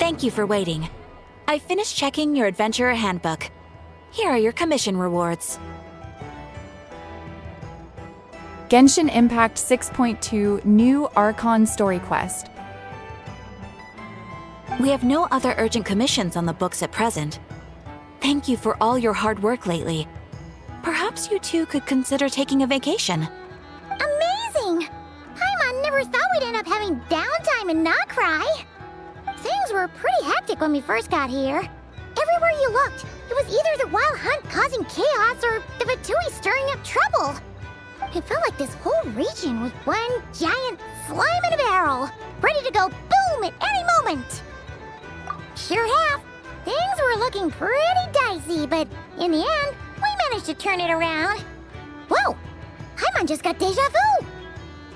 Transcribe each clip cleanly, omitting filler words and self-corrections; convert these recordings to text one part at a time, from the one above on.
Thank you for waiting. I finished checking your adventurer handbook. Here are your commission rewards. Genshin Impact 6.2 New Archon Story Quest. We have no other urgent commissions on the books at present. Thank you for all your hard work lately. Perhaps you two could consider taking a vacation. Amazing! Paimon never thought we'd end up having downtime and not cry. Things were pretty hectic when we first got here. Everywhere you looked, it was either the Wild Hunt causing chaos or the Fatui stirring up trouble. It felt like this whole region was one giant slime in a barrel, ready to go boom at any moment. Sure have. Things were looking pretty dicey, but in the end, we managed to turn it around. Whoa! Paimon just got deja vu!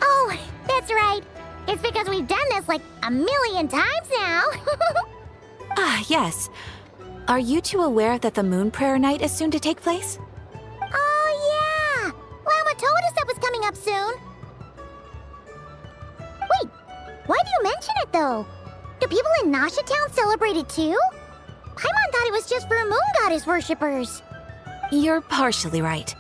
Oh, that's right. It's because we've done this like a million times now. Ah, yes. Are you two aware that the Moon Prayer Night is soon to take place? Oh, yeah! Llama told us that was coming up soon. Wait, why do you mention it, though? Do people in Nasha Town celebrate it, too? Paimon thought it was just for Moon Goddess worshippers. You're partially right.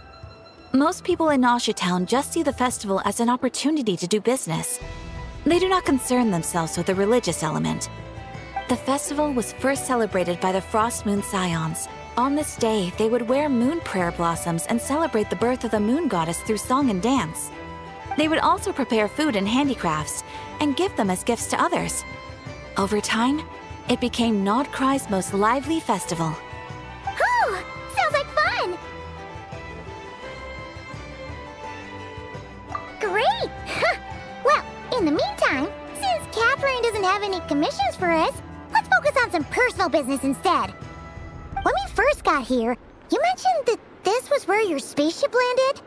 Most people in Nasha Town just see the festival as an opportunity to do business. They do not concern themselves with the religious element. The festival was first celebrated by the Frost Moon Scions. On this day, they would wear moon prayer blossoms and celebrate the birth of the moon goddess through song and dance. They would also prepare food and handicrafts and give them as gifts to others. Over time, it became Nodcry's most lively festival. Whew! Sounds like fun! Great! Well, in the meantime, since Catherine doesn't have any commissions for us, let's focus on some personal business instead. When we first got here, you mentioned that this was where your spaceship landed?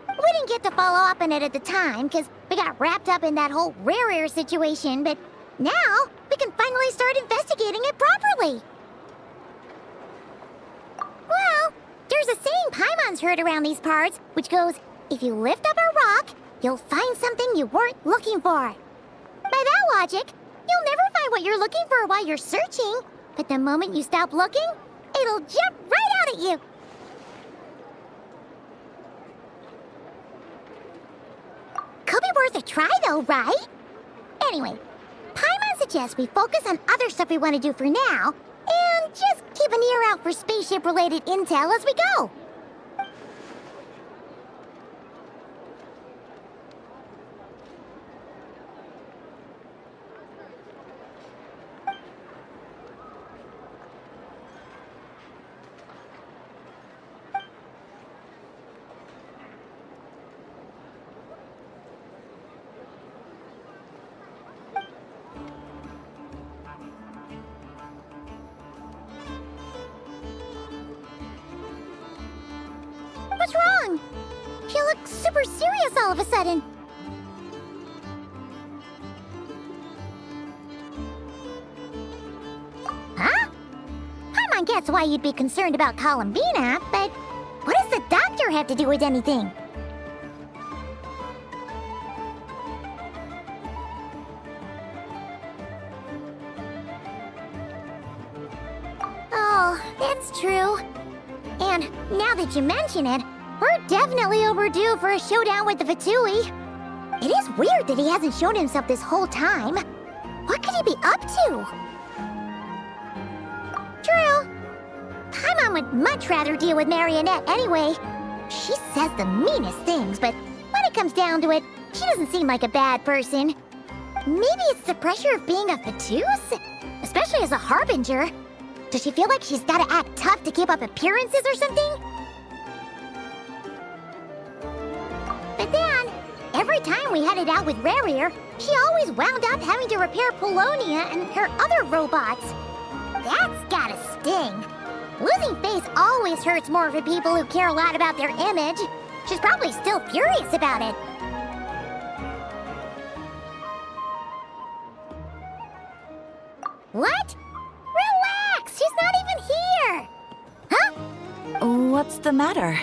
We didn't get to follow up on it at the time, because we got wrapped up in that whole rare situation, but now we can finally start investigating it properly. Well, there's a saying Paimon's heard around these parts, which goes, if you lift up a rock, you'll find something you weren't looking for. By that logic, you'll never find what you're looking for while you're searching, but the moment you stop looking, it'll jump right out at you. Could be worth a try though, right? Anyway, Paimon suggests we focus on other stuff we want to do for now, and just keep an ear out for spaceship-related intel as we go. What's wrong? You look super serious all of a sudden. Huh? Paimon gets why you'd be concerned about Columbina, but what does the doctor have to do with anything? Oh, that's true. And now that you mention it, we're definitely overdue for a showdown with the Fatui. It is weird that he hasn't shown himself this whole time. What could he be up to? True. Paimon would much rather deal with Marionette anyway. She says the meanest things, but when it comes down to it, she doesn't seem like a bad person. Maybe it's the pressure of being a Fatus? Especially as a Harbinger. Does she feel like she's gotta act tough to keep up appearances or something? But then, every time we headed out with Rarier, she always wound up having to repair Polonia and her other robots. That's gotta sting. Losing face always hurts more for people who care a lot about their image. She's probably still furious about it. What? Relax! She's not even here! Huh? What's the matter?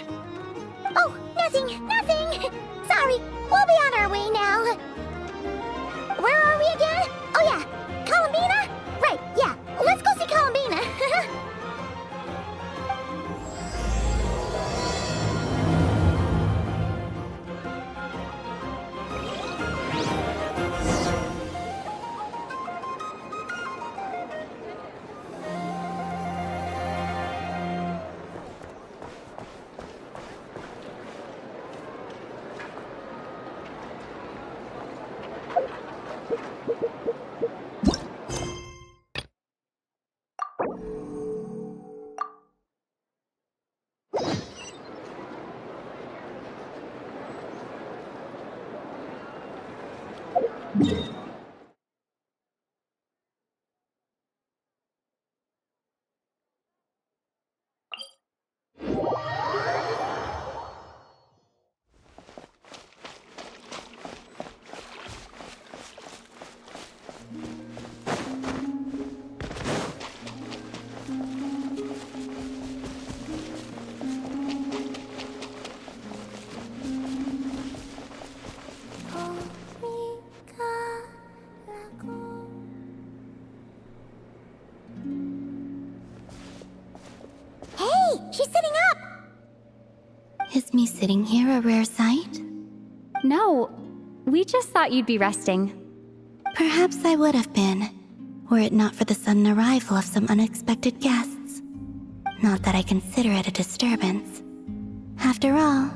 Oh, nothing. Sorry, we'll be on our way now. Where are we again? Oh yeah, Columbina? Right, yeah. She's sitting up! Is me sitting here a rare sight? No, we just thought you'd be resting. Perhaps I would have been, were it not for the sudden arrival of some unexpected guests. Not that I consider it a disturbance. After all,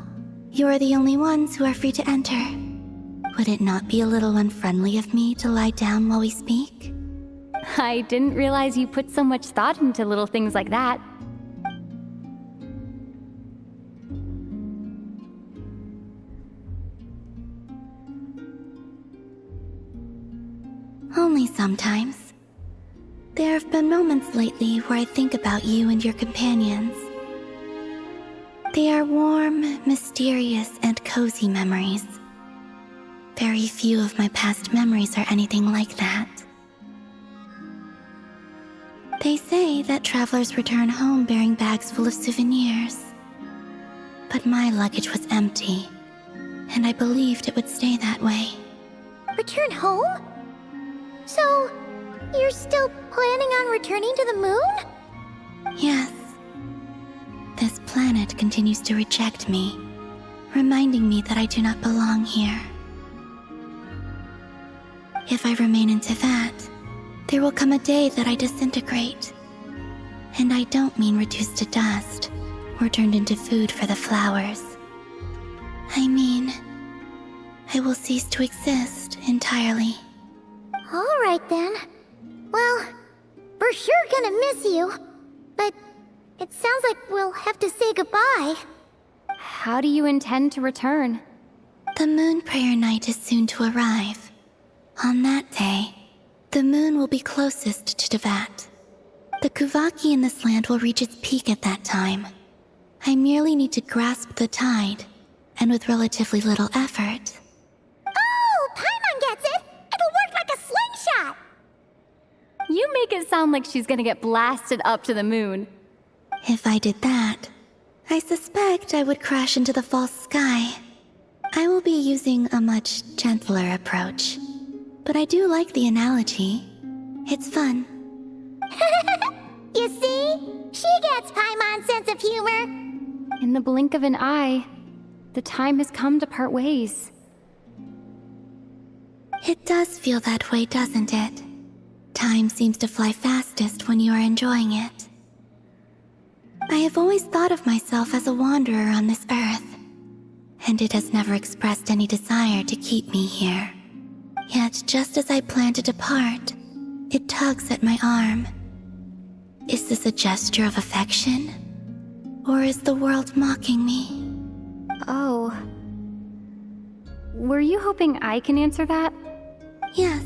you are the only ones who are free to enter. Would it not be a little unfriendly of me to lie down while we speak? I didn't realize you put so much thought into little things like that. Only sometimes. There have been moments lately where I think about you and your companions. They are warm, mysterious, and cozy memories. Very few of my past memories are anything like that. They say that travelers return home bearing bags full of souvenirs. But my luggage was empty, and I believed it would stay that way. Return home? So, you're still planning on returning to the moon? Yes. This planet continues to reject me, reminding me that I do not belong here. If I remain in Teyvat, there will come a day that I disintegrate. And I don't mean reduced to dust, or turned into food for the flowers. I mean, I will cease to exist entirely. Alright then. Well, we're sure gonna miss you. But it sounds like we'll have to say goodbye. How do you intend to return? The moon prayer night is soon to arrive. On that day, the moon will be closest to Teyvat. The Kuvaki in this land will reach its peak at that time. I merely need to grasp the tide, and with relatively little effort. Oh, Paimon gets it! It'll work like a slingshot! You make it sound like she's gonna get blasted up to the moon. If I did that, I suspect I would crash into the false sky. I will be using a much gentler approach. But I do like the analogy. It's fun. You see? She gets Paimon's sense of humor. In the blink of an eye, the time has come to part ways. It does feel that way, doesn't it? Time seems to fly fastest when you are enjoying it. I have always thought of myself as a wanderer on this earth, and it has never expressed any desire to keep me here. Yet, just as I plan to depart, it tugs at my arm. Is this a gesture of affection? Or is the world mocking me? Oh. Were you hoping I can answer that? Yes,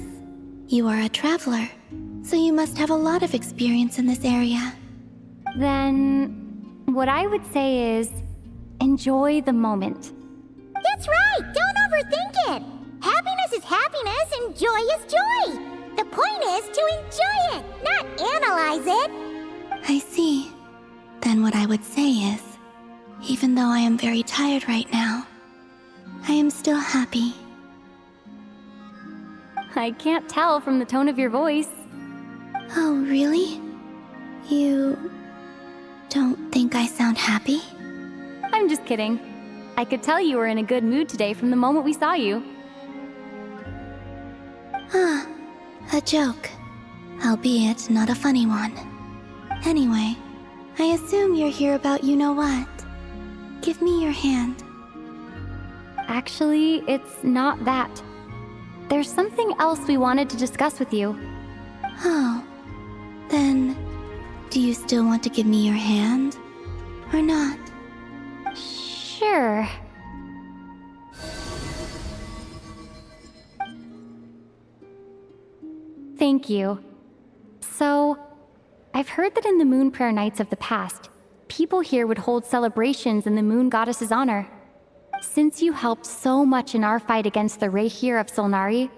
you are a traveler, so you must have a lot of experience in this area. Then, what I would say is, enjoy the moment. That's right! Don't overthink it! Happiness is happiness and joy is joy! The point is to enjoy it, not analyze it! I see. Then what I would say is, even though I am very tired right now, I am still happy. I can't tell from the tone of your voice. Oh, really? You don't think I sound happy? I'm just kidding. I could tell you were in a good mood today from the moment we saw you. Ah, a joke. Albeit not a funny one. Anyway, I assume you're here about you-know-what. Give me your hand. Actually, it's not that. There's something else we wanted to discuss with you. Oh, then, do you still want to give me your hand? Or not? Sure. Thank you. So, I've heard that in the moon prayer nights of the past, people here would hold celebrations in the moon goddess's honor. Since you helped so much in our fight against the Rehir of Solnari,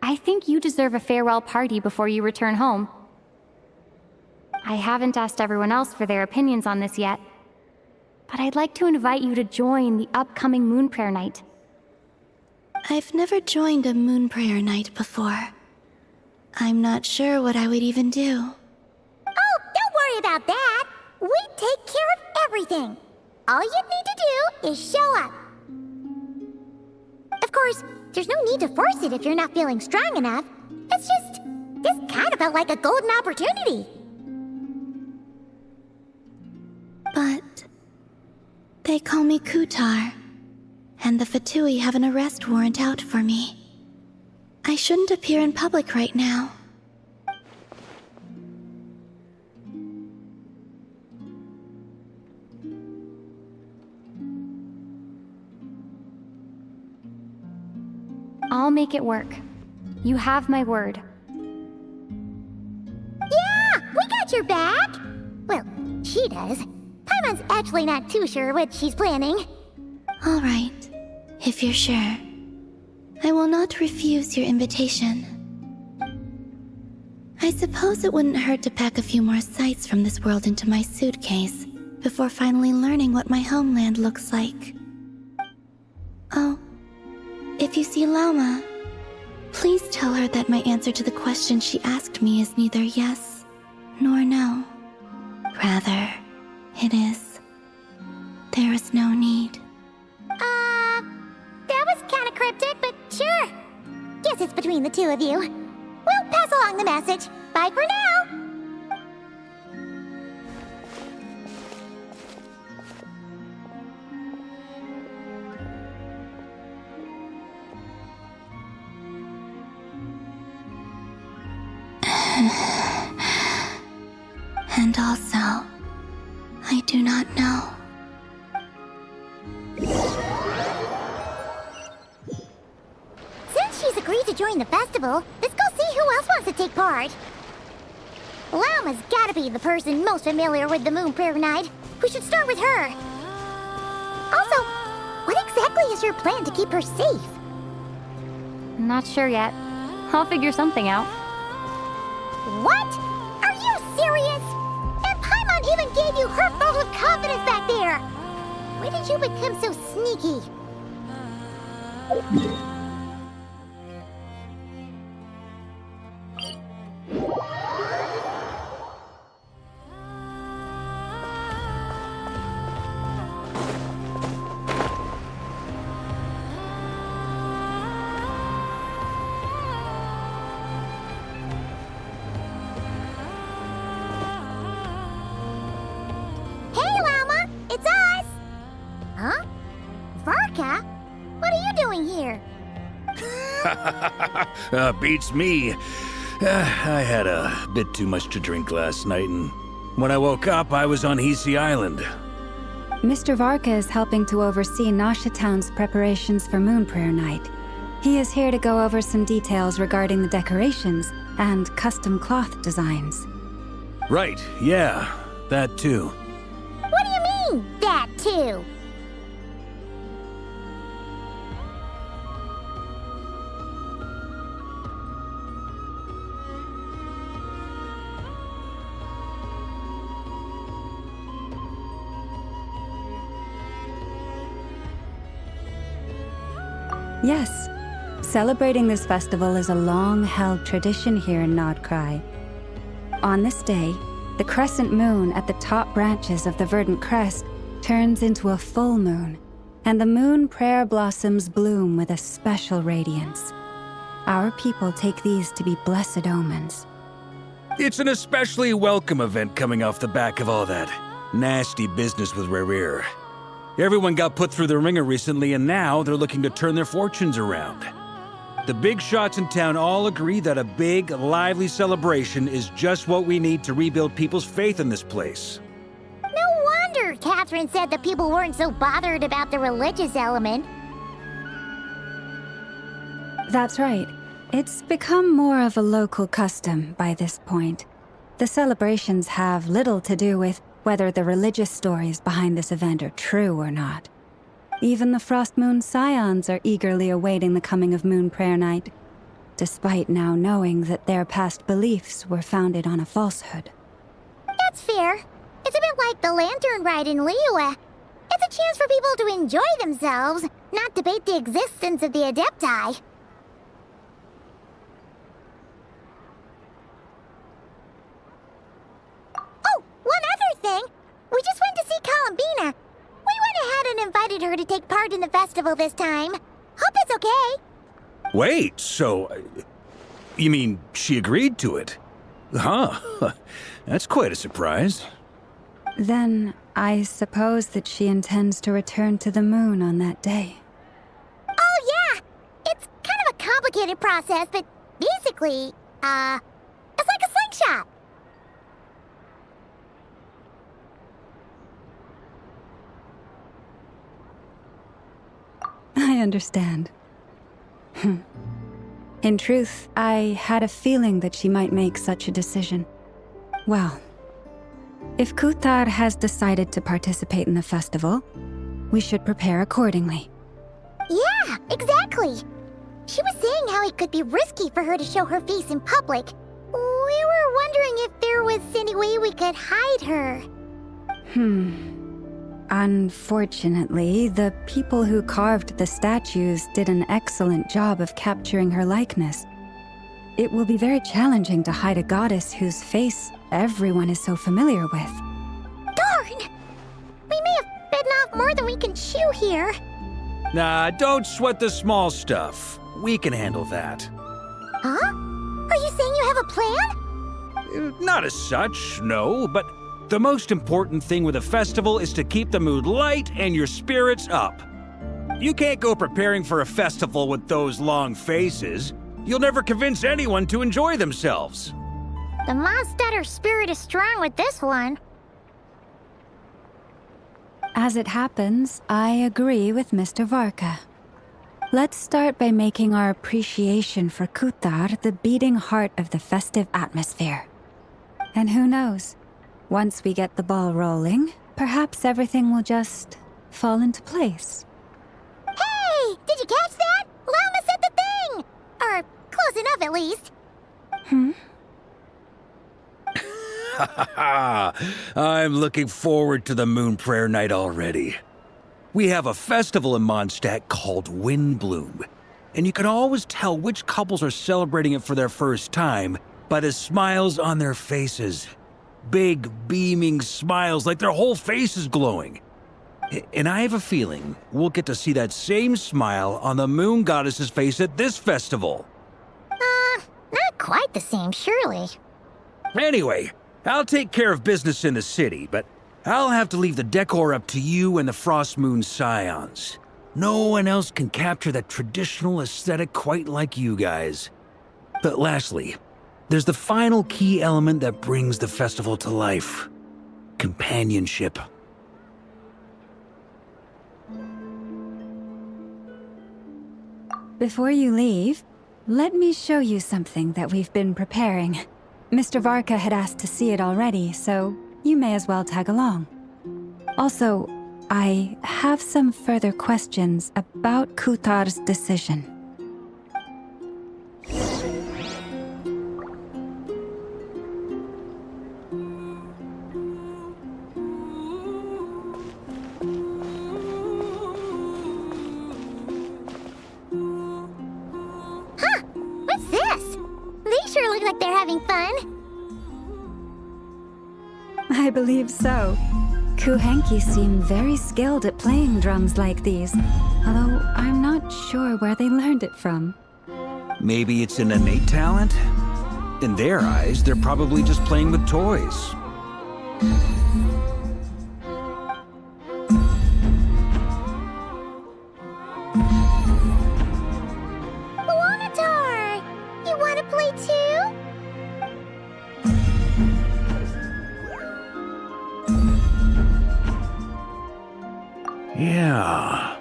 I think you deserve a farewell party before you return home. I haven't asked everyone else for their opinions on this yet, but I'd like to invite you to join the upcoming moon prayer night. I've never joined a moon prayer night before. I'm not sure what I would even do. Oh, don't worry about that! We take care of everything. All you need to do is show up. Of course, there's no need to force it if you're not feeling strong enough. It's just, this kind of felt like a golden opportunity. But they call me Kutar, and the Fatui have an arrest warrant out for me. I shouldn't appear in public right now. I'll make it work. You have my word. Yeah, we got your back. Well, she does. Paimon's actually not too sure what she's planning. All right, if you're sure. I will not refuse your invitation. I suppose it wouldn't hurt to pack a few more sights from this world into my suitcase before finally learning what my homeland looks like. Oh, if you see Llama, please tell her that my answer to the question she asked me is neither yes nor no. Rather, it is, there is no need. That was kinda cryptic, but sure. Guess it's between the two of you. We'll pass along the message. Bye for now. And also, I do not know. Since she's agreed to join the festival, let's go see who else wants to take part. Llama's gotta be the person most familiar with the Moon Prayer Night. We should start with her. Also, what exactly is your plan to keep her safe? Not sure yet. I'll figure something out. What? Are you serious? And Paimon even gave you her vote of confidence back there. When did you become so sneaky? Hey, Llama! It's us! Huh? Varka? What are you doing here? Beats me. I had a bit too much to drink last night, and when I woke up, I was on Hisi Island. Mr. Varka is helping to oversee Nasha Town's preparations for Moon Prayer Night. He is here to go over some details regarding the decorations and custom cloth designs. Right, yeah, that too. What do you mean, that too? Yes, celebrating this festival is a long-held tradition here in Nodcry. On this day, the crescent moon at the top branches of the verdant crest turns into a full moon, and the moon prayer blossoms bloom with a special radiance. Our people take these to be blessed omens. It's an especially welcome event coming off the back of all that nasty business with Rare. Everyone got put through the ringer recently, and now they're looking to turn their fortunes around. The big shots in town all agree that a big, lively celebration is just what we need to rebuild people's faith in this place. No wonder Catherine said that people weren't so bothered about the religious element. That's right. It's become more of a local custom by this point. The celebrations have little to do with whether the religious stories behind this event are true or not. Even the Frost Moon Scions are eagerly awaiting the coming of Moon Prayer Night, despite now knowing that their past beliefs were founded on a falsehood. That's fair. It's a bit like the Lantern Ride in Liyue. It's a chance for people to enjoy themselves, not debate the existence of the Adepti. Oh, one other thing! We just went to see Column B her to take part in the festival this time. Hope it's okay. Wait, so... you mean she agreed to it? Huh. That's quite a surprise. Then I suppose that she intends to return to the moon on that day. Oh, yeah! It's kind of a complicated process, but basically, it's like a slingshot. I understand. In truth, I had a feeling that she might make such a decision. Well, if Kuthar has decided to participate in the festival, we should prepare accordingly. Yeah, exactly. She was saying how it could be risky for her to show her face in public. We were wondering if there was any way we could hide her. Unfortunately, the people who carved the statues did an excellent job of capturing her likeness. It will be very challenging to hide a goddess whose face everyone is so familiar with. Darn! We may have bitten off more than we can chew here. Nah, don't sweat the small stuff. We can handle that. Huh? Are you saying you have a plan? Not as such, no, but the most important thing with a festival is to keep the mood light and your spirits up. You can't go preparing for a festival with those long faces. You'll never convince anyone to enjoy themselves. The Mondstatter spirit is strong with this one. As it happens, I agree with Mr. Varka. Let's start by making our appreciation for Kuthar the beating heart of the festive atmosphere. And who knows? Once we get the ball rolling, perhaps everything will just fall into place. Hey! Did you catch that? Llama said the thing! Or close enough, at least. I'm looking forward to the Moon Prayer Night already. We have a festival in Mondstadt called Windbloom, and you can always tell which couples are celebrating it for their first time by the smiles on their faces. Big, beaming smiles like their whole face is glowing. And I have a feeling we'll get to see that same smile on the Moon Goddess's face at this festival. Not quite the same, surely. Anyway, I'll take care of business in the city, but I'll have to leave the decor up to you and the Frost Moon Scions. No one else can capture that traditional aesthetic quite like you guys. But lastly, there's the final key element that brings the festival to life. Companionship. Before you leave, let me show you something that we've been preparing. Mr. Varka had asked to see it already, so you may as well tag along. Also, I have some further questions about Kuthar's decision. What's this? They sure look like they're having fun. I believe so. Kuhenki seem very skilled at playing drums like these, although I'm not sure where they learned it from. Maybe it's an innate talent? In their eyes, they're probably just playing with toys. Wanatar! You want to play too? Yeah.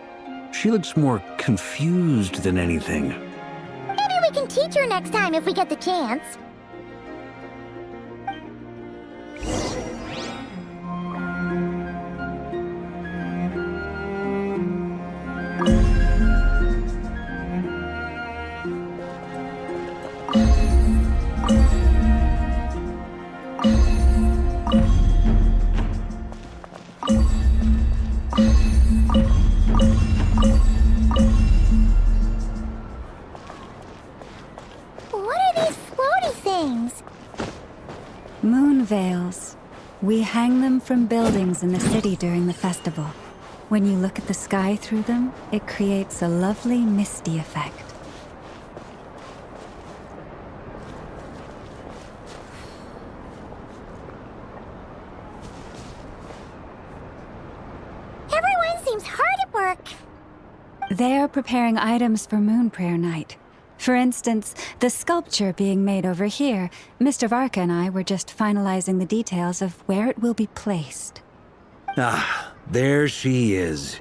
She looks more confused than anything. Maybe we can teach her next time if we get the chance. What are these floaty things? Moon veils. We hang them from buildings in the city during the festival. When you look at the sky through them, it creates a lovely misty effect. Everyone seems hard at work. They're preparing items for Moon Prayer Night. For instance, the sculpture being made over here, Mr. Varka and I were just finalizing the details of where it will be placed. Ah, there she is.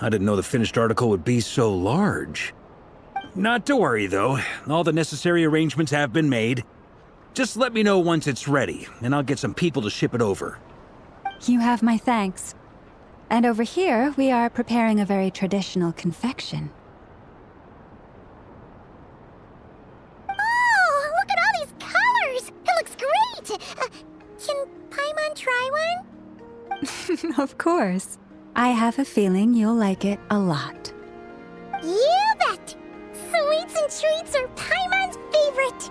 I didn't know the finished article would be so large. Not to worry, though. All the necessary arrangements have been made. Just let me know once it's ready, and I'll get some people to ship it over. You have my thanks. And over here, we are preparing a very traditional confection. Oh, look at all these colors! It looks great! Can Paimon try one? Of course. I have a feeling you'll like it a lot. You bet! Sweets and treats are Paimon's favorite!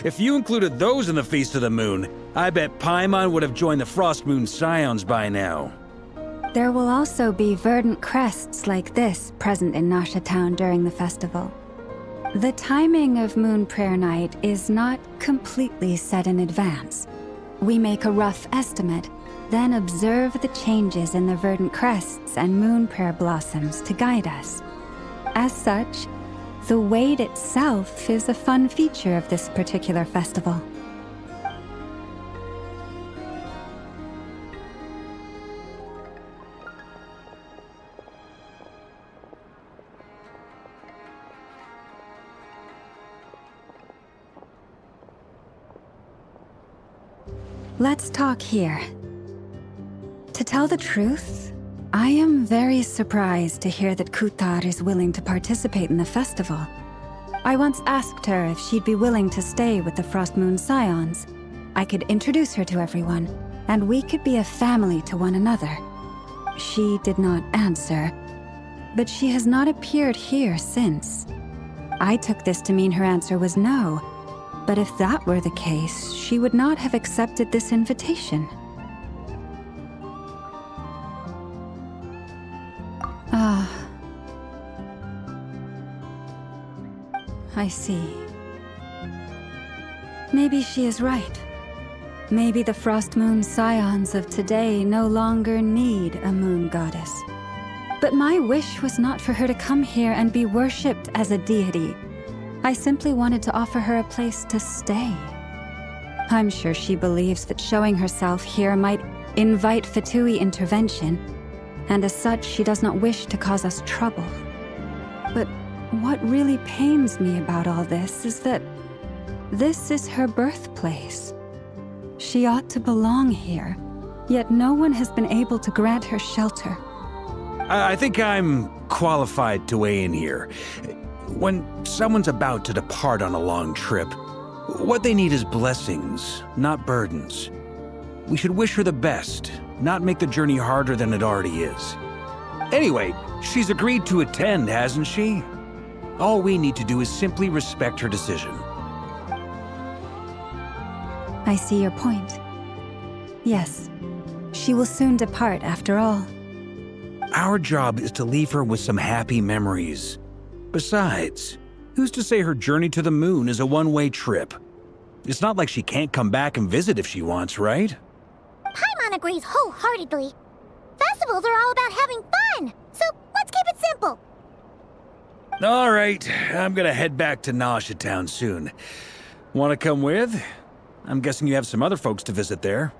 If you included those in the Feast of the Moon, I bet Paimon would have joined the Frost Moon Scions by now. There will also be verdant crests like this present in Nasha Town during the festival. The timing of Moon Prayer Night is not completely set in advance. We make a rough estimate, then observe the changes in the verdant crests and moon prayer blossoms to guide us. As such, the wait itself is a fun feature of this particular festival. Let's talk here. To tell the truth, I am very surprised to hear that Kutar is willing to participate in the festival. I once asked her if she'd be willing to stay with the Frost Moon Scions. I could introduce her to everyone, and we could be a family to one another. She did not answer, but she has not appeared here since. I took this to mean her answer was no, but if that were the case, she would not have accepted this invitation. I see. Maybe she is right. Maybe the Frost Moon Scions of today no longer need a moon goddess. But my wish was not for her to come here and be worshipped as a deity. I simply wanted to offer her a place to stay. I'm sure she believes that showing herself here might invite Fatui intervention, and as such she does not wish to cause us trouble. But what really pains me about all this is that this is her birthplace. She ought to belong here, yet no one has been able to grant her shelter. I think I'm qualified to weigh in here. When someone's about to depart on a long trip, what they need is blessings, not burdens. We should wish her the best, not make the journey harder than it already is. Anyway, she's agreed to attend, hasn't she? All we need to do is simply respect her decision. I see your point. Yes, she will soon depart after all. Our job is to leave her with some happy memories. Besides, who's to say her journey to the moon is a one-way trip? It's not like she can't come back and visit if she wants, right? Paimon agrees wholeheartedly. Festivals are all about having fun, so let's keep it simple. All right, I'm gonna head back to Nasha Town soon. Want to come with? I'm guessing you have some other folks to visit there.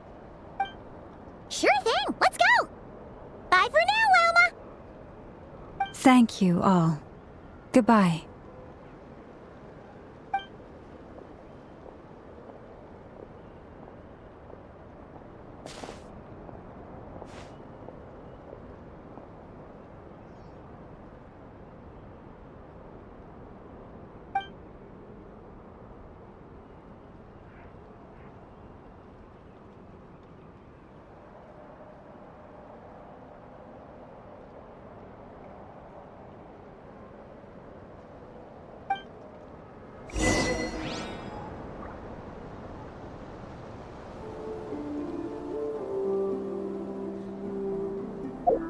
Sure thing, let's go! Bye for now, Wilma! Thank you all. Goodbye.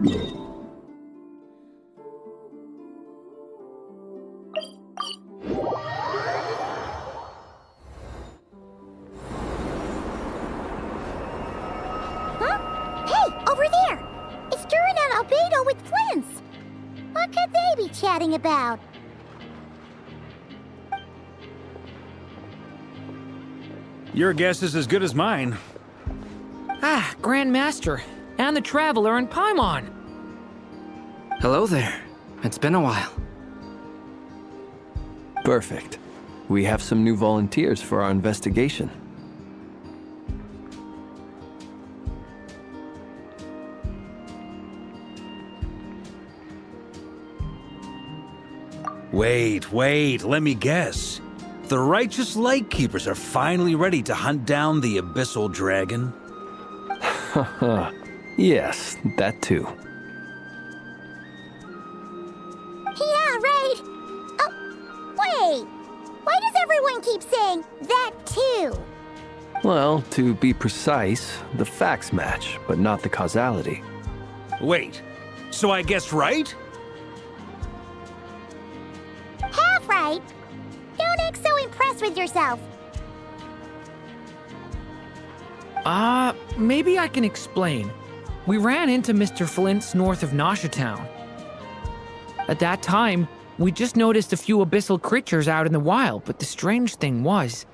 Huh? Hey, over there! It's Durin and Albedo with Flints! What could they be chatting about? Your guess is as good as mine. Ah, Grandmaster, and the Traveler and Paimon. Hello there. It's been a while. Perfect. We have some new volunteers for our investigation. Wait, let me guess. The righteous Lightkeepers are finally ready to hunt down the Abyssal Dragon? Haha. Yes, that too. Yeah, right! Oh, wait! Why does everyone keep saying that too? Well, to be precise, the facts match, but not the causality. Wait, so I guessed right? Half right! Don't act so impressed with yourself. Maybe I can explain. We ran into Mr. Flint's north of Nosha Town. At that time, we just noticed a few abyssal creatures out in the wild, but the strange thing was,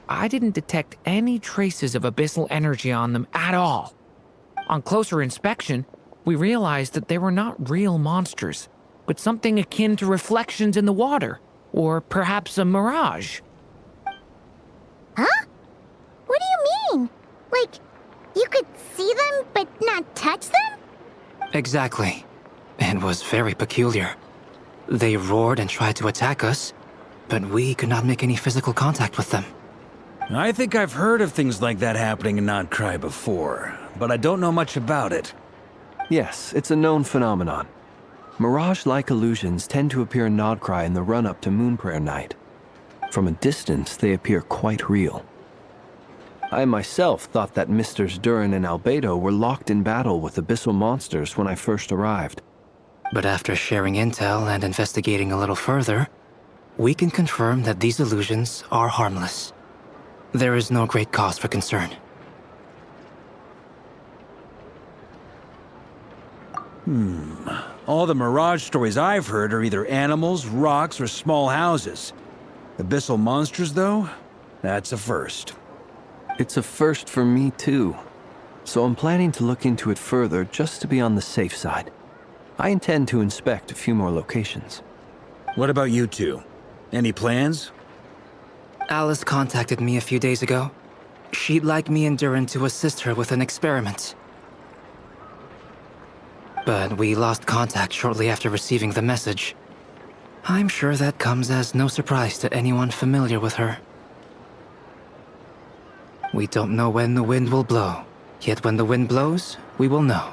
I didn't detect any traces of abyssal energy on them at all. On closer inspection, we realized that they were not real monsters, but something akin to reflections in the water, or perhaps a mirage. Huh? What do you mean? Like, you could see them but not touch them? Exactly. It was very peculiar. They roared and tried to attack us, but we could not make any physical contact with them. I think I've heard of things like that happening in Notcry before, but I don't know much about it. Yes, it's a known phenomenon. Mirage-like illusions tend to appear in Nodcry in the run-up to Moonprayer Night. From a distance, they appear quite real. I myself thought that Misters Durin and Albedo were locked in battle with abyssal monsters when I first arrived. But after sharing intel and investigating a little further, we can confirm that these illusions are harmless. There is no great cause for concern. All the Mirage stories I've heard are either animals, rocks, or small houses. Abyssal monsters, though? That's a first. It's a first for me, too. So I'm planning to look into it further just to be on the safe side. I intend to inspect a few more locations. What about you two? Any plans? Alice contacted me a few days ago. She'd like me and Durin to assist her with an experiment. But we lost contact shortly after receiving the message. I'm sure that comes as no surprise to anyone familiar with her. We don't know when the wind will blow, yet when the wind blows, we will know.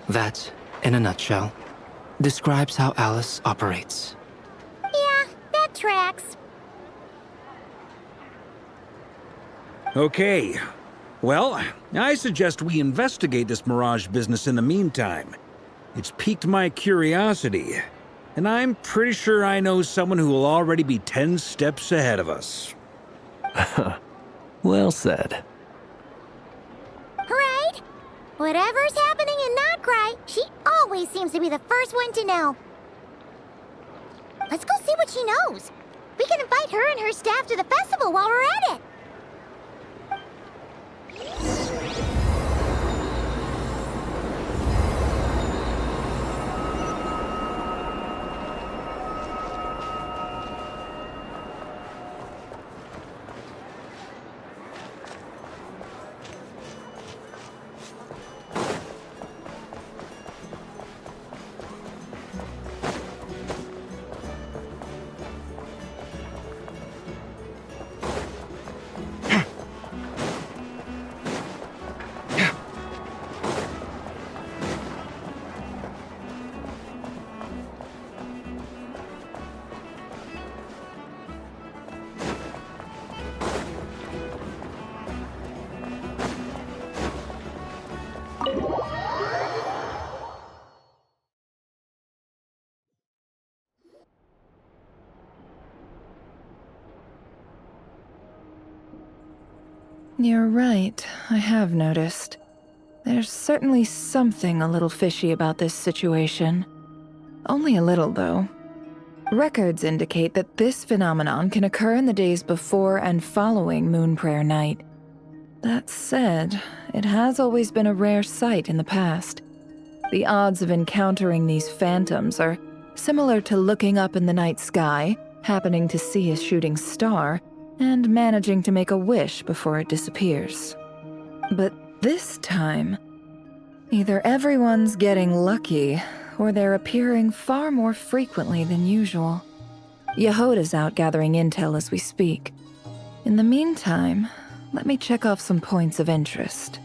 That, in a nutshell, describes how Alice operates. Yeah, that tracks. Okay. Well, I suggest we investigate this Mirage business in the meantime. It's piqued my curiosity, and I'm pretty sure I know someone who will already be 10 steps ahead of us. Well said. Right? Whatever's happening in Notcry, she always seems to be the first one to know. Let's go see what she knows. We can invite her and her staff to the festival while we're at it. You're right, I have noticed. There's certainly something a little fishy about this situation. Only a little, though. Records indicate that this phenomenon can occur in the days before and following Moon Prayer Night. That said, it has always been a rare sight in the past. The odds of encountering these phantoms are similar to looking up in the night sky, happening to see a shooting star, and managing to make a wish before it disappears. But this time, either everyone's getting lucky, or they're appearing far more frequently than usual. Yehoda's out gathering intel as we speak. In the meantime, let me check off some points of interest.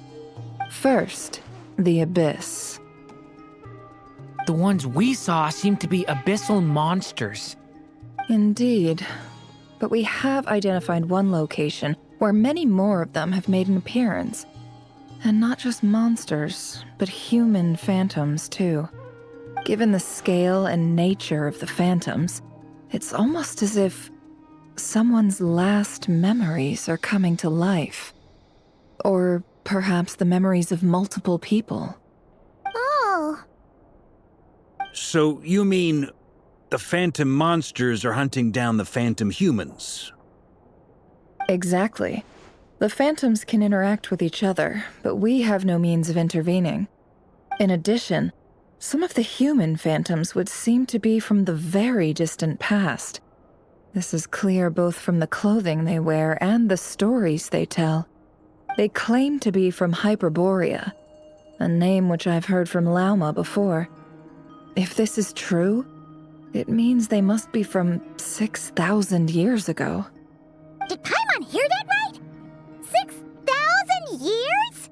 First, the Abyss. The ones we saw seem to be abyssal monsters. Indeed. But we have identified one location where many more of them have made an appearance. And not just monsters, but human phantoms, too. Given the scale and nature of the phantoms, it's almost as if someone's last memories are coming to life. Or perhaps the memories of multiple people. Oh. So you mean the phantom monsters are hunting down the phantom humans? Exactly. The phantoms can interact with each other, but we have no means of intervening. In addition, some of the human phantoms would seem to be from the very distant past. This is clear both from the clothing they wear and the stories they tell. They claim to be from Hyperborea, a name which I've heard from Lauma before. If this is true, it means they must be from 6,000 years ago. Did Paimon hear that right? 6,000 years?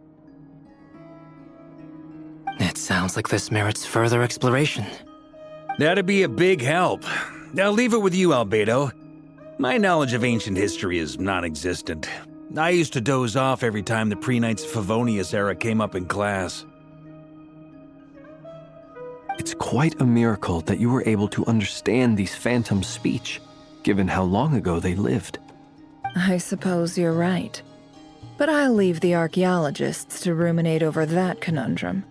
It sounds like this merits further exploration. That'd be a big help. I'll leave it with you, Albedo. My knowledge of ancient history is non-existent. I used to doze off every time the pre-Knights of Favonius era came up in class. It's quite a miracle that you were able to understand these phantoms' speech, given how long ago they lived. I suppose you're right. But I'll leave the archaeologists to ruminate over that conundrum.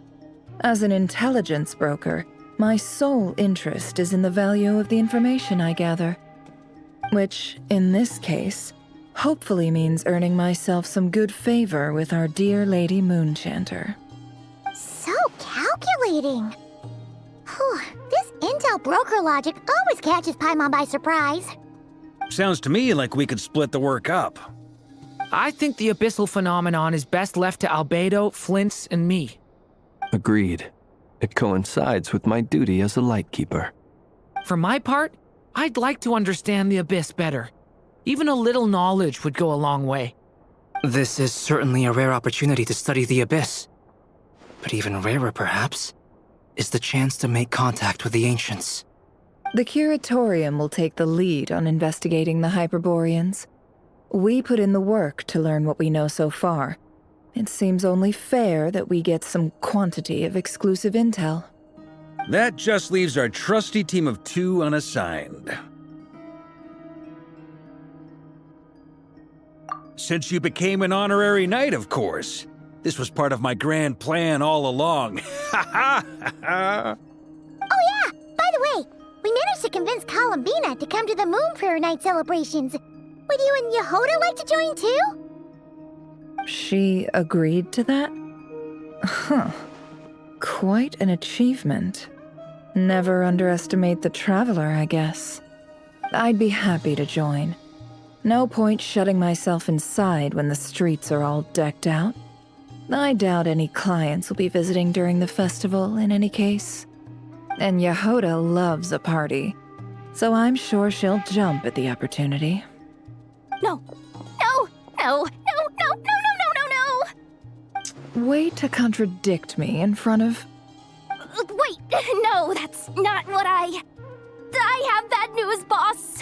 As an intelligence broker, my sole interest is in the value of the information I gather. Which, in this case, hopefully means earning myself some good favor with our dear Lady Moonchanter. So calculating. Whew, this intel broker logic always catches Paimon by surprise. Sounds to me like we could split the work up. I think the abyssal phenomenon is best left to Albedo, Flints, and me. Agreed. It coincides with my duty as a lightkeeper. For my part, I'd like to understand the abyss better. Even a little knowledge would go a long way. This is certainly a rare opportunity to study the abyss. But even rarer, perhaps, is the chance to make contact with the ancients. The Curatorium will take the lead on investigating the Hyperboreans. We put in the work to learn what we know so far. It seems only fair that we get some quantity of exclusive intel. That just leaves our trusty team of 2 unassigned. Since you became an honorary knight, of course. This was part of my grand plan all along. Ha ha ha! Oh yeah, by the way, we managed to convince Columbina to come to the Moon Prayer Night celebrations. Would you and Yehoda like to join too? She agreed to that? Huh. Quite an achievement. Never underestimate the traveler, I guess. I'd be happy to join. No point shutting myself inside when the streets are all decked out. I doubt any clients will be visiting during the festival in any case. And Yehoda loves a party, so I'm sure she'll jump at the opportunity. No, no, no, no, no, no, no, no, no, no! Way to contradict me in front of... Wait, no, that's not what I have bad news, boss!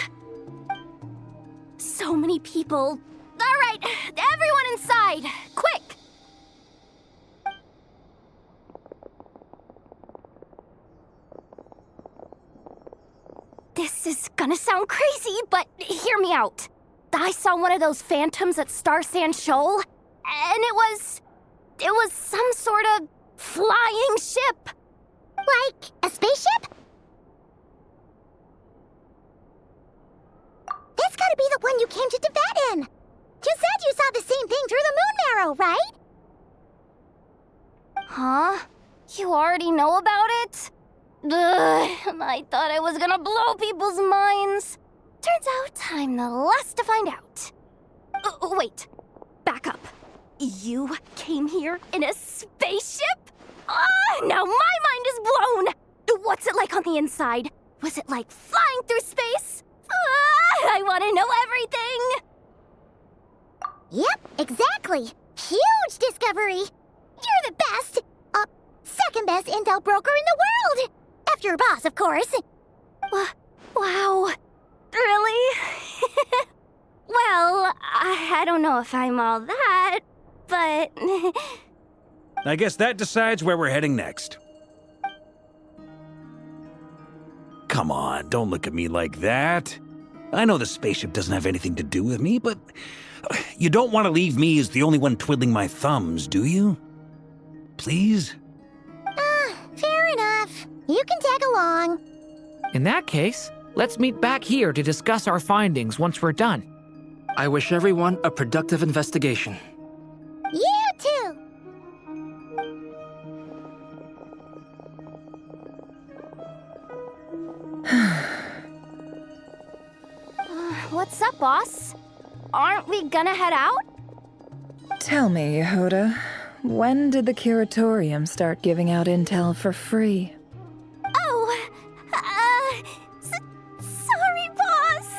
So many people. Alright, everyone inside, quick! This is gonna sound crazy, but hear me out. I saw one of those phantoms at Star Sand Shoal. And it was some sort of flying ship. Like a spaceship? That's gotta be the one you came to Tibet in. You said you saw the same thing through the moon marrow, right? Huh? You already know about it? Ugh, I thought I was gonna blow people's minds. Turns out I'm the last to find out. Wait, back up. You came here in a spaceship? Now my mind is blown! What's it like on the inside? Was it like flying through space? I want to know everything! Yep, exactly. Huge discovery. You're the best. Second best intel broker in the world. After your boss, of course. Wow. Really? Well, I don't know if I'm all that, but... I guess that decides where we're heading next. Come on, don't look at me like that. I know the spaceship doesn't have anything to do with me, but you don't want to leave me as the only one twiddling my thumbs, do you? Please? Fair enough. You can tag along. In that case, let's meet back here to discuss our findings once we're done. I wish everyone a productive investigation. You too. What's up, boss? Aren't we gonna head out? Tell me, Yehuda, when did the curatorium start giving out intel for free? Oh, sorry, boss.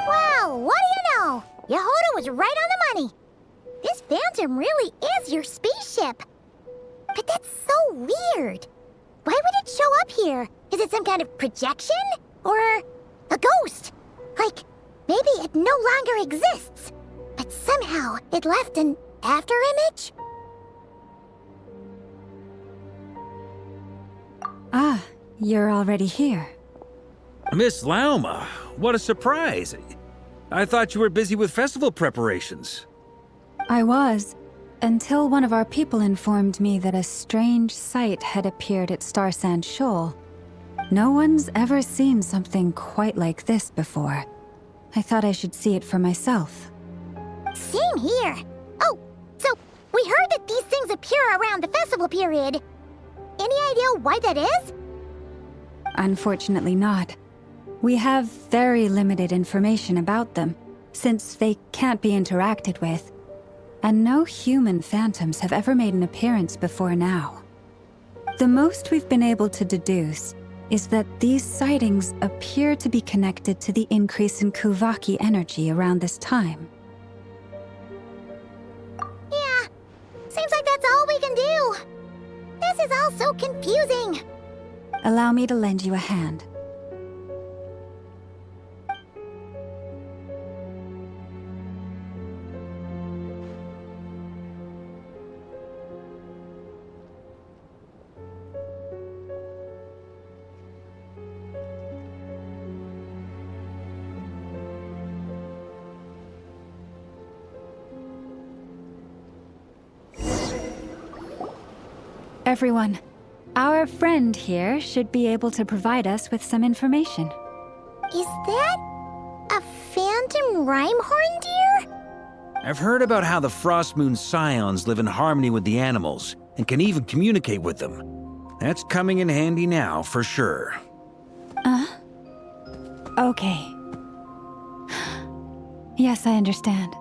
Well, what do you know? Yehuda was right on the money. This Phantom really is your spaceship. But that's so weird. Why would it show up here? Is it some kind of projection? Or a ghost? Like, maybe it no longer exists, but somehow it left an afterimage? Ah, you're already here. Miss Lauma, what a surprise. I thought you were busy with festival preparations. I was, until one of our people informed me that a strange sight had appeared at Star Sand Shoal. No one's ever seen something quite like this before. I thought I should see it for myself. Same here. Oh, so we heard that these things appear around the festival period. Any idea why that is? Unfortunately not. We have very limited information about them, since they can't be interacted with. And no human phantoms have ever made an appearance before now. The most we've been able to deduce is that these sightings appear to be connected to the increase in Kuvaki energy around this time. Yeah, seems like that's all we can do. This is all so confusing. Allow me to lend you a hand. Everyone, Our friend here should be able to provide us with some information. Is that a phantom rhymehorn deer? I've heard about how the Frostmoon Scions live in harmony with the animals and can even communicate with them. That's coming in handy now, for sure. Okay. Yes, I understand.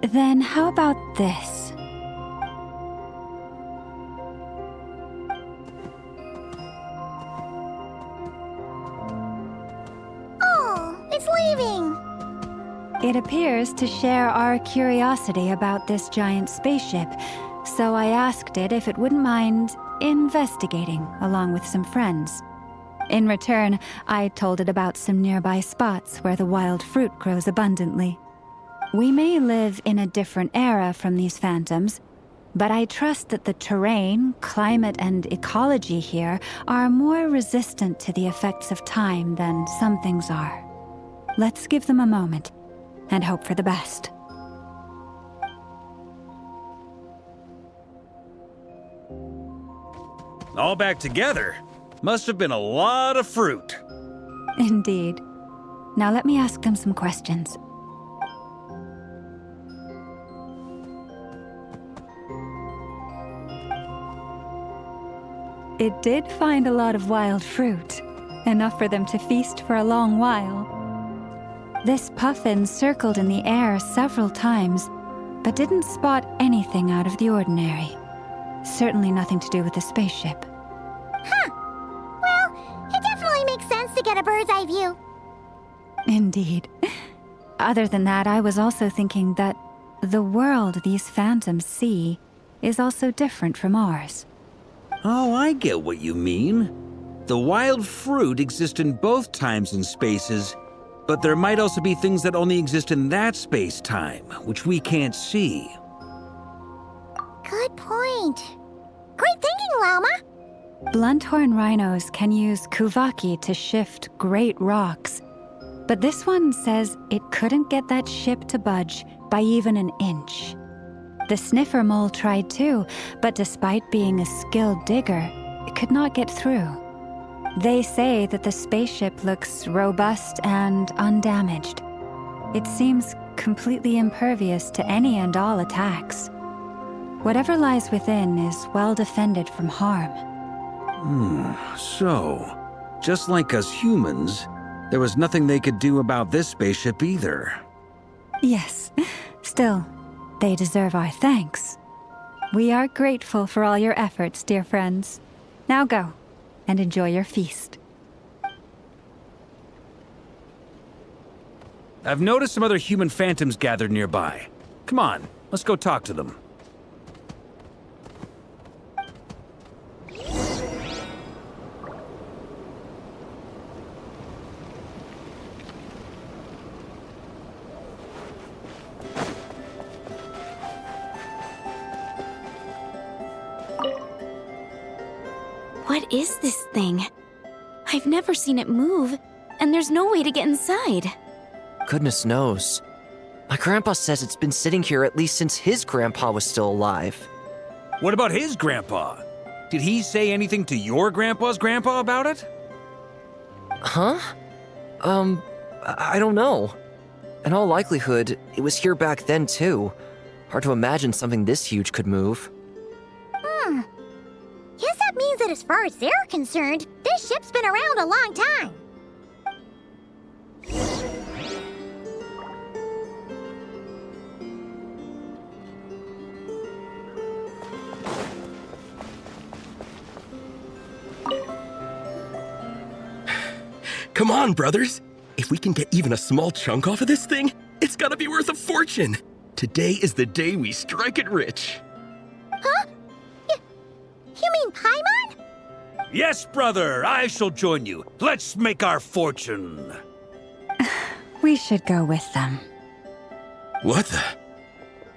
Then how about this? Oh, it's leaving. It appears to share our curiosity about this giant spaceship, so I asked it if it wouldn't mind investigating along with some friends. In return, I told it about some nearby spots where the wild fruit grows abundantly. We may live in a different era from these phantoms, but I trust that the terrain, climate, and ecology here are more resistant to the effects of time than some things are. Let's give them a moment and hope for the best. All back together? Must have been a lot of fruit. Indeed. Now let me ask them some questions. It did find a lot of wild fruit, enough for them to feast for a long while. This puffin circled in the air several times, but didn't spot anything out of the ordinary. Certainly nothing to do with the spaceship. Huh. Well, it definitely makes sense to get a bird's eye view. Indeed. Other than that, I was also thinking that the world these phantoms see is also different from ours. Oh, I get what you mean. The wild fruit exist in both times and spaces, but there might also be things that only exist in that space-time, which we can't see. Good point. Great thinking, Lauma. Blunthorn rhinos can use kuvaki to shift great rocks, but this one says it couldn't get that ship to budge by even an inch. The sniffer mole tried too, but despite being a skilled digger, it could not get through. They say that the spaceship looks robust and undamaged. It seems completely impervious to any and all attacks. Whatever lies within is well defended from harm. So, just like us humans, there was nothing they could do about this spaceship either. Yes, still, they deserve our thanks. We are grateful for all your efforts, dear friends. Now go, and enjoy your feast. I've noticed some other human phantoms gathered nearby. Come on, let's go talk to them. What is this thing? I've never seen it move, and there's no way to get inside. Goodness knows. My grandpa says it's been sitting here at least since his grandpa was still alive. What about his grandpa? Did he say anything to your grandpa's grandpa about it? Huh? I don't know. In all likelihood, it was here back then too. Hard to imagine something this huge could move. Guess that means that as far as they're concerned, this ship's been around a long time. Come on, brothers. If we can get even a small chunk off of this thing, it's gotta be worth a fortune. Today is the day we strike it rich. Huh? You mean Paimon? Yes, brother, I shall join you. Let's make our fortune. We should go with them. What the?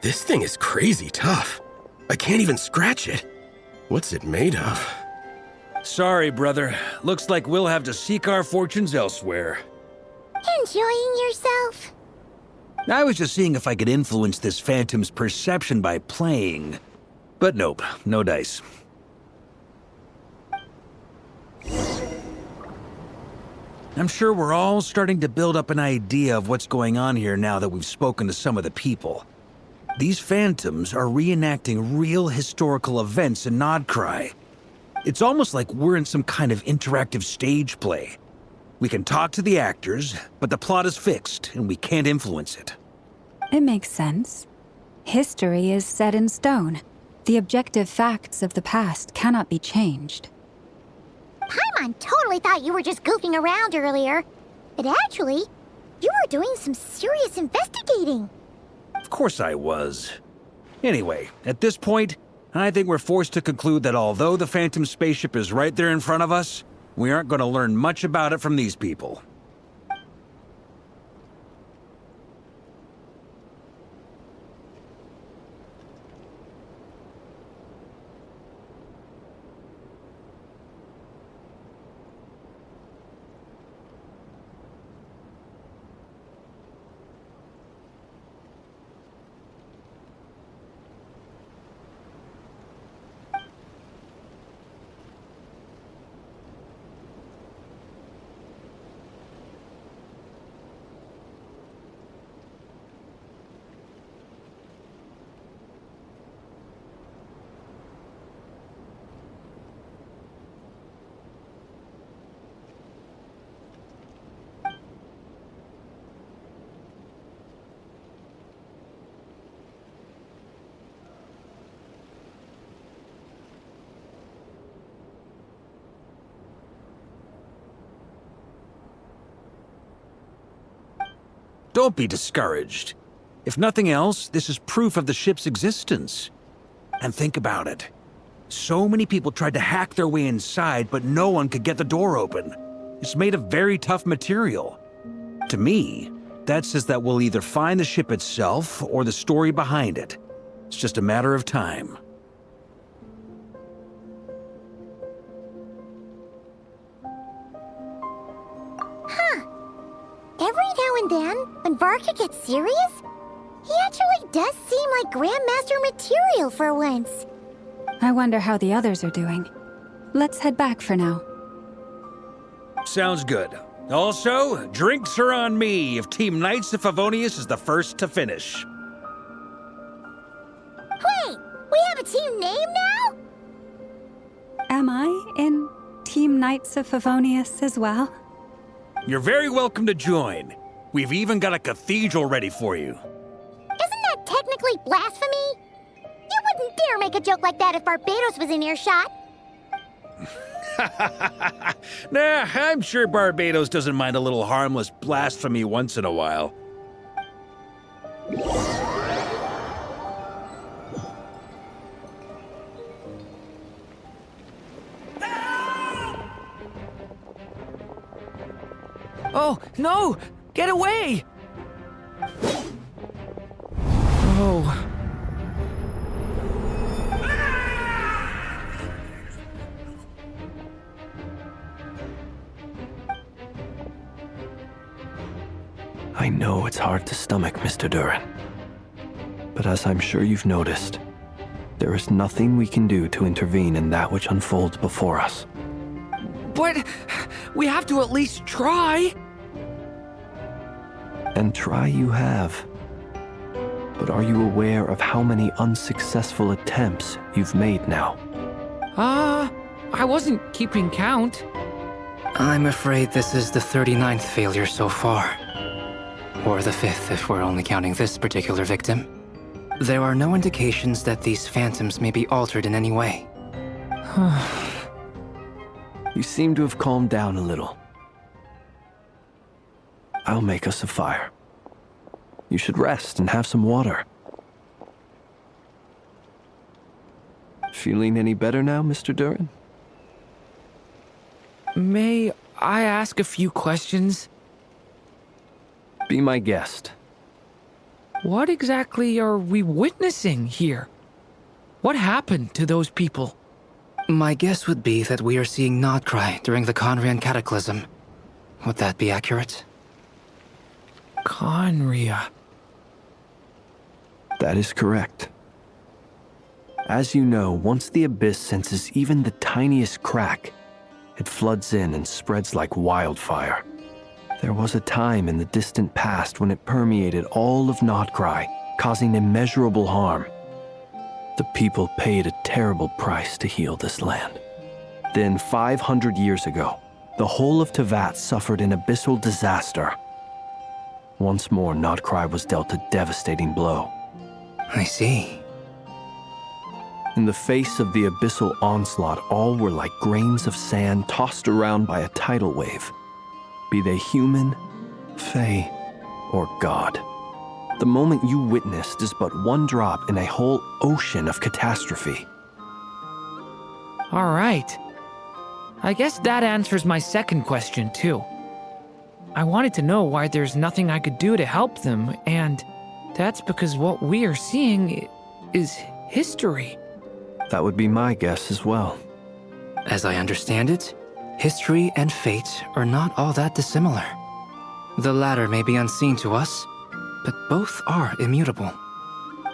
This thing is crazy tough. I can't even scratch it. What's it made of? Sorry, brother. Looks like we'll have to seek our fortunes elsewhere. Enjoying yourself? I was just seeing if I could influence this phantom's perception by playing. But nope, no dice. I'm sure we're all starting to build up an idea of what's going on here now that we've spoken to some of the people. These phantoms are reenacting real historical events in Nodcry. It's almost like we're in some kind of interactive stage play. We can talk to the actors, but the plot is fixed, and we can't influence it. It makes sense. History is set in stone. The objective facts of the past cannot be changed. Paimon totally thought you were just goofing around earlier. But actually, you were doing some serious investigating. Of course I was. Anyway, at this point, I think we're forced to conclude that although the Phantom spaceship is right there in front of us, we aren't going to learn much about it from these people. Don't be discouraged. If nothing else, this is proof of the ship's existence. And think about it. So many people tried to hack their way inside, but no one could get the door open. It's made of very tough material. To me, that says that we'll either find the ship itself or the story behind it. It's just a matter of time. Every now and then, when Varka gets serious, he actually does seem like Grandmaster material for once. I wonder how the others are doing. Let's head back for now. Sounds good. Also, drinks are on me if Team Knights of Favonius is the first to finish. Wait, we have a team name now? Am I in Team Knights of Favonius as well? You're very welcome to join. We've even got a cathedral ready for you. Isn't that technically blasphemy? You wouldn't dare make a joke like that if Barbados was in earshot. Nah, I'm sure Barbados doesn't mind a little harmless blasphemy once in a while. Oh, no! Get away! Oh. I know it's hard to stomach, Mr. Duran. But as I'm sure you've noticed, there is nothing we can do to intervene in that which unfolds before us. But we have to at least try. And try you have. But are you aware of how many unsuccessful attempts you've made now? I wasn't keeping count. I'm afraid this is the 39th failure so far. Or the 5th if we're only counting this particular victim. There are no indications that these phantoms may be altered in any way. You seem to have calmed down a little. I'll make us a fire. You should rest and have some water. Feeling any better now, Mr. Duran? May I ask a few questions? Be my guest. What exactly are we witnessing here? What happened to those people? My guess would be that we are seeing Nodcry during the Conrian Cataclysm. Would that be accurate? Conria. That is correct. As you know, once the abyss senses even the tiniest crack, it floods in and spreads like wildfire. There was a time in the distant past when it permeated all of Notcry, causing immeasurable harm. The people paid a terrible price to heal this land. Then, 500 years ago, the whole of Tevat suffered an abyssal disaster. Once more, Notcry was dealt a devastating blow. I see. In the face of the abyssal onslaught, all were like grains of sand tossed around by a tidal wave, be they human, fae, or god. The moment you witnessed is but one drop in a whole ocean of catastrophe. All right. I guess that answers my second question, too. I wanted to know why there's nothing I could do to help them, and that's because what we are seeing is history. That would be my guess as well. As I understand it, history and fate are not all that dissimilar. The latter may be unseen to us, but both are immutable.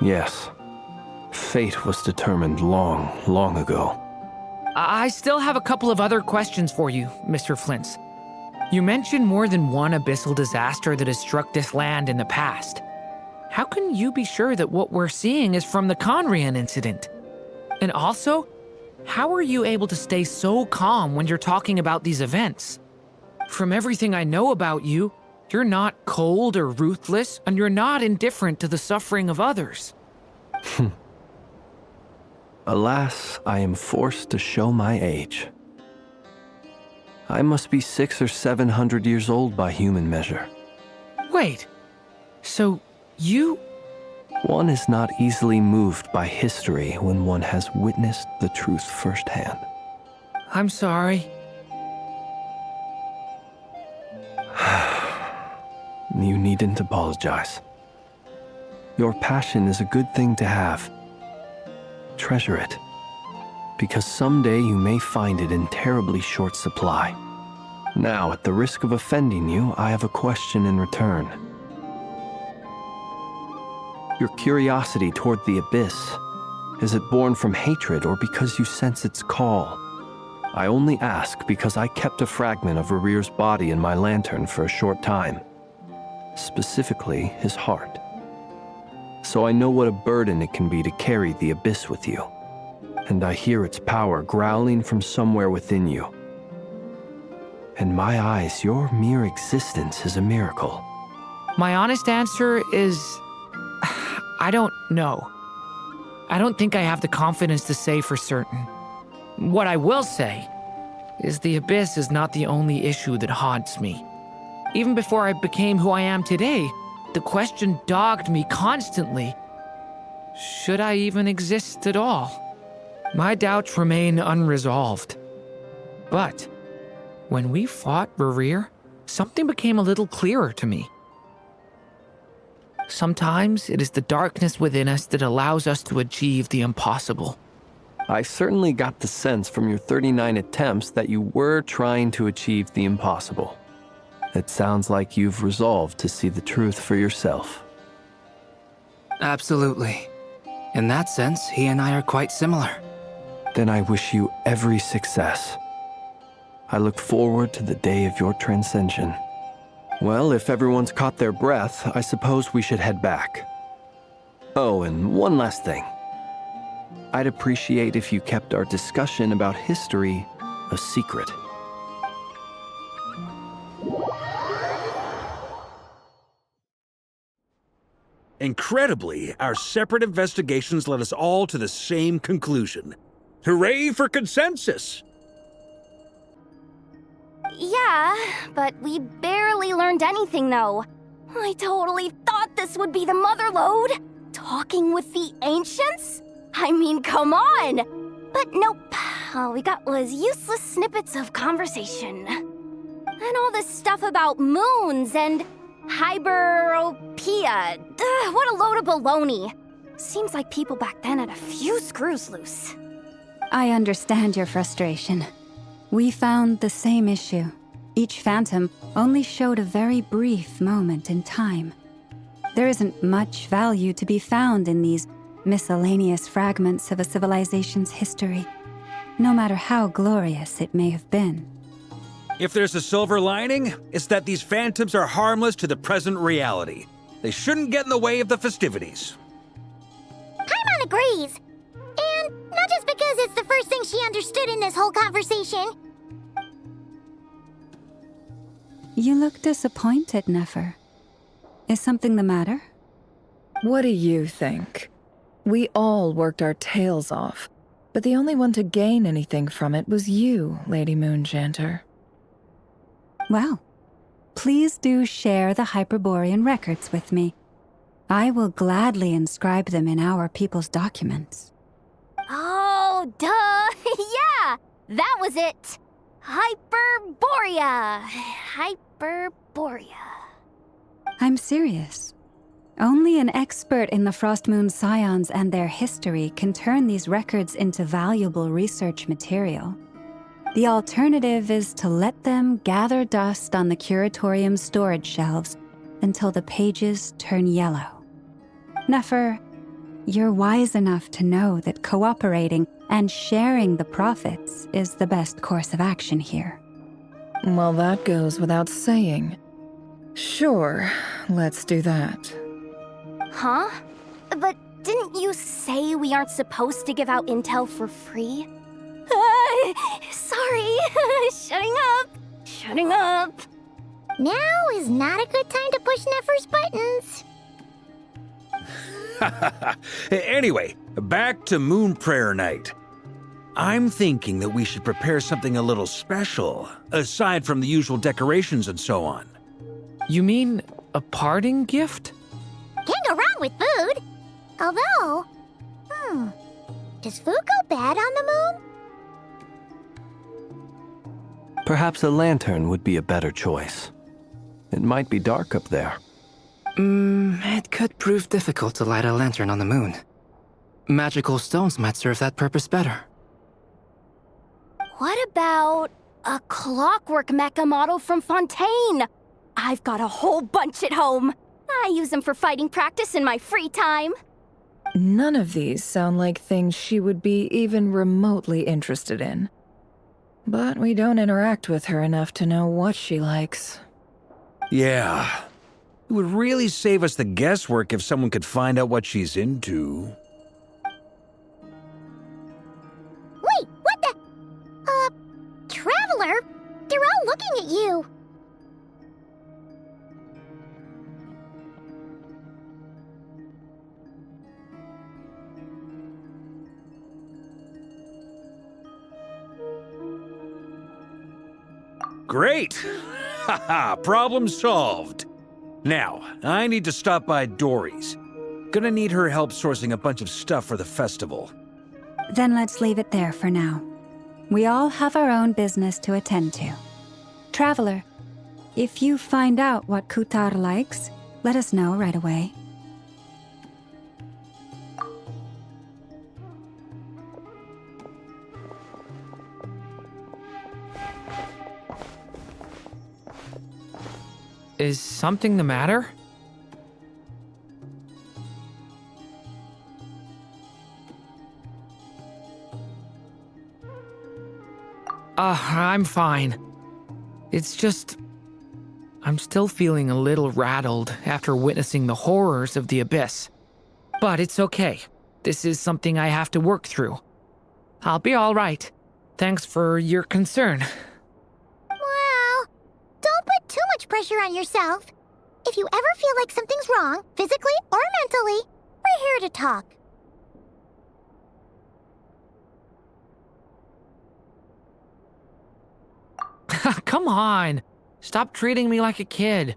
Yes. Fate was determined long, long ago. I still have a couple of other questions for you, Mr. Flint's. You mentioned more than one abyssal disaster that has struck this land in the past. How can you be sure that what we're seeing is from the Conrian incident? And also, how are you able to stay so calm when you're talking about these events? From everything I know about you, you're not cold or ruthless, and you're not indifferent to the suffering of others. Alas, I am forced to show my age. I must be 600 or 700 years old by human measure. Wait, so you... One is not easily moved by history when one has witnessed the truth firsthand. I'm sorry. You needn't apologize. Your passion is a good thing to have. Treasure it, because someday you may find it in terribly short supply. Now, at the risk of offending you, I have a question in return. Your curiosity toward the abyss, is it born from hatred or because you sense its call? I only ask because I kept a fragment of Rarir's body in my lantern for a short time. Specifically, his heart. So I know what a burden it can be to carry the abyss with you. And I hear its power growling from somewhere within you. In my eyes, your mere existence is a miracle. My honest answer is... I don't know. I don't think I have the confidence to say for certain. What I will say is the abyss is not the only issue that haunts me. Even before I became who I am today, the question dogged me constantly. Should I even exist at all? My doubts remain unresolved. But when we fought Rarir, something became a little clearer to me. Sometimes it is the darkness within us that allows us to achieve the impossible. I certainly got the sense from your 39 attempts that you were trying to achieve the impossible. It sounds like you've resolved to see the truth for yourself. Absolutely. In that sense, he and I are quite similar. Then I wish you every success. I look forward to the day of your transcension. Well, if everyone's caught their breath, I suppose we should head back. Oh, and one last thing. I'd appreciate if you kept our discussion about history a secret. Incredibly, our separate investigations led us all to the same conclusion. Hooray for consensus! Yeah, but we barely learned anything, though. I totally thought this would be the mother lode. Talking with the ancients? I mean, come on! But nope. All we got was useless snippets of conversation. And all this stuff about moons and hyperopia. What a load of baloney. Seems like people back then had a few screws loose. I understand your frustration. We found the same issue. Each phantom only showed a very brief moment in time. There isn't much value to be found in these miscellaneous fragments of a civilization's history, no matter how glorious it may have been. If there's a silver lining, it's that these phantoms are harmless to the present reality. They shouldn't get in the way of the festivities. Paimon agrees. And not just because it's the first thing she understood in this whole conversation. You look disappointed, Nefer. Is something the matter? What do you think? We all worked our tails off, but the only one to gain anything from it was you, Lady Moonjanter. Well, please do share the Hyperborean records with me. I will gladly inscribe them in our people's documents. Oh, duh! Yeah! That was it! Hyperborea! Hyperborea. I'm serious. Only an expert in the Frostmoon Scions and their history can turn these records into valuable research material. The alternative is to let them gather dust on the Curatorium's storage shelves until the pages turn yellow. Nefer, you're wise enough to know that cooperating and sharing the profits is the best course of action here. Well, that goes without saying. Sure, let's do that. Huh? But didn't you say we aren't supposed to give out intel for free? Sorry. Shutting up. Now is not a good time to push Nefer's buttons. Anyway, back to Moon Prayer Night. I'm thinking that we should prepare something a little special, aside from the usual decorations and so on. You mean a parting gift? Can't go wrong with food. Although, does food go bad on the moon? Perhaps a lantern would be a better choice. It might be dark up there. It could prove difficult to light a lantern on the moon. Magical stones might serve that purpose better. What about a clockwork mecha model from Fontaine? I've got a whole bunch at home. I use them for fighting practice in my free time. None of these sound like things she would be even remotely interested in. But we don't interact with her enough to know what she likes. Yeah. It would really save us the guesswork if someone could find out what she's into. Wait, what the? Traveler? They're all looking at you. Great! Haha, problem solved. Now, I need to stop by Dory's. Gonna need her help sourcing a bunch of stuff for the festival. Then let's leave it there for now. We all have our own business to attend to. Traveler, if you find out what Kutar likes, let us know right away. Is something the matter? I'm fine. It's just... I'm still feeling a little rattled after witnessing the horrors of the Abyss. But it's okay. This is something I have to work through. I'll be all right. Thanks for your concern. Well, don't put too much pressure on yourself. If you ever feel like something's wrong, physically or mentally, we're here to talk. Come on. Stop treating me like a kid.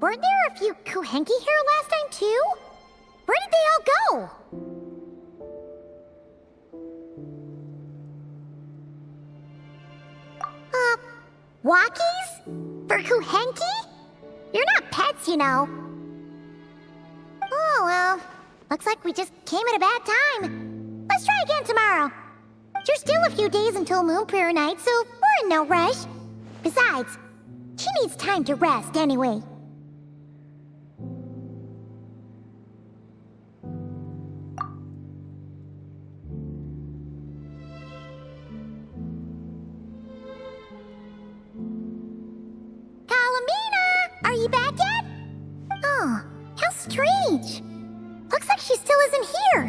Weren't there a few Kuhenki here last time, too? Where did they all go? Walkies? For Kuhenki? You're not pets, you know. Oh, well. Looks like we just came at a bad time. Let's try again tomorrow. There's still a few days until Moon Prayer Night, so we're in no rush. Besides, she needs time to rest anyway. Are you back yet? Oh, how strange. Looks like she still isn't here.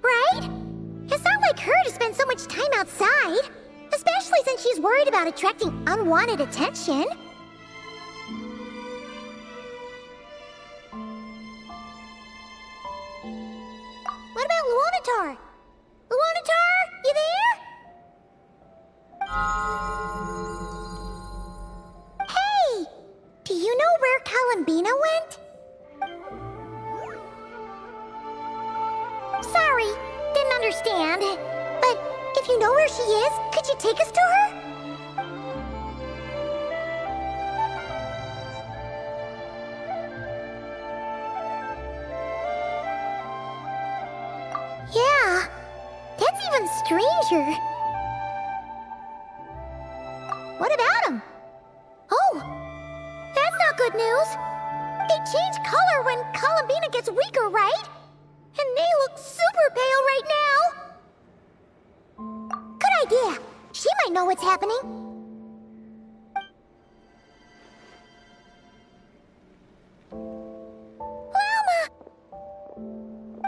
Right? It's not like her to spend so much time outside, especially since she's worried about attracting unwanted attention. What about Luonatar? Luonatar, you there? Hey! Do you know where Columbina went? Sorry, didn't understand. But if you know where she is, could you take us to her? Yeah. That's even stranger. What about them? Oh, that's not good news. They change color when Columbina gets weaker, right? And they look super pale right now. Good idea. She might know what's happening. Llama!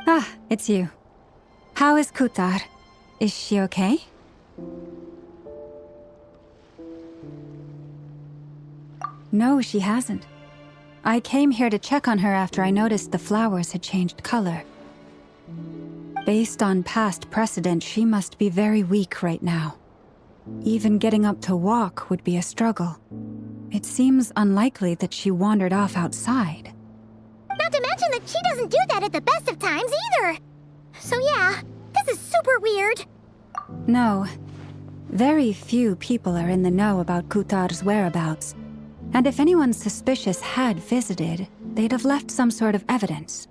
Ah, it's you. How is Kutar? Is she okay? No, she hasn't. I came here to check on her after I noticed the flowers had changed color. Based on past precedent, she must be very weak right now. Even getting up to walk would be a struggle. It seems unlikely that she wandered off outside. Not to mention that she doesn't do that at the best of times either. So yeah, this is super weird. No. Very few people are in the know about Kutar's whereabouts. And if anyone suspicious had visited, they'd have left some sort of evidence.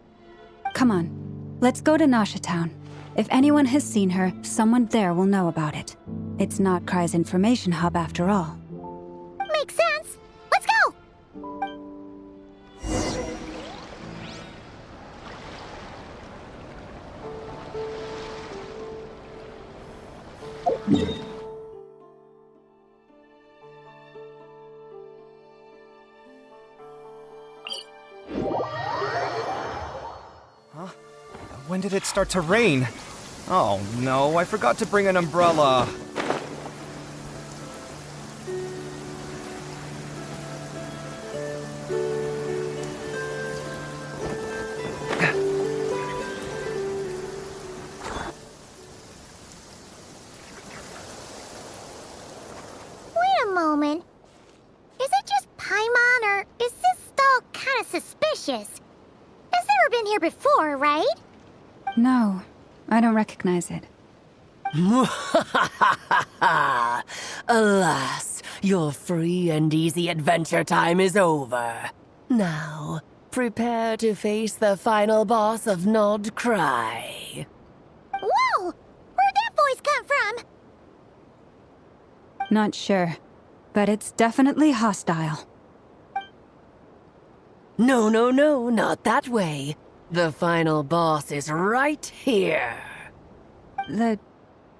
Come on, let's go to Nasha Town. If anyone has seen her, someone there will know about it. It's not Cry's information hub after all. Makes sense. Let's go! Huh? When did it start to rain? Oh no, I forgot to bring an umbrella. Wait a moment. Is it just Paimon, or is this stall kind of suspicious? It's never been here before, right? No, I don't recognize it. Alas, your free and easy adventure time is over. Now, prepare to face the final boss of Nod Cry. Whoa! Where'd that voice come from? Not sure, but it's definitely hostile. No, no, no, not that way. The final boss is right here. The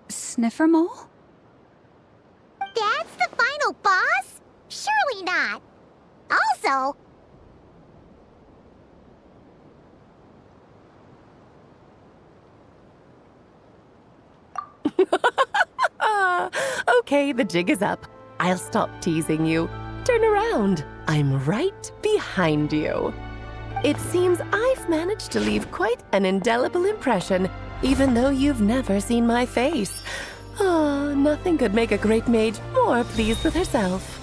sniffer mole? That's the final boss? Surely not. Also... Okay, the jig is up. I'll stop teasing you. Turn around. I'm right behind you. It seems I've managed to leave quite an indelible impression, even though you've never seen my face. Ah, nothing could make a great mage more pleased with herself.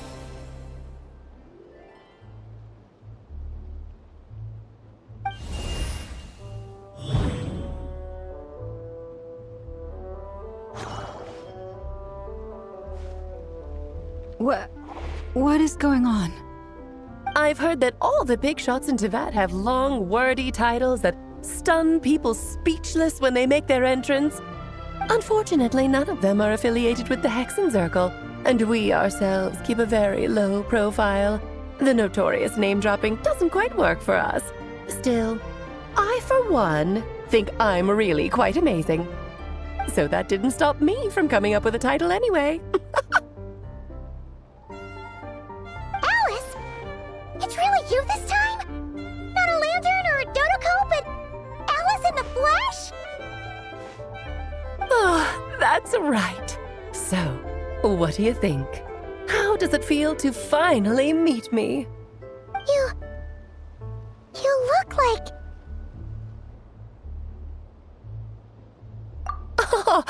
What is going on? I've heard that all the big shots in Teyvat have long, wordy titles that stun people speechless when they make their entrance. Unfortunately, none of them are affiliated with the Hexen Circle, and we ourselves keep a very low profile. The notorious name-dropping doesn't quite work for us. Still, I, for one, think I'm really quite amazing. So that didn't stop me from coming up with a title anyway. Alice! It's really you this time? Not a lantern or a dodo but Alice in the flesh? Oh, that's right. So, what do you think? How does it feel to finally meet me? You look like... Oh,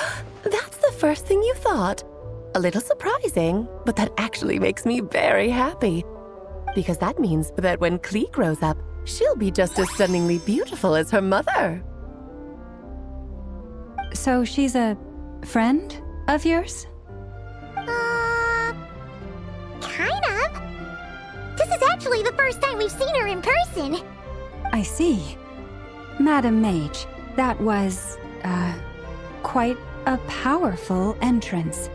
that's the first thing you thought. A little surprising, but that actually makes me very happy. Because that means that when Klee grows up, she'll be just as stunningly beautiful as her mother. So she's a friend of yours? Kind of. This is actually the first time we've seen her in person. I see. Madam Mage, that was, quite a powerful entrance.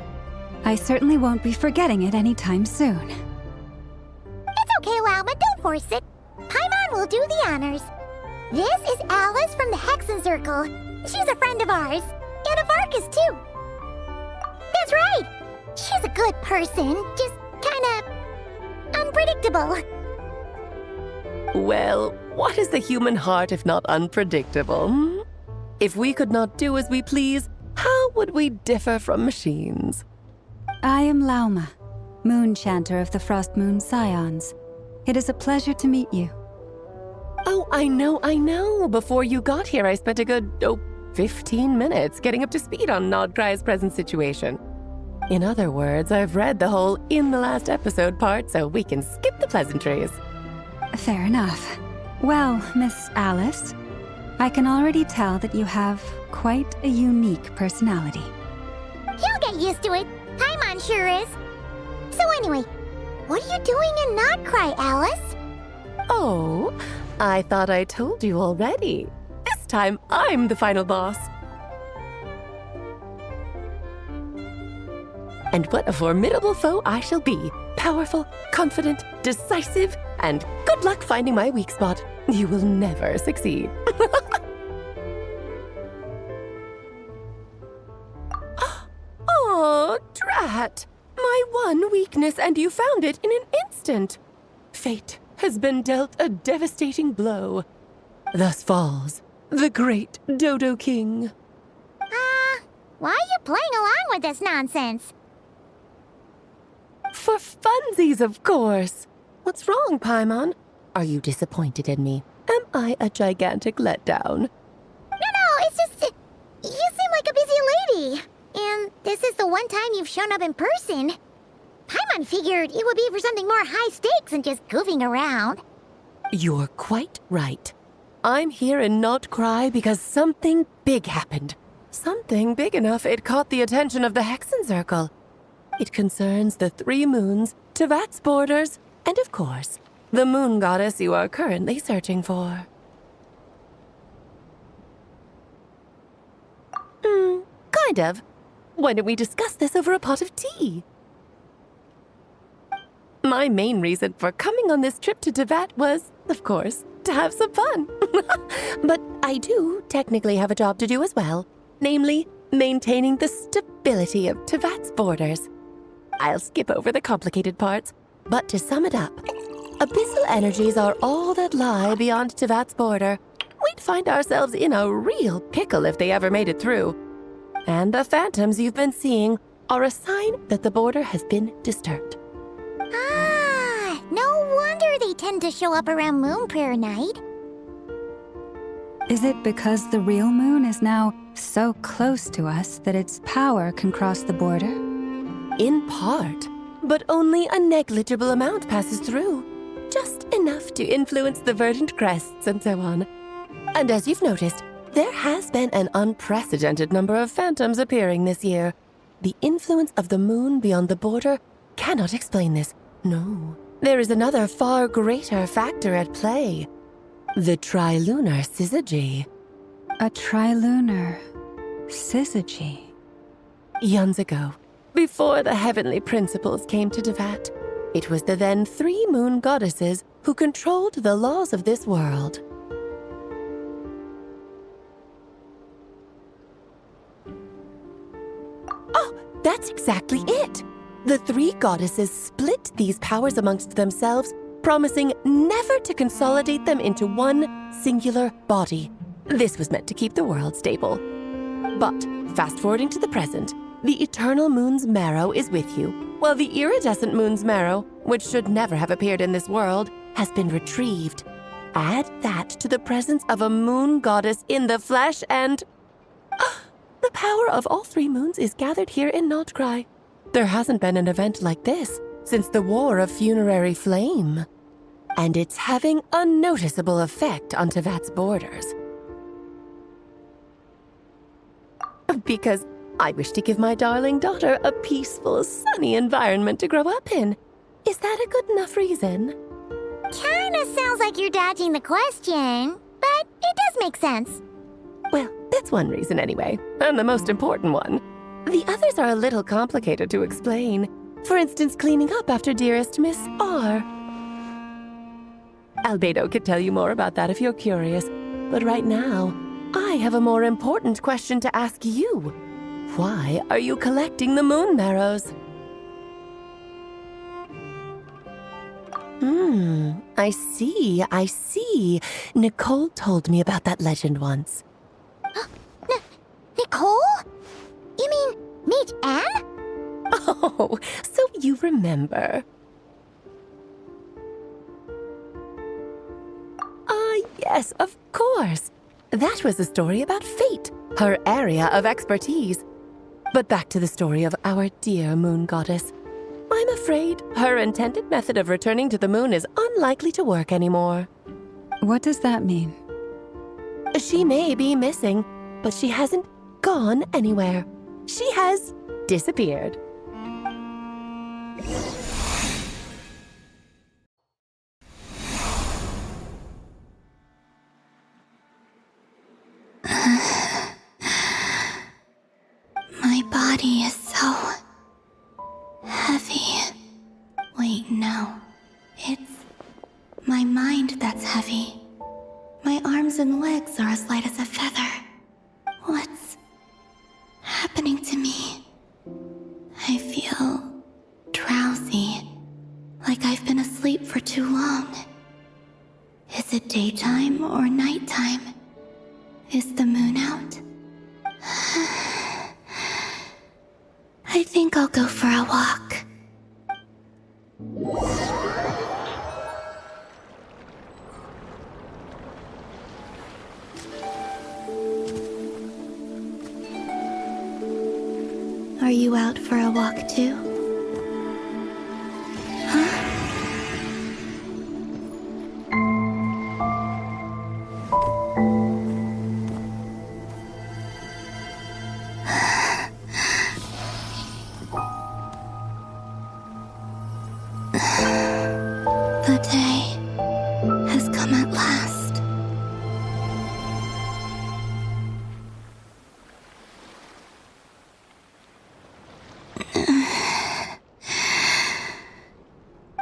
I certainly won't be forgetting it anytime soon. It's okay, Lauma, don't force it. Paimon will do the honors. This is Alice from the Hexen Circle. She's a friend of ours. And of Arcus, too. That's right. She's a good person, just kinda unpredictable. Well, what is the human heart if not unpredictable? Hmm? If we could not do as we please, how would we differ from machines? I am Lauma, Moon Chanter of the Frost Moon Scions. It is a pleasure to meet you. Oh, I know. Before you got here, I spent a good, 15 minutes getting up to speed on Nodcry's present situation. In other words, I've read the whole in the last episode part, so we can skip the pleasantries. Fair enough. Well, Miss Alice, I can already tell that you have quite a unique personality. He'll get used to it. Paimon sure is. So anyway, what are you doing in Nodcry, Alice? Oh, I thought I told you already. This time, I'm the final boss. And what a formidable foe I shall be. Powerful, confident, decisive, and good luck finding my weak spot. You will never succeed. Oh, drat! My one weakness, and you found it in an instant. Fate has been dealt a devastating blow. Thus falls the great Dodo King. Why are you playing along with this nonsense? For funsies, of course. What's wrong, Paimon? Are you disappointed in me? Am I a gigantic letdown? No, it's just... You seem like a busy lady. And this is the one time you've shown up in person. Paimon figured it would be for something more high stakes than just goofing around. You're quite right. I'm here in Nodcry because something big happened. Something big enough it caught the attention of the Hexen Circle. It concerns the 3 moons, Teyvat's borders, and of course, the moon goddess you are currently searching for. Kind of. Why don't we discuss this over a pot of tea? My main reason for coming on this trip to Teyvat was, of course, to have some fun. But I do technically have a job to do as well, namely, maintaining the stability of Teyvat's borders. I'll skip over the complicated parts, but to sum it up, abyssal energies are all that lie beyond Teyvat's border. We'd find ourselves in a real pickle if they ever made it through. And the phantoms you've been seeing are a sign that the border has been disturbed. No wonder they tend to show up around Moon Prayer Night. Is it because the real moon is now So close to us that its power can cross the border? In part, but only a negligible amount passes through. Just enough to influence the verdant crests and so on. And as you've noticed, there has been an unprecedented number of phantoms appearing this year. The influence of the moon beyond the border cannot explain this. No, there is another far greater factor at play. The trilunar syzygy. A trilunar syzygy. Eons ago, before the heavenly principles came to Devat, it was the then 3 moon goddesses who controlled the laws of this world. Oh, that's exactly it! The 3 goddesses split these powers amongst themselves, promising never to consolidate them into one singular body. This was meant to keep the world stable. But, fast-forwarding to the present, the eternal moon's marrow is with you, while the iridescent moon's marrow, which should never have appeared in this world, has been retrieved. Add that to the presence of a moon goddess in the flesh and... the power of all 3 moons is gathered here in Notcry. There hasn't been an event like this since the War of Funerary Flame. And it's having a noticeable effect on Tevat's borders. Because I wish to give my darling daughter a peaceful, sunny environment to grow up in. Is that a good enough reason? Kinda sounds like you're dodging the question, but it does make sense. Well, that's one reason anyway, and the most important one. The others are a little complicated to explain. For instance, cleaning up after dearest Miss R. Albedo could tell you more about that if you're curious, but right now, I have a more important question to ask you. Why are you collecting the moon marrows? I see. Nicole told me about that legend once. Nicole? You mean meet Anne? Oh, so you remember. Yes, of course. That was a story about fate, her area of expertise. But back to the story of our dear moon goddess. I'm afraid her intended method of returning to the moon is unlikely to work anymore. What does that mean? She may be missing, but she hasn't gone anywhere. She has disappeared. My body is so heavy. Wait, no. It's my mind that's heavy. My arms and legs are as light as a feather. What's happening to me? I feel drowsy, like I've been asleep for too long. Is it daytime or nighttime? Is the moon out? I think I'll go for a walk. Are you out for a walk too? The day has come at last.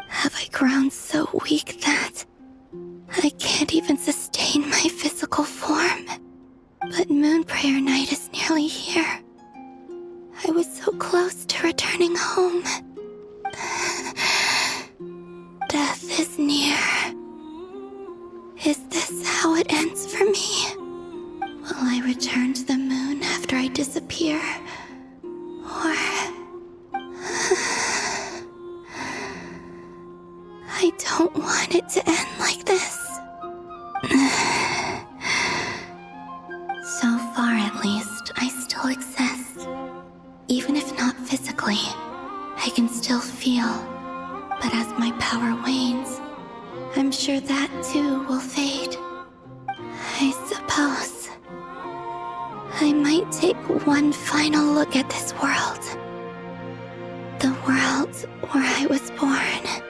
Have I grown so weak that I can't even sustain my physical form? But Moon Prayer Night is nearly here. I was so close to returning home. Death is near. Is this how it ends for me? Will I return to the moon after I disappear? Or... I don't want it to end like this. So far, at least, can still feel. But as my power wanes, I'm sure that too will fade. I suppose I might take one final look at this world. The world where I was born.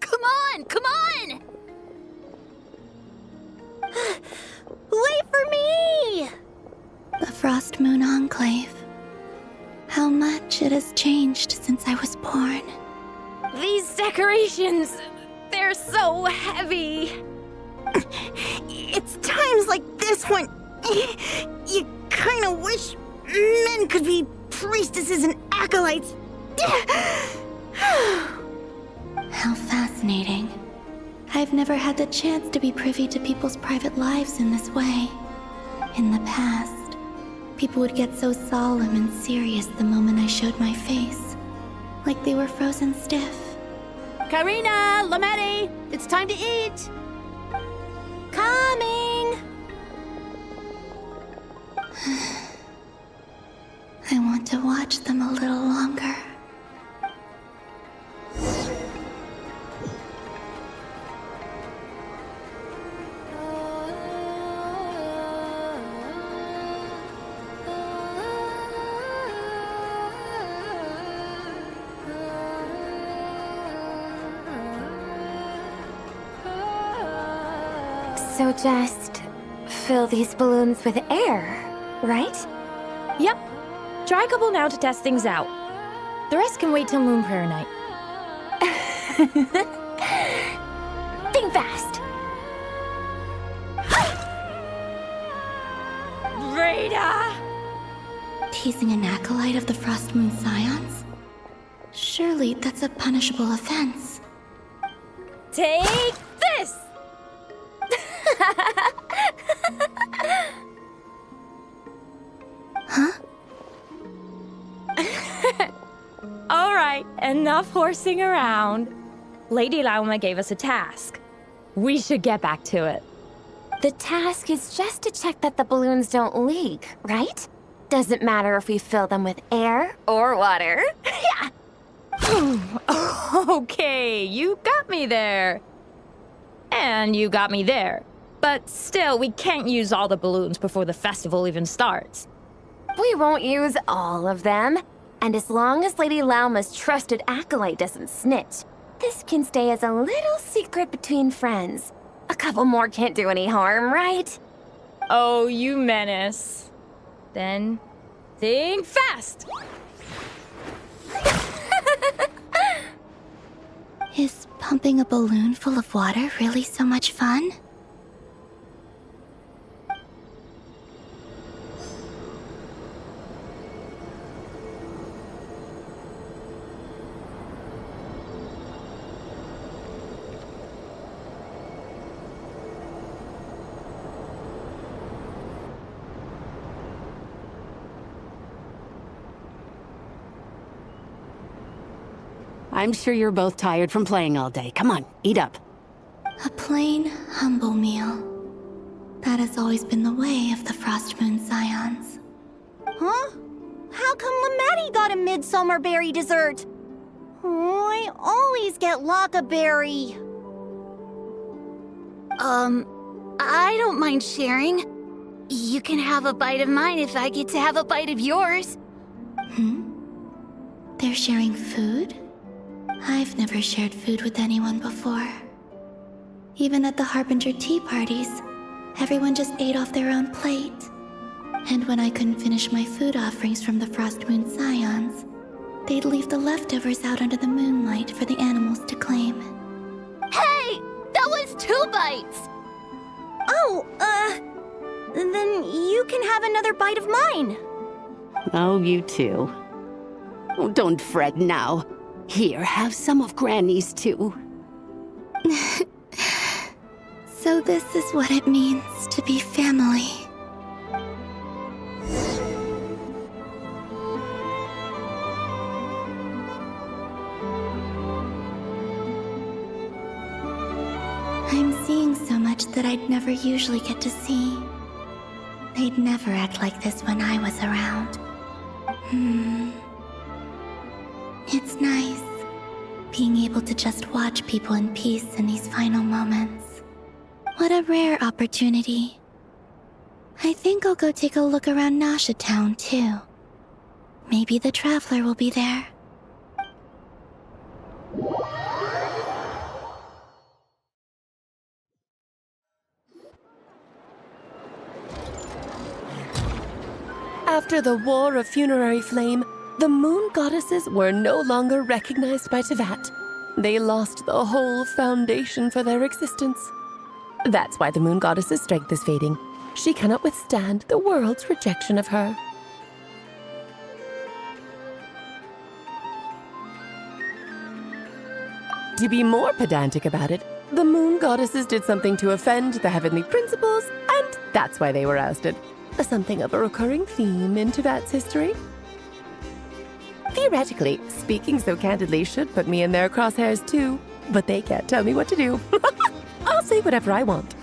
Come on! Come on! Wait for me! The Frost Moon Enclave. How much it has changed since I was born. These decorations, they're so heavy. It's times like this when you kinda wish men could be priestesses and acolytes. How fascinating. I've never had the chance to be privy to people's private lives in this way. In the past, people would get so solemn and serious the moment I showed my face, like they were frozen stiff. Karina, Lametti, it's time to eat. Coming! I want to watch them a little longer. So just fill these balloons with air, right? Yep. Try a couple now to test things out. The rest can wait till Moon Prayer night. Think fast! Rada! Teasing an acolyte of the Frost Moon Scions? Surely that's a punishable offense. Take this! Huh? All right, enough horsing around. Lady Lauma gave us a task. We should get back to it. The task is just to check that the balloons don't leak, right? Doesn't matter if we fill them with air or water. Yeah. Okay, you got me there. And you got me there. But still, we can't use all the balloons before the festival even starts. We won't use all of them. And as long as Lady Lauma's trusted acolyte doesn't snitch, this can stay as a little secret between friends. A couple more can't do any harm, right? Oh, you menace. Then, think fast! Is pumping a balloon full of water really so much fun? I'm sure you're both tired from playing all day. Come on, eat up. A plain, humble meal. That has always been the way of the Frost Moon Scions. Huh? How come Lametti got a midsummer berry dessert? Oh, I always get Lockaberry. I don't mind sharing. You can have a bite of mine if I get to have a bite of yours. They're sharing food? I've never shared food with anyone before. Even at the Harbinger tea parties, everyone just ate off their own plate. And when I couldn't finish my food offerings from the Frost Moon Scions, they'd leave the leftovers out under the moonlight for the animals to claim. Hey! That was 2 bites! Oh, then you can have another bite of mine. Oh, you too. Oh, don't fret now. Here, have some of Granny's too. So this is what it means to be family. I'm seeing so much that I'd never usually get to see. They'd never act like this when I was around. It's nice, being able to just watch people in peace in these final moments. What a rare opportunity. I think I'll go take a look around Nasha Town, too. Maybe the Traveler will be there. After the War of Funerary Flame, the Moon Goddesses were no longer recognized by Teyvat. They lost the whole foundation for their existence. That's why the Moon Goddess's strength is fading. She cannot withstand the world's rejection of her. To be more pedantic about it, the Moon Goddesses did something to offend the Heavenly Principles, and that's why they were ousted. Something of a recurring theme in Teyvat's history. Theoretically, speaking so candidly should put me in their crosshairs too, but they can't tell me what to do. I'll say whatever I want.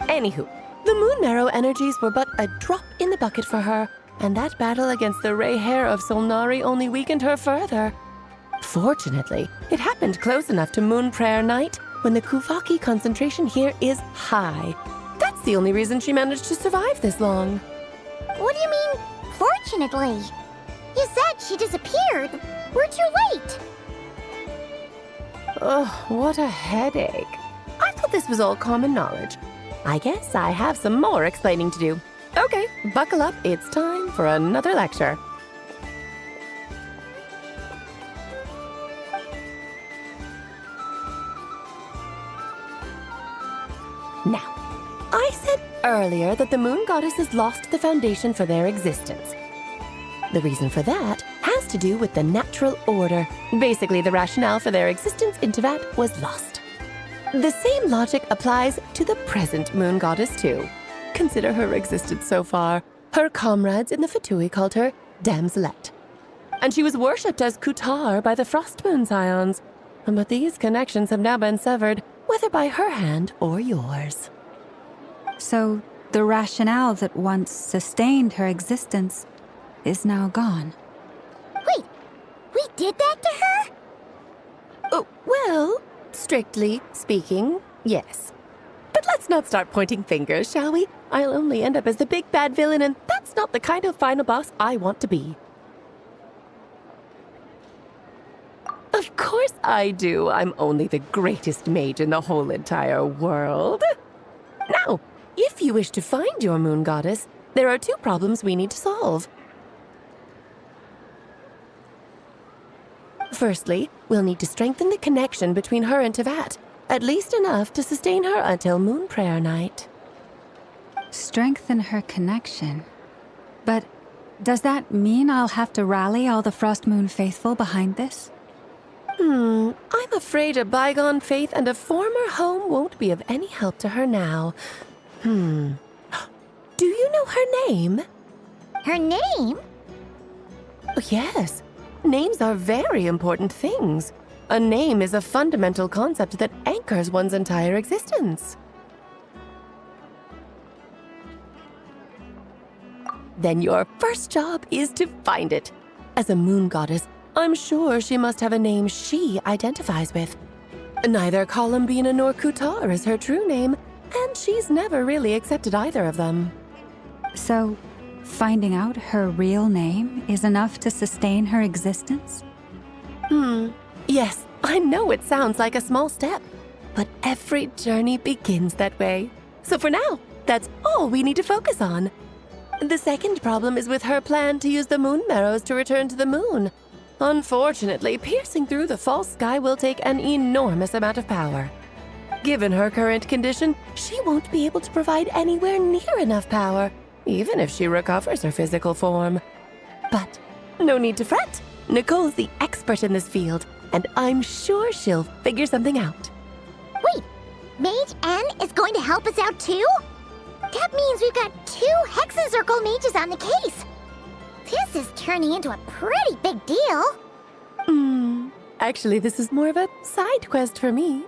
Anywho, the Moon Marrow energies were but a drop in the bucket for her, and that battle against the Ray Hair of Solnari only weakened her further. Fortunately, it happened close enough to Moon Prayer Night when the Kuvaki concentration here is high. That's the only reason she managed to survive this long. What do you mean, fortunately? You said she disappeared. We're too late. Oh, what a headache. I thought this was all common knowledge. I guess I have some more explaining to do. Okay, buckle up. It's time for another lecture. Now, I said earlier that the Moon Goddesses lost the foundation for their existence. The reason for that has to do with the natural order. Basically, the rationale for their existence in Teyvat was lost. The same logic applies to the present Moon Goddess too. Consider her existence so far. Her comrades in the Fatui called her Damselette. And she was worshipped as Kutar by the Frost Moon Scions. But these connections have now been severed, whether by her hand or yours. So, the rationale that once sustained her existence is now gone. Wait, we did that to her? Oh, well, strictly speaking, yes. But let's not start pointing fingers, shall we? I'll only end up as the big bad villain, and that's not the kind of final boss I want to be. Of course I do. I'm only the greatest mage in the whole entire world. Now, if you wish to find your Moon Goddess, there are two problems we need to solve. Firstly, we'll need to strengthen the connection between her and Teyvat, at least enough to sustain her until Moon Prayer Night. Strengthen her connection? But does that mean I'll have to rally all the Frost Moon faithful behind this? I'm afraid a bygone faith and a former home won't be of any help to her now. Do you know her name? Her name? Oh, yes. Names are very important things. A name is a fundamental concept that anchors one's entire existence. Then your first job is to find it. As a moon goddess, I'm sure she must have a name she identifies with. Neither Columbina nor Kutar is her true name, and she's never really accepted either of them. So, finding out her real name is enough to sustain her existence? Yes, I know it sounds like a small step, but every journey begins that way. So for now, that's all we need to focus on. The second problem is with her plan to use the moon marrows to return to the moon. Unfortunately, piercing through the false sky will take an enormous amount of power. Given her current condition, she won't be able to provide anywhere near enough power, even if she recovers her physical form. But no need to fret. Nicole's the expert in this field, and I'm sure she'll figure something out. Wait, Mage N is going to help us out too? That means we've got 2 Hexen Circle mages on the case. This is turning into a pretty big deal. Actually, this is more of a side quest for me.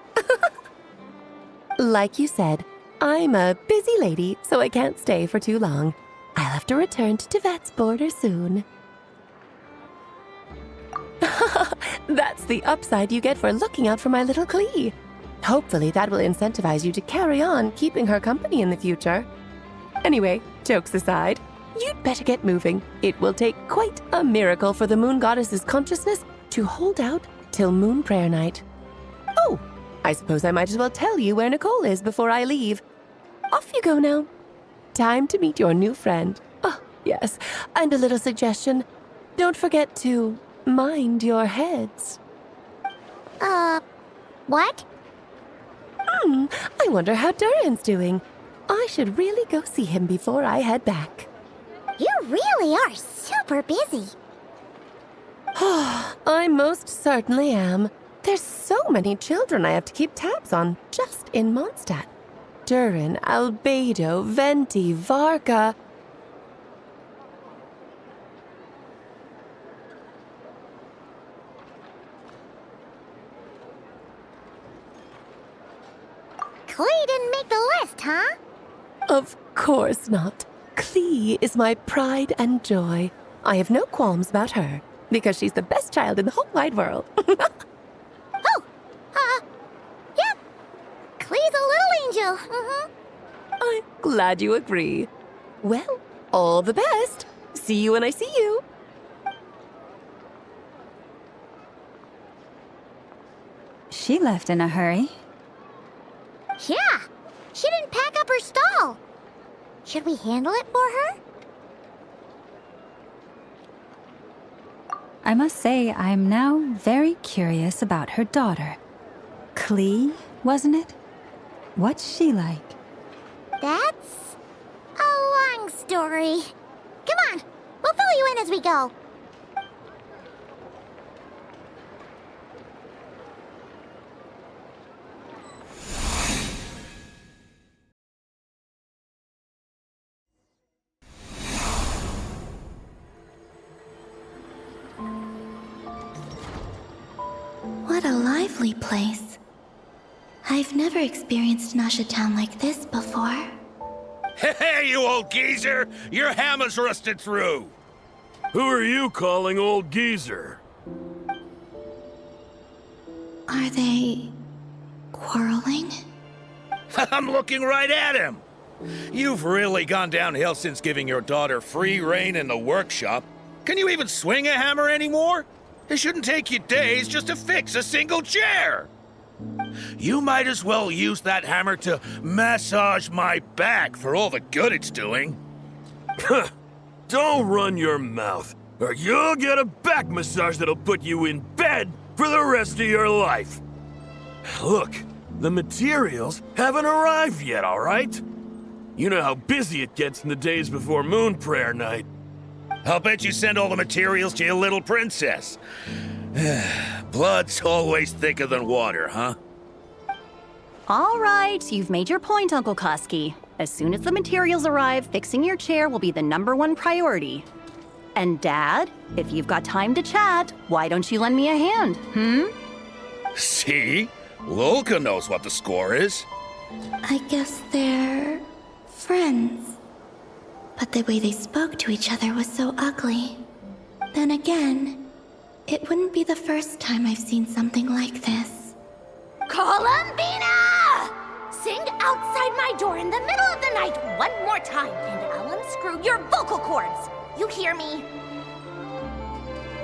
Like you said, I'm a busy lady, so I can't stay for too long. I'll have to return to Tevet's border soon. That's the upside you get for looking out for my little Klee. Hopefully that will incentivize you to carry on keeping her company in the future. Anyway, jokes aside, you'd better get moving. It will take quite a miracle for the Moon Goddess's consciousness to hold out till Moon Prayer Night. Oh, I suppose I might as well tell you where Nicole is before I leave. Off you go now. Time to meet your new friend. Oh, yes, and a little suggestion. Don't forget to mind your heads. What? I wonder how Durin's doing. I should really go see him before I head back. You really are super busy. I most certainly am. There's so many children I have to keep tabs on just in Mondstadt. Durin, Albedo, Venti, Varka. Klee didn't make the list, huh? Of course not. Klee is my pride and joy. I have no qualms about her, because she's the best child in the whole wide world. Yep. Klee's a little angel. I'm glad you agree. Well, all the best. See you when I see you. She left in a hurry. Yeah, she didn't pack up her stall. Should we handle it for her? I must say, I'm now very curious about her daughter. Klee, wasn't it? What's she like? That's a long story. Come on, we'll fill you in as we go. What a lively place. I've never experienced Nasha Town like this before. Hey, you old geezer! Your hammer's rusted through! Who are you calling old geezer? Are they quarreling? I'm looking right at him! You've really gone downhill since giving your daughter free rein in the workshop. Can you even swing a hammer anymore? It shouldn't take you days just to fix a single chair! You might as well use that hammer to massage my back for all the good it's doing. Don't run your mouth, or you'll get a back massage that'll put you in bed for the rest of your life. Look, the materials haven't arrived yet, all right? You know how busy it gets in the days before Moon Prayer Night. I'll bet you send all the materials to your little princess. Blood's always thicker than water, huh? All right, you've made your point, Uncle Koski. As soon as the materials arrive, fixing your chair will be the #1 priority. And Dad, if you've got time to chat, why don't you lend me a hand, See? Lolka knows what the score is. I guess they're friends. But the way they spoke to each other was so ugly. Then again, it wouldn't be the first time I've seen something like this. Columbina! Sing outside my door in the middle of the night one more time, and I'll unscrew your vocal cords. You hear me?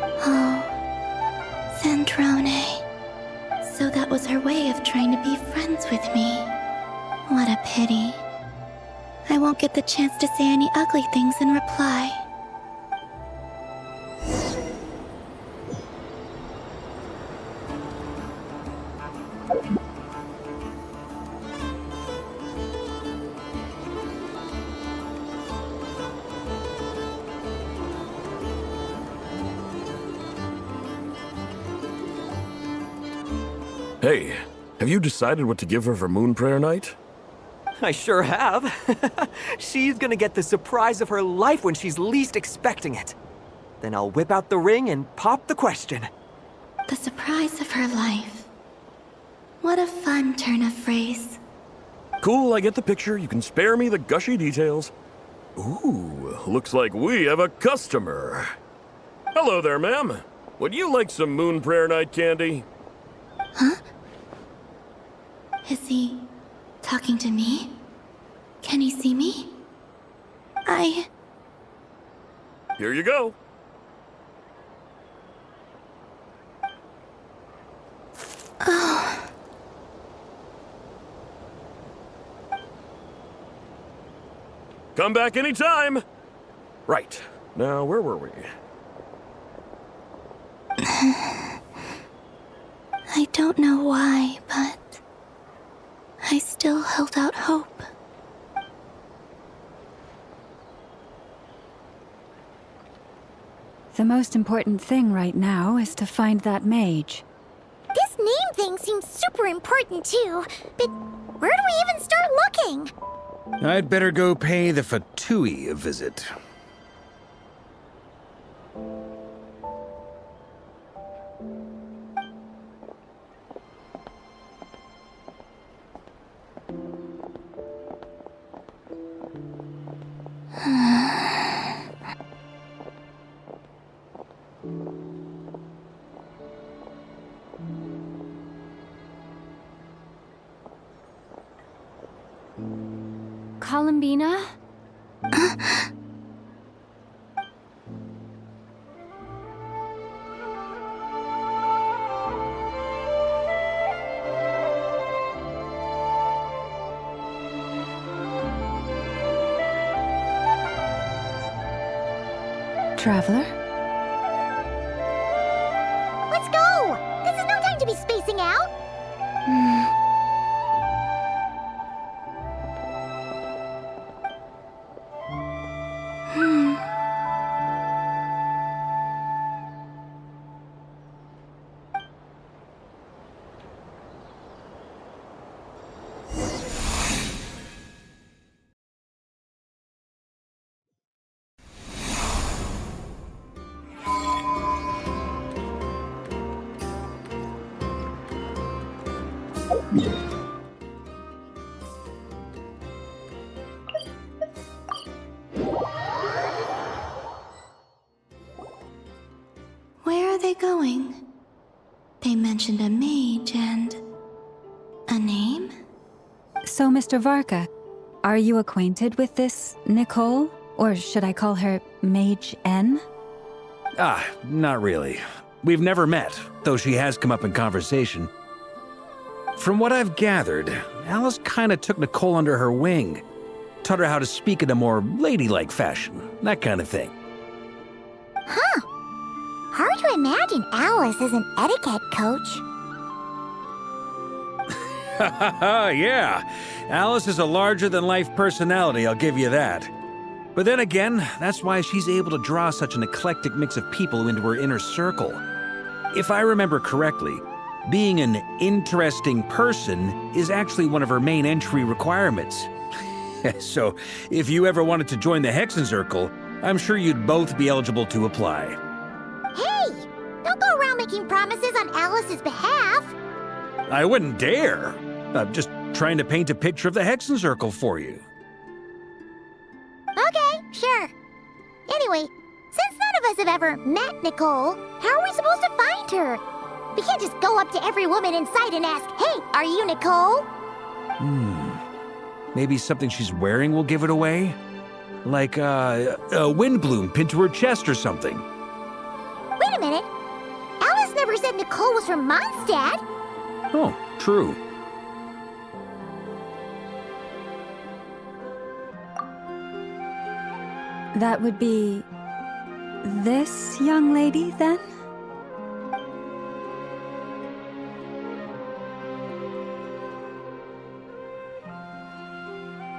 Oh, Zandrone. So that was her way of trying to be friends with me. What a pity. I won't get the chance to say any ugly things in reply. Hey, have you decided what to give her for Moon Prayer Night? I sure have. She's gonna get the surprise of her life when she's least expecting it. Then I'll whip out the ring and pop the question. The surprise of her life. What a fun turn of phrase. Cool, I get the picture. You can spare me the gushy details. Ooh, looks like we have a customer. Hello there, ma'am. Would you like some Moon Prayer Night candy? Huh? Is he talking to me? Can he see me? Here you go. Oh. Come back anytime. Right. Now, where were we? I don't know why, but I still held out hope. The most important thing right now is to find that mage. This name thing seems super important too, but where do we even start looking? I'd better go pay the Fatui a visit. Columbina? Traveler? Let's go! This is no time to be spacing out! Where are they going? They mentioned a mage and a name? So, Mr. Varka, are you acquainted with this Nicole? Or should I call her Mage N? Not really. We've never met, though she has come up in conversation. From what I've gathered, Alice kinda took Nicole under her wing. Taught her how to speak in a more ladylike fashion, that kind of thing. Huh. Hard to imagine Alice as an etiquette coach. Yeah, Alice is a larger-than-life personality, I'll give you that. But then again, that's why she's able to draw such an eclectic mix of people into her inner circle. If I remember correctly, being an interesting person is actually one of her main entry requirements. So, if you ever wanted to join the Hexen Circle, I'm sure you'd both be eligible to apply. Hey! Don't go around making promises on Alice's behalf! I wouldn't dare. I'm just trying to paint a picture of the Hexen Circle for you. Okay, sure. Anyway, since none of us have ever met Nicole, how are we supposed to find her? We can't just go up to every woman in sight and ask, "Hey, are you Nicole?" Maybe something she's wearing will give it away? Like, a wind bloom pinned to her chest or something. Wait a minute. Alice never said Nicole was from Mondstadt. Oh, true. That would be this young lady, then?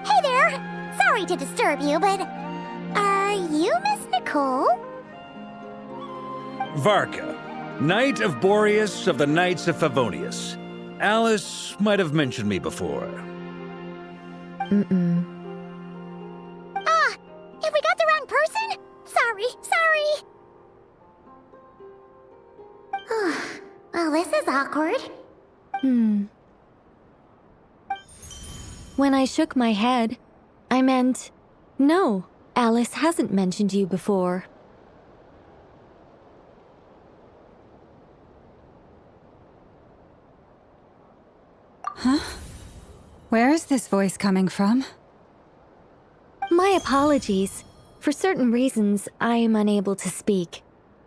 Hey there! Sorry to disturb you, but are you Miss Nicole? Varka, Knight of Boreas of the Knights of Favonius. Alice might have mentioned me before. Have we got the wrong person? Sorry. Well, this is awkward. When I shook my head, I meant, no, Alice hasn't mentioned you before. Huh? Where is this voice coming from? My apologies. For certain reasons, I am unable to speak.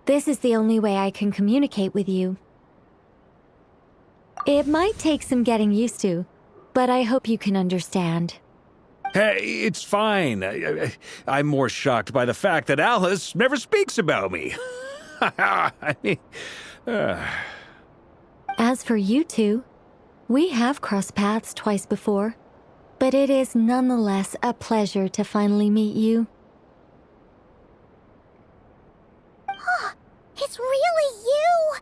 This is the only way I can communicate with you. It might take some getting used to, but I hope you can understand. Hey, it's fine. I'm more shocked by the fact that Alice never speaks about me. I mean, As for you two, we have crossed paths twice before, but it is nonetheless a pleasure to finally meet you. It's really you!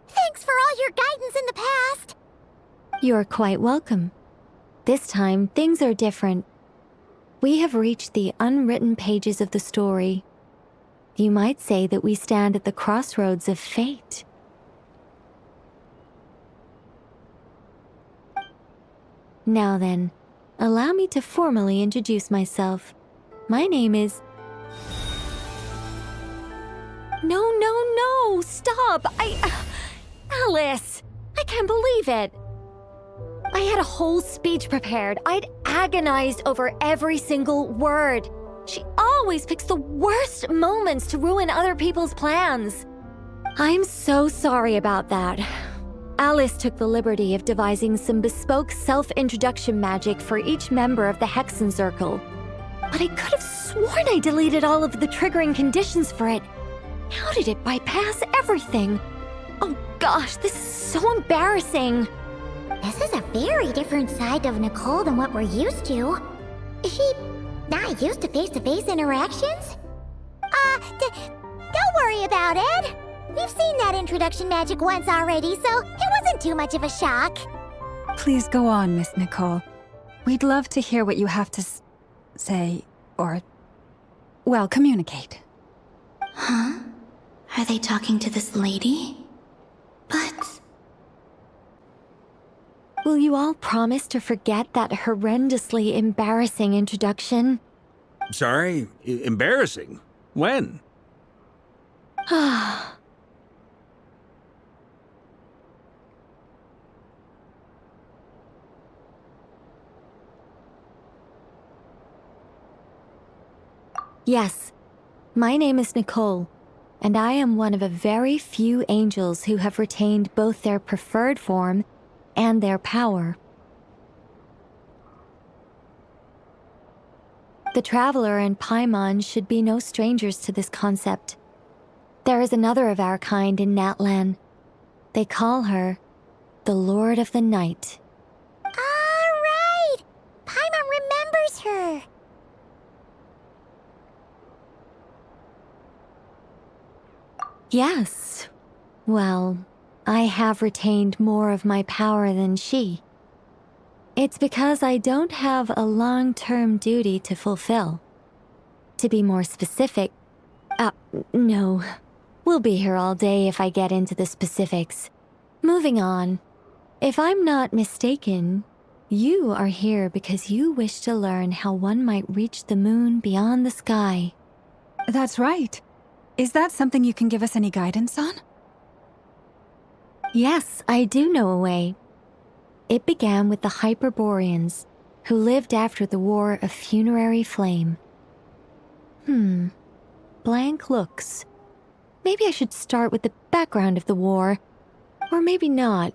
Thanks for all your guidance in the past! You're quite welcome. This time, things are different. We have reached the unwritten pages of the story. You might say that we stand at the crossroads of fate. Now then, allow me to formally introduce myself. My name is... No, stop! Alice! I can't believe it! I had a whole speech prepared. I'd agonized over every single word. She always picks the worst moments to ruin other people's plans. I'm so sorry about that. Alice took the liberty of devising some bespoke self-introduction magic for each member of the Hexen Circle. But I could have sworn I deleted all of the triggering conditions for it. How did it bypass everything? Oh gosh, this is so embarrassing. This is a very different side of Nicole than what we're used to. Is she not used to face-to-face interactions? Don't worry about it. We've seen that introduction magic once already, so it wasn't too much of a shock. Please go on, Miss Nicole. We'd love to hear what you have to say, or, well, communicate. Huh? Are they talking to this lady? But... Will you all promise to forget that horrendously embarrassing introduction? sorry, embarrassing. When? Yes, my name is Nicole, and I am one of a very few angels who have retained both their preferred form and their power. The Traveler and Paimon should be no strangers to this concept. There is another of our kind in Natlan. They call her the Lord of the Night. Right! Paimon remembers her! Yes. Well, I have retained more of my power than she. It's because I don't have a long-term duty to fulfill. To be more specific, no. We'll be here all day if I get into the specifics. Moving on. If I'm not mistaken, you are here because you wish to learn how one might reach the moon beyond the sky. That's right. Is that something you can give us any guidance on? Yes, I do know a way. It began with the Hyperboreans, who lived after the War of Funerary Flame. Blank looks. Maybe I should start with the background of the war. Or maybe not.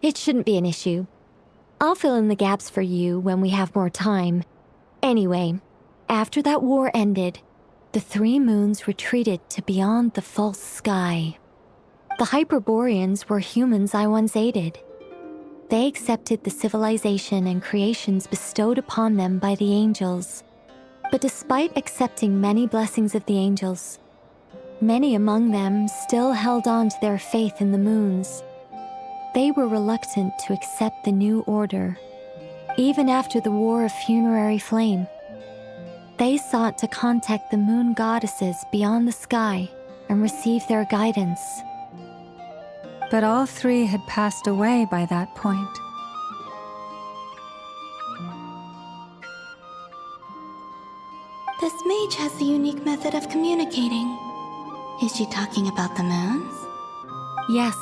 It shouldn't be an issue. I'll fill in the gaps for you when we have more time. Anyway, after that war ended, the three moons retreated to beyond the false sky. The Hyperboreans were humans I once aided. They accepted the civilization and creations bestowed upon them by the angels. But despite accepting many blessings of the angels, many among them still held on to their faith in the moons. They were reluctant to accept the new order. Even after the War of Funerary Flame, they sought to contact the moon goddesses beyond the sky and receive their guidance. But all three had passed away by that point. Each has a unique method of communicating. Is she talking about the moons? Yes,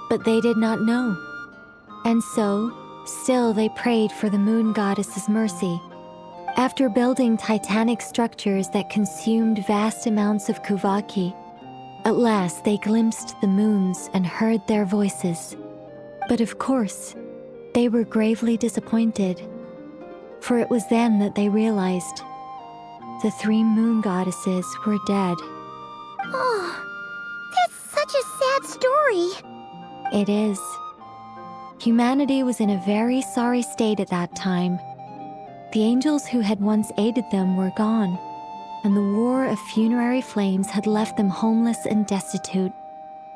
but they did not know. And so, still they prayed for the moon goddess's mercy. After building titanic structures that consumed vast amounts of Kuvaki, at last they glimpsed the moons and heard their voices. But of course, they were gravely disappointed. For it was then that they realized the 3 moon goddesses were dead. Oh, that's such a sad story. It is. Humanity was in a very sorry state at that time. The angels who had once aided them were gone, and the war of funerary flames had left them homeless and destitute.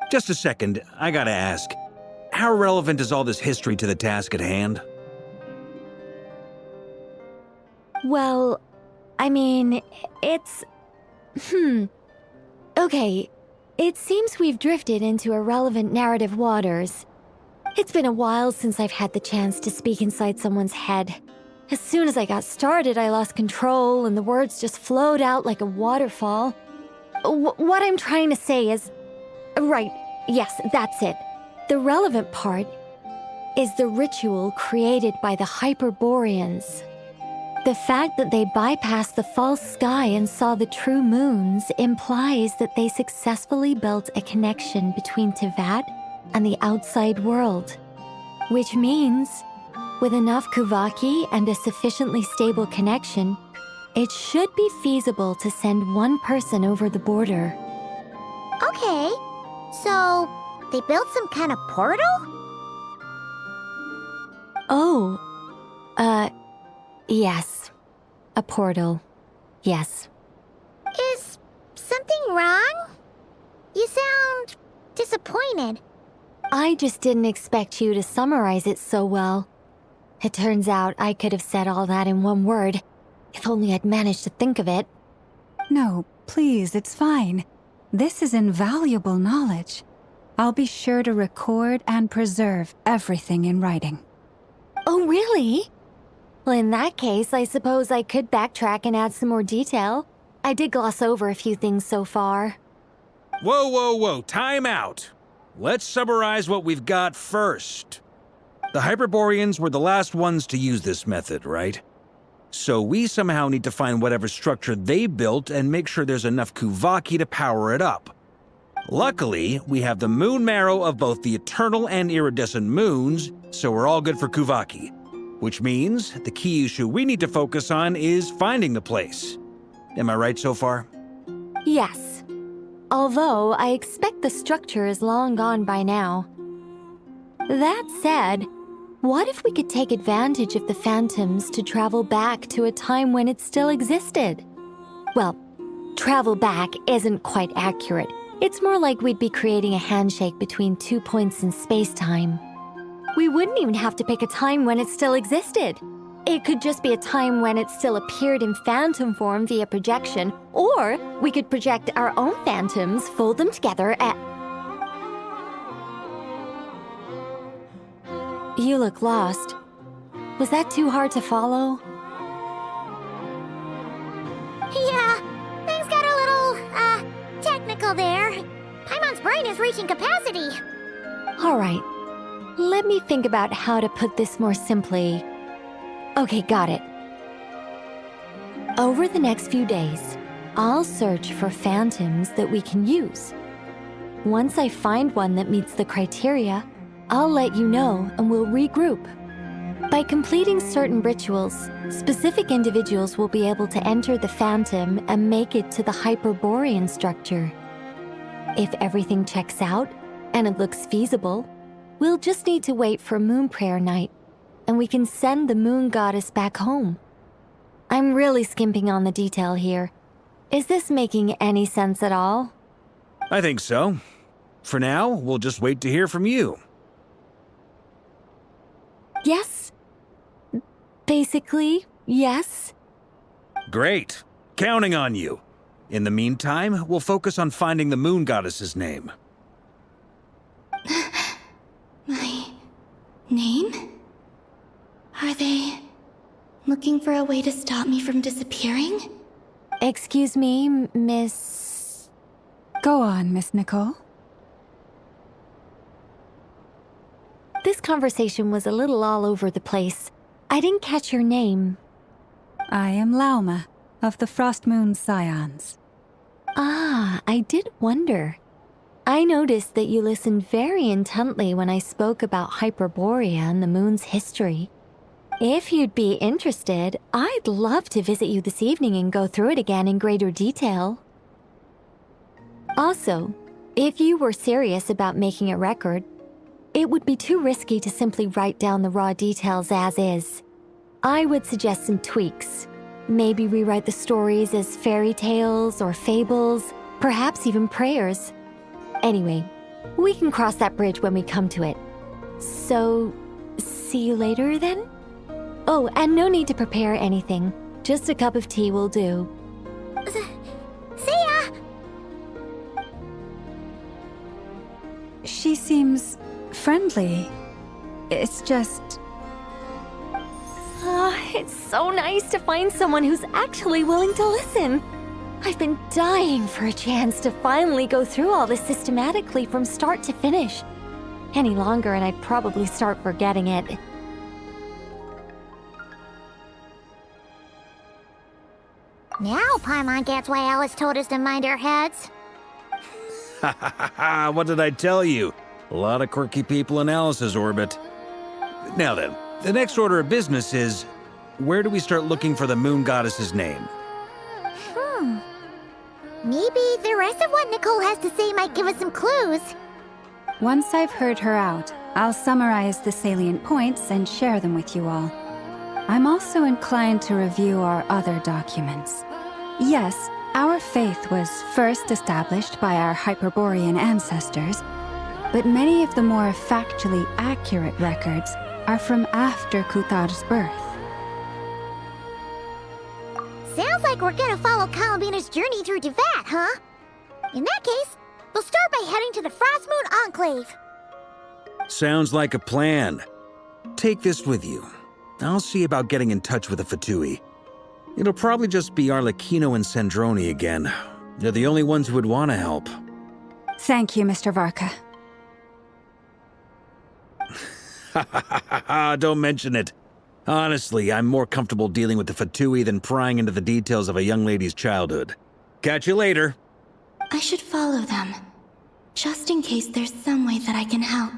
Just a second, I gotta ask. How relevant is all this history to the task at hand? Well, I mean, it's... Okay, it seems we've drifted into irrelevant narrative waters. It's been a while since I've had the chance to speak inside someone's head. As soon as I got started, I lost control and the words just flowed out like a waterfall. What I'm trying to say is... Right, yes, that's it. The relevant part is the ritual created by the Hyperboreans. The fact that they bypassed the false sky and saw the true moons implies that they successfully built a connection between Teyvat and the outside world. Which means, with enough Kuvaki and a sufficiently stable connection, it should be feasible to send one person over the border. Okay, so they built some kind of portal? Oh, yes. A portal. Yes. Is something wrong? You sound disappointed. I just didn't expect you to summarize it so well. It turns out I could have said all that in one word, if only I'd managed to think of it. No, please, it's fine. This is invaluable knowledge. I'll be sure to record and preserve everything in writing. Oh, really? Well, in that case, I suppose I could backtrack and add some more detail. I did gloss over a few things so far. Whoa, time out. Let's summarize what we've got first. The Hyperboreans were the last ones to use this method, right? So we somehow need to find whatever structure they built and make sure there's enough Kuvaki to power it up. Luckily, we have the moon marrow of both the eternal and iridescent moons, so we're all good for Kuvaki. Which means the key issue we need to focus on is finding the place. Am I right so far? Yes. Although I expect the structure is long gone by now. That said, what if we could take advantage of the phantoms to travel back to a time when it still existed? Well, travel back isn't quite accurate. It's more like we'd be creating a handshake between 2 points in space-time. We wouldn't even have to pick a time when it still existed. It could just be a time when it still appeared in phantom form via projection, or we could project our own phantoms, fold them together, and... You look lost. Was that too hard to follow? Yeah, things got a little, technical there. Paimon's brain is reaching capacity. All right. Let me think about how to put this more simply. Okay, got it. Over the next few days, I'll search for phantoms that we can use. Once I find one that meets the criteria, I'll let you know and we'll regroup. By completing certain rituals, specific individuals will be able to enter the phantom and make it to the Hyperborean structure. If everything checks out and it looks feasible, we'll just need to wait for Moon Prayer Night, and we can send the moon goddess back home. I'm really skimping on the detail here. Is this making any sense at all? I think so. For now, we'll just wait to hear from you. Yes. Basically, yes. Great. Counting on you. In the meantime, we'll focus on finding the moon goddess's name. My name? Are they looking for a way to stop me from disappearing? Excuse me, Miss... Go on, Miss Nicole. This conversation was a little all over the place. I didn't catch your name. I am Lauma, of the Frost Moon Scions. Ah, I did wonder. I noticed that you listened very intently when I spoke about Hyperborea and the moon's history. If you'd be interested, I'd love to visit you this evening and go through it again in greater detail. Also, if you were serious about making a record, it would be too risky to simply write down the raw details as is. I would suggest some tweaks. Maybe rewrite the stories as fairy tales or fables, perhaps even prayers. Anyway, we can cross that bridge when we come to it. So, see you later then? Oh, and no need to prepare anything. Just a cup of tea will do. See ya! She seems friendly. It's just... It's so nice to find someone who's actually willing to listen. I've been dying for a chance to finally go through all this systematically from start to finish. Any longer and I'd probably start forgetting it. Now Paimon gets why Alice told us to mind our heads. Ha ha ha ha, what did I tell you? A lot of quirky people in Alice's orbit. Now then, the next order of business is, where do we start looking for the moon goddess's name? Maybe the rest of what Nicole has to say might give us some clues. Once I've heard her out, I'll summarize the salient points and share them with you all. I'm also inclined to review our other documents. Yes, our faith was first established by our Hyperborean ancestors, but many of the more factually accurate records are from after Kutar's birth. Sounds like we're gonna follow Columbina's journey through Devat, huh? In that case, we'll start by heading to the Frost Moon Enclave. Sounds like a plan. Take this with you. I'll see about getting in touch with the Fatui. It'll probably just be Arlecchino and Sandroni again. They're the only ones who would want to help. Thank you, Mr. Varka. Ha ha ha ha ha, don't mention it. Honestly, I'm more comfortable dealing with the Fatui than prying into the details of a young lady's childhood. Catch you later. I should follow them, just in case there's some way that I can help.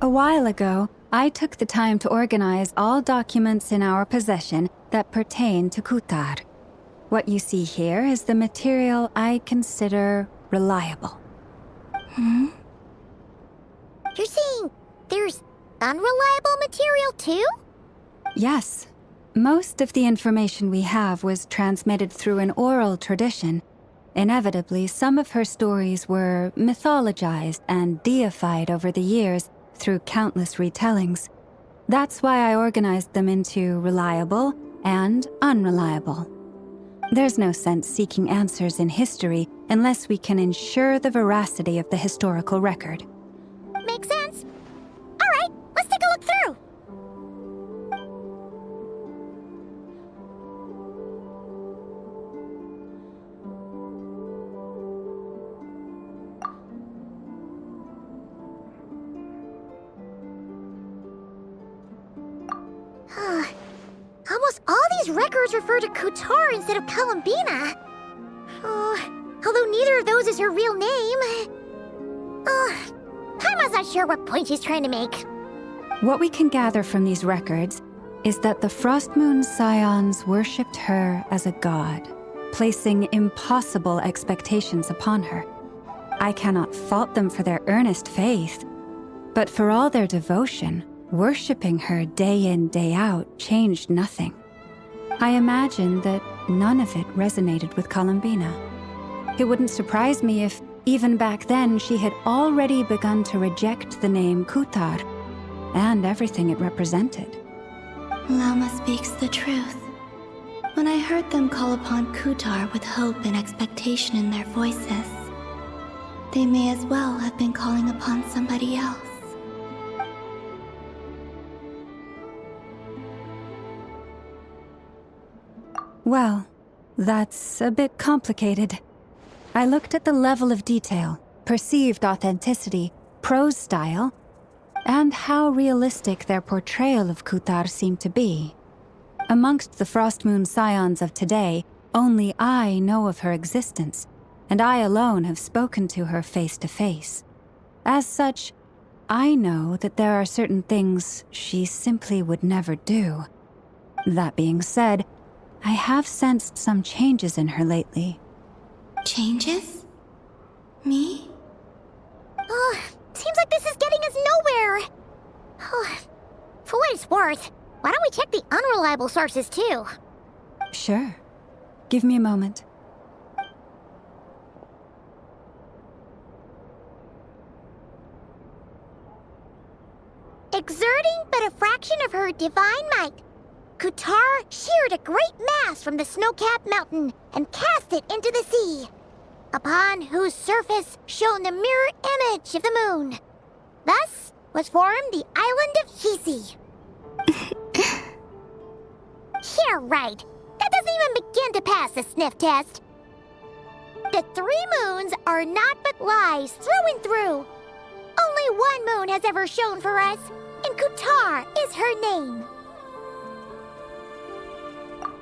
A while ago, I took the time to organize all documents in our possession that pertain to Kutar. What you see here is the material I consider reliable. You're saying there's unreliable material too? Yes. Most of the information we have was transmitted through an oral tradition. Inevitably, some of her stories were mythologized and deified over the years through countless retellings. That's why I organized them into reliable and unreliable. There's no sense seeking answers in history unless we can ensure the veracity of the historical record. Makes sense. All right, let's take a look through. Almost all these records refer to Kutar instead of Columbina. Although neither of those is her real name. Paimon's not sure what point she's trying to make. What we can gather from these records is that the Frost Moon Scions worshipped her as a god, placing impossible expectations upon her. I cannot fault them for their earnest faith, but for all their devotion, worshipping her day in, day out changed nothing. I imagine that none of it resonated with Columbina. It wouldn't surprise me if Even back then, she had already begun to reject the name Kutar and everything it represented. Lama speaks the truth. When I heard them call upon Kutar with hope and expectation in their voices, they may as well have been calling upon somebody else. Well, that's a bit complicated. I looked at the level of detail, perceived authenticity, prose style, and how realistic their portrayal of Kutar seemed to be. Amongst the Frostmoon Scions of today, only I know of her existence, and I alone have spoken to her face to face. As such, I know that there are certain things she simply would never do. That being said, I have sensed some changes in her lately. Changes? Me? Oh, seems like this is getting us nowhere. Oh, for what it's worth, why don't we check the unreliable sources too? Sure. Give me a moment. Exerting but a fraction of her divine might, Kutar sheared a great mass from the snow-capped mountain and cast it into the sea, upon whose surface shone the mirror image of the moon. Thus was formed the island of Hisi. Yeah, right. That doesn't even begin to pass the sniff test. The 3 moons are naught but lies through and through. Only one moon has ever shone for us, and Kutar is her name.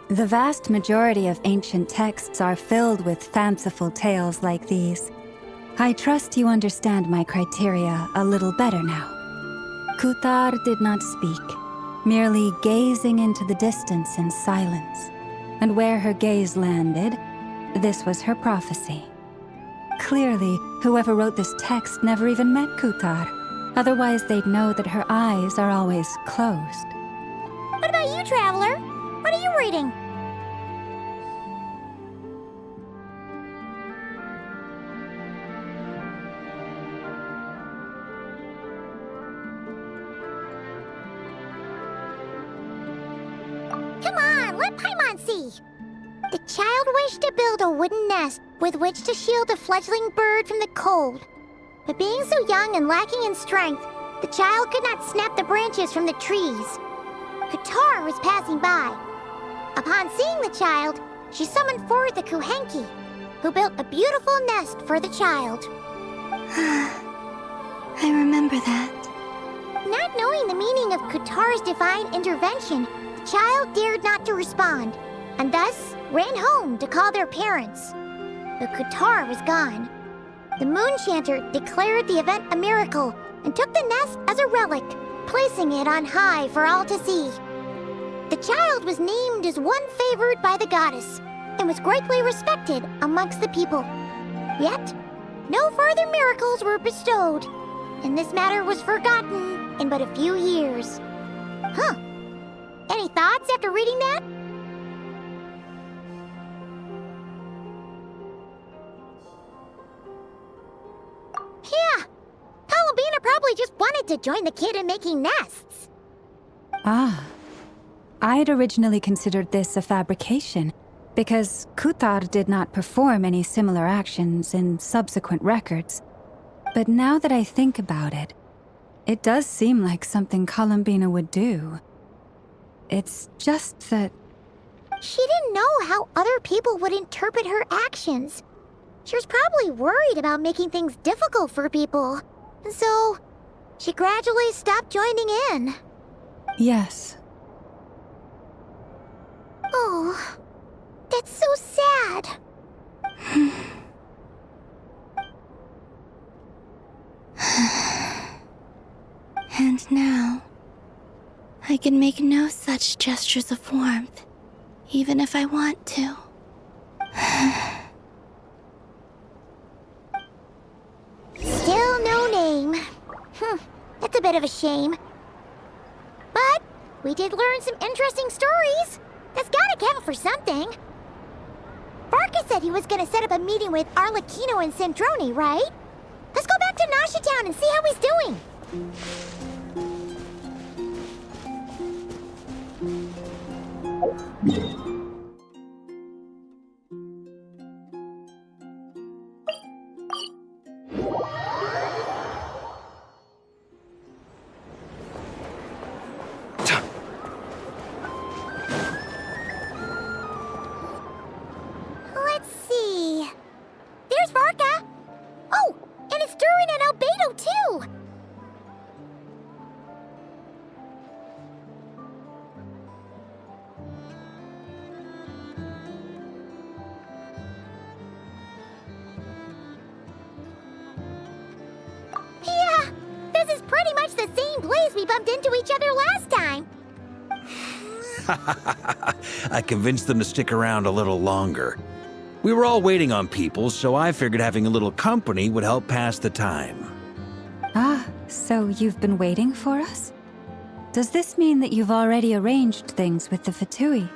The vast majority of ancient texts are filled with fanciful tales like these. I trust you understand my criteria a little better now. Kutar did not speak, merely gazing into the distance in silence. And where her gaze landed, this was her prophecy. Clearly, whoever wrote this text never even met Kutar. Otherwise, they'd know that her eyes are always closed. What about you, Traveler? What are you reading? Come on, let Paimon see. The child wished to build a wooden nest with which to shield a fledgling bird from the cold. But being so young and lacking in strength, the child could not snap the branches from the trees. Kutar was passing by. Upon seeing the child, she summoned forth the Kuhenki, who built a beautiful nest for the child. I remember that. Not knowing the meaning of Kutar's divine intervention, the child dared not to respond, and thus ran home to call their parents. But Kutar was gone. The Moon Chanter declared the event a miracle and took the nest as a relic, placing it on high for all to see. The child was named as one favored by the goddess and was greatly respected amongst the people. Yet, no further miracles were bestowed, and this matter was forgotten in but a few years. Huh. Any thoughts after reading that? Yeah. Columbina probably just wanted to join the kid in making nests. Ah. I'd originally considered this a fabrication, because Kutar did not perform any similar actions in subsequent records. But now that I think about it, it does seem like something Columbina would do. It's just that... She didn't know how other people would interpret her actions. She was probably worried about making things difficult for people. And so, she gradually stopped joining in. Yes. Oh, that's so sad. And now, I can make no such gestures of warmth, even if I want to. Still no name. That's a bit of a shame. But we did learn some interesting stories. That's gotta count for something. Varka said he was gonna set up a meeting with Arlecchino and Sandrone, right? Let's go back to Nasha Town and see how he's doing. Let's see. There's Varka. Oh, and it's Durin and Albedo too. Yeah, this is pretty much the same place we bumped into each other last time. I convinced them to stick around a little longer. We were all waiting on people, so I figured having a little company would help pass the time. Ah, so you've been waiting for us? Does this mean that you've already arranged things with the Fatui?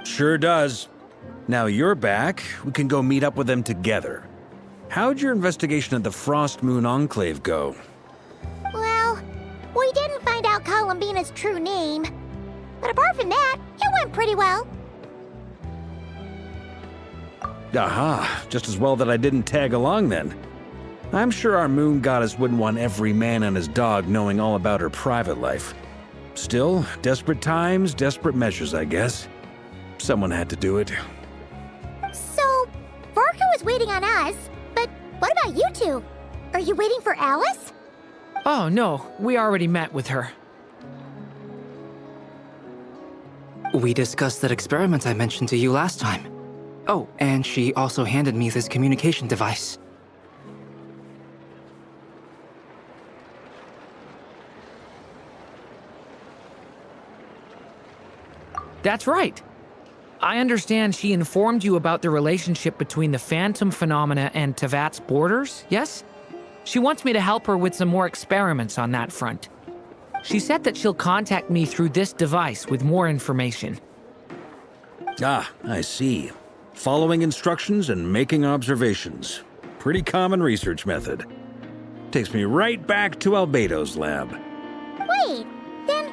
Sure does. Now you're back, we can go meet up with them together. How'd your investigation of the Frost Moon Enclave go? Well, we didn't find out Columbina's true name. But apart from that, it went pretty well. Aha, just as well that I didn't tag along then. I'm sure our moon goddess wouldn't want every man and his dog knowing all about her private life. Still, desperate times, desperate measures, I guess. Someone had to do it. So, Varka was waiting on us, but what about you two? Are you waiting for Alice? Oh, no. We already met with her. We discussed that experiment I mentioned to you last time. Oh, and she also handed me this communication device. That's right. I understand she informed you about the relationship between the phantom phenomena and Tevat's borders, yes? She wants me to help her with some more experiments on that front. She said that she'll contact me through this device with more information. Ah, I see. Following instructions and making observations. Pretty common research method. Takes me right back to Albedo's lab. Wait, then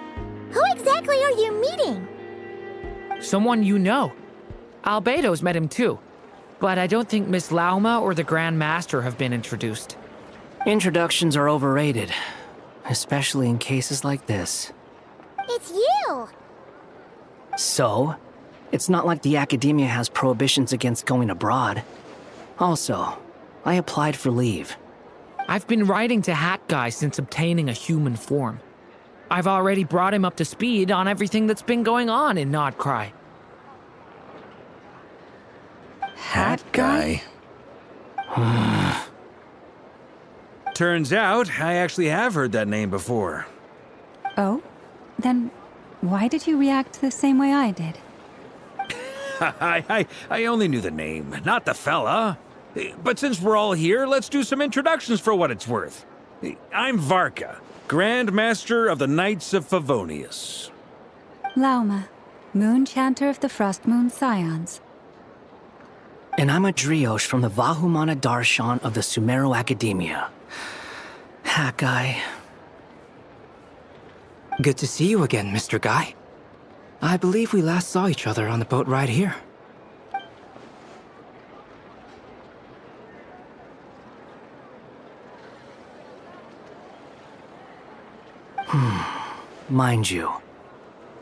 who exactly are you meeting? Someone you know. Albedo's met him too. But I don't think Miss Lauma or the Grand Master have been introduced. Introductions are overrated, especially in cases like this. It's you! So, it's not like the Academia has prohibitions against going abroad. Also, I applied for leave. I've been writing to Hat Guy since obtaining a human form. I've already brought him up to speed on everything that's been going on in Nodcry. Hat Guy? Turns out, I actually have heard that name before. Oh? Then why did you react the same way I did? I only knew the name, not the fella. But since we're all here, let's do some introductions for what it's worth. I'm Varka, Grand Master of the Knights of Favonius. Lauma, Moon Chanter of the Frost Moon Scions. And I'm a Driosh from the Vahumana Darshan of the Sumero Academia. Hat Guy. Good to see you again, Mr. Guy. I believe we last saw each other on the boat ride here. Mind you,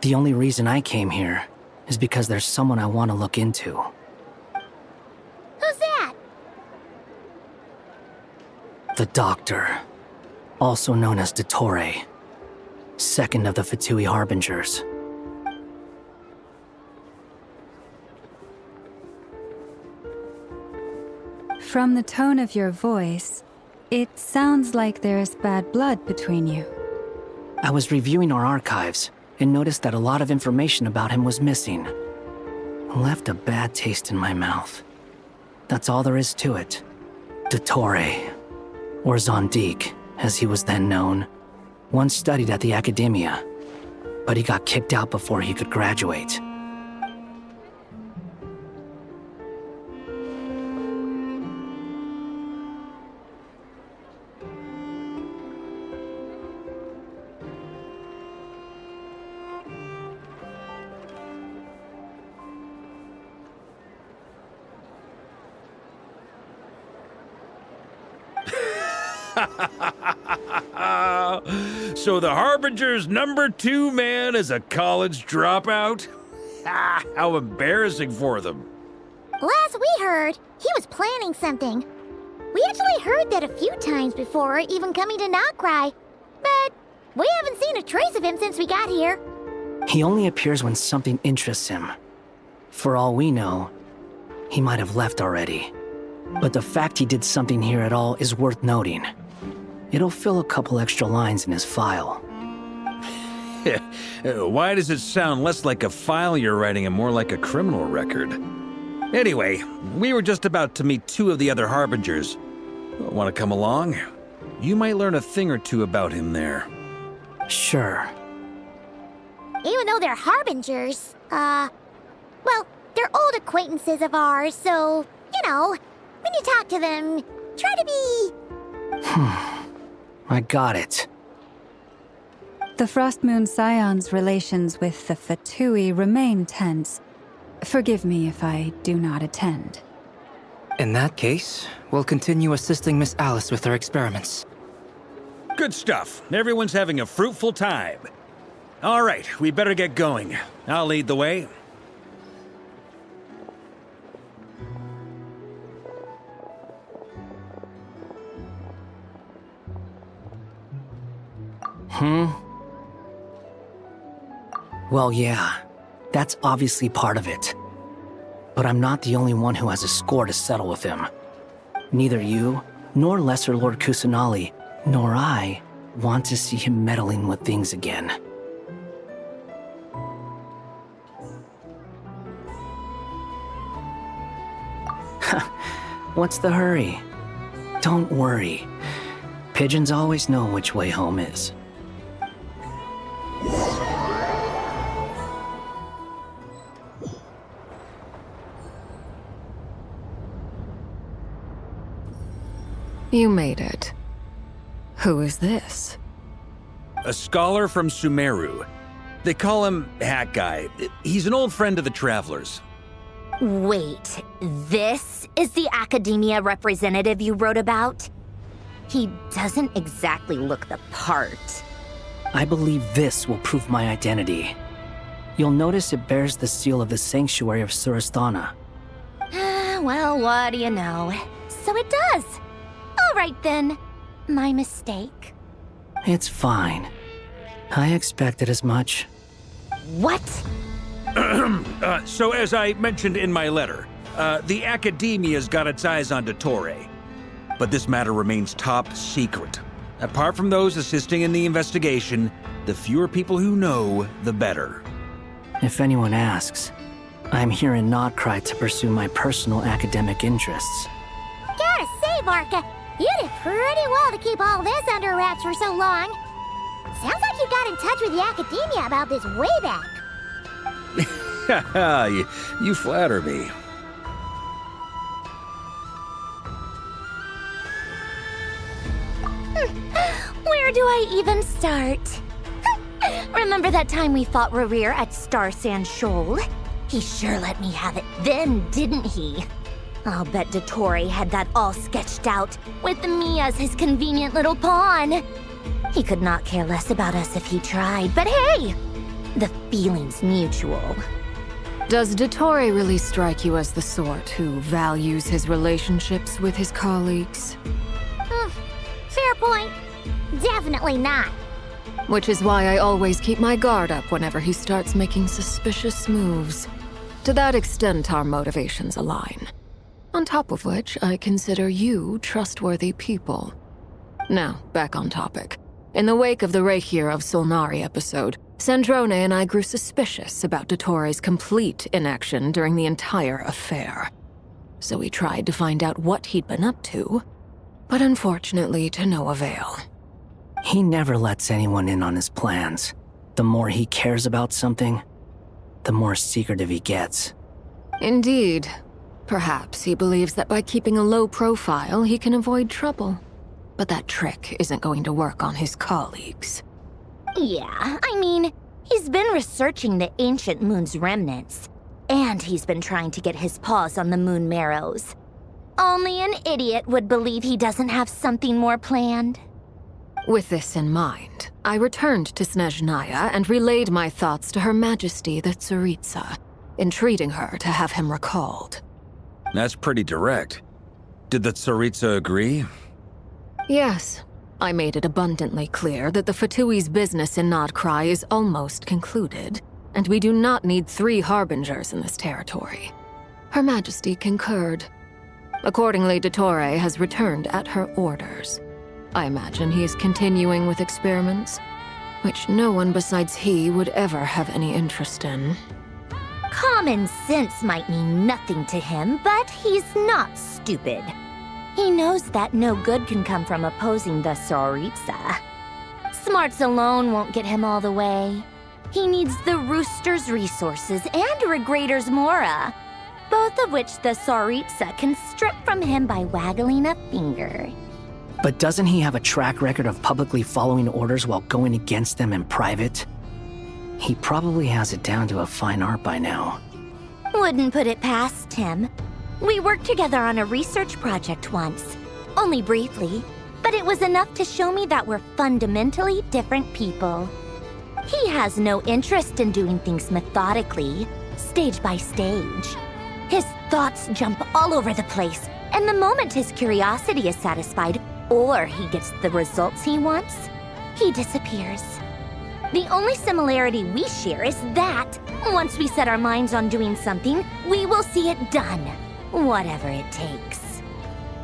the only reason I came here is because there's someone I want to look into. Who's that? The Doctor, also known as Dottore, second of the Fatui Harbingers. From the tone of your voice, it sounds like there is bad blood between you. I was reviewing our archives and noticed that a lot of information about him was missing. Left a bad taste in my mouth. That's all there is to it. Dottore, or Zondik, as he was then known, once studied at the Academia, but he got kicked out before he could graduate. So the Harbinger's #2 man is a college dropout? How embarrassing for them. Last we heard, he was planning something. We actually heard that a few times before, even coming to Notcry. But we haven't seen a trace of him since we got here. He only appears when something interests him. For all we know, he might have left already. But the fact he did something here at all is worth noting. It'll fill a couple extra lines in his file. Why does it sound less like a file you're writing and more like a criminal record? Anyway, we were just about to meet 2 of the other Harbingers. Want to come along? You might learn a thing or two about him there. Sure. Even though they're Harbingers, well, they're old acquaintances of ours, so, you know, when you talk to them, try to be... I got it. The Frostmoon Scion's relations with the Fatui remain tense. Forgive me if I do not attend. In that case, we'll continue assisting Miss Alice with her experiments. Good stuff. Everyone's having a fruitful time. All right, we better get going. I'll lead the way. Well, yeah. That's obviously part of it. But I'm not the only one who has a score to settle with him. Neither you, nor Lesser Lord Kusanali, nor I want to see him meddling with things again. What's the hurry? Don't worry. Pigeons always know which way home is. You made it. Who is this? A scholar from Sumeru. They call him Hat Guy. He's an old friend of the Travelers. Wait, this is the academia representative you wrote about? He doesn't exactly look the part. I believe this will prove my identity. You'll notice it bears the seal of the Sanctuary of Surasthana. Well, what do you know? So it does. All right then. My mistake. It's fine. I expected as much. What? So as I mentioned in my letter, the Academia's got its eyes on Dottore. But this matter remains top secret. Apart from those assisting in the investigation, the fewer people who know, the better. If anyone asks, I'm here in Notcry to pursue my personal academic interests. Gotta say, Barca, you did pretty well to keep all this under wraps for so long. Sounds like you got in touch with the Academia about this way back. you flatter me. Where do I even start? Remember that time we fought Rerir at Star Sand Shoal? He sure let me have it then, didn't he? I'll bet Dottore had that all sketched out, with me as his convenient little pawn. He could not care less about us if he tried, but hey! The feeling's mutual. Does Dottore really strike you as the sort who values his relationships with his colleagues? Fair point. Definitely not. Which is why I always keep my guard up whenever he starts making suspicious moves. To that extent, our motivations align. On top of which, I consider you trustworthy people. Now, back on topic. In the wake of the Reikir of Solnari episode, Sandrone and I grew suspicious about Dottore's complete inaction during the entire affair. So we tried to find out what he'd been up to, but unfortunately to no avail. He never lets anyone in on his plans. The more he cares about something, the more secretive he gets. Indeed. Perhaps he believes that by keeping a low profile, he can avoid trouble. But that trick isn't going to work on his colleagues. Yeah, I mean, he's been researching the ancient moon's remnants. And he's been trying to get his paws on the moon marrows. Only an idiot would believe he doesn't have something more planned. With this in mind, I returned to Snezhnaya and relayed my thoughts to Her Majesty the Tsaritsa, entreating her to have him recalled. That's pretty direct. Did the Tsaritsa agree? Yes. I made it abundantly clear that the Fatui's business in Nodcry is almost concluded, and we do not need 3 harbingers in this territory. Her Majesty concurred. Accordingly, Dottore has returned at her orders. I imagine he is continuing with experiments, which no one besides he would ever have any interest in. Common sense might mean nothing to him, but he's not stupid. He knows that no good can come from opposing the Tsaritsa. Smarts alone won't get him all the way. He needs the Rooster's resources and Regrator's Mora, both of which the Tsaritsa can strip from him by waggling a finger. But doesn't he have a track record of publicly following orders while going against them in private? He probably has it down to a fine art by now. Wouldn't put it past him. We worked together on a research project once. Only briefly, but it was enough to show me that we're fundamentally different people. He has no interest in doing things methodically, stage by stage. His thoughts jump all over the place, and the moment his curiosity is satisfied, or he gets the results he wants, he disappears. The only similarity we share is that, once we set our minds on doing something, we will see it done, whatever it takes.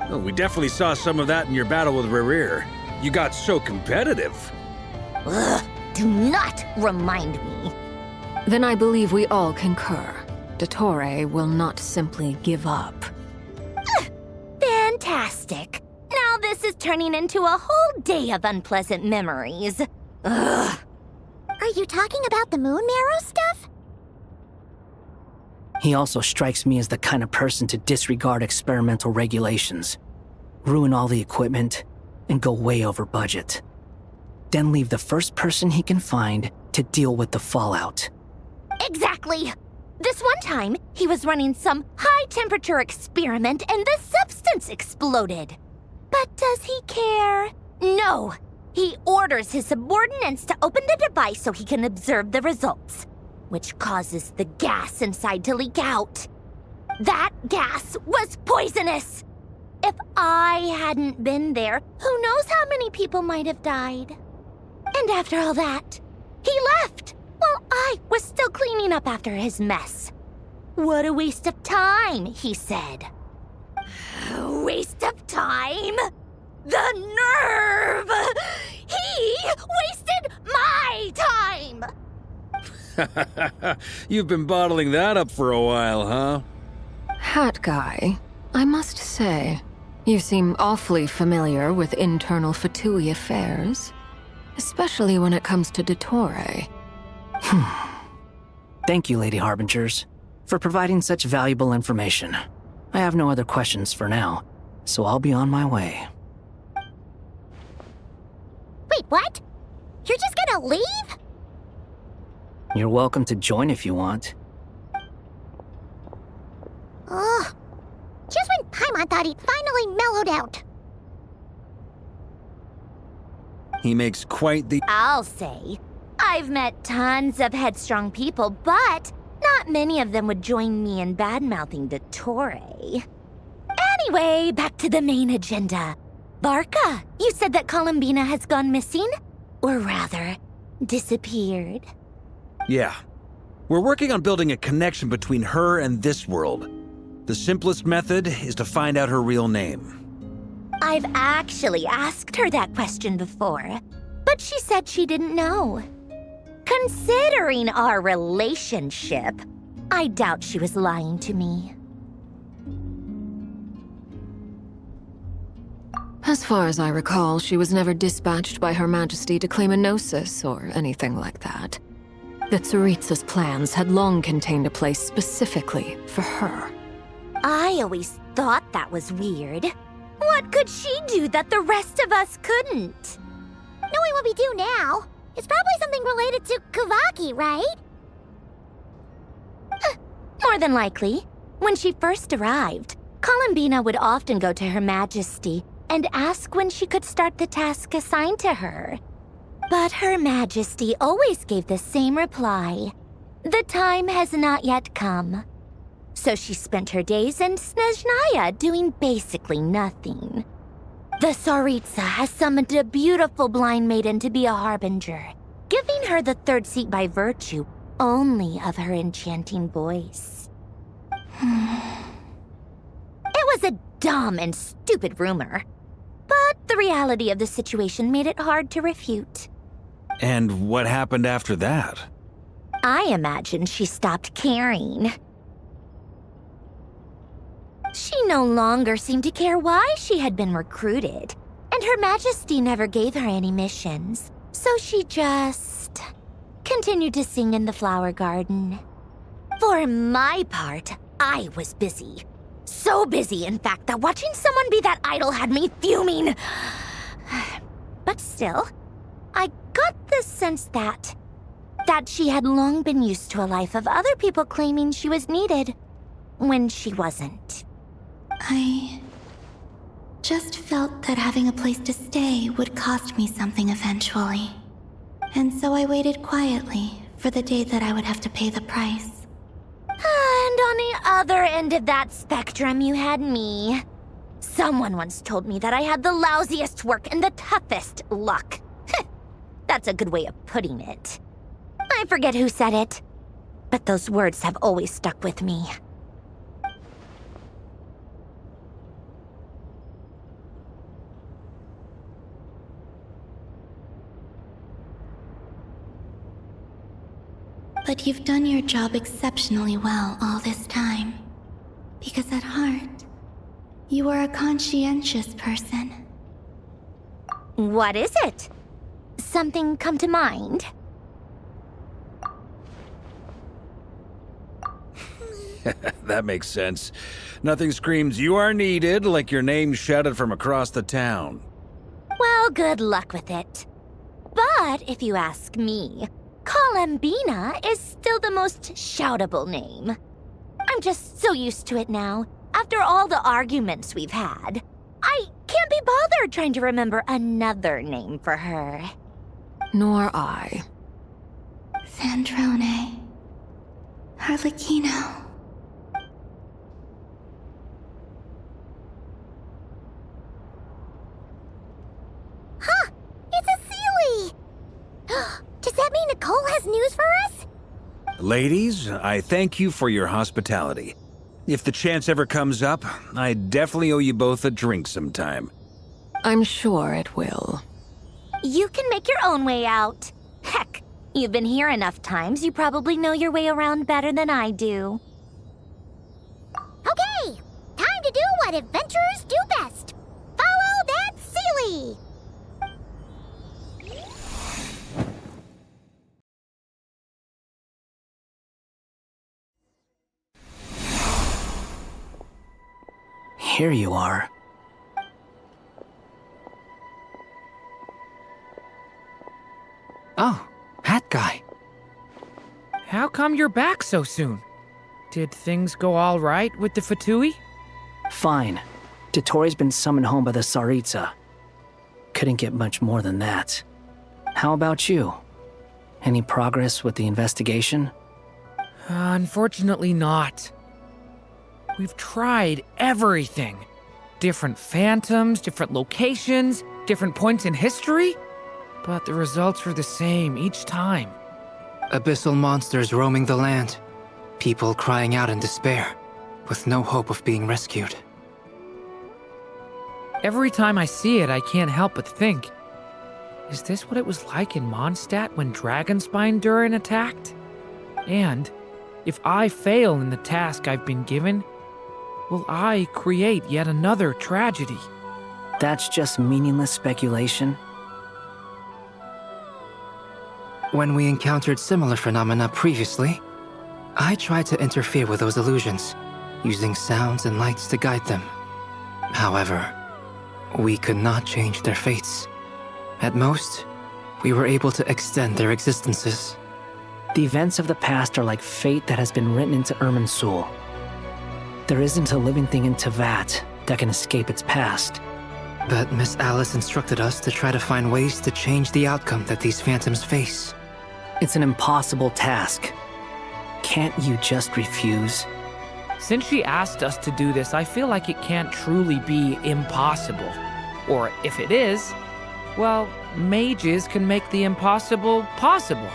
Well, we definitely saw some of that in your battle with Rerir. You got so competitive. Ugh, do not remind me. Then I believe we all concur. Dottore will not simply give up. Fantastic. Now this is turning into a whole day of unpleasant memories. Ugh. Are you talking about the moon marrow stuff? He also strikes me as the kind of person to disregard experimental regulations, ruin all the equipment, and go way over budget. Then leave the first person he can find to deal with the fallout. Exactly. This one time, he was running some high-temperature experiment and the substance exploded. But does he care? No. He orders his subordinates to open the device so he can observe the results, which causes the gas inside to leak out. That gas was poisonous! If I hadn't been there, who knows how many people might have died? And after all that, he left while I was still cleaning up after his mess. What a waste of time, he said. Waste of time? The nerve! He wasted my time! You've been bottling that up for a while, huh? Hat guy, I must say, you seem awfully familiar with internal Fatui affairs. Especially when it comes to Dottore. Thank you, Lady Harbingers, for providing such valuable information. I have no other questions for now, so I'll be on my way. Wait, what? You're just gonna leave? You're welcome to join if you want. Ugh. Just when Paimon thought he'd finally mellowed out. He makes quite the... I'll say. I've met tons of headstrong people, but not many of them would join me in bad-mouthing Dottore. Anyway, back to the main agenda. Barca, you said that Columbina has gone missing? Or rather, disappeared. Yeah. We're working on building a connection between her and this world. The simplest method is to find out her real name. I've actually asked her that question before, but she said she didn't know. Considering our relationship, I doubt she was lying to me. As far as I recall, she was never dispatched by Her Majesty to claim a gnosis or anything like that. The Tsaritsa's plans had long contained a place specifically for her. I always thought that was weird. What could she do that the rest of us couldn't? Knowing what we do now, it's probably something related to Kavaki, right? More than likely. When she first arrived, Columbina would often go to Her Majesty and ask when she could start the task assigned to her. But Her Majesty always gave the same reply. The time has not yet come. So she spent her days in Snezhnaya doing basically nothing. The Tsaritsa has summoned a beautiful blind maiden to be a harbinger, giving her the third seat by virtue only of her enchanting voice. It was a dumb and stupid rumor, but the reality of the situation made it hard to refute. And what happened after that? I imagine she stopped caring. She no longer seemed to care why she had been recruited, and Her Majesty never gave her any missions, so she just continued to sing in the flower garden. For my part, I was busy. So busy, in fact, that watching someone be that idol had me fuming. But still, I got the sense that she had long been used to a life of other people claiming she was needed when she wasn't. I just felt that having a place to stay would cost me something eventually. And so I waited quietly for the day that I would have to pay the price. And on the other end of that spectrum, you had me. Someone once told me that I had the lousiest work and the toughest luck. That's a good way of putting it. I forget who said it, but those words have always stuck with me. But you've done your job exceptionally well all this time. Because at heart, you are a conscientious person. What is it? Something come to mind? That makes sense. Nothing screams you are needed like your name shouted from across the town. Well, good luck with it. But if you ask me, Columbina is still the most shoutable name. I'm just so used to it now. After all the arguments we've had, I can't be bothered trying to remember another name for her. Nor I. Sandrone. Harlequino. Huh! It's a Sealy! Does that mean Nicole has news for us? Ladies, I thank you for your hospitality. If the chance ever comes up, I definitely owe you both a drink sometime. I'm sure it will. You can make your own way out. Heck, you've been here enough times, you probably know your way around better than I do. Okay! Time to do what adventurers do best. Follow that Sealy! Here you are. Oh, hat guy. How come you're back so soon? Did things go all right with the Fatui? Fine. Dotori's been summoned home by the Tsaritsa. Couldn't get much more than that. How about you? Any progress with the investigation? Unfortunately not. We've tried everything. Different phantoms, different locations, different points in history. But the results were the same each time. Abyssal monsters roaming the land. People crying out in despair, with no hope of being rescued. Every time I see it, I can't help but think, is this what it was like in Mondstadt when Dragonspine Durin attacked? And if I fail in the task I've been given, will I create yet another tragedy? That's just meaningless speculation. When we encountered similar phenomena previously, I tried to interfere with those illusions, using sounds and lights to guide them. However, we could not change their fates. At most, we were able to extend their existences. The events of the past are like fate that has been written into Irminsul. There isn't a living thing in Teyvat that can escape its past. But Miss Alice instructed us to try to find ways to change the outcome that these phantoms face. It's an impossible task. Can't you just refuse? Since she asked us to do this, I feel like it can't truly be impossible. Or if it is, well, mages can make the impossible possible.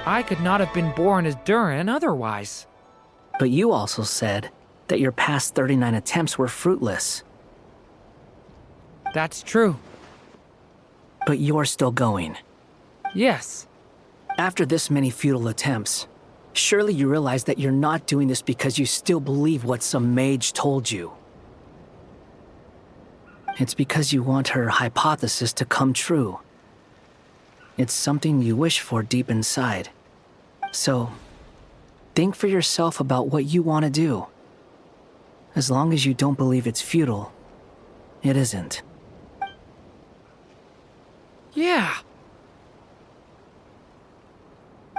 I could not have been born as Durin otherwise. But you also said that your past 39 attempts were fruitless. That's true. But you're still going. Yes. After this many futile attempts, surely you realize that you're not doing this because you still believe what some mage told you. It's because you want her hypothesis to come true. It's something you wish for deep inside. So, think for yourself about what you want to do. As long as you don't believe it's futile, it isn't. Yeah.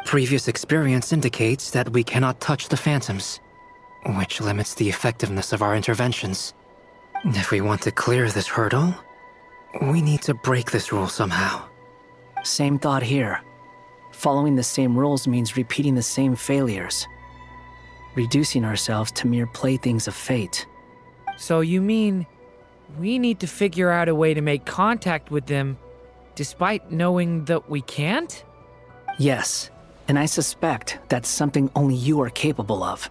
Previous experience indicates that we cannot touch the phantoms, which limits the effectiveness of our interventions. If we want to clear this hurdle, we need to break this rule somehow. Same thought here. Following the same rules means repeating the same failures. Reducing ourselves to mere playthings of fate. So you mean we need to figure out a way to make contact with them despite knowing that we can't? Yes, and I suspect that's something only you are capable of.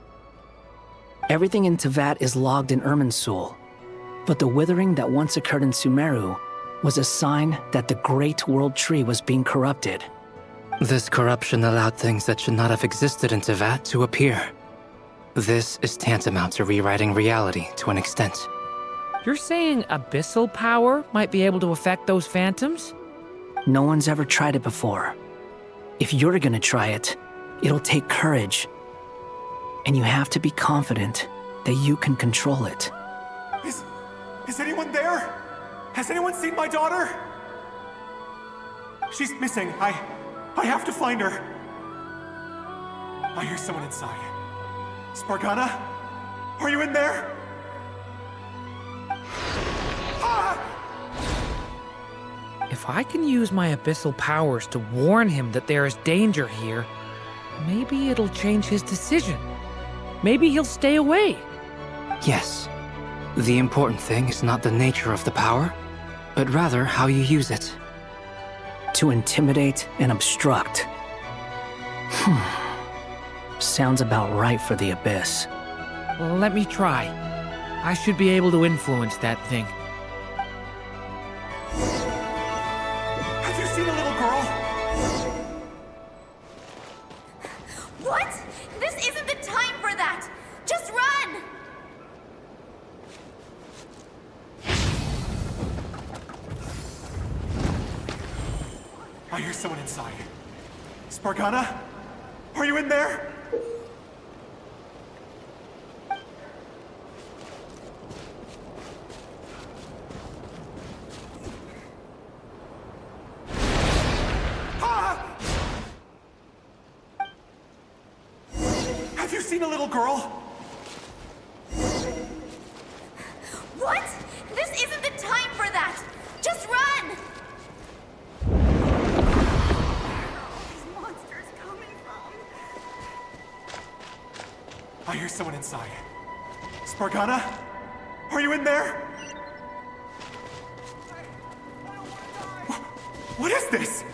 Everything in Teyvat is logged in Irminsul, but the withering that once occurred in Sumeru was a sign that the Great World Tree was being corrupted. This corruption allowed things that should not have existed in Teyvat to appear. This is tantamount to rewriting reality to an extent. You're saying abyssal power might be able to affect those phantoms? No one's ever tried it before. If you're gonna try it, it'll take courage. And you have to be confident that you can control it. Is anyone there? Has anyone seen my daughter? She's missing. I have to find her. I hear someone inside. Spargana? Are you in there? If I can use my abyssal powers to warn him that there is danger here, maybe it'll change his decision. Maybe he'll stay away. Yes. The important thing is not the nature of the power, but rather how you use it. To intimidate and obstruct. Sounds about right for the Abyss. Let me try. I should be able to influence that thing. Have you seen a little girl? What? This isn't the time for that! Just run! I hear someone inside. Spargana? Are you in there? Have you seen a little girl? What? This isn't the time for that! Just run! I hear someone inside. Spargana? Are you in there? What is this?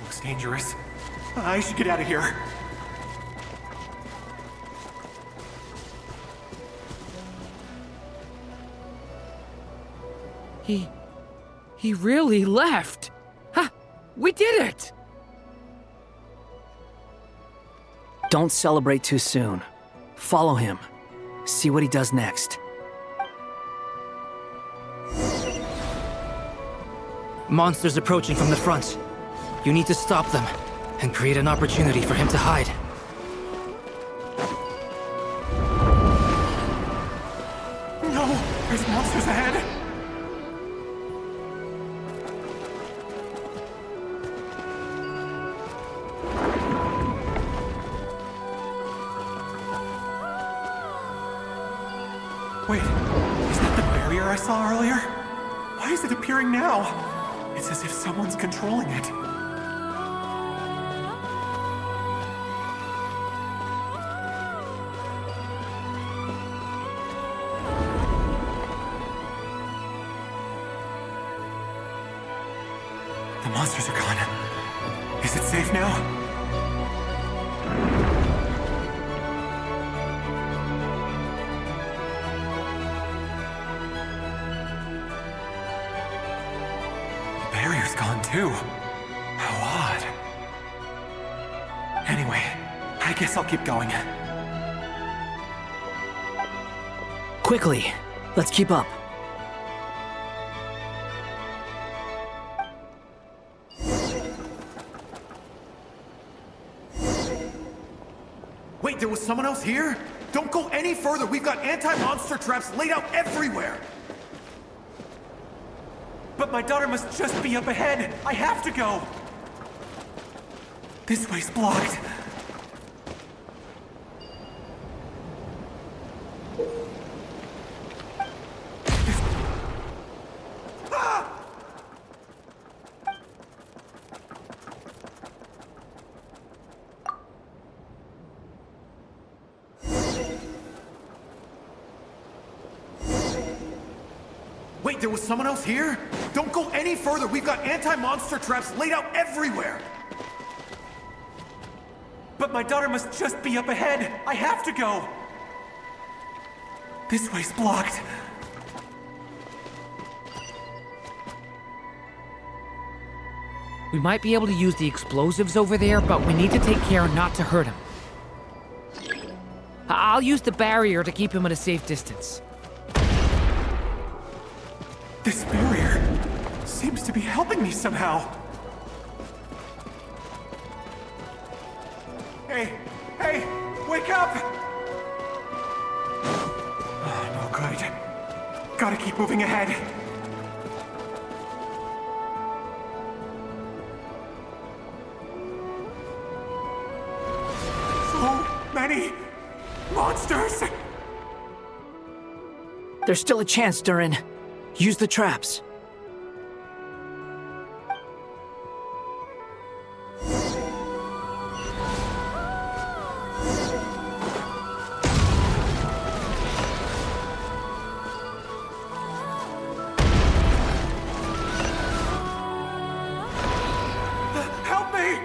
Looks dangerous. I should get out of here. He really left. Ha! We did it! Don't celebrate too soon. Follow him. See what he does next. Monsters approaching from the front. You need to stop them and create an opportunity for him to hide. No! There's monsters ahead! Wait, is that the barrier I saw earlier? Why is it appearing now? It's as if someone's controlling it. The monsters are gone. Is it safe now? Gone too. How odd. Anyway, I guess I'll keep going. Quickly, let's keep up. Wait, there was someone else here? Don't go any further. We've got anti-monster traps laid out everywhere. But my daughter must just be up ahead. I have to go. This way's blocked. Ah! Wait, there was someone else here? Don't go any further. We've got anti-monster traps laid out everywhere. But my daughter must just be up ahead. I have to go. This way's blocked. We might be able to use the explosives over there, but we need to take care not to hurt him. I'll use the barrier to keep him at a safe distance. This barrier seems to be helping me somehow. Hey, wake up! Oh, no good. Gotta keep moving ahead. So many monsters! There's still a chance, Durin. Use the traps. Help me!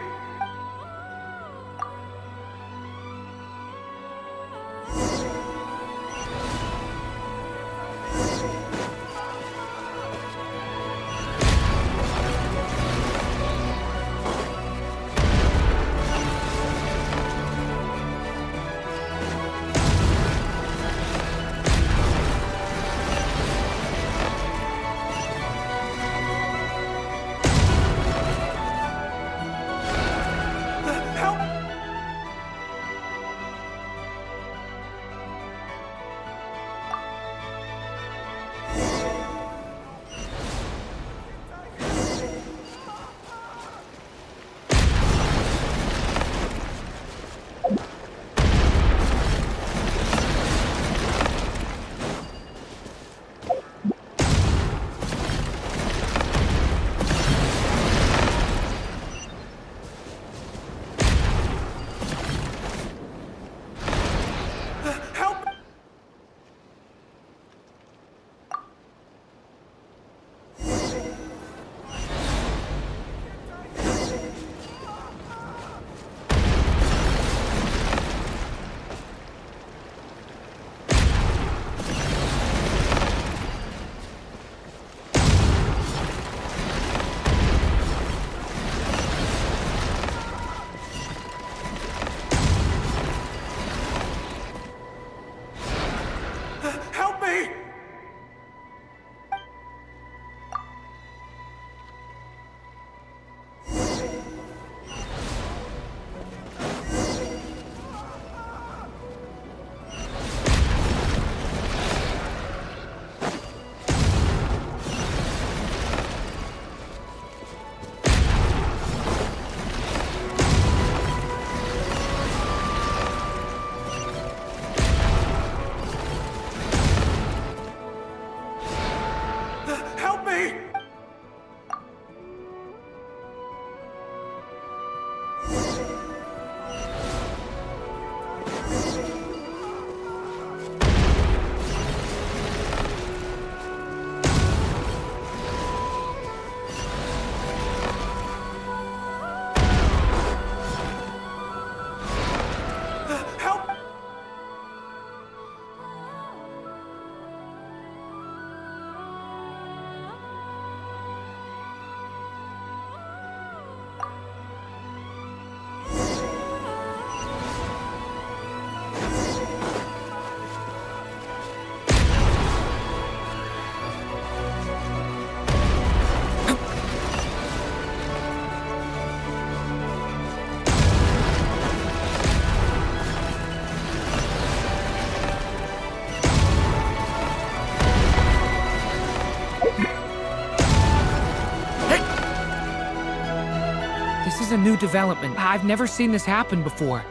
development. I've never seen this happen before.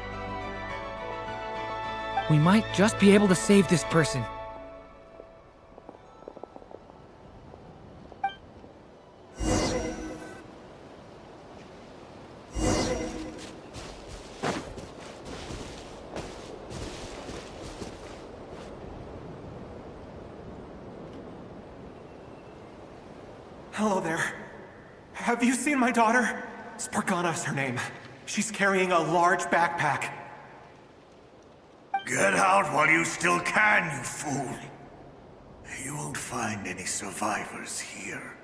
We might just be able to save this person. Hello there. Have you seen my daughter? Spargana's her name. She's carrying a large backpack. Get out while you still can, you fool. You won't find any survivors here.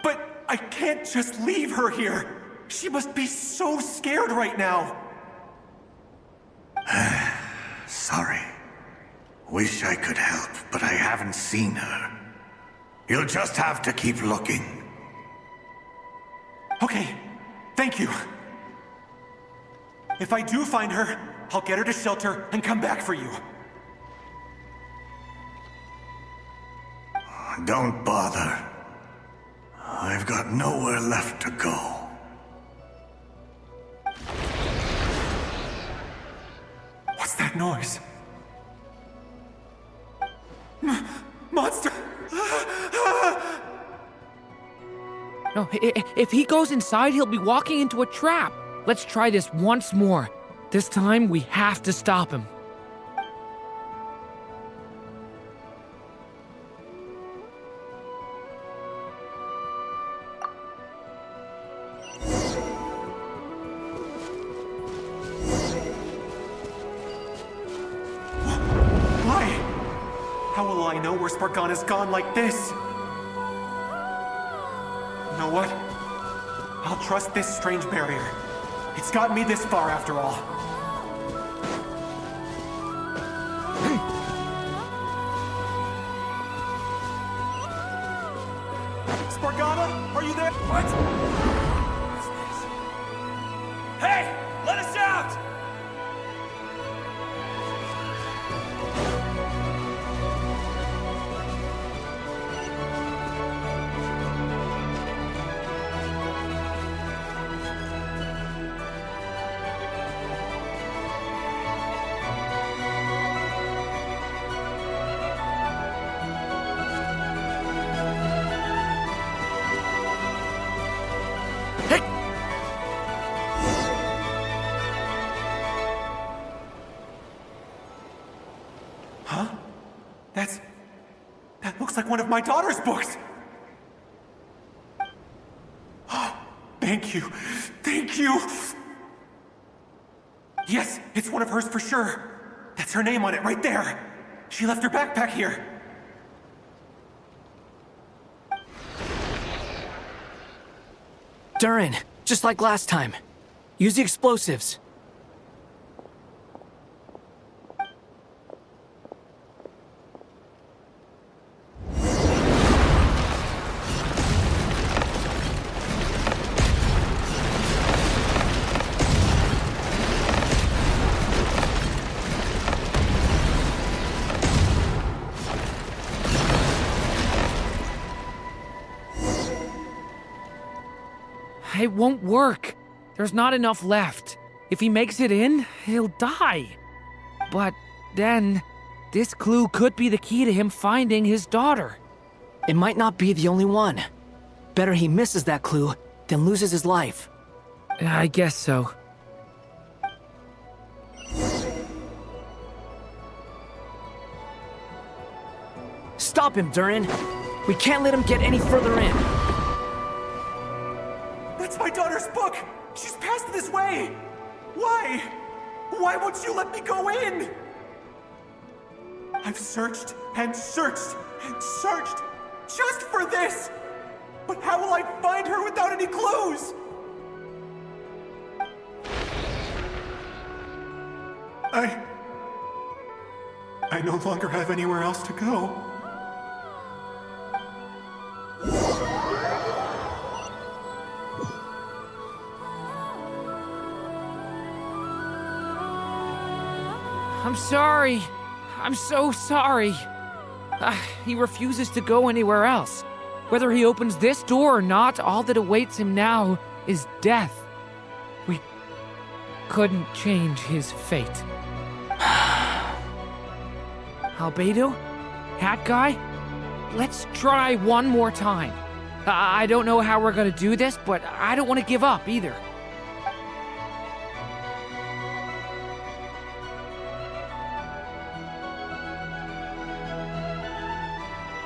But I can't just leave her here. She must be so scared right now. Sorry. Wish I could help, but I haven't seen her. You'll just have to keep looking. Okay, thank you. If I do find her, I'll get her to shelter and come back for you. Don't bother. I've got nowhere left to go. What's that noise? Monster! No, if he goes inside, he'll be walking into a trap. Let's try this once more. This time, we have to stop him. Why? How will I know where Spargana's gone like this? You know what? I'll trust this strange barrier. It's gotten me this far after all. Spargana, are you there? What? Hey! Let us out! Huh? That looks like one of my daughter's books! Thank you. Thank you! Yes, it's one of hers for sure. That's her name on it right there. She left her backpack here. Durin, just like last time. Use the explosives. It won't work. There's not enough left. If he makes it in, he'll die. But then, this clue could be the key to him finding his daughter. It might not be the only one. Better he misses that clue than loses his life. I guess so. Stop him, Durin. We can't let him get any further in. That's my daughter's book! She's passed this way! Why? Why won't you let me go in? I've searched and searched and searched just for this! But how will I find her without any clues? I no longer have anywhere else to go. I'm sorry. I'm so sorry. He refuses to go anywhere else. Whether he opens this door or not, all that awaits him now is death. We couldn't change his fate. Albedo? Hat Guy? Let's try one more time. I don't know how we're gonna do this, but I don't want to give up either.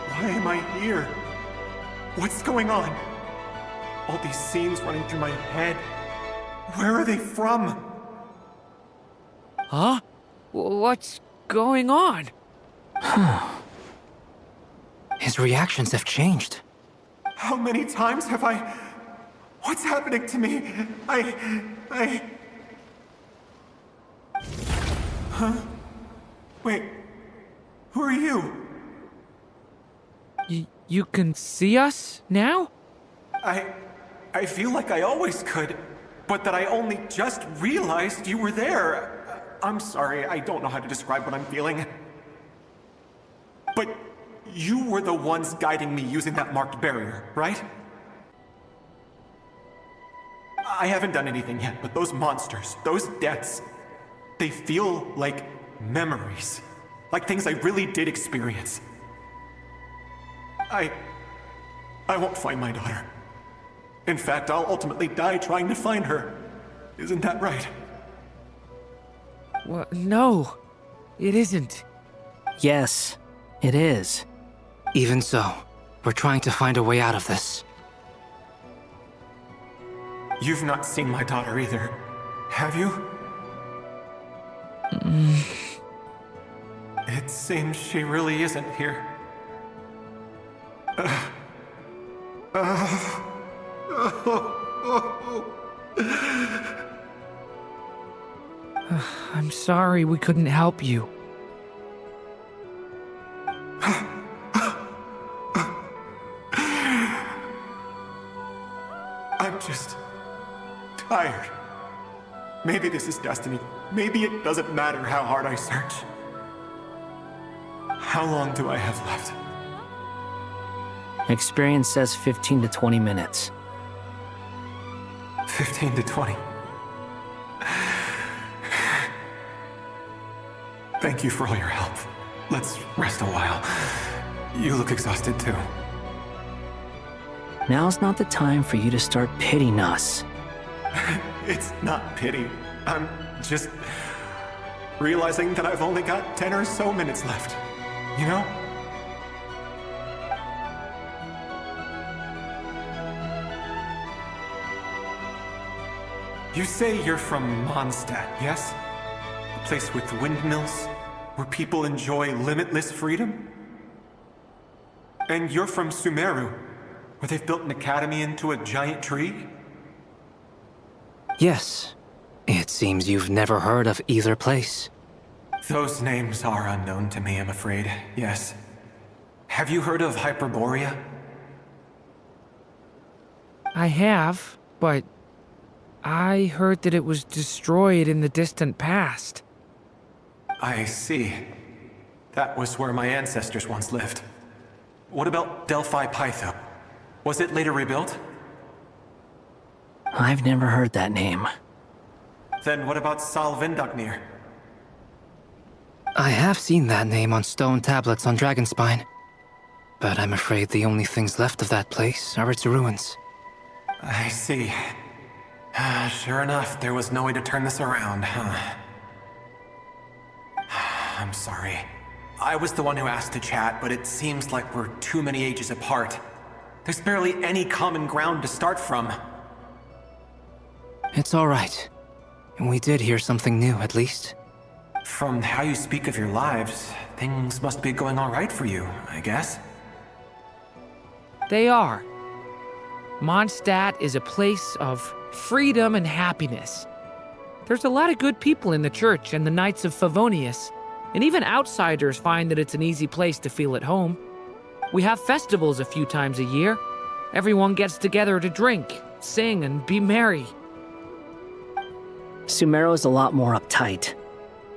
Why am I here? What's going on? All these scenes running through my head. Where are they from? Huh? What's going on? His reactions have changed. How many times have I... What's happening to me? Huh? Wait. Who are you? You can see us now? I feel like I always could, but that I only just realized you were there. I'm sorry, I don't know how to describe what I'm feeling. But you were the ones guiding me using that marked barrier, right? I haven't done anything yet, but those monsters, those deaths, they feel like memories. Like things I really did experience. I won't find my daughter. In fact, I'll ultimately die trying to find her. Isn't that right? Well, no, it isn't. Yes, it is. Even so, we're trying to find a way out of this. You've not seen my daughter either, have you? It seems she really isn't here. I'm sorry we couldn't help you. I'm just tired. Maybe this is destiny. Maybe it doesn't matter how hard I search. How long do I have left? Experience says 15 to 20 minutes. 15 to 20. Thank you for all your help. Let's rest a while. You look exhausted too. Now's not the time for you to start pitying us. It's not pity. I'm just realizing that I've only got 10 or so minutes left. You know? You say you're from Mondstadt, yes? A place with windmills, where people enjoy limitless freedom? And you're from Sumeru, where they've built an academy into a giant tree? Yes. It seems you've never heard of either place. Those names are unknown to me, I'm afraid, yes. Have you heard of Hyperborea? I have, but I heard that it was destroyed in the distant past. I see. That was where my ancestors once lived. What about Delphi Pytho? Was it later rebuilt? I've never heard that name. Then what about Sal Vindagnir? I have seen that name on stone tablets on Dragonspine. But I'm afraid the only things left of that place are its ruins. I see. Sure enough, there was no way to turn this around, huh? I'm sorry. I was the one who asked to chat, but it seems like we're too many ages apart. There's barely any common ground to start from. It's all right. We did hear something new, at least. From how you speak of your lives, things must be going all right for you, I guess. They are. Mondstadt is a place of freedom and happiness. There's a lot of good people in the church and the Knights of Favonius, and even outsiders find that it's an easy place to feel at home. We have festivals a few times a year. Everyone gets together to drink, sing, and be merry. Sumeru is a lot more uptight.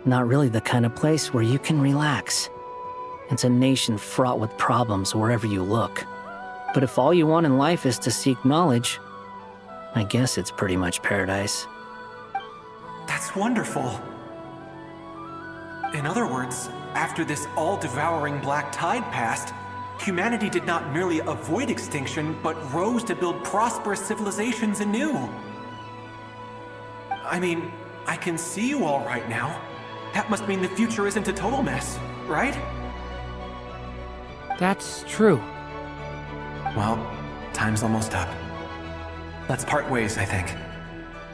Not really the kind of place where you can relax. It's a nation fraught with problems wherever you look. But if all you want in life is to seek knowledge, I guess it's pretty much paradise. That's wonderful. In other words, after this all-devouring black tide passed, humanity did not merely avoid extinction, but rose to build prosperous civilizations anew. I mean, I can see you all right now. That must mean the future isn't a total mess, right? That's true. Well, time's almost up. Let's part ways, I think.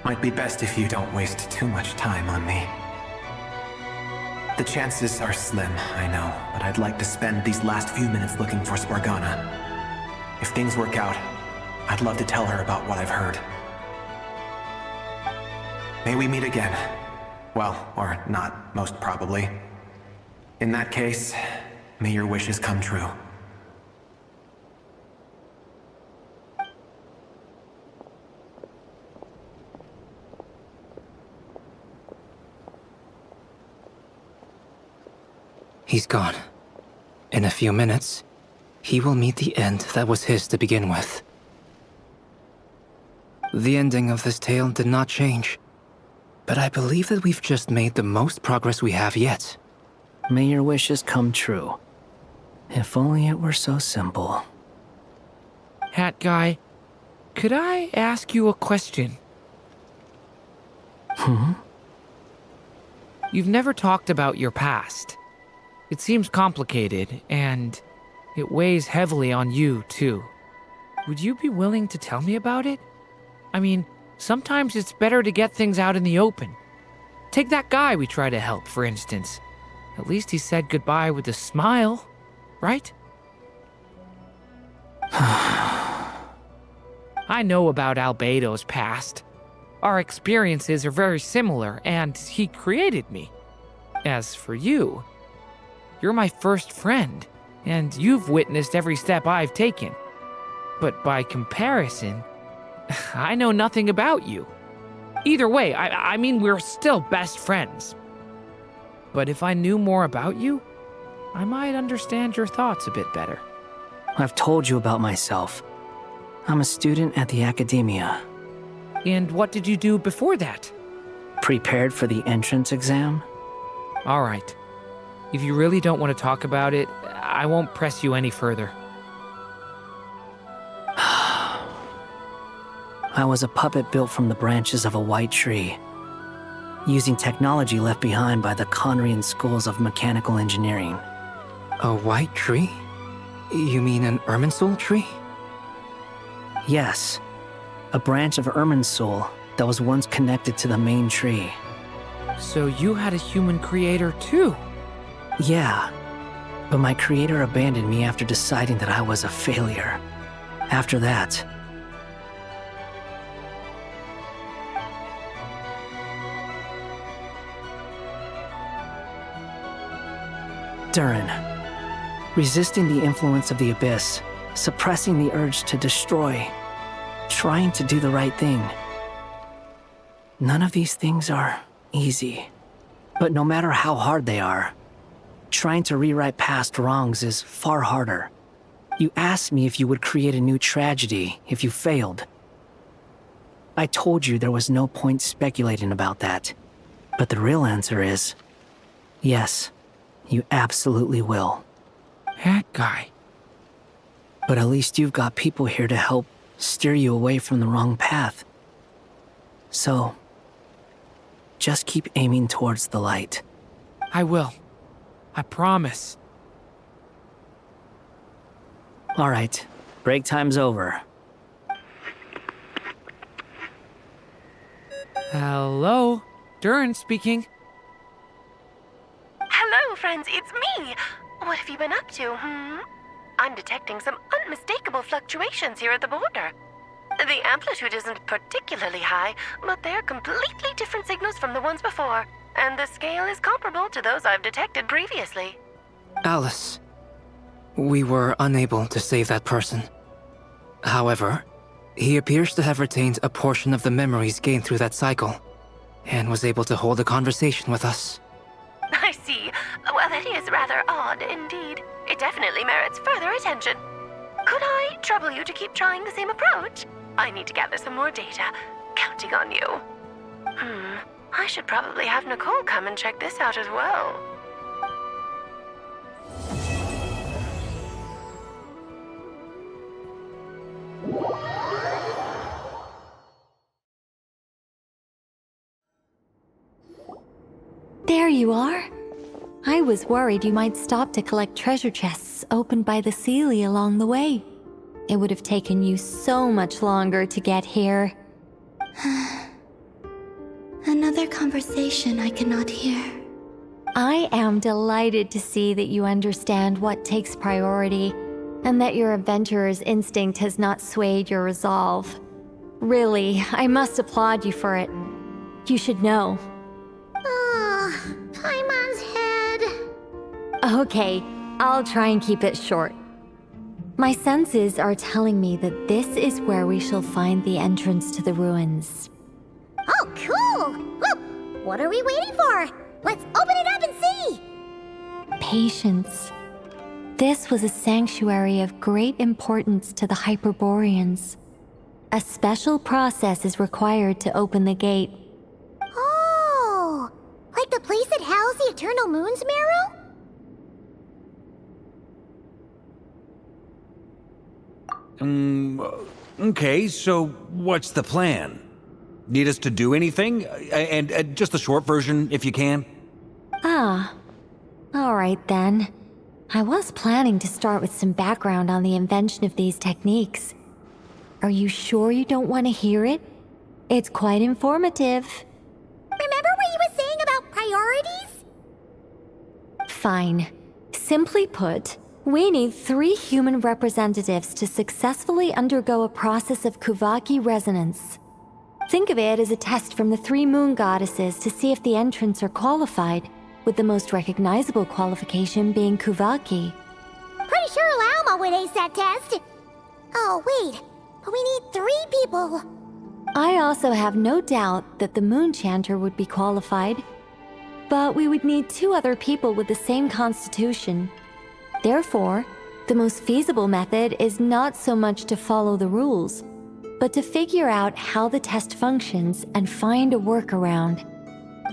Might be best if you don't waste too much time on me. The chances are slim, I know, but I'd like to spend these last few minutes looking for Spargana. If things work out, I'd love to tell her about what I've heard. May we meet again. Well, or not, most probably. In that case, may your wishes come true. He's gone. In a few minutes, he will meet the end that was his to begin with. The ending of this tale did not change, but I believe that we've just made the most progress we have yet. May your wishes come true. If only it were so simple. Hat guy, could I ask you a question? You've never talked about your past. It seems complicated, and it weighs heavily on you, too. Would you be willing to tell me about it? I mean, sometimes it's better to get things out in the open. Take that guy we try to help, for instance. At least he said goodbye with a smile, right? I know about Albedo's past. Our experiences are very similar, and he created me. As for you, you're my first friend, and you've witnessed every step I've taken. But by comparison, I know nothing about you. Either way, I mean, we're still best friends. But if I knew more about you, I might understand your thoughts a bit better. I've told you about myself. I'm a student at the academia. And what did you do before that? Prepared for the entrance exam? All right. If you really don't want to talk about it, I won't press you any further. I was a puppet built from the branches of a white tree, using technology left behind by the Conrian schools of mechanical engineering. A white tree? You mean an Irminsul tree? Yes, a branch of Irminsul that was once connected to the main tree. So you had a human creator too? Yeah, but my creator abandoned me after deciding that I was a failure. After that, Durin, resisting the influence of the Abyss, suppressing the urge to destroy, trying to do the right thing. None of these things are easy, but no matter how hard they are, trying to rewrite past wrongs is far harder. You asked me if you would create a new tragedy if you failed. I told you there was no point speculating about that, but the real answer is, yes. You absolutely will. That guy. But at least you've got people here to help steer you away from the wrong path. So, just keep aiming towards the light. I will. I promise. All right, break time's over. Hello? Durin speaking. Hello, friends, it's me! What have you been up to, I'm detecting some unmistakable fluctuations here at the border. The amplitude isn't particularly high, but they're completely different signals from the ones before, and the scale is comparable to those I've detected previously. Alice, we were unable to save that person. However, he appears to have retained a portion of the memories gained through that cycle, and was able to hold a conversation with us. I see. Well, that is rather odd indeed. It definitely merits further attention. Could I trouble you to keep trying the same approach? I need to gather some more data. Counting on you. I should probably have Nicole come and check this out as well. There you are. I was worried you might stop to collect treasure chests opened by the Seelie along the way. It would have taken you so much longer to get here. Another conversation I cannot hear. I am delighted to see that you understand what takes priority, and that your adventurer's instinct has not swayed your resolve. Really, I must applaud you for it. You should know. Paimon's head. Okay, I'll try and keep it short. My senses are telling me that this is where we shall find the entrance to the ruins. Oh, cool! Well, what are we waiting for? Let's open it up and see! Patience. This was a sanctuary of great importance to the Hyperboreans. A special process is required to open the gate. Oh! Like the place that housed the Eternal Moon's marrow? Okay, so what's the plan? Need us to do anything? And just the short version, if you can. Ah. Alright then. I was planning to start with some background on the invention of these techniques. Are you sure you don't want to hear it? It's quite informative. Remember what you were saying about priorities? Fine. Simply put, we need 3 human representatives to successfully undergo a process of Kuvaki resonance. Think of it as a test from the 3 moon goddesses to see if the entrants are qualified, with the most recognizable qualification being Kuvaki. Pretty sure Lauma would ace that test. Oh, wait. But we need 3 people. I also have no doubt that the Moon Chanter would be qualified. But we would need 2 other people with the same constitution. Therefore, the most feasible method is not so much to follow the rules, but to figure out how the test functions and find a workaround.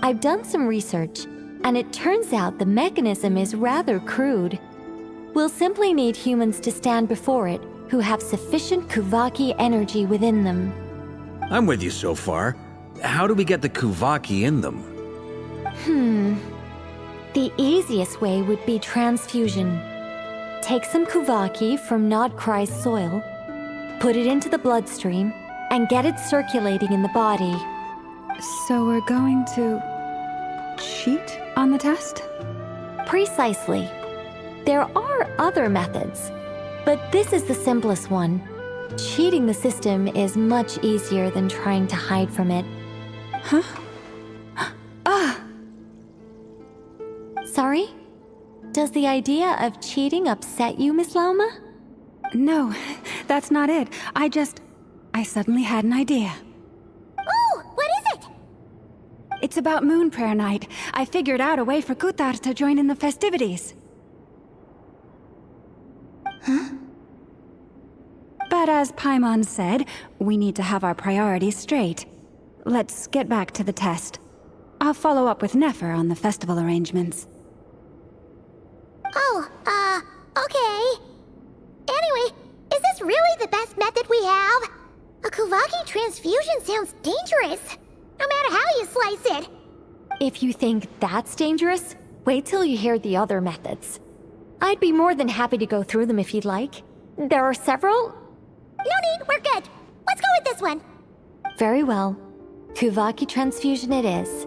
I've done some research, and it turns out the mechanism is rather crude. We'll simply need humans to stand before it who have sufficient Kuvaki energy within them. I'm with you so far. How do we get the Kuvaki in them? The easiest way would be transfusion. Take some Kuvaki from Nodcry's soil, put it into the bloodstream, and get it circulating in the body. So we're going to cheat on the test? Precisely. There are other methods, but this is the simplest one. Cheating the system is much easier than trying to hide from it. Huh? Ah! Sorry? Does the idea of cheating upset you, Miss Lauma? No, that's not it. I suddenly had an idea. Ooh, what is it? It's about Moon Prayer Night. I figured out a way for Kutar to join in the festivities. Huh? But as Paimon said, we need to have our priorities straight. Let's get back to the test. I'll follow up with Nefer on the festival arrangements. Oh, okay. Anyway, is this really the best method we have? A Kuvaki transfusion sounds dangerous, no matter how you slice it. If you think that's dangerous, wait till you hear the other methods. I'd be more than happy to go through them if you'd like. There are several. No need, we're good. Let's go with this one. Very well. Kuvaki transfusion it is.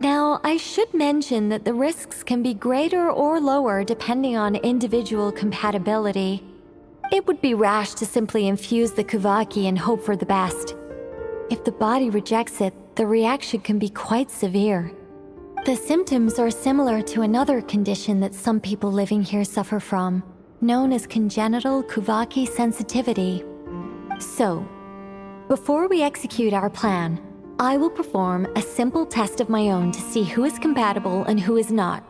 Now, I should mention that the risks can be greater or lower depending on individual compatibility. It would be rash to simply infuse the Kuvaki and hope for the best. If the body rejects it, the reaction can be quite severe. The symptoms are similar to another condition that some people living here suffer from, known as congenital Kuvaki sensitivity. So, before we execute our plan, I will perform a simple test of my own to see who is compatible and who is not.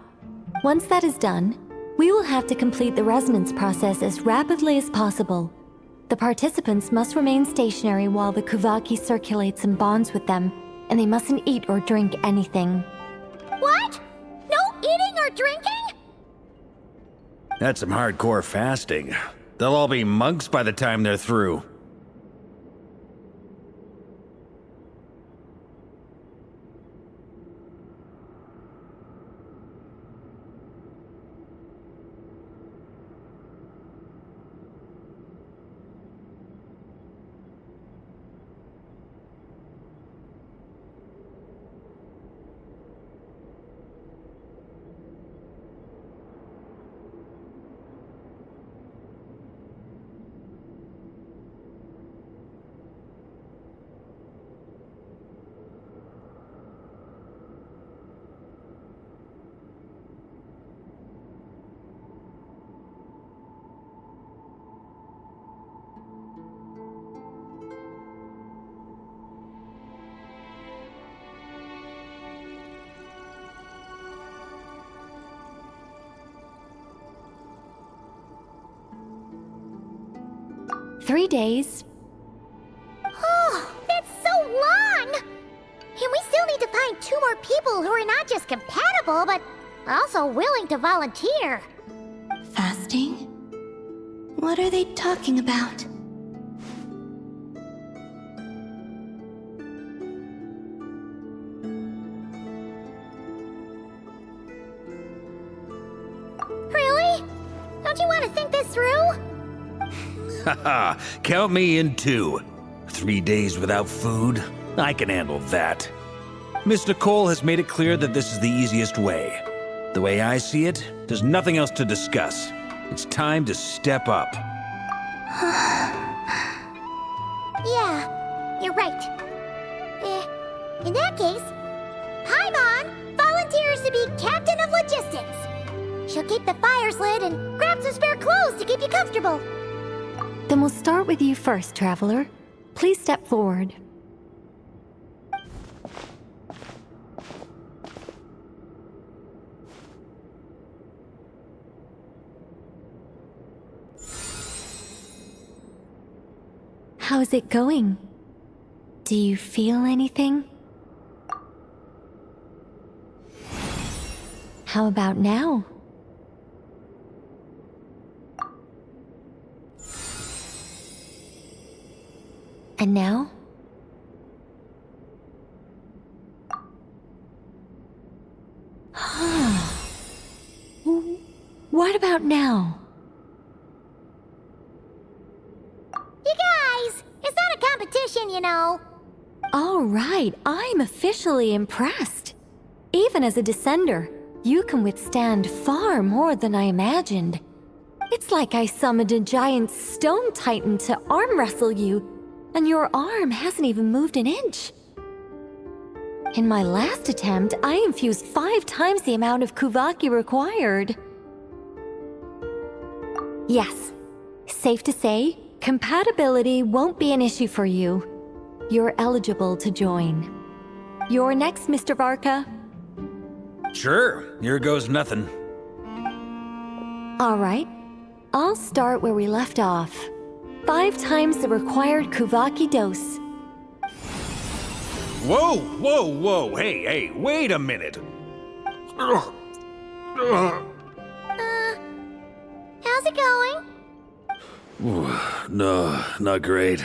Once that is done, we will have to complete the resonance process as rapidly as possible. The participants must remain stationary while the Kuvaki circulates and bonds with them, and they mustn't eat or drink anything. What? No eating or drinking? That's some hardcore fasting. They'll all be monks by the time they're through. "3 days. Oh, that's so long! And we still need to find 2 more people who are not just compatible, but also willing to volunteer. Fasting? What are they talking about? Really? Don't you want to think this through? Haha, count me in too. 3 days without food? I can handle that. Miss Nicole has made it clear that this is the easiest way. The way I see it, there's nothing else to discuss. It's time to step up. Yeah, you're right. In that case, Paimon volunteers to be Captain of Logistics. She'll keep the fires lit and grab some spare clothes to keep you comfortable. Then we'll start with you first, Traveler. Please step forward. How's it going? Do you feel anything? How about now? And now? What about now? You guys, it's not a competition, you know. All right, I'm officially impressed. Even as a descender, you can withstand far more than I imagined. It's like I summoned a giant stone titan to arm wrestle you, and your arm hasn't even moved an inch. In my last attempt, I infused 5 times the amount of Kuvaki required. Yes, safe to say, compatibility won't be an issue for you. You're eligible to join. You're next, Mr. Varka. Sure, here goes nothing. All right, I'll start where we left off. 5 times the required Kuvaki dose. Whoa, whoa, whoa, hey, wait a minute. How's it going? No, not great.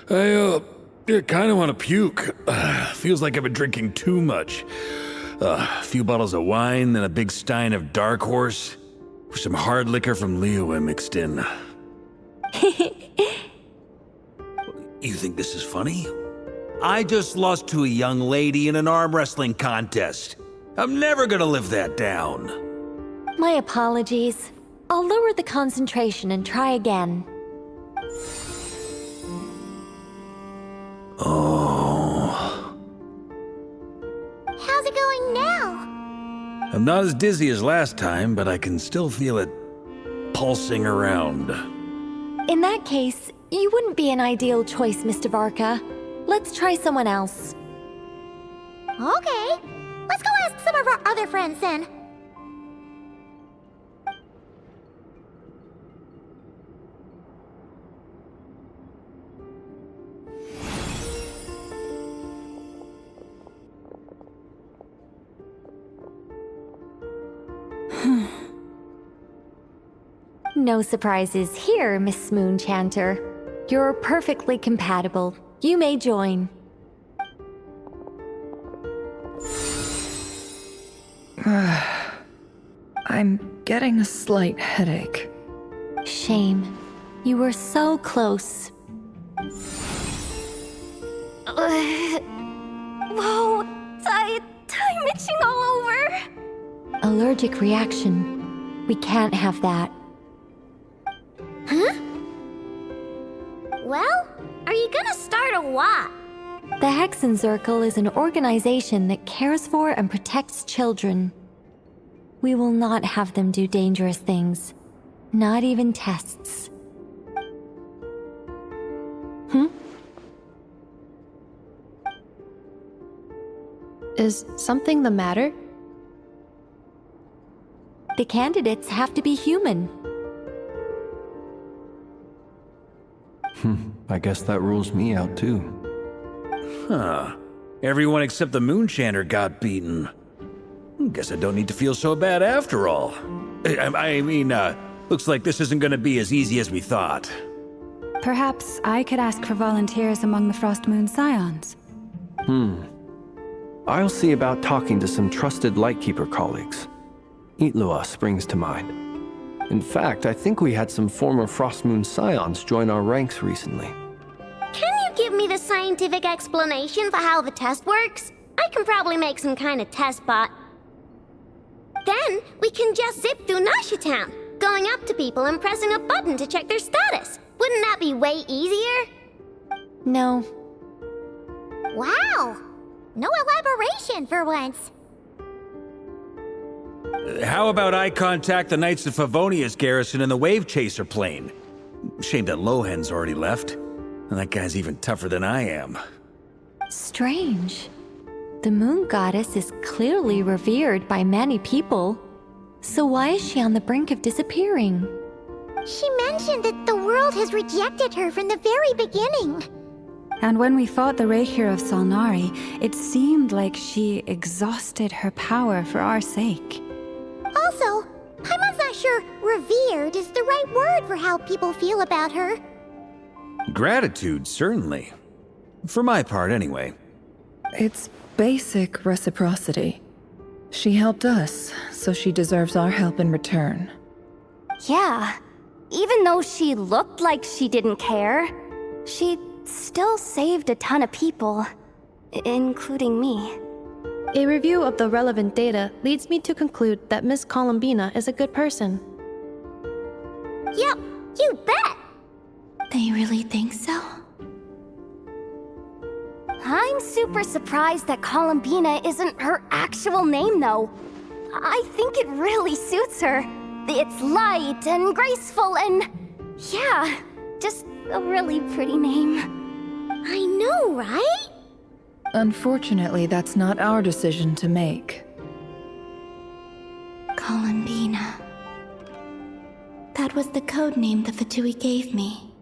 I kind of want to puke. Feels like I've been drinking too much. A few bottles of wine, then a big stein of Dark Horse. With some hard liquor from Liyue mixed in. You think this is funny? I just lost to a young lady in an arm wrestling contest. I'm never gonna live that down. My apologies. I'll lower the concentration and try again. Oh. How's it going now? I'm not as dizzy as last time, but I can still feel it pulsing around. In that case, you wouldn't be an ideal choice, Mr. Varka. Let's try someone else. Okay, let's go ask some of our other friends then. No surprises here, Miss Moonchanter. You're perfectly compatible. You may join. I'm getting a slight headache. Shame. You were so close. Whoa! I'm itching all over! Allergic reaction. We can't have that. Huh? Well, are you gonna start or what? The Hexen Circle is an organization that cares for and protects children. We will not have them do dangerous things. Not even tests. Is something the matter? The candidates have to be human. I guess that rules me out too. Huh. Everyone except the Moonchanter got beaten. Guess I don't need to feel so bad after all. I mean, looks like this isn't gonna be as easy as we thought. Perhaps I could ask for volunteers among the Frost Moon Scions. I'll see about talking to some trusted Lightkeeper colleagues. Itlua springs to mind. In fact, I think we had some former Frost Moon Scions join our ranks recently. Can you give me the scientific explanation for how the test works? I can probably make some kind of test bot. Then we can just zip through Nasha Town, going up to people and pressing a button to check their status. Wouldn't that be way easier? No. Wow! No elaboration for once. How about I contact the Knights of Favonia's garrison in the Wave Chaser plane? Shame that Lohan's already left. And that guy's even tougher than I am. Strange. The moon goddess is clearly revered by many people. So why is she on the brink of disappearing? She mentioned that the world has rejected her from the very beginning. And when we fought the Raihir of Solnari, it seemed like she exhausted her power for our sake. Also, I'm not sure revered is the right word for how people feel about her. Gratitude, certainly. For my part, anyway. It's basic reciprocity. She helped us, so she deserves our help in return. Yeah. Even though she looked like she didn't care, she still saved a ton of people, including me. A review of the relevant data leads me to conclude that Miss Columbina is a good person. Yep, you bet! They really think so? I'm super surprised that Columbina isn't her actual name, though. I think it really suits her. It's light and graceful and... yeah, just a really pretty name. I know, right? Unfortunately, that's not our decision to make. Columbina. That was the code name the Fatui gave me.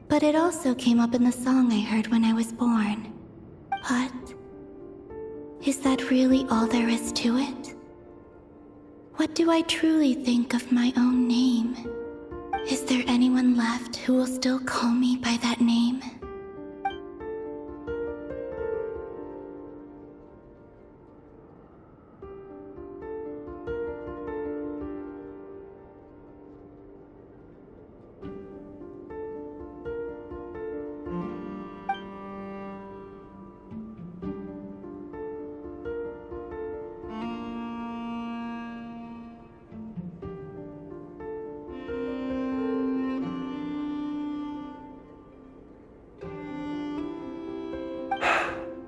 But it also came up in the song I heard when I was born. But... is that really all there is to it? What do I truly think of my own name? Is there anyone left who will still call me by that name?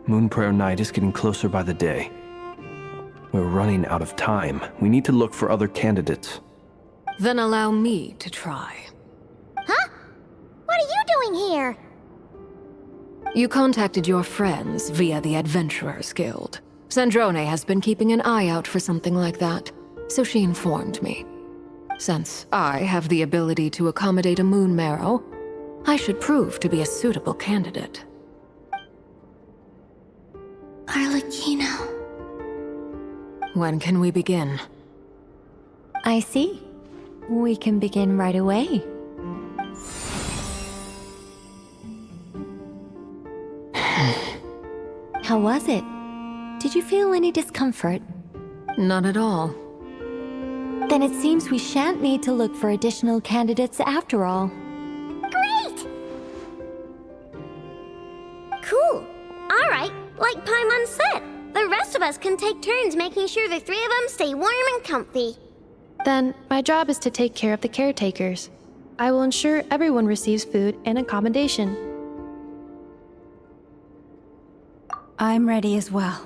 Moon Prayer Night is getting closer by the day. We're running out of time. We need to look for other candidates. Then allow me to try. Huh? What are you doing here? You contacted your friends via the Adventurers Guild. Sandrone has been keeping an eye out for something like that, so she informed me. Since I have the ability to accommodate a moon marrow, I should prove to be a suitable candidate. Arlecchino. When can we begin? I see. We can begin right away. How was it? Did you feel any discomfort? Not at all. Then it seems we shan't need to look for additional candidates after all. Great! Cool. Alright, like Paimon said, the rest of us can take turns making sure the three of them stay warm and comfy. Then, my job is to take care of the caretakers. I will ensure everyone receives food and accommodation. I'm ready as well.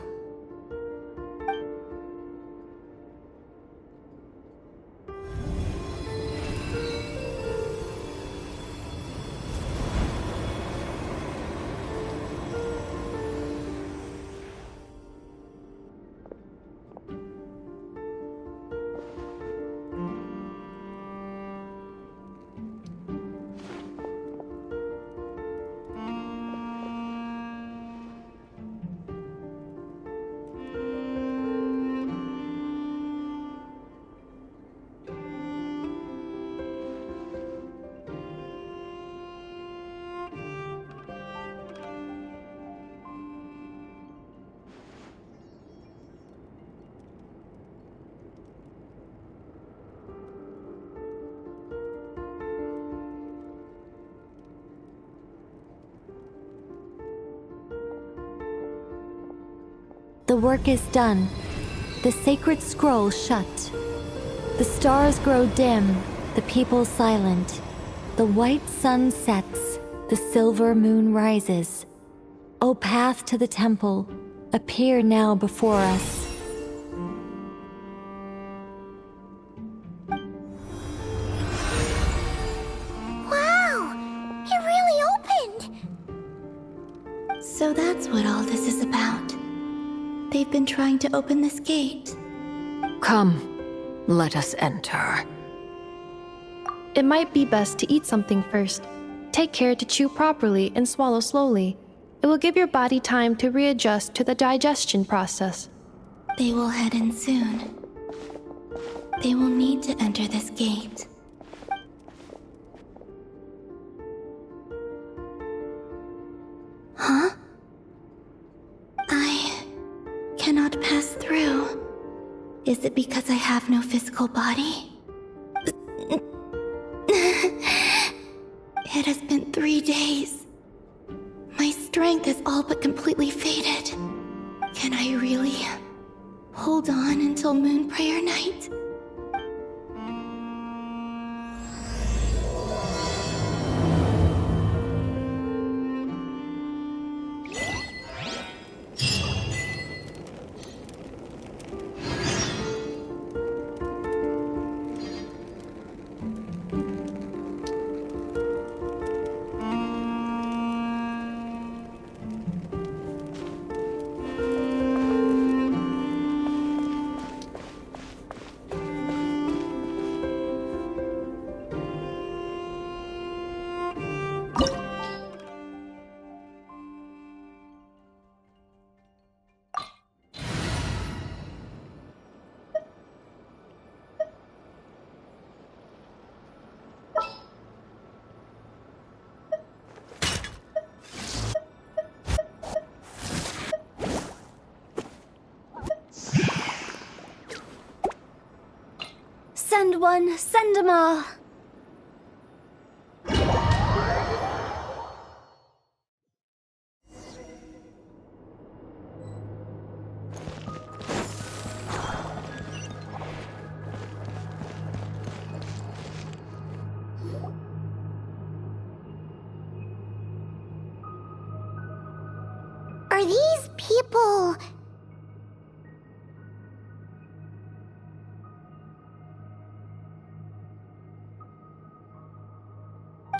The work is done. The sacred scroll shut. The stars grow dim, the people silent. The white sun sets, the silver moon rises. O path to the temple, appear now before us. Wow! It really opened! So that's what all this is about. They've been trying to open this gate. Come, let us enter. It might be best to eat something first. Take care to chew properly and swallow slowly. It will give your body time to readjust to the digestion process. They will head in soon. They will need to enter this gate. Huh? I cannot pass through. Is it because I have no physical body? It has been 3 days. My strength is all but completely faded. Can I really hold on until Moon Prayer Night? Send one, send 'em all. Are these people...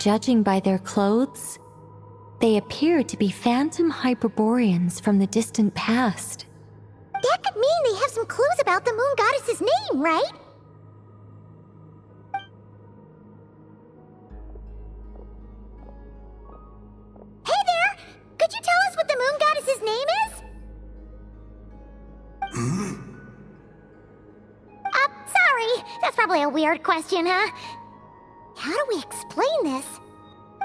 Judging by their clothes, they appear to be phantom Hyperboreans from the distant past. That could mean they have some clues about the moon goddess's name, right? Hey there! Could you tell us what the moon goddess's name is? Sorry, the That's probably a weird question, huh? How do we explain this?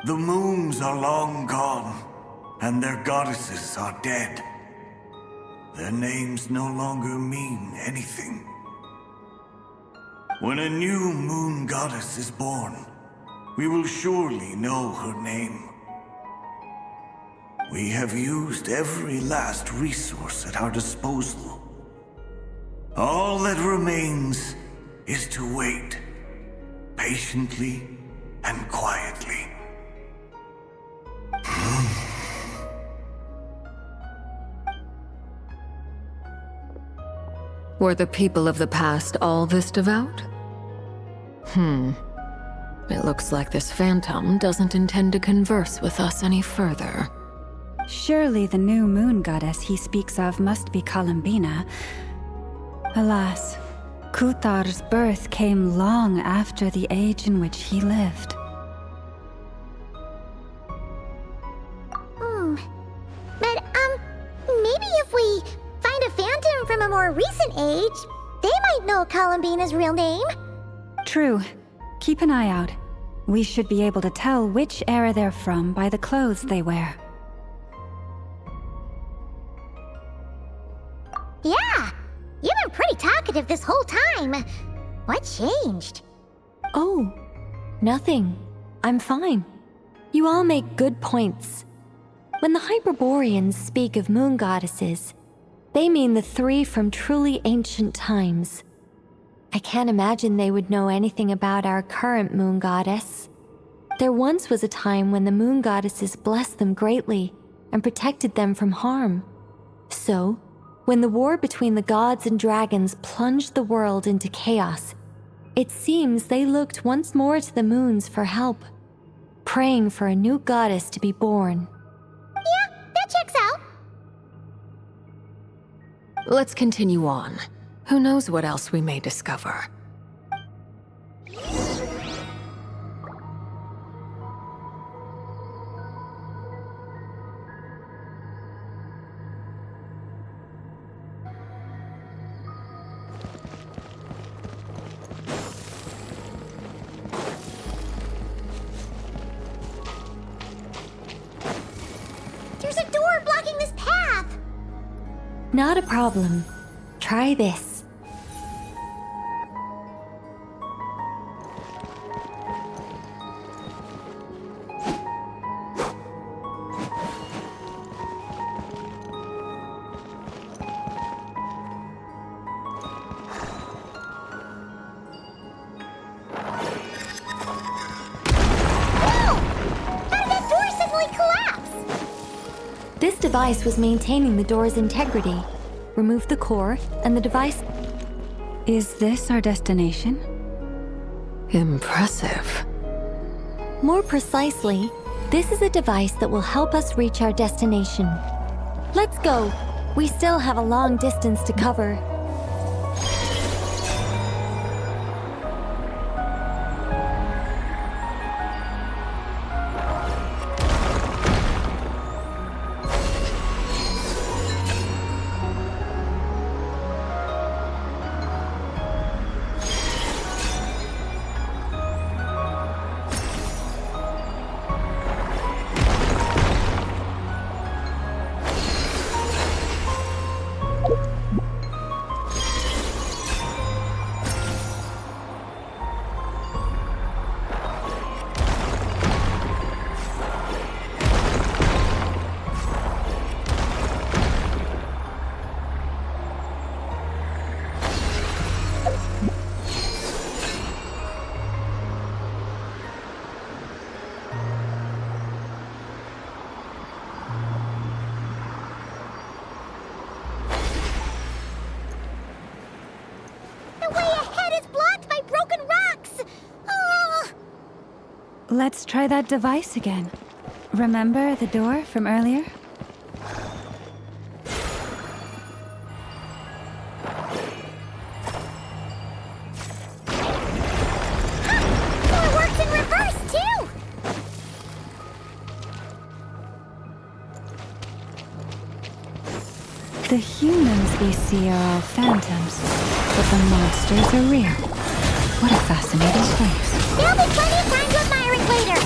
The moons are long gone, and their goddesses are dead. Their names no longer mean anything. When a new moon goddess is born, we will surely know her name. We have used every last resource at our disposal. All that remains is to wait, patiently and quietly. Were the people of the past all this devout? It looks like this phantom doesn't intend to converse with us any further. Surely the new moon goddess he speaks of must be Columbina. Alas, Kuthar's birth came long after the age in which he lived. But, maybe if we find a phantom from a more recent age, they might know Columbina's real name. True. Keep an eye out. We should be able to tell which era they're from by the clothes they wear. Yeah, you've been pretty talkative this whole time. What changed? Oh, nothing. I'm fine. You all make good points. When the Hyperboreans speak of moon goddesses, they mean the three from truly ancient times. I can't imagine they would know anything about our current moon goddess. There once was a time when the moon goddesses blessed them greatly and protected them from harm. So, when the war between the gods and dragons plunged the world into chaos, it seems they looked once more to the moons for help, praying for a new goddess to be born. Yeah, that checks out. Let's continue on. Who knows what else we may discover? There's a door blocking this path. Not a problem. Try this. This device was maintaining the door's integrity. Remove the core, and the device... Is this our destination? Impressive. More precisely, this is a device that will help us reach our destination. Let's go. We still have a long distance to cover. Let's try that device again. Remember the door from earlier? It works in reverse, too! The humans we see are all phantoms, but the monsters are real. What a fascinating place. There'll be plenty of time to admire it later.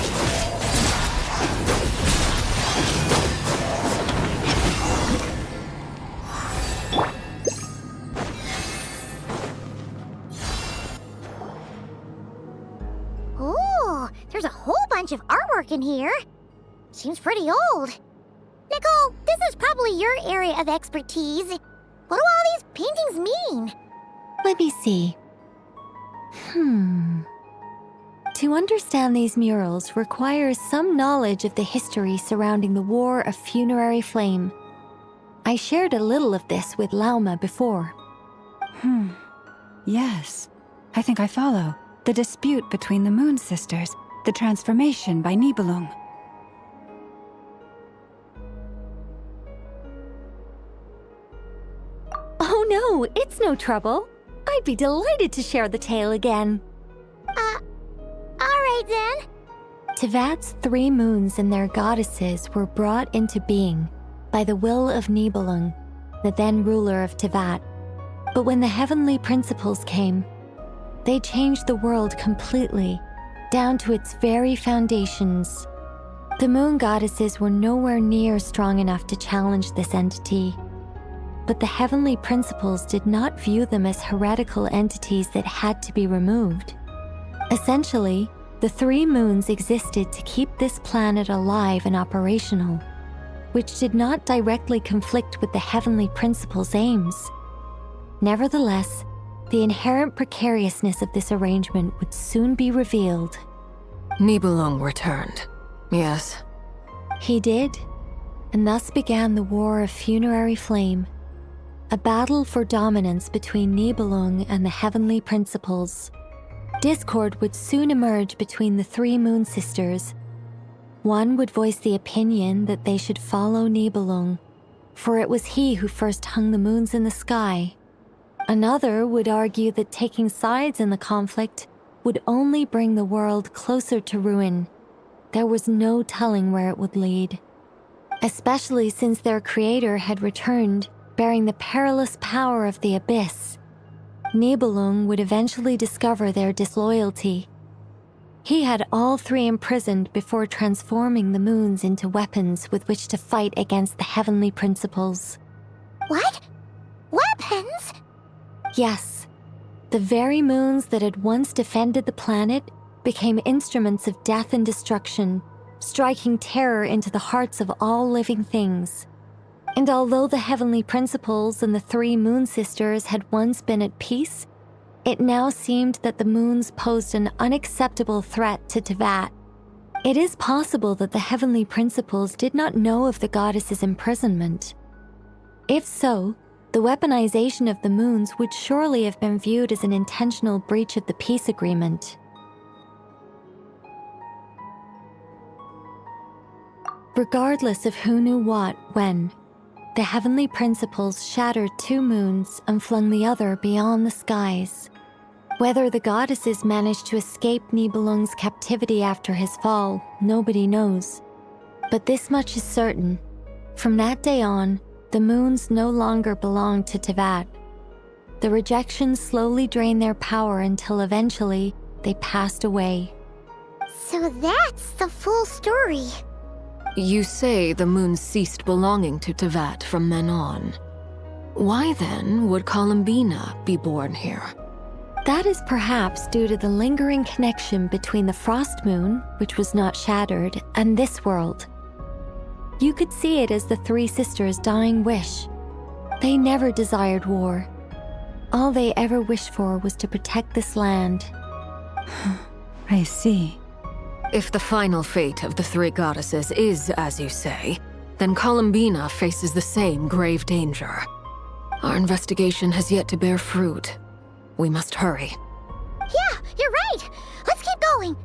Ooh, there's a whole bunch of artwork in here. Seems pretty old. Nicole, this is probably your area of expertise. What do all these paintings mean? Let me see. To understand these murals requires some knowledge of the history surrounding the War of Funerary Flame. I shared a little of this with Lauma before. Yes, I think I follow. The dispute between the Moon Sisters, the transformation by Nibelung. Oh no, it's no trouble. I'd be delighted to share the tale again. Alright then. Tevat's 3 moons and their goddesses were brought into being by the will of Nibelung, the then ruler of Tevat. But when the heavenly principles came, they changed the world completely, down to its very foundations. The moon goddesses were nowhere near strong enough to challenge this entity. But the heavenly principles did not view them as heretical entities that had to be removed. Essentially, the 3 moons existed to keep this planet alive and operational, which did not directly conflict with the heavenly principles' aims. Nevertheless, the inherent precariousness of this arrangement would soon be revealed. Nibelung returned, yes. He did, and thus began the War of Funerary Flame, a battle for dominance between Nibelung and the heavenly principles. Discord would soon emerge between the 3 Moon Sisters. One would voice the opinion that they should follow Nibelung, for it was he who first hung the moons in the sky. Another would argue that taking sides in the conflict would only bring the world closer to ruin. There was no telling where it would lead, especially since their creator had returned, bearing the perilous power of the abyss. Nibelung would eventually discover their disloyalty. He had all 3 imprisoned before transforming the moons into weapons with which to fight against the heavenly principles. What? Weapons? Yes. The very moons that had once defended the planet became instruments of death and destruction, striking terror into the hearts of all living things. And although the heavenly principles and the 3 Moon Sisters had once been at peace, it now seemed that the moons posed an unacceptable threat to Tevat. It is possible that the heavenly principles did not know of the goddess's imprisonment. If so, the weaponization of the moons would surely have been viewed as an intentional breach of the peace agreement. Regardless of who knew what, when, the heavenly principles shattered 2 moons and flung the other beyond the skies. Whether the goddesses managed to escape Nibelung's captivity after his fall, nobody knows. But this much is certain. From that day on, the moons no longer belonged to Tevat. The rejection slowly drained their power until eventually they passed away. So that's the full story. You say the moon ceased belonging to Tevat from then on. Why then would Columbina be born here? That is perhaps due to the lingering connection between the Frost Moon, which was not shattered, and this world. You could see it as the 3 sisters' dying wish. They never desired war. All they ever wished for was to protect this land. I see. If the final fate of the 3 goddesses is as you say, then Columbina faces the same grave danger. Our investigation has yet to bear fruit. We must hurry. Yeah, you're right. Let's keep going.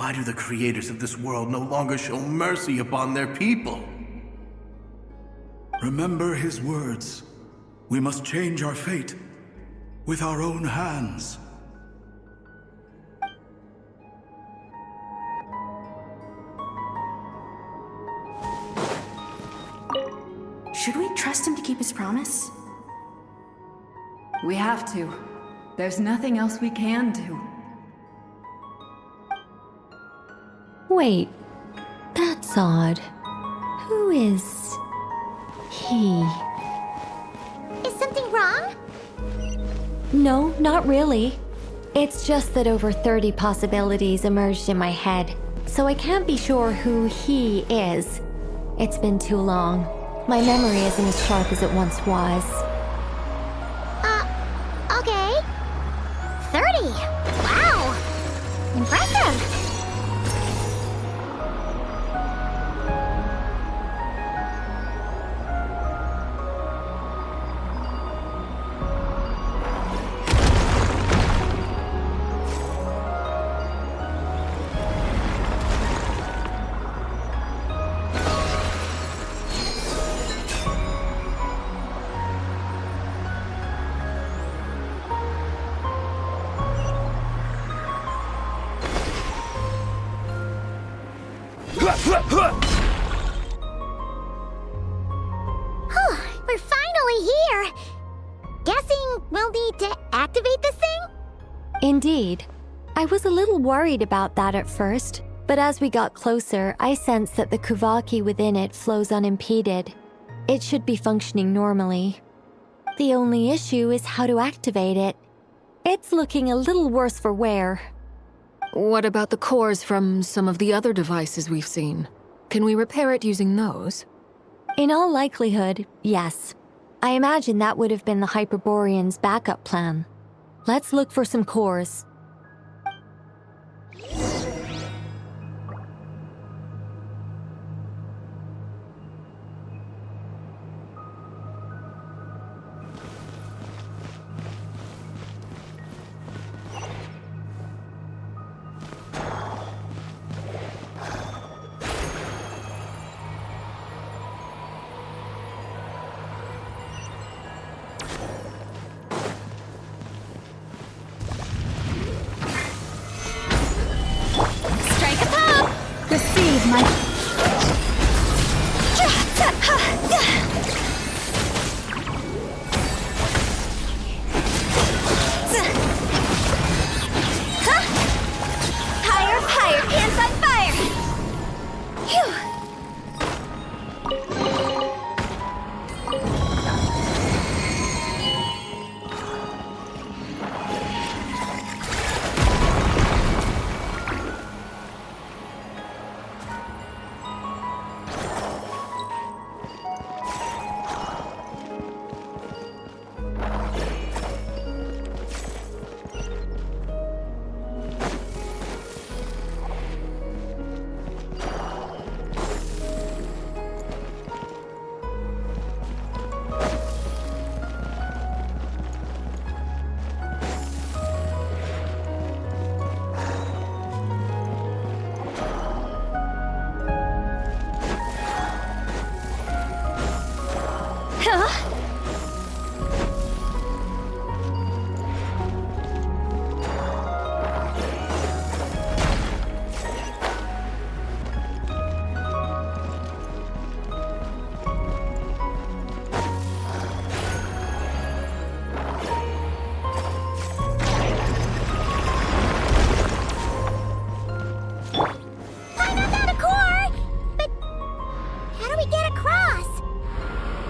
Why do the creators of this world no longer show mercy upon their people? Remember his words. We must change our fate with our own hands. Should we trust him to keep his promise? We have to. There's nothing else we can do. Wait, that's odd. Who is he? Is something wrong? No, not really. It's just that over 30 possibilities emerged in my head, so I can't be sure who he is. It's been too long. My memory isn't as sharp as it once was. Okay. 30! Wow! Impressive! We're finally here! Guessing we'll need to activate this thing? Indeed. I was a little worried about that at first, but as we got closer, I sensed that the Kuvaki within it flows unimpeded. It should be functioning normally. The only issue is how to activate it. It's looking a little worse for wear. What about the cores from some of the other devices we've seen? Can we repair it using those? In all likelihood, yes. I imagine that would have been the Hyperborean's backup plan. Let's look for some cores. Receive my... Higher, higher, pants on fire! Phew!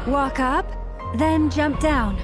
Walk up, then jump down.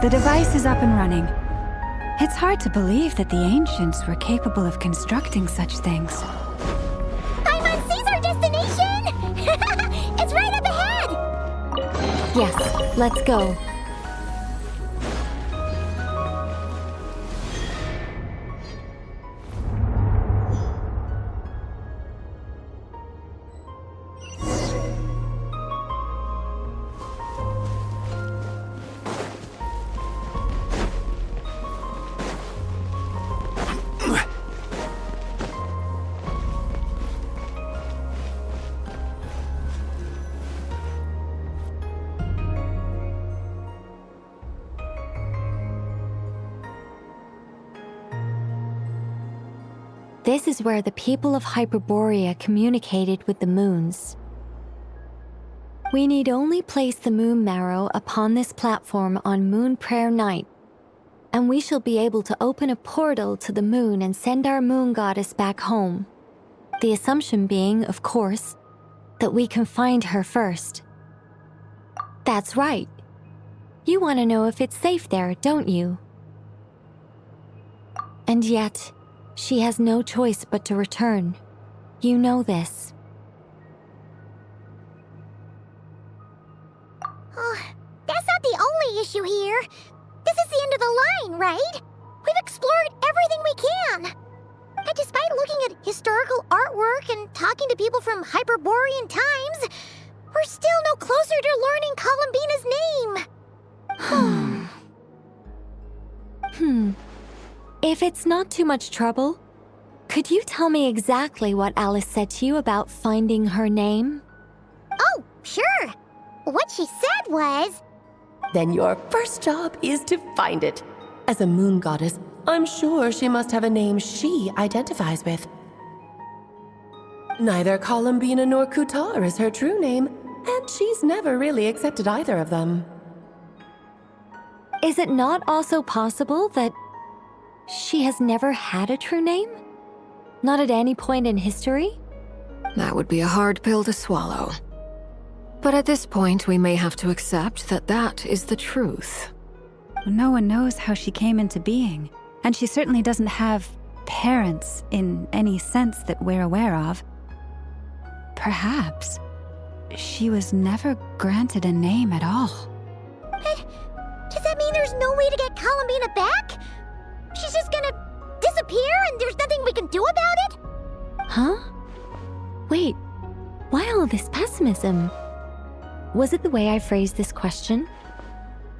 The device is up and running. It's hard to believe that the ancients were capable of constructing such things. Paimon sees our destination! It's right up ahead! Yes, let's go. This is where the people of Hyperborea communicated with the moons. We need only place the moon marrow upon this platform on Moon Prayer Night, and we shall be able to open a portal to the moon and send our moon goddess back home. The assumption being, of course, that we can find her first. That's right. You want to know if it's safe there, don't you? And yet, she has no choice but to return. You know this. Oh, that's not the only issue here. This is the end of the line, right? We've explored everything we can. And despite looking at historical artwork and talking to people from Hyperborean times, we're still no closer to learning Columbina's name. If it's not too much trouble, could you tell me exactly what Alice said to you about finding her name? Oh, sure. What she said was... Then your first job is to find it. As a moon goddess, I'm sure she must have a name she identifies with. Neither Columbina nor Kutar is her true name, and she's never really accepted either of them. Is it not also possible that she has never had a true name? Not at any point in history? That would be a hard pill to swallow. But at this point, we may have to accept that that is the truth. No one knows how she came into being, and she certainly doesn't have parents in any sense that we're aware of. Perhaps she was never granted a name at all. Does that mean there's no way to get Columbina back? She's just gonna disappear and there's nothing we can do about it? Huh? Wait, why all this pessimism? Was it the way I phrased this question?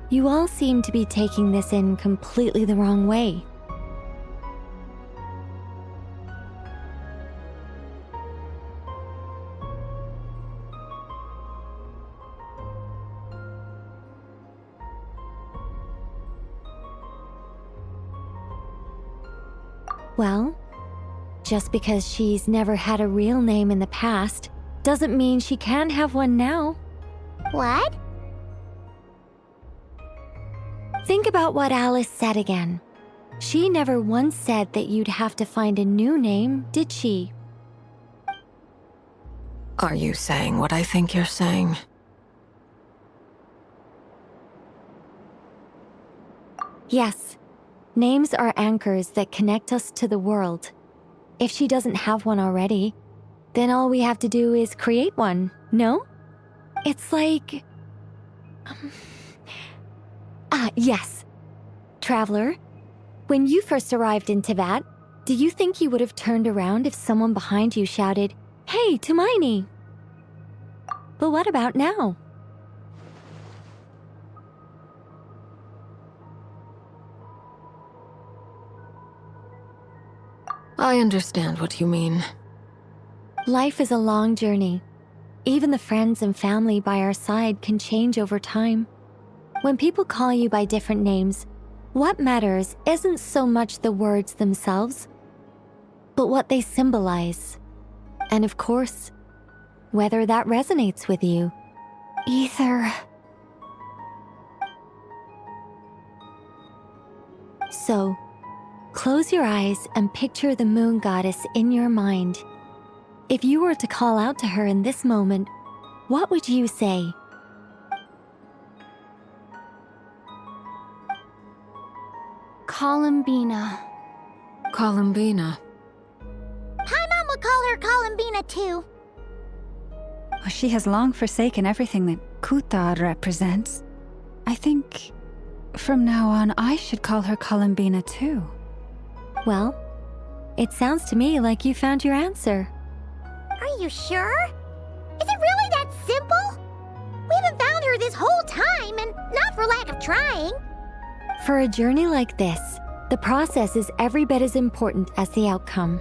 You all seem to be taking this in completely the wrong way. Well, just because she's never had a real name in the past doesn't mean she can't have one now. What? Think about what Alice said again. She never once said that you'd have to find a new name, did she? Are you saying what I think you're saying? Yes. Names are anchors that connect us to the world. If she doesn't have one already, then all we have to do is create one, no? It's like... yes. Traveler, when you first arrived in Teyvat, do you think you would have turned around if someone behind you shouted, "Hey, Tumaini"? But what about now? I understand what you mean. Life is a long journey. Even the friends and family by our side can change over time. When people call you by different names, what matters isn't so much the words themselves, but what they symbolize. And of course, whether that resonates with you. Ether. So, close your eyes and picture the moon goddess in your mind. If you were to call out to her in this moment, what would you say? Columbina. Columbina. Paimon would call her Columbina too. Well, she has long forsaken everything that Kuta represents. I think from now on I should call her Columbina too. Well, it sounds to me like you found your answer. Are you sure? Is it really that simple? We haven't found her this whole time, and not for lack of trying. For a journey like this, the process is every bit as important as the outcome.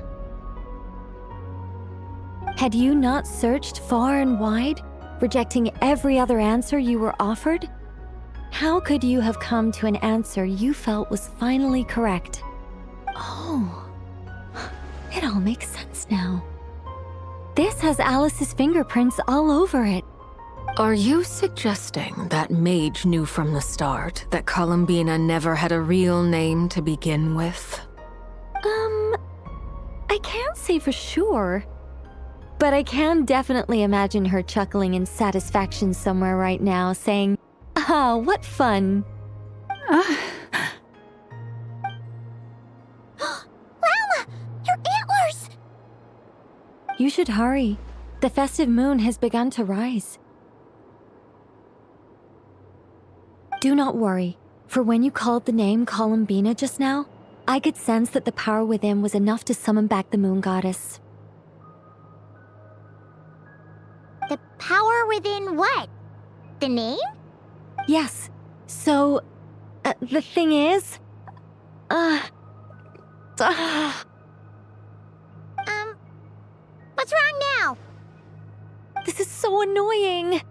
Had you not searched far and wide, rejecting every other answer you were offered? How could you have come to an answer you felt was finally correct? Oh, it all makes sense now. This has Alice's fingerprints all over it. Are you suggesting that Mage knew from the start that Columbina never had a real name to begin with? I can't say for sure. But I can definitely imagine her chuckling in satisfaction somewhere right now, saying, "Ah, what fun." Llama! Your antlers! You should hurry. The festive moon has begun to rise. Do not worry, for when you called the name Columbina just now, I could sense that the power within was enough to summon back the moon goddess. The power within what? The name? Yes. So, the thing is... What's wrong now? This is so annoying.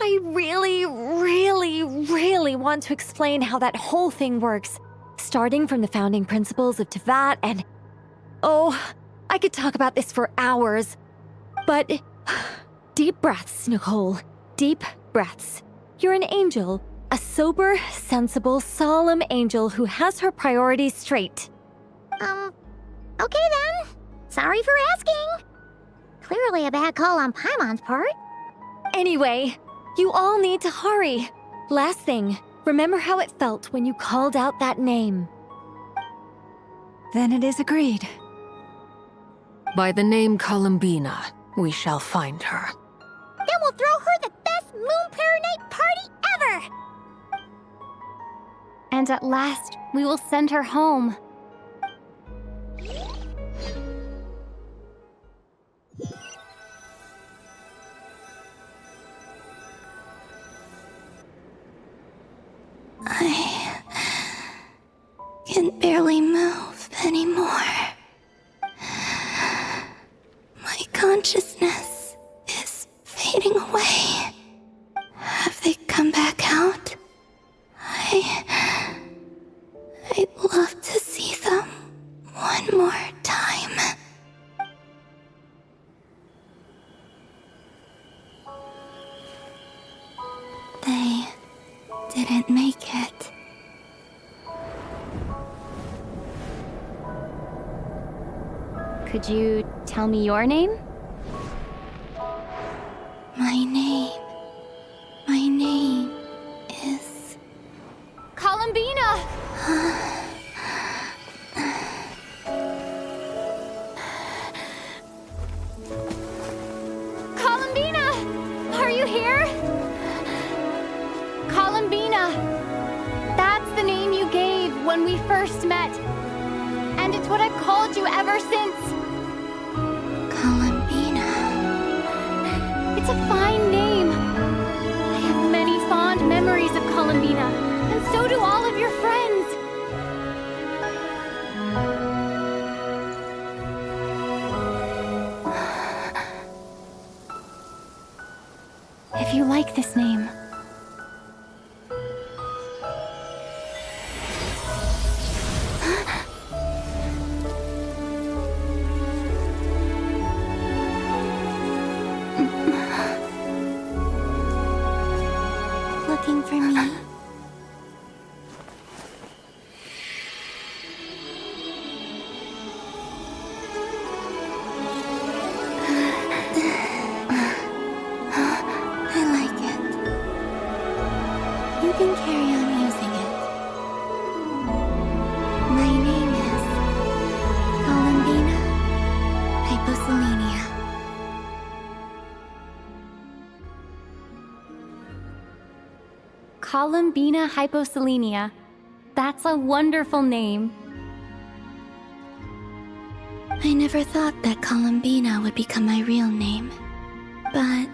I really want to explain how that whole thing works. Starting from the founding principles of Teyvat and... Oh, I could talk about this for hours. But... Deep breaths, Nicole. Deep breaths. You're an angel. A sober, sensible, solemn angel who has her priorities straight. Okay then. Sorry for asking. Clearly a bad call on Paimon's part. Anyway, you all need to hurry. Last thing, remember how it felt when you called out that name. Then it is agreed. By the name Columbina, we shall find her. Then we'll throw her the best Moon Pair Night party ever! And at last, we will send her home. I can barely move anymore. My consciousness is fading away. Have they come back out? I'd love to see them one more time. They didn't make it. Could you tell me your name? My name is... Columbina! Columbina! Are you here? Columbina! That's the name you gave when we first met. And it's what I've called you ever since. Columbina. It's a fine name. I have many fond memories of Columbina, and so do all of your friends. If you like this name, looking for me? I like it. Columbina hyposelenia. That's a wonderful name. I never thought that Columbina would become my real name. But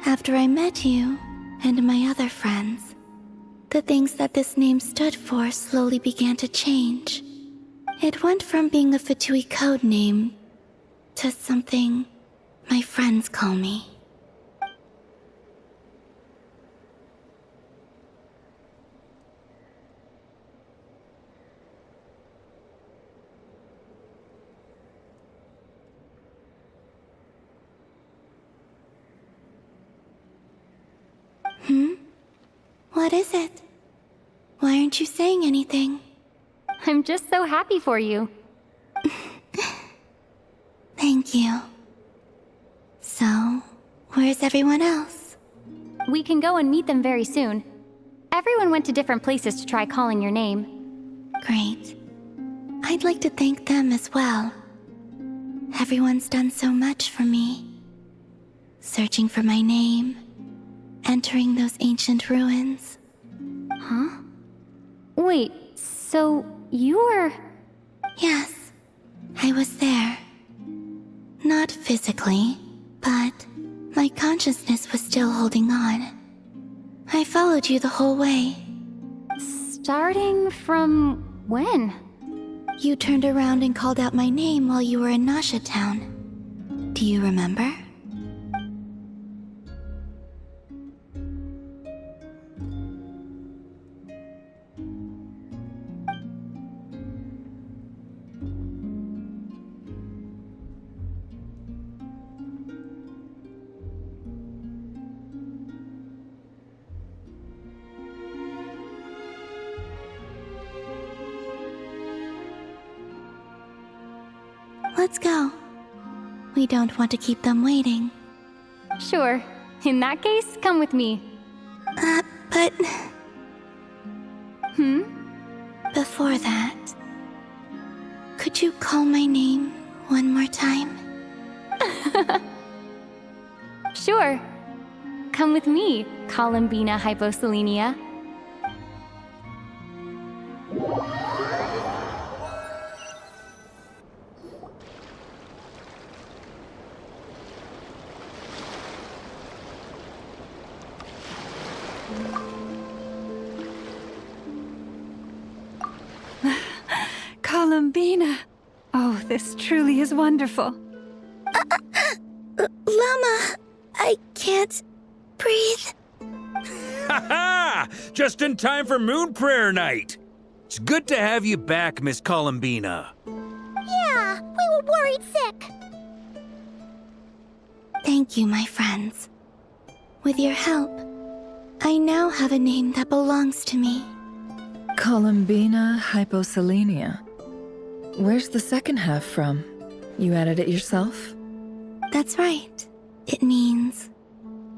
after I met you and my other friends, the things that this name stood for slowly began to change. It went from being a Fatui code name to something my friends call me. What is it? Why aren't you saying anything? I'm just so happy for you. Thank you. So, where's everyone else? We can go and meet them very soon. Everyone went to different places to try calling your name. Great. I'd like to thank them as well. Everyone's done so much for me. Searching for my name, entering those ancient ruins. Huh? Wait, so you were... Yes, I was there. Not physically, but my consciousness was still holding on. I followed you the whole way. Starting from when? You turned around and called out my name while you were in Nasha Town. Do you remember? Let's go. We don't want to keep them waiting. Sure. In that case, come with me. But... Hmm? Before that, could you call my name one more time? Sure. Come with me, Columbina hyposelenia. Columbina! Oh, this truly is wonderful. Llama, I can't breathe. Ha ha! Just in time for Moon Prayer Night! It's good to have you back, Miss Columbina. Yeah, we were worried sick. Thank you, my friends. With your help, I now have a name that belongs to me. Columbina hyposelenia. Where's the second half from? You added it yourself? That's right. It means...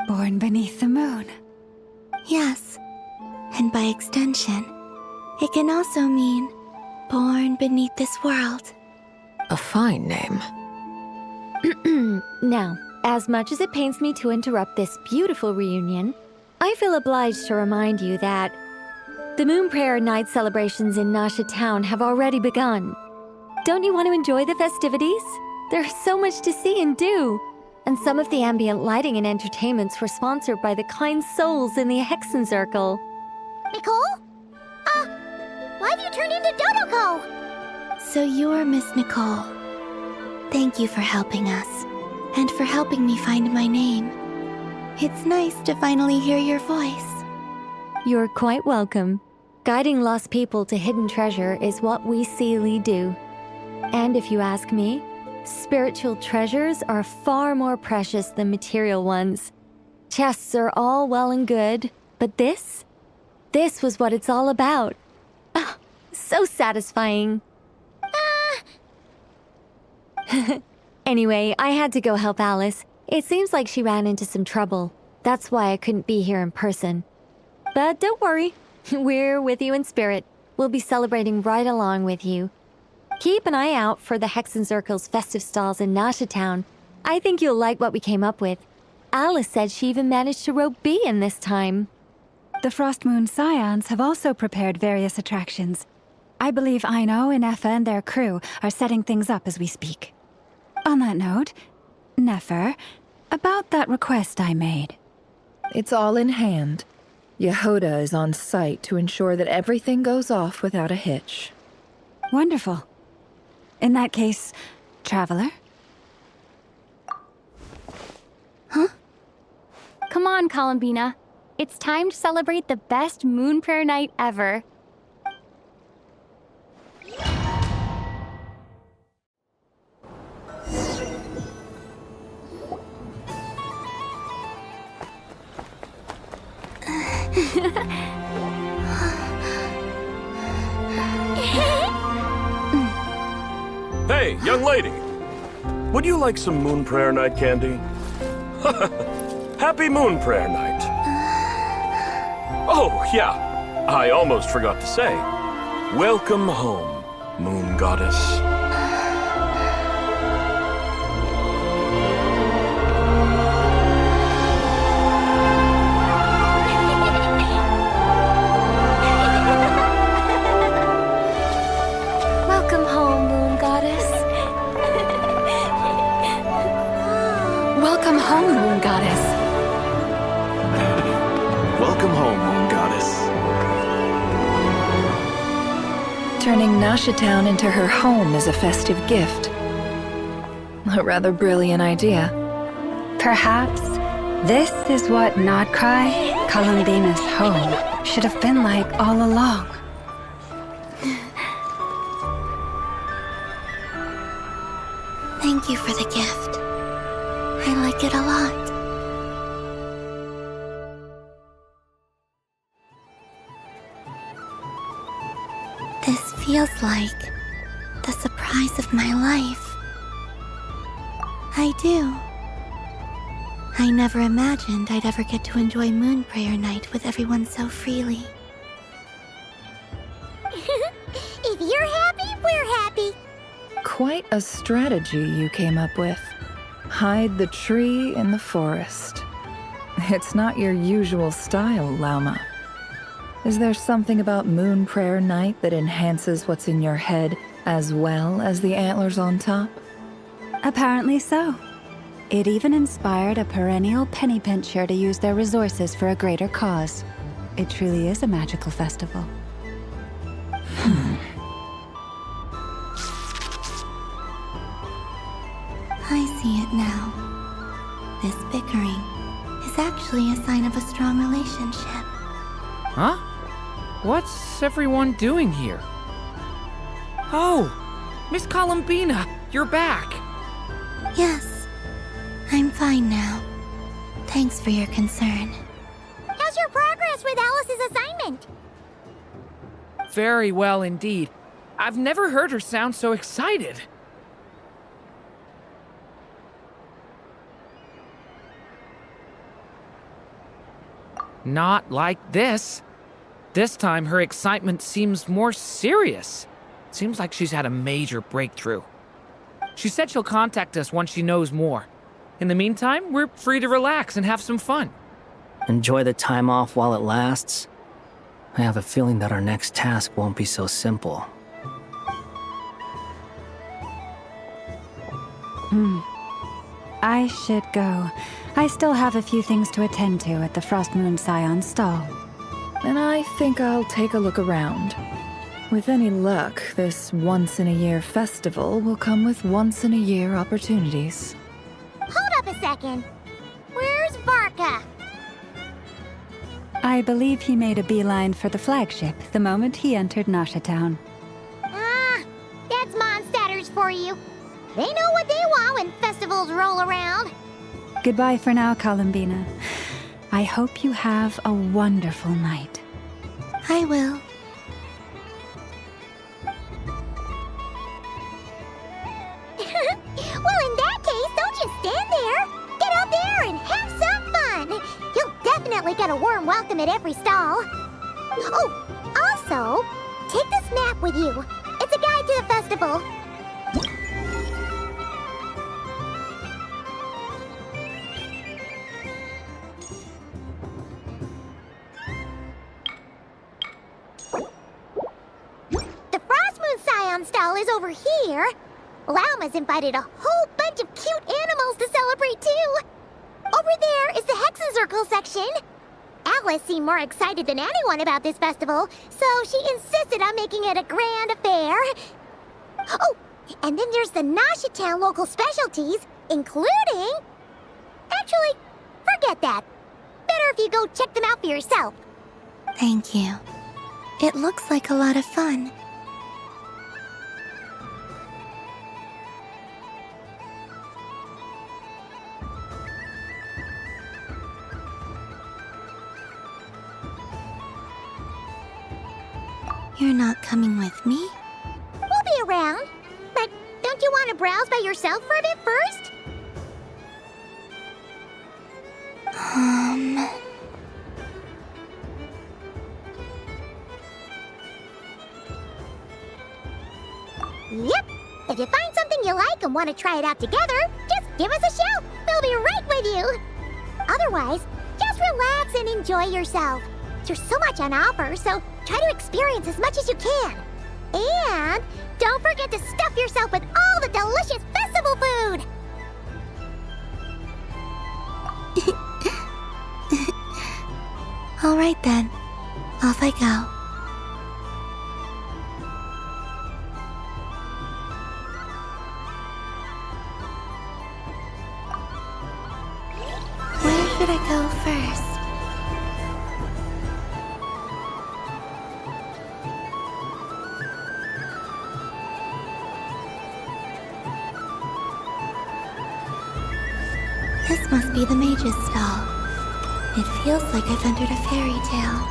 Born beneath the moon. Yes. And by extension, it can also mean born beneath this world. A fine name. Now, as much as it pains me to interrupt this beautiful reunion, I feel obliged to remind you that the Moon Prayer Night celebrations in Nasha Town have already begun. Don't you want to enjoy the festivities? There's so much to see and do. And some of the ambient lighting and entertainments were sponsored by the kind souls in the Hexen Circle. Nicole? Why have you turned into Dodoko? So you're Miss Nicole. Thank you for helping us, and for helping me find my name. It's nice to finally hear your voice. You're quite welcome. Guiding lost people to hidden treasure is what we Seelie do. And if you ask me, spiritual treasures are far more precious than material ones. Chests are all well and good, but this was what it's all about. Ah, so satisfying. Anyway, I had to go help Alice. It seems like she ran into some trouble. That's why I couldn't be here in person. But don't worry, we're with you in spirit. We'll be celebrating right along with you. Keep an eye out for the Hexen Circle's festive stalls in Nasha Town. I think you'll like what we came up with. Alice said she even managed to rope B in this time. The Frost Moon Scions have also prepared various attractions. I believe Aino and Effa and their crew are setting things up as we speak. On that note, Nefer, about that request I made. It's all in hand. Yehoda is on site to ensure that everything goes off without a hitch. Wonderful. In that case, Traveler? Huh? Come on, Columbina. It's time to celebrate the best moon prayer night ever. Hey, young lady! Would you like some Moon Prayer Night candy? Happy Moon Prayer Night! Oh, yeah, I almost forgot to say. Welcome home, Moon Goddess. Welcome home, Moon Goddess. Welcome home, Moon Goddess. Welcome home, Moon Goddess. Turning Nashatown into her home is a festive gift. A rather brilliant idea. Perhaps this is what Nodcry, Columbina's home, should have been like all along. Thank you for the gift. I like it a lot. This feels like the surprise of my life. I do. I never imagined I'd ever get to enjoy Moon Prayer Night with everyone so freely. If you're happy, we're happy. Quite a strategy you came up with. Hide the tree in the forest. It's not your usual style, Lauma. Is there something about Moon Prayer Night that enhances what's in your head as well as the antlers on top? Apparently so. It even inspired a perennial penny pincher to use their resources for a greater cause. It truly is a magical festival. I see it now. This bickering is actually a sign of a strong relationship. Huh? What's everyone doing here? Oh, Miss Columbina, you're back. Yes, I'm fine now. Thanks for your concern. How's your progress with Alice's assignment? Very well indeed. I've never heard her sound so excited. Not like this. This time, her excitement seems more serious. Seems like she's had a major breakthrough. She said she'll contact us once she knows more. In the meantime, we're free to relax and have some fun. Enjoy the time off while it lasts. I have a feeling that our next task won't be so simple. I should go. I still have a few things to attend to at the Frost Moon Scion stall. And I think I'll take a look around. With any luck, this once-in-a-year festival will come with once-in-a-year opportunities. Hold up a second. Where's Varka? I believe he made a beeline for the flagship the moment he entered Nashatown. Ah, that's Mondstadters for you. They know what they want when festivals roll around. Goodbye for now, Columbina. I hope you have a wonderful night. I will. Well, in that case, don't just stand there. Get out there and have some fun. You'll definitely get a warm welcome at every stall. Oh, also, take this map with you. It's a guide to the festival. Nashitown stall is over here. Lauma's invited a whole bunch of cute animals to celebrate too. Over there is the Hexen Circle section. Alice seemed more excited than anyone about this festival, so she insisted on making it a grand affair. Oh, and then there's the Nashitown local specialties, including... Actually, forget that. Better if you go check them out for yourself. Thank you. It looks like a lot of fun. You're not coming with me? We'll be around. But don't you want to browse by yourself for a bit first? Yep. If you find something you like and want to try it out together, just give us a shout. We'll be right with you. Otherwise, just relax and enjoy yourself. There's so much on offer, so try to experience as much as you can. And don't forget to stuff yourself with all the delicious festival food. All right then. Off I go. Where should I go first? This must be the mage's stall. It feels like I've entered a fairy tale.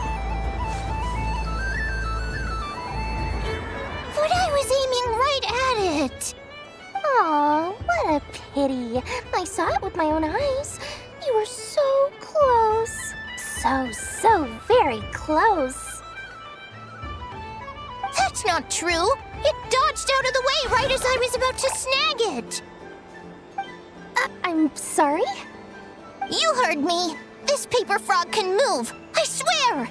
But I was aiming right at it! Aw, what a pity. I saw it with my own eyes. You were so close. So very close. That's not true! It dodged out of the way right as I was about to snag it! I'm sorry? You heard me! This paper frog can move! I swear!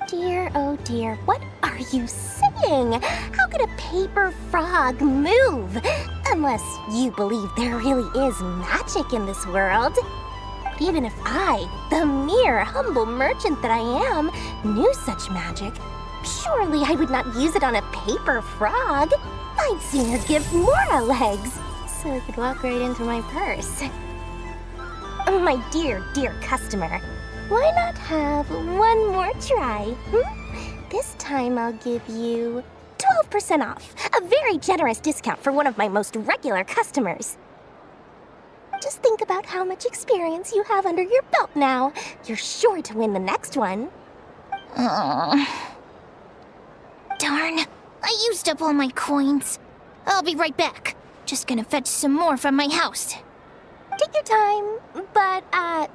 Dear, oh dear, what are you saying? How could a paper frog move? Unless you believe there really is magic in this world. Even if I, the mere humble merchant that I am, knew such magic, surely I would not use it on a paper frog. I'd sooner give Mora legs, so I could walk right into my purse. My dear, dear customer, why not have one more try? This time I'll give you 12% off, a very generous discount for one of my most regular customers. Just think about how much experience you have under your belt now. You're sure to win the next one. Darn, I used up all my coins. I'll be right back. Just gonna fetch some more from my house. Take your time, but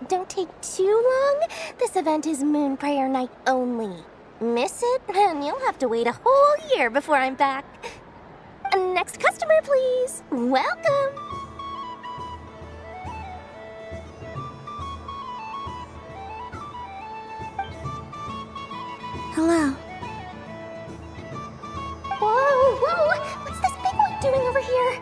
don't take too long. This event is Moon Prayer Night only. Miss it, and you'll have to wait a whole year before I'm back. Next customer, please. Welcome. Hello. Whoa! What's this big one doing over here?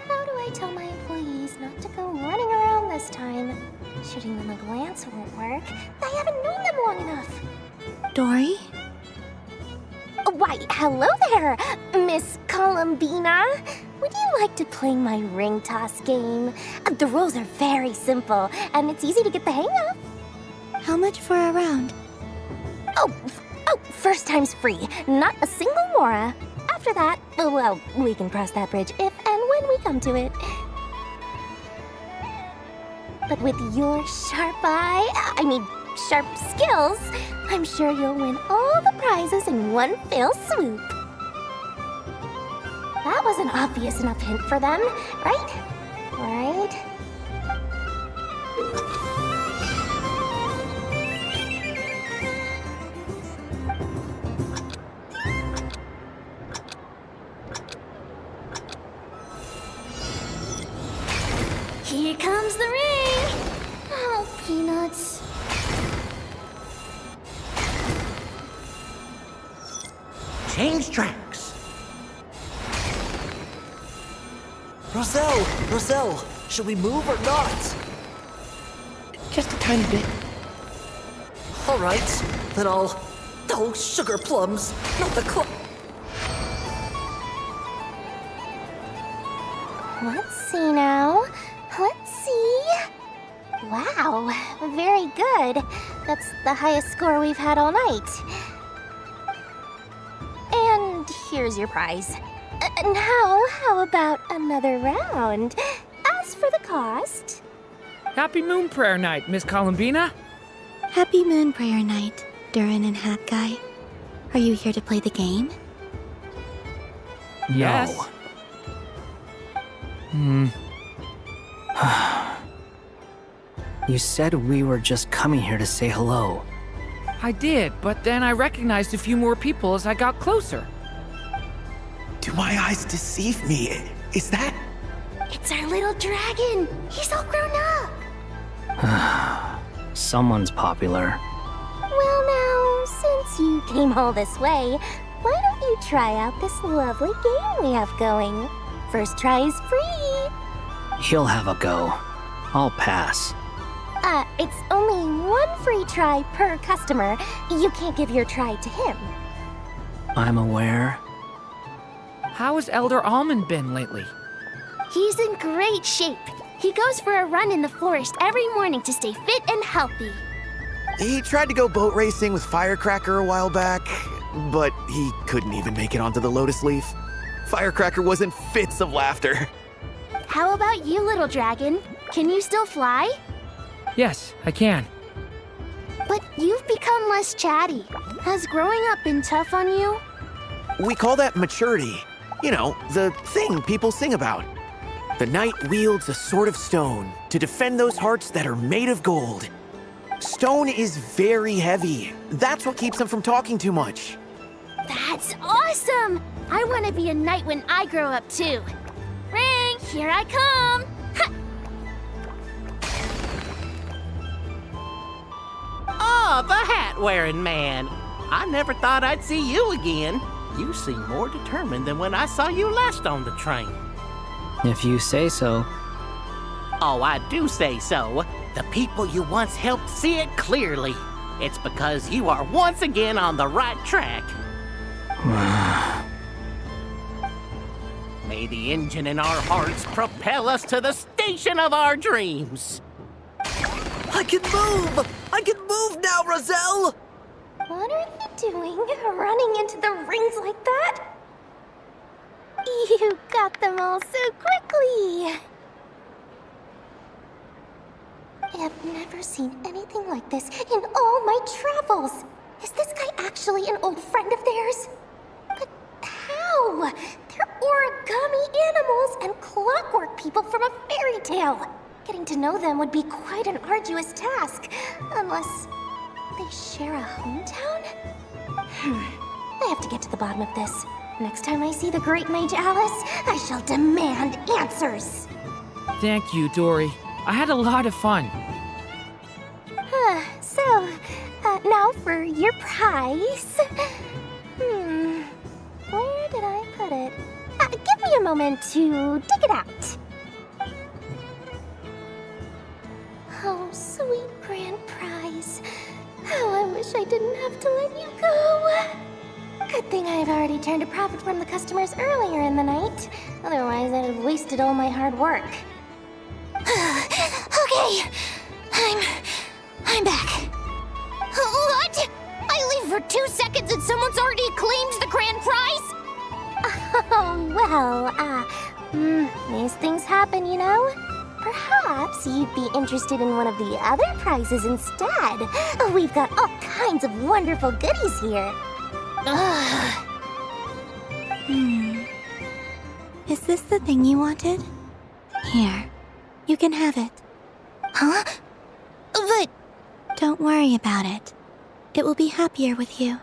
How do I tell my employees not to go running around this time? Shooting them a glance won't work. I haven't known them long enough. Dory? Why, hello there, Miss Columbina. Would you like to play my ring toss game? The rules are very simple, and it's easy to get the hang of. How much for a round? Oh, first time's free. Not a single mora. After that, well, we can cross that bridge if and when we come to it. But with your sharp sharp skills, I'm sure you'll win all the prizes in one fell swoop. That was an obvious enough hint for them, right? Right? Here comes the ring! Oh, Peanuts. change tracks. Roselle, should we move or not? Just a tiny bit. All right, then I'll... Oh, sugar plums, not the Let's see now. Let's see. Wow, very good. That's the highest score we've had all night. And here's your prize. Now, how about another round? As for the cost... Happy Moon Prayer Night, Miss Columbina. Happy Moon Prayer Night, Durin and Hat Guy. Are you here to play the game? Yes. You said we were just coming here to say hello. I did, but then I recognized a few more people as I got closer. Do my eyes deceive me? Is that... It's our little dragon! He's all grown up! Someone's popular. Well now, since you came all this way, why don't you try out this lovely game we have going? First try is free! He'll have a go. I'll pass. It's only one free try per customer. You can't give your try to him. I'm aware. How has Elder Almond been lately? He's in great shape. He goes for a run in the forest every morning to stay fit and healthy. He tried to go boat racing with Firecracker a while back, but he couldn't even make it onto the Lotus Leaf. Firecracker was in fits of laughter. How about you, little dragon? Can you still fly? Yes, I can. But you've become less chatty. Has growing up been tough on you? We call that maturity. You know, the thing people sing about. The knight wields a sword of stone to defend those hearts that are made of gold. Stone is very heavy. That's what keeps him from talking too much. That's awesome! I want to be a knight when I grow up too. Ring, here I come! Ha! Oh, the hat-wearing man. I never thought I'd see you again. You seem more determined than when I saw you last on the train. If you say so. Oh, I do say so. The people you once helped see it clearly. It's because you are once again on the right track. May the engine in our hearts propel us to the station of our dreams. I can move! I can move now, Roselle! What are you doing, running into the rings like that? You got them all so quickly! I have never seen anything like this in all my travels! Is this guy actually an old friend of theirs? But how? They're origami animals and clockwork people from a fairy tale! Getting to know them would be quite an arduous task, unless they share a hometown? I have to get to the bottom of this. Next time I see the Great Mage Alice, I shall demand answers. Thank you, Dory. I had a lot of fun. Now for your prize. Where did I put it? Give me a moment to dig it out. Oh, sweet grand prize. How I wish I didn't have to let you go. Good thing I've already turned a profit from the customers earlier in the night. Otherwise, I'd have wasted all my hard work. Okay, I'm back. What? I leave for 2 seconds and someone's already claimed the grand prize? Oh, well, these things happen, you know? Perhaps you'd be interested in one of the other prizes instead. We've got all kinds of wonderful goodies here. Is this the thing you wanted? Here, you can have it. Huh? But... Don't worry about it. It will be happier with you.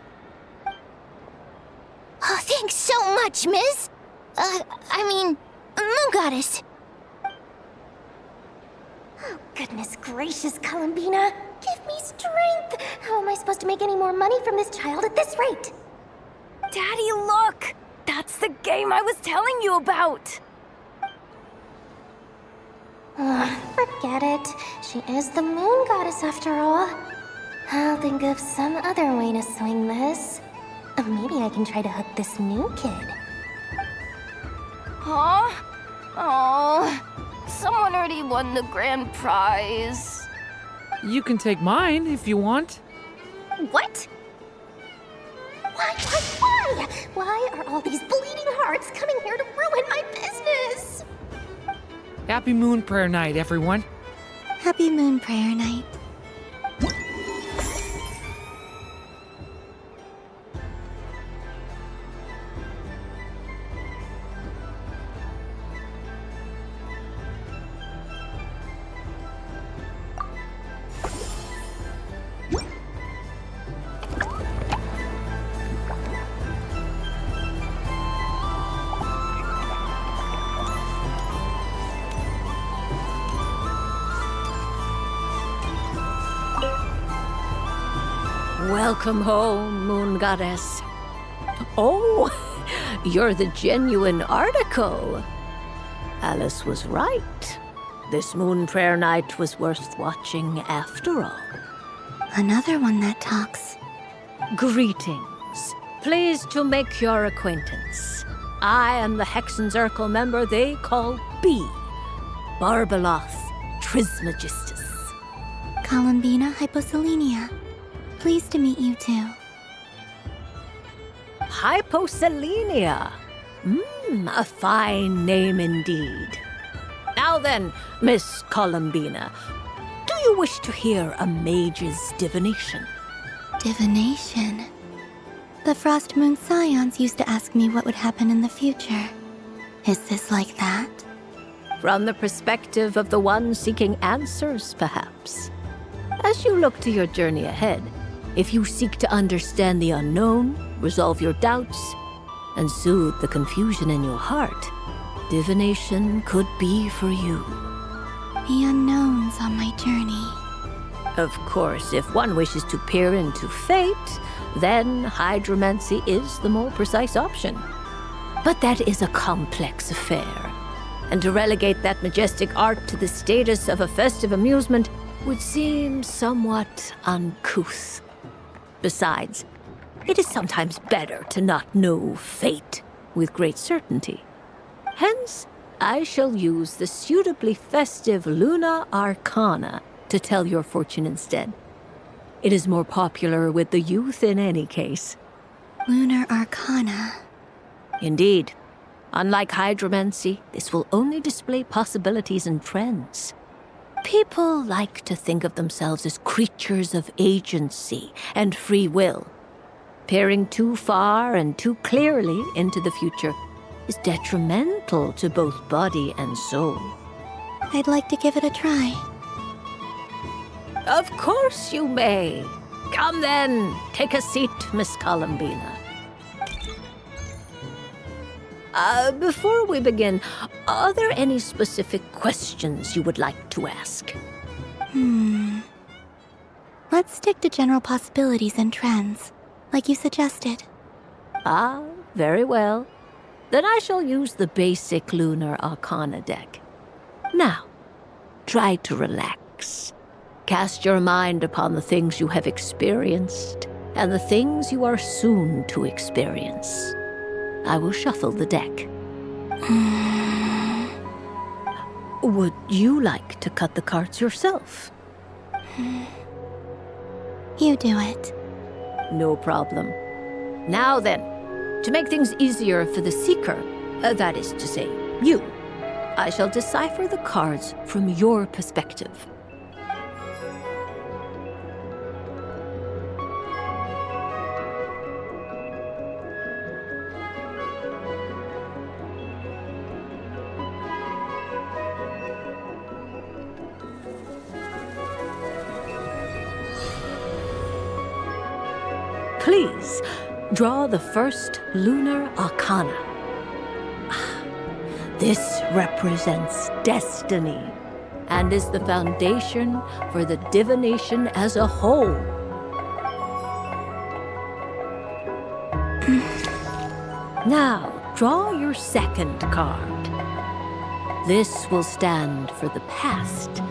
Oh, thanks so much, Miss. Moon Goddess. Oh, goodness gracious, Columbina. Give me strength. How am I supposed to make any more money from this child at this rate? Daddy, look! That's the game I was telling you about! Forget it. She is the moon goddess after all. I'll think of some other way to swing this. Maybe I can try to hook this new kid. Huh? Oh, someone already won the grand prize. You can take mine if you want. What? Why? Why are all these bleeding hearts coming here to ruin my business? Happy Moon Prayer Night, everyone. Happy Moon Prayer Night. Welcome home, Moon Goddess. Oh, you're the genuine article. Alice was right. This Moon Prayer Night was worth watching after all. Another one that talks. Greetings. Pleased to make your acquaintance. I am the Hexenzirkel member they call B. Barbeloth Trismegistus. Columbina Hyposelenia. Pleased to meet you too. Hyposelenia. A fine name indeed. Now then, Miss Columbina, do you wish to hear a mage's divination? Divination? The Frost Moon Scions used to ask me what would happen in the future. Is this like that? From the perspective of the one seeking answers, perhaps. As you look to your journey ahead, if you seek to understand the unknown, resolve your doubts, and soothe the confusion in your heart, divination could be for you. The unknowns on my journey. Of course, if one wishes to peer into fate, then hydromancy is the more precise option. But that is a complex affair, and to relegate that majestic art to the status of a festive amusement would seem somewhat uncouth. Besides, it is sometimes better to not know fate with great certainty. Hence, I shall use the suitably festive Luna Arcana to tell your fortune instead. It is more popular with the youth in any case. Lunar Arcana. Indeed. Unlike hydromancy, this will only display possibilities and trends. People like to think of themselves as creatures of agency and free will. Peering too far and too clearly into the future is detrimental to both body and soul. I'd like to give it a try. Of course you may. Come then, take a seat, Miss Columbina. Before we begin, are there any specific questions you would like to ask? Let's stick to general possibilities and trends, like you suggested. Ah, very well. Then I shall use the basic Lunar Arcana deck. Now, try to relax. Cast your mind upon the things you have experienced and the things you are soon to experience. I will shuffle the deck. Would you like to cut the cards yourself? You do it. No problem. Now then, to make things easier for the seeker, that is to say, you, I shall decipher the cards from your perspective. Please, draw the first Lunar Arcana. This represents destiny and is the foundation for the divination as a whole. Now, draw your second card. This will stand for the past,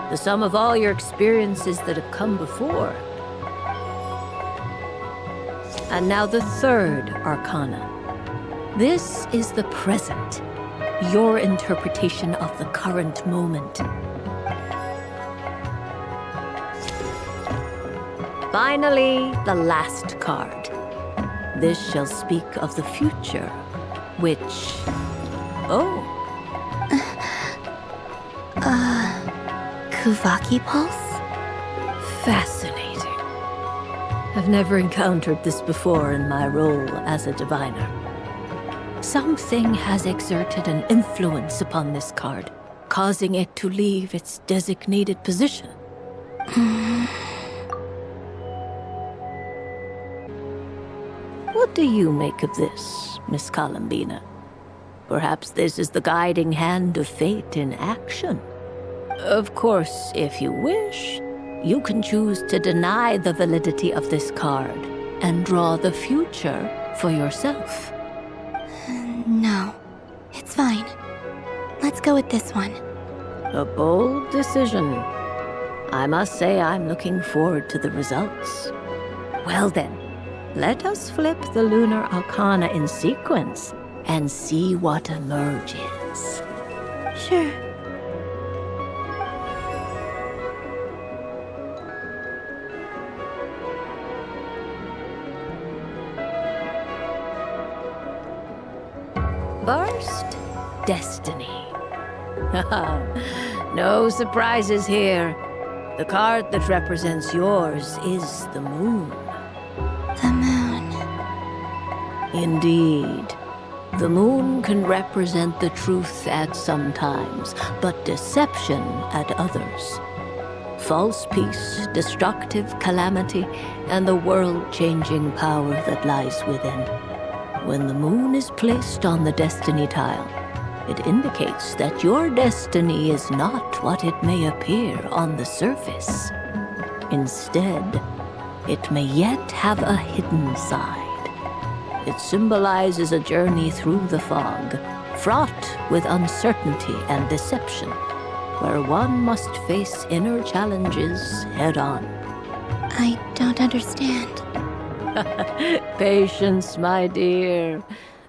the sum of all your experiences that have come before. And now the third arcana. This is the present, your interpretation of the current moment. Finally, the last card. This shall speak of the future, which... Oh. Kuvaki Pulse? Fascinating. I've never encountered this before in my role as a diviner. Something has exerted an influence upon this card, causing it to leave its designated position. What do you make of this, Miss Columbina? Perhaps this is the guiding hand of fate in action. Of course, if you wish, you can choose to deny the validity of this card and draw the future for yourself. No, it's fine. Let's go with this one. A bold decision. I must say I'm looking forward to the results. Well then, let us flip the lunar arcana in sequence and see what emerges. Sure. First, Destiny. No surprises here. The card that represents yours is the moon. The moon. Indeed. The moon can represent the truth at some times, but deception at others. False peace, destructive calamity, and the world-changing power that lies within. When the moon is placed on the destiny tile, it indicates that your destiny is not what it may appear on the surface. Instead, it may yet have a hidden side. It symbolizes a journey through the fog, fraught with uncertainty and deception, where one must face inner challenges head-on. I don't understand. Patience, my dear.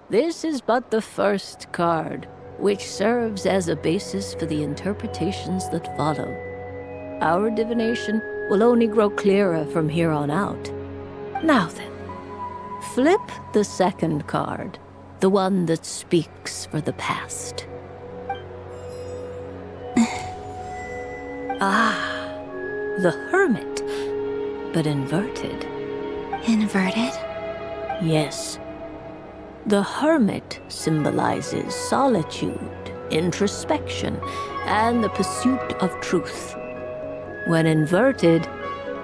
This is but the first card, which serves as a basis for the interpretations that follow. Our divination will only grow clearer from here on out. Now then, flip the second card, the one that speaks for the past. The Hermit, but inverted. Inverted? Yes. The Hermit symbolizes solitude, introspection, and the pursuit of truth. When inverted,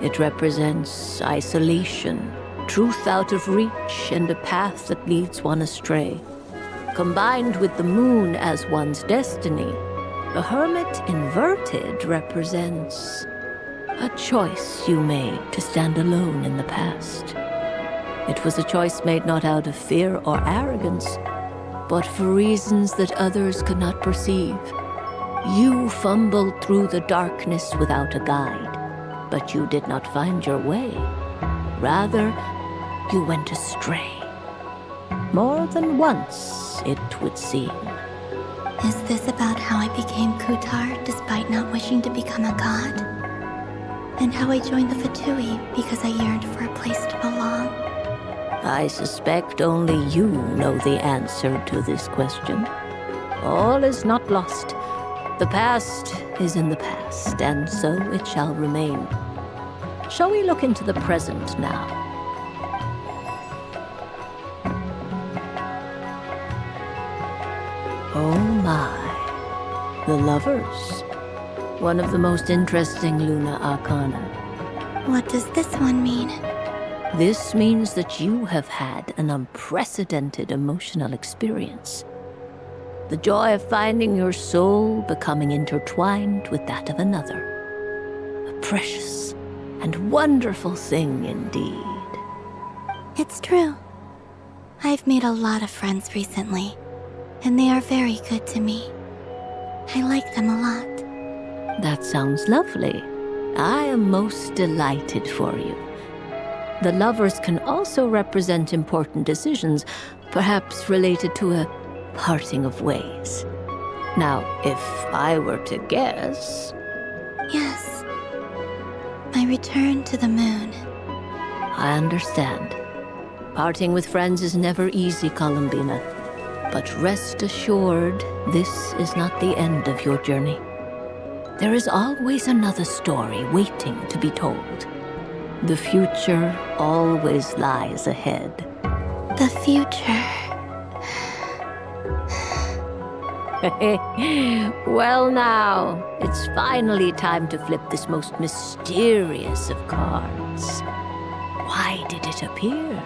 it represents isolation, truth out of reach, and a path that leads one astray. Combined with the moon as one's destiny, the Hermit inverted represents a choice you made to stand alone in the past. It was a choice made not out of fear or arrogance, but for reasons that others could not perceive. You fumbled through the darkness without a guide, but you did not find your way. Rather, you went astray. More than once, it would seem. Is this about how I became Kutar despite not wishing to become a god? And how I joined the Fatui because I yearned for a place to belong? I suspect only you know the answer to this question. All is not lost. The past is in the past, and so it shall remain. Shall we look into the present now? Oh my. The Lovers. One of the most interesting Luna Arcana. What does this one mean? This means that you have had an unprecedented emotional experience. The joy of finding your soul becoming intertwined with that of another. A precious and wonderful thing indeed. It's true. I I've made a lot of friends recently, and they are very good to me. I like them a lot. That sounds lovely. I am most delighted for you. The lovers can also represent important decisions, perhaps related to a parting of ways. Now, if I were to guess... Yes. My return to the moon. I understand. Parting with friends is never easy, Columbina. But rest assured, this is not the end of your journey. There is always another story waiting to be told. The future always lies ahead. The future. Well now, it's finally time to flip this most mysterious of cards. Why did it appear?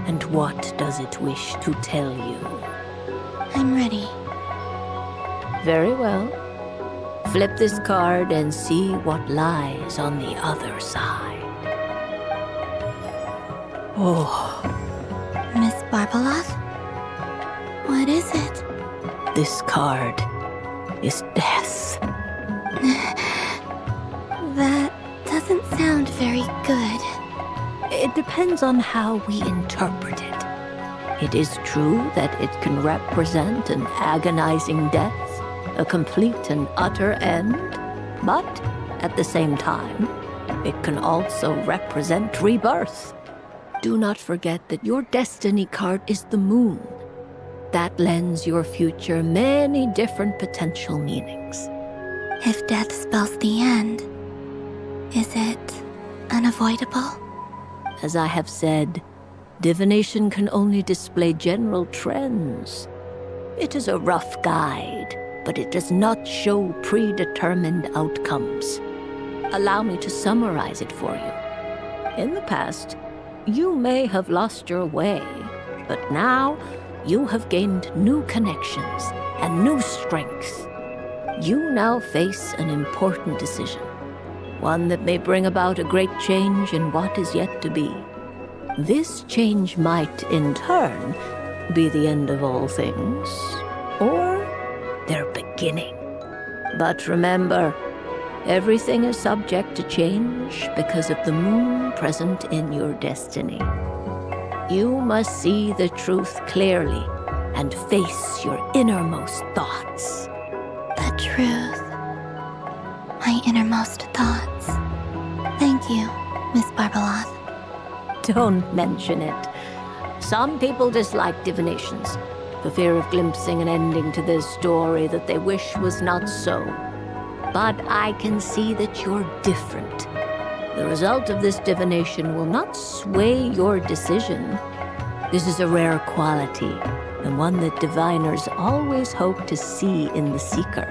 And what does it wish to tell you? I'm ready. Very well. Flip this card and see what lies on the other side. Oh. Miss Barbeloth? What is it? This card is death. That doesn't sound very good. It depends on how we interpret it. It is true that it can represent an agonizing death, a complete and utter end, but at the same time, it can also represent rebirth. Do not forget that your destiny card is the moon. That lends your future many different potential meanings. If death spells the end, is it unavoidable? As I have said, divination can only display general trends. It is a rough guide, but it does not show predetermined outcomes. Allow me to summarize it for you. In the past, you may have lost your way, but now you have gained new connections and new strength. You now face an important decision, one that may bring about a great change in what is yet to be. This change might, in turn, be the end of all things, or their beginning. But remember, everything is subject to change because of the moon present in your destiny. You must see the truth clearly and face your innermost thoughts. The truth. My innermost thoughts. Thank you, Miss Barbeloth. Don't mention it. Some people dislike divinations, for fear of glimpsing an ending to their story that they wish was not so. But I can see that you're different. The result of this divination will not sway your decision. This is a rare quality, and one that diviners always hope to see in the seeker.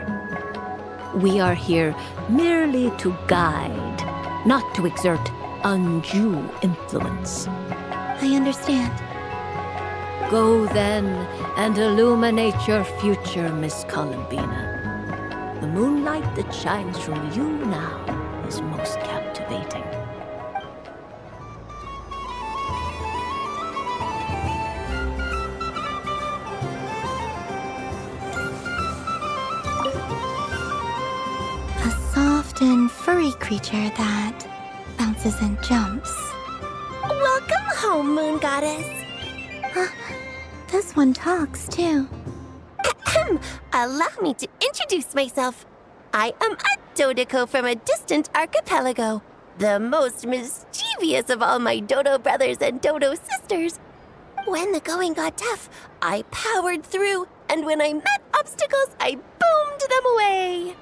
We are here merely to guide, not to exert undue influence. I understand. Go then and illuminate your future, Miss Columbina. The moonlight that shines from you now is most captivating. A soft and furry creature that bounces and jumps. Welcome home, Moon Goddess. This one talks, too. Allow me to introduce myself. I am a Dodico from a distant archipelago, the most mischievous of all my Dodo brothers and Dodo sisters. When the going got tough, I powered through, and when I met obstacles, I boomed them away.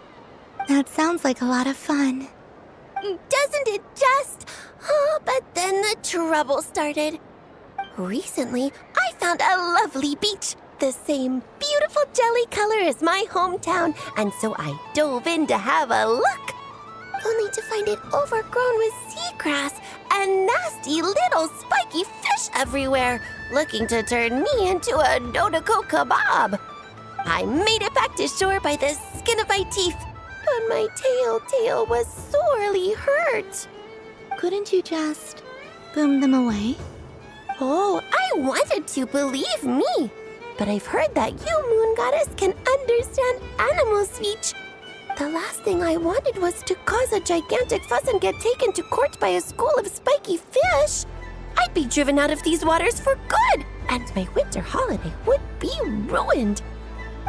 That sounds like a lot of fun. Doesn't it just? Oh, but then the trouble started. Recently, I found a lovely beach, the same beautiful jelly color as my hometown, and so I dove in to have a look. Only to find it overgrown with seagrass and nasty little spiky fish everywhere, looking to turn me into a Dodico kebab. I made it back to shore by the skin of my teeth, but my tail was sorely hurt. Couldn't you just boom them away? Oh, I wanted to, believe me. But I've heard that you, Moon Goddess, can understand animal speech. The last thing I wanted was to cause a gigantic fuss and get taken to court by a school of spiky fish. I'd be driven out of these waters for good, and my winter holiday would be ruined.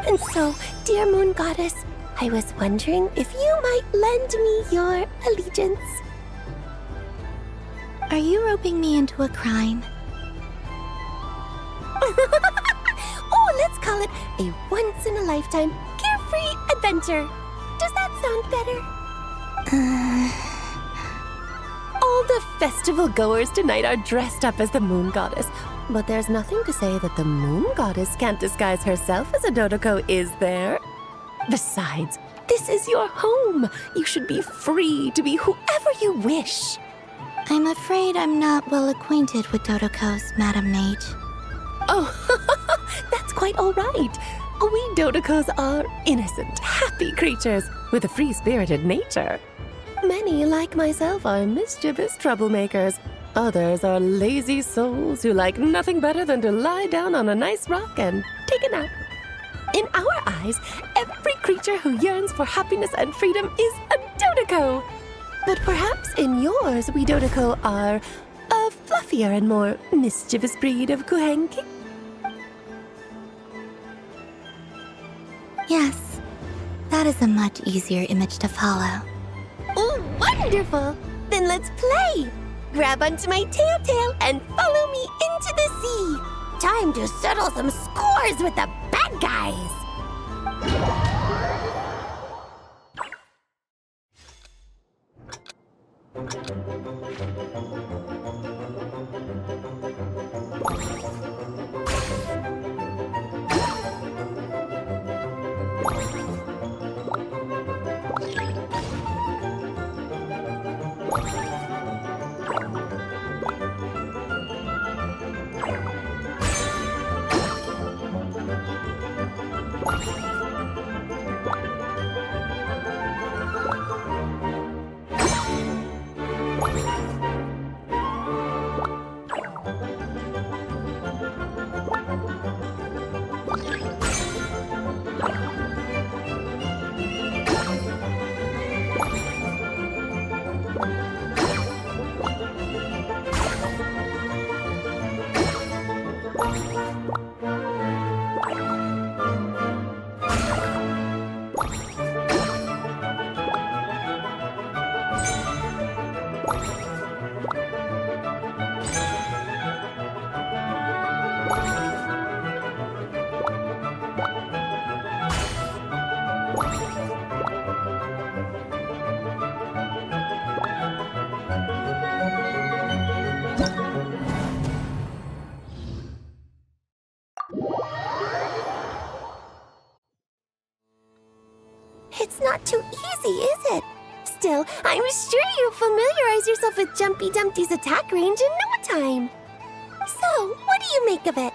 And so, dear Moon Goddess, I was wondering if you might lend me your allegiance. Are you roping me into a crime? Oh, let's call it a once-in-a-lifetime carefree adventure. Does that sound better? All the festival goers tonight are dressed up as the Moon Goddess, but there's nothing to say that the Moon Goddess can't disguise herself as a Dodoko, is there? Besides, this is your home. You should be free to be whoever you wish. I'm afraid I'm not well acquainted with Dodokos, Madam Mage. Oh, that's quite all right. We Dodokos are innocent, happy creatures with a free-spirited nature. Many, like myself, are mischievous troublemakers. Others are lazy souls who like nothing better than to lie down on a nice rock and take a nap. In our eyes, every creature who yearns for happiness and freedom is a Dodoko. But perhaps in yours, we Dodoko are a fluffier and more mischievous breed of Kuhenki. Yes, that is a much easier image to follow. Oh, wonderful! Then let's play! Grab onto my tail and follow me into the sea. Time to settle some scores with the bad guys! It's not too easy, is it? Still, I'm sure you'll familiarize yourself with Jumpy Dumpty's attack range in no time. So, what do you make of it?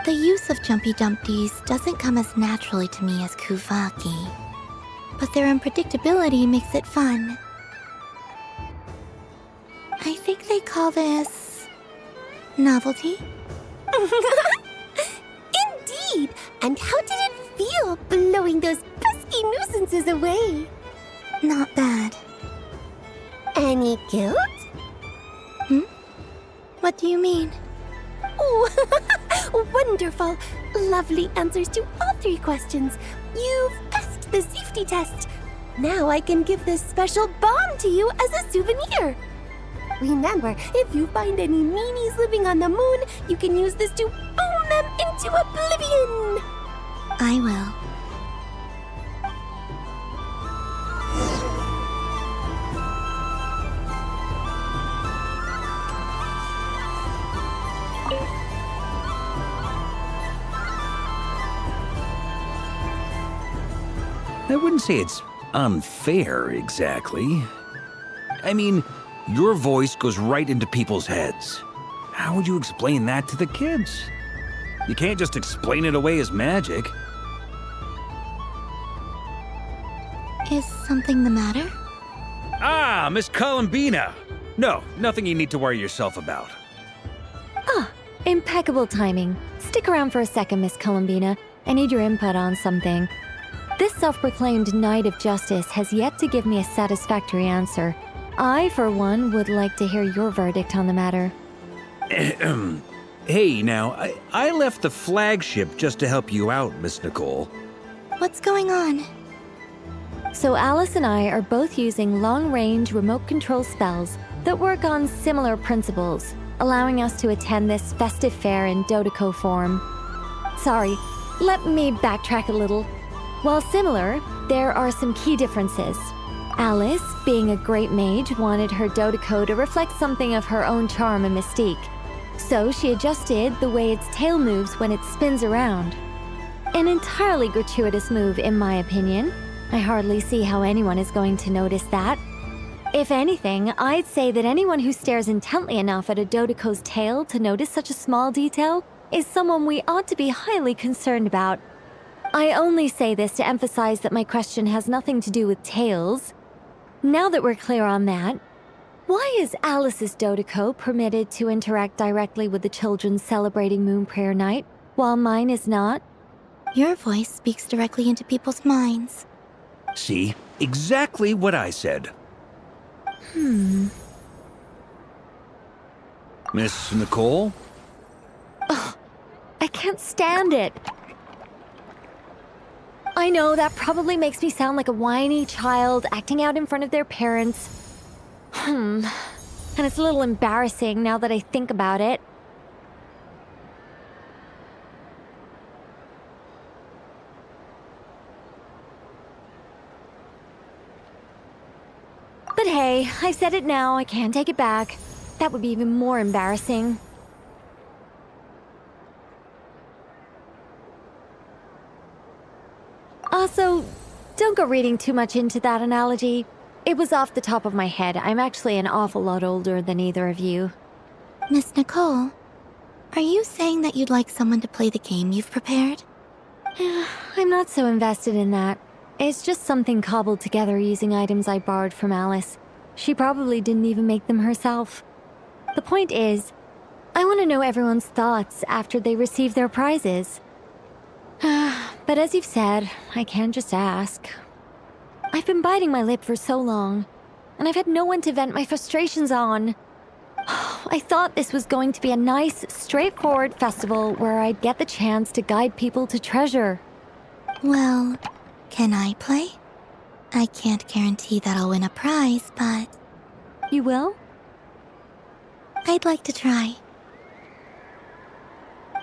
The use of Jumpy Dumpties doesn't come as naturally to me as Kuvaki, but their unpredictability makes it fun. I think they call this novelty. Indeed! And how did it feel blowing those pesky nuisances away? Not bad. Any guilt? What do you mean? Oh, wonderful! Lovely answers to all three questions. You've passed the safety test. Now I can give this special bomb to you as a souvenir. Remember, if you find any meanies living on the moon, you can use this to boom them into oblivion. I will. I wouldn't say it's unfair, exactly. I mean, your voice goes right into people's heads. How would you explain that to the kids? You can't just explain it away as magic. Is something the matter? Ah, Miss Columbina! No, nothing you need to worry yourself about. Ah, impeccable timing. Stick around for a second, Miss Columbina. I need your input on something. This self-proclaimed Knight of Justice has yet to give me a satisfactory answer. I, for one, would like to hear your verdict on the matter. Hey, now, I left the flagship just to help you out, Miss Nicole. What's going on? So Alice and I are both using long-range remote control spells that work on similar principles, allowing us to attend this festive fair in Dodeco form. Sorry, let me backtrack a little. While similar, there are some key differences. Alice, being a great mage, wanted her Dodeco to reflect something of her own charm and mystique. So she adjusted the way its tail moves when it spins around. An entirely gratuitous move, in my opinion. I hardly see how anyone is going to notice that. If anything, I'd say that anyone who stares intently enough at a Dodeco's tail to notice such a small detail is someone we ought to be highly concerned about. I only say this to emphasize that my question has nothing to do with tails. Now that we're clear on that, why is Alice's Dodeco permitted to interact directly with the children celebrating Moon Prayer Night, while mine is not? Your voice speaks directly into people's minds. See? Exactly what I said. Miss Nicole? Ugh, I can't stand it. I know that probably makes me sound like a whiny child acting out in front of their parents. And it's a little embarrassing now that I think about it. But hey, I've said it now, I can't take it back. That would be even more embarrassing. Also, don't go reading too much into that analogy. It was off the top of my head. I'm actually an awful lot older than either of you. Miss Nicole, are you saying that you'd like someone to play the game you've prepared? I'm not so invested in that. It's just something cobbled together using items I borrowed from Alice. She probably didn't even make them herself. The point is, I want to know everyone's thoughts after they receive their prizes. But as you've said, I can't just ask. I've been biting my lip for so long, and I've had no one to vent my frustrations on. I thought this was going to be a nice, straightforward festival where I'd get the chance to guide people to treasure. Well, can I play? I can't guarantee that I'll win a prize, but... You will? I'd like to try.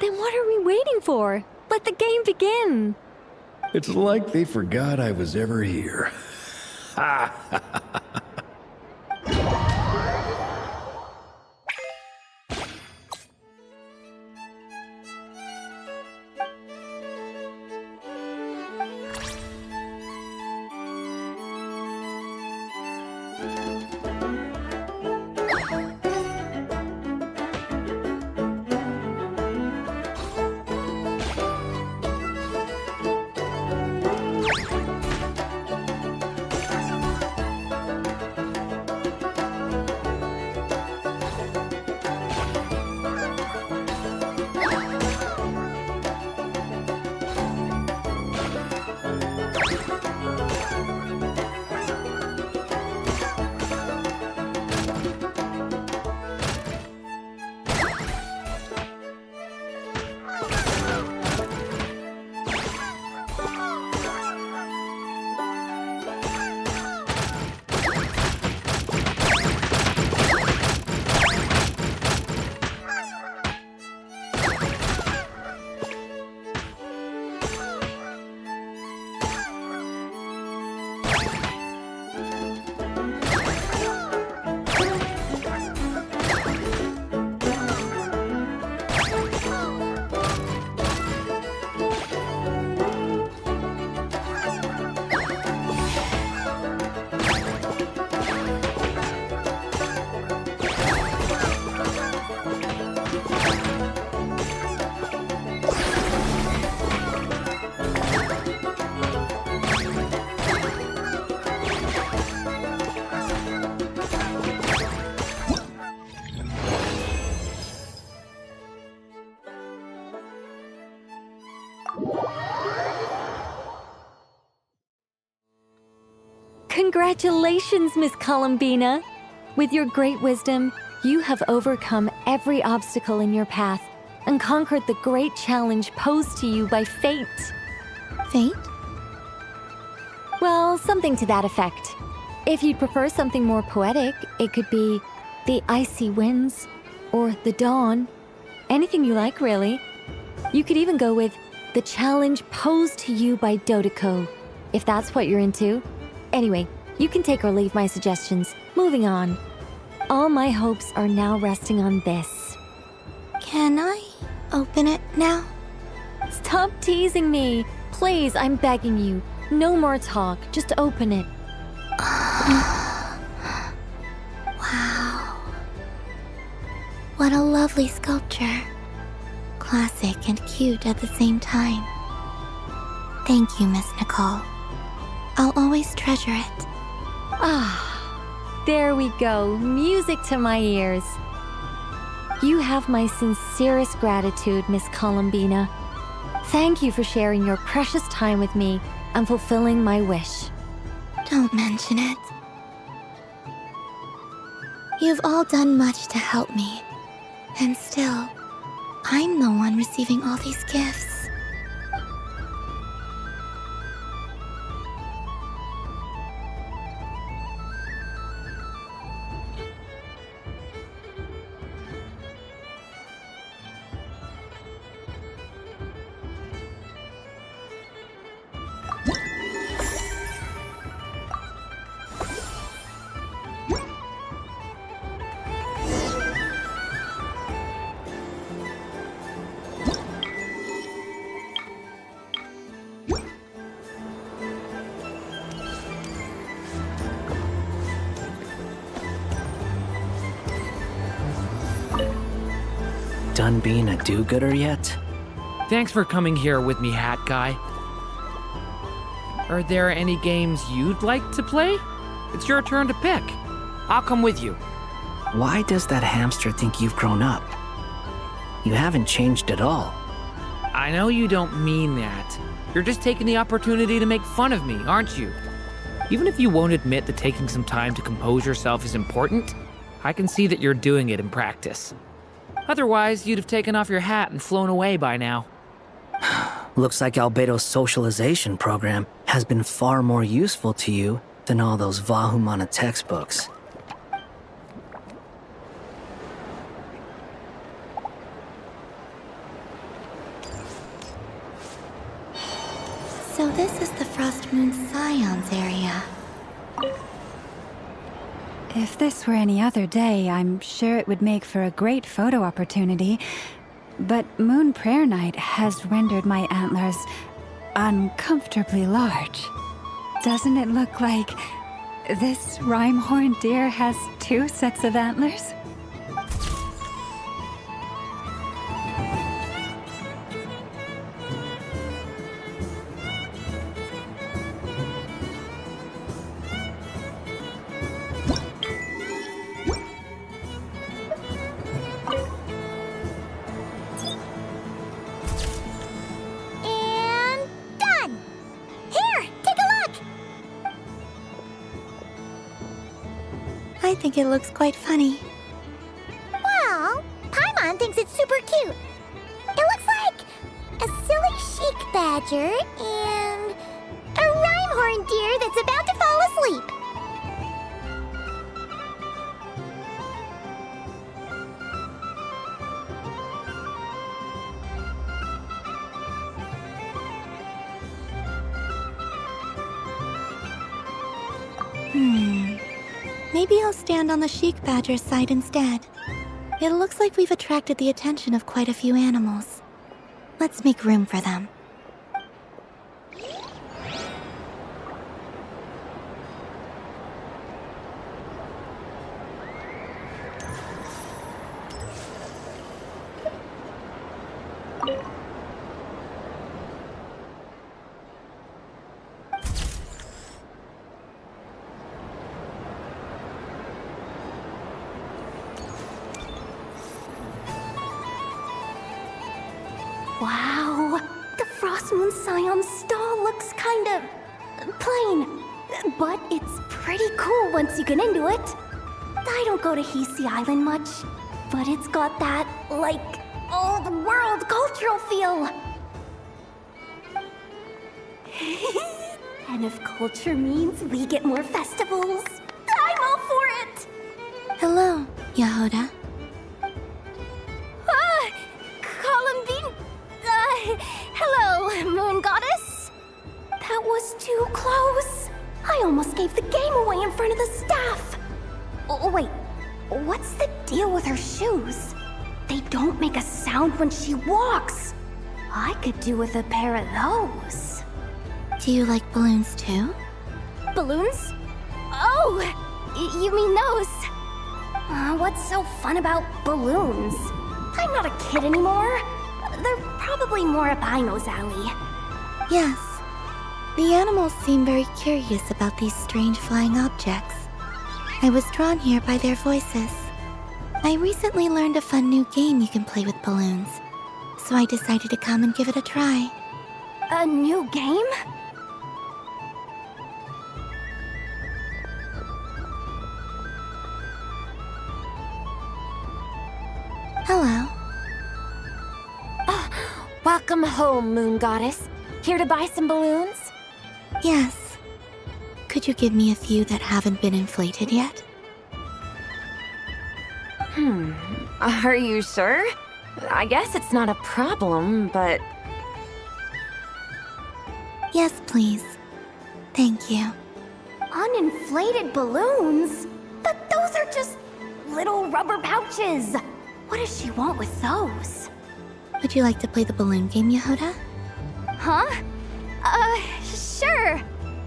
Then what are we waiting for? Let the game begin! It's like they forgot I was ever here. Congratulations, Miss Columbina! With your great wisdom, you have overcome every obstacle in your path and conquered the great challenge posed to you by fate. Fate? Well, something to that effect. If you'd prefer something more poetic, it could be the icy winds or the dawn. Anything you like, really. You could even go with the challenge posed to you by Dodeko, if that's what you're into. Anyway, you can take or leave my suggestions. Moving on. All my hopes are now resting on this. Can I open it now? Stop teasing me. Please, I'm begging you. No more talk. Just open it. Wow. What a lovely sculpture. Classic and cute at the same time. Thank you, Miss Nicole. I'll always treasure it. Ah, there we go. Music to my ears. You have my sincerest gratitude, Miss Columbina. Thank you for sharing your precious time with me and fulfilling my wish. Don't mention it. You've all done much to help me. And still, I'm the one receiving all these gifts. Done being a do-gooder yet? Thanks for coming here with me, Hat Guy. Are there any games you'd like to play? It's your turn to pick. I'll come with you. Why does that hamster think you've grown up? You haven't changed at all. I know you don't mean that. You're just taking the opportunity to make fun of me, aren't you? Even if you won't admit that taking some time to compose yourself is important, I can see that you're doing it in practice. Otherwise, you'd have taken off your hat and flown away by now. Looks like Albedo's socialization program has been far more useful to you than all those Vahumana textbooks. So this is the Frost Moon Scions area. If this were any other day, I'm sure it would make for a great photo opportunity. But Moon Prayer Night has rendered my antlers uncomfortably large. Doesn't it look like this rhyme-horned deer has 2 sets of antlers? I think it looks quite funny. Well, Paimon thinks it's super cute. It looks like a silly sheik badger and a rhyme-horned deer that's about to fall asleep. Maybe I'll stand on the sheik badger's side instead. It looks like we've attracted the attention of quite a few animals. Let's make room for them. Wow, the Frost Moon Scion's stall looks kinda plain, but it's pretty cool once you get into it. I don't go to Hisi Island much, but it's got that, like, old world cultural feel. And if culture means we get more festivals, I'm all for it! Hello, Yehoda. Columbine... hello, Moon Goddess? That was too close. I almost gave the game away in front of the staff. Oh, wait. What's the deal with her shoes? They don't make a sound when she walks. I could do with a pair of those. Do you like balloons too? Balloons? Oh, you mean those? What's so fun about balloons? I'm not a kid anymore. They're probably more up Aino's alley. Yes. The animals seem very curious about these strange flying objects. I was drawn here by their voices. I recently learned a fun new game you can play with balloons, so I decided to come and give it a try. A new game? Hello. Welcome home, Moon Goddess. Here to buy some balloons? Yes. Could you give me a few that haven't been inflated yet? Are you sure? I guess it's not a problem, but... Yes, please. Thank you. Uninflated balloons? But those are just little rubber pouches. What does she want with those? Would you like to play the balloon game, Yehoda? Huh? Sure.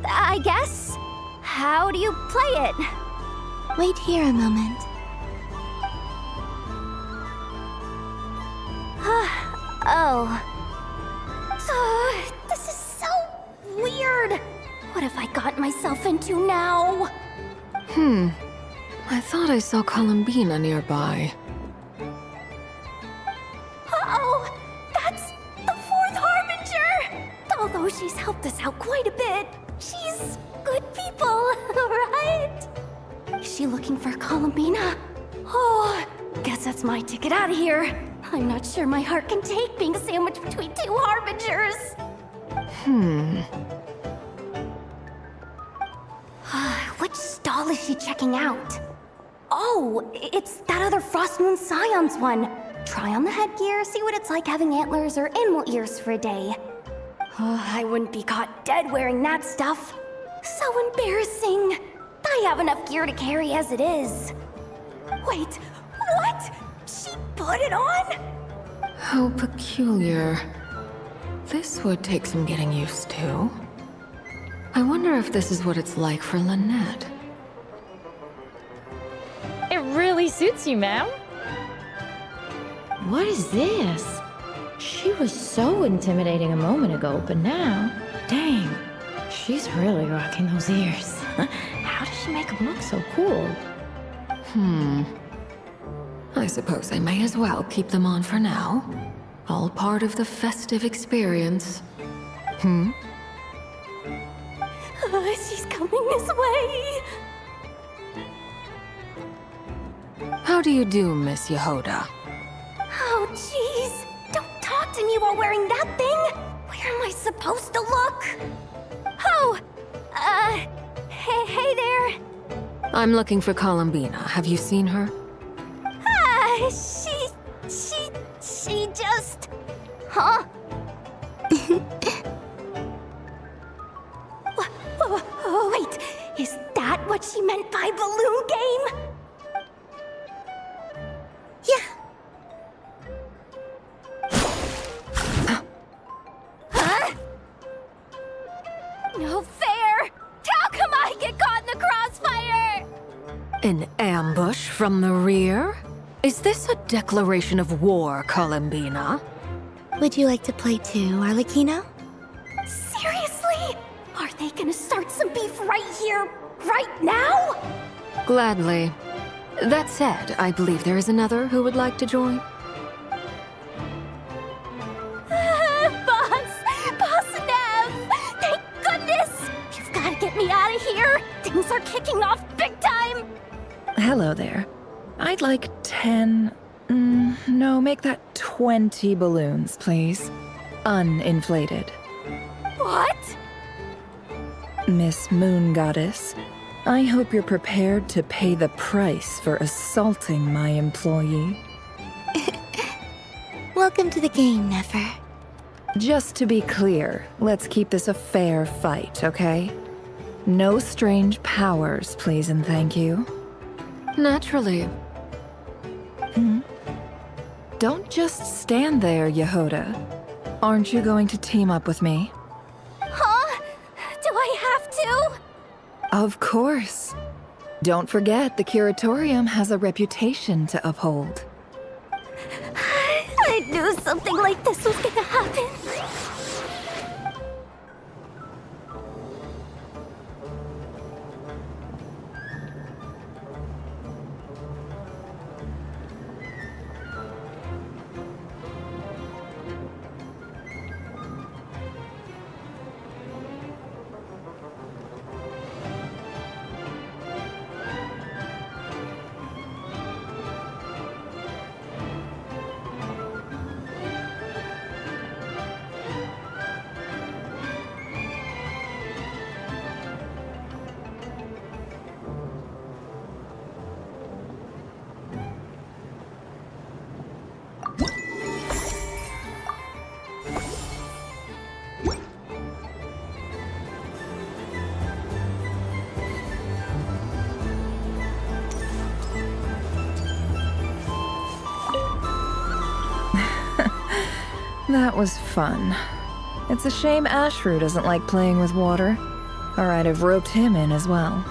I guess. How do you play it? Wait here a moment. This is so weird. What have I got myself into now? I thought I saw Columbina nearby. Uh-oh! That's the fourth Harbinger! Although she's helped us out quite a bit, she's good people, right? Is she looking for Columbina? Oh, guess that's my ticket out of here. I'm not sure my heart can take being sandwiched between two Harbingers. Which stall is she checking out? Oh, it's that other Frost Moon Scion's one. Try on the headgear, see what it's like having antlers or animal ears for a day. I wouldn't be caught dead wearing that stuff. So embarrassing. I have enough gear to carry as it is. Wait, what? She put it on? How peculiar. This would take some getting used to. I wonder if this is what it's like for Lynette. It really suits you, ma'am. What is this? She was so intimidating a moment ago, but now, dang, she's really rocking those ears. How does she make them look so cool? I suppose I may as well keep them on for now. All part of the festive experience. She's coming this way. How do you do, Miss Yehoda? Oh, jeez. Don't talk to me while wearing that thing. Where am I supposed to look? Oh, hey there. I'm looking for Columbina. Have you seen her? She just... Huh? Wait, is that what she meant by balloon game? Yeah. Huh? No fair! How come I get caught in the crossfire? An ambush from the rear? Is this a declaration of war, Columbina? Would you like to play too, Arlecchino? Seriously? Are they gonna start some beef right here, right now? Gladly. That said, I believe there is another who would like to join. Boss, kicking off big time! Hello there. I'd like 10... no, make that 20 balloons, please. Uninflated. What? Miss Moon Goddess, I hope you're prepared to pay the price for assaulting my employee. Welcome to the game, Nefer. Just to be clear, let's keep this a fair fight, okay? No strange powers, please and thank you. Naturally. Don't just stand there, Yehoda. Aren't you going to team up with me? Huh? Do I have to? Of course. Don't forget, the Curatorium has a reputation to uphold. I knew something like this was gonna happen. That was fun. It's a shame Ashru doesn't like playing with water, or I'd have roped him in as well.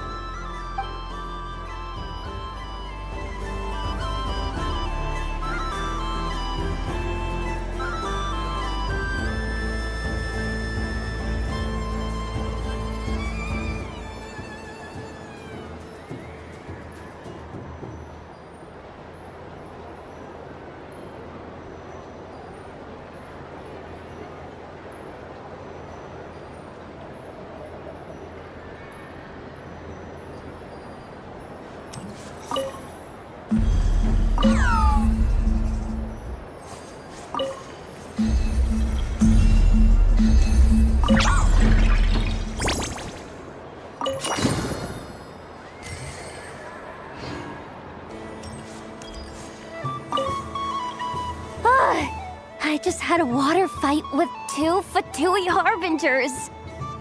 I just had a water fight with 2 Fatui Harbingers.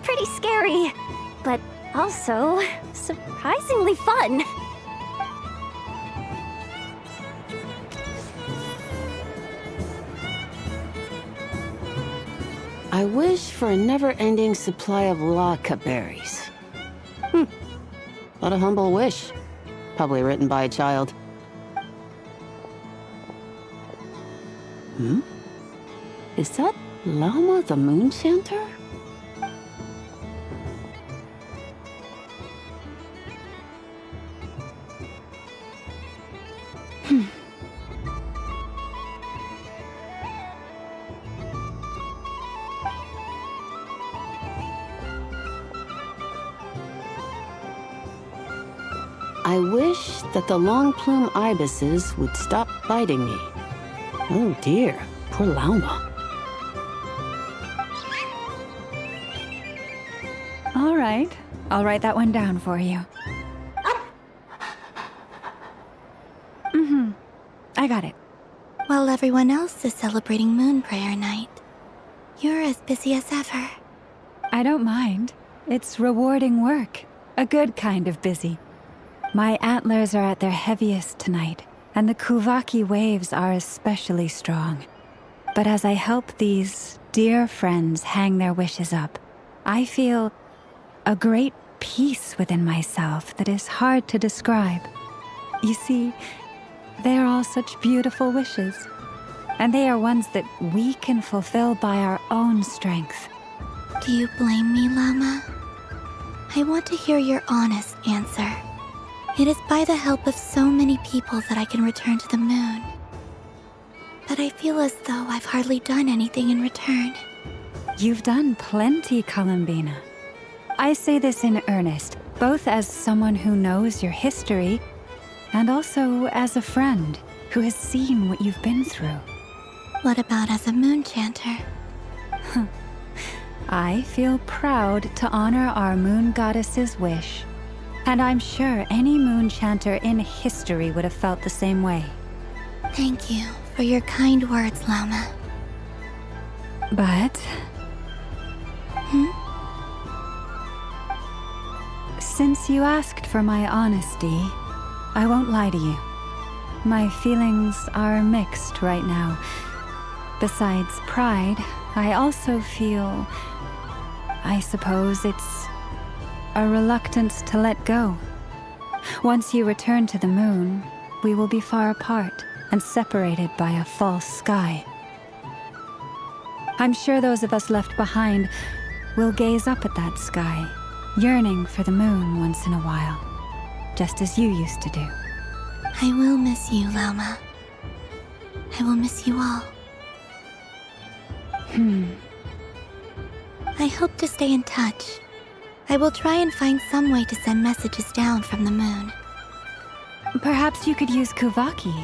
Pretty scary, but also surprisingly fun. I wish for a never-ending supply of laka berries. What a humble wish. Probably written by a child. Is that Llama the Moon Chanter? I wish that the long plume ibises would stop biting me. Oh dear, poor Llama. All right, I'll write that one down for you. I got it. While everyone else is celebrating Moon Prayer Night, you're as busy as ever. I don't mind. It's rewarding work. A good kind of busy. My antlers are at their heaviest tonight, and the Kuvaki waves are especially strong. But as I help these dear friends hang their wishes up, I feel a great peace within myself that is hard to describe. You see, they're all such beautiful wishes, and they are ones that we can fulfill by our own strength. Do you blame me, Llama? I want to hear your honest answer. It is by the help of so many people that I can return to the moon. But I feel as though I've hardly done anything in return. You've done plenty, Columbina. I say this in earnest. both as someone who knows your history and also as a friend who has seen what you've been through. What about as a moon chanter? I feel proud to honor our moon goddess's wish, and I'm sure any moon chanter in history would have felt the same way. Thank you for your kind words, Lauma. But... Since you asked for my honesty, I won't lie to you. My feelings are mixed right now. Besides pride, I also feel... I suppose it's a reluctance to let go. Once you return to the moon, we will be far apart and separated by a false sky. I'm sure those of us left behind will gaze up at that sky, yearning for the moon once in a while, just as you used to do. I will miss you, Lauma. I will miss you all. I hope to stay in touch. I will try and find some way to send messages down from the moon. Perhaps you could use Kuvaki.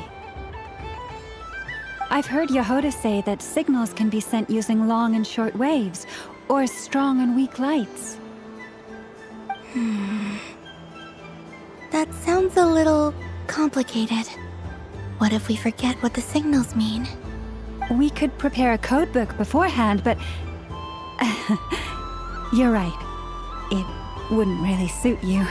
I've heard Yehoda say that signals can be sent using long and short waves, or strong and weak lights. That sounds a little complicated. What if we forget what the signals mean? We could prepare a codebook beforehand, but... You're right. It wouldn't really suit you.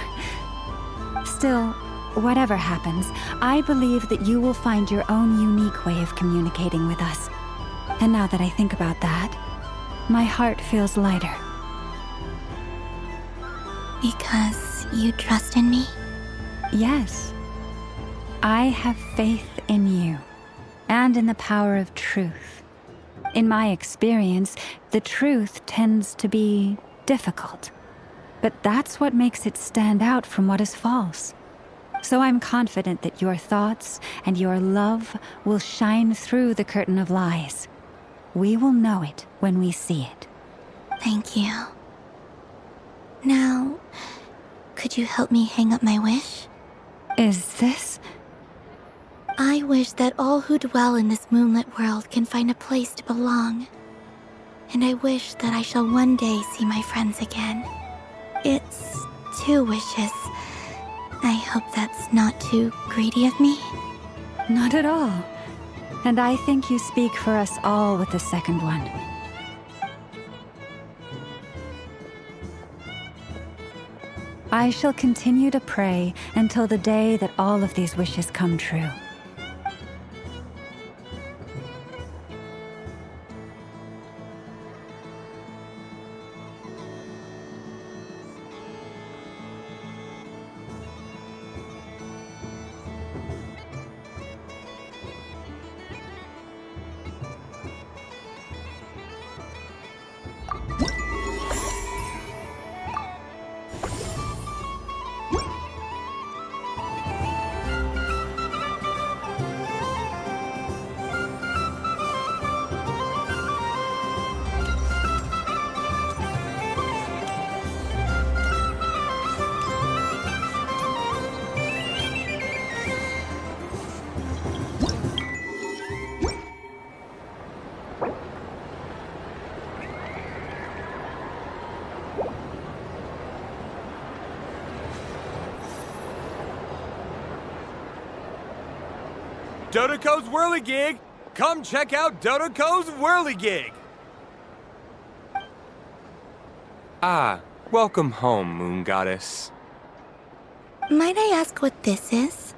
Still, whatever happens, I believe that you will find your own unique way of communicating with us. And now that I think about that, my heart feels lighter. Because you trust in me? Yes. I have faith in you, and in the power of truth. In my experience, the truth tends to be difficult. But that's what makes it stand out from what is false. So I'm confident that your thoughts and your love will shine through the curtain of lies. We will know it when we see it. Thank you. Now, could you help me hang up my wish? Is this? I wish that all who dwell in this moonlit world can find a place to belong. And I wish that I shall one day see my friends again. It's 2 wishes. I hope that's not too greedy of me. Not at all. And I think you speak for us all with the second one. I shall continue to pray until the day that all of these wishes come true. Dodoco's Whirligig! Come check out Dodoco's Whirligig! Ah, welcome home, Moon Goddess. Might I ask what this is?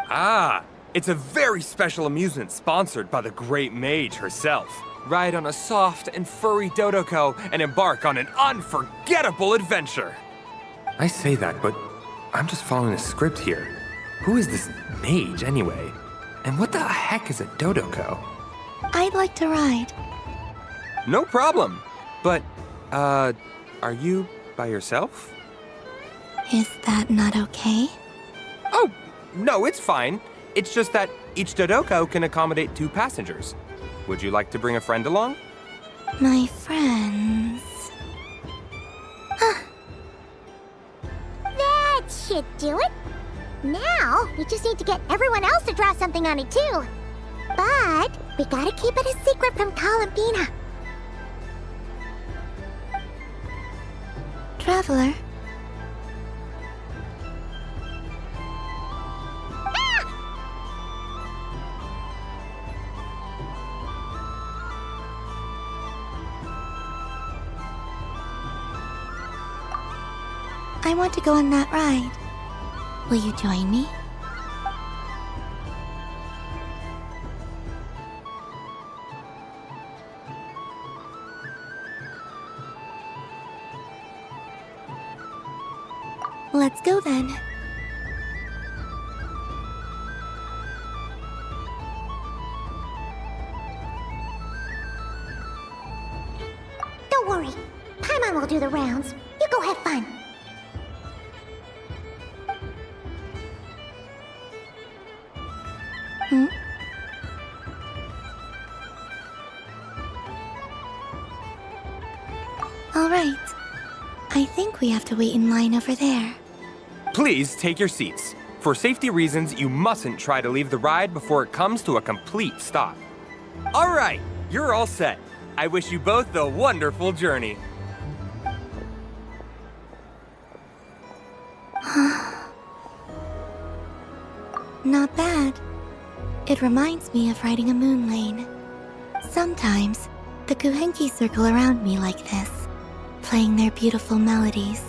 Ah, it's a very special amusement sponsored by the Great Mage herself. Ride on a soft and furry Dodoco and embark on an unforgettable adventure. I say that, but I'm just following a script here. Who is this mage, anyway? And what the heck is a Dodoco? I'd like to ride. No problem. But, are you by yourself? Is that not okay? Oh, no, it's fine. It's just that each Dodoco can accommodate 2 passengers. Would you like to bring a friend along? My friends... do it. Now, we just need to get everyone else to draw something on it too. But we gotta keep it a secret from Columbina. Traveler, I want to go on that ride. Will you join me? Let's go then. Don't worry. Paimon will do the rounds. You go have fun. Hmm? All right. I think we have to wait in line over there. Please take your seats. For safety reasons, you mustn't try to leave the ride before it comes to a complete stop. All right, you're all set. I wish you both a wonderful journey. Not bad. It reminds me of riding a moon lane. Sometimes, the Kuhenki circle around me like this, playing their beautiful melodies.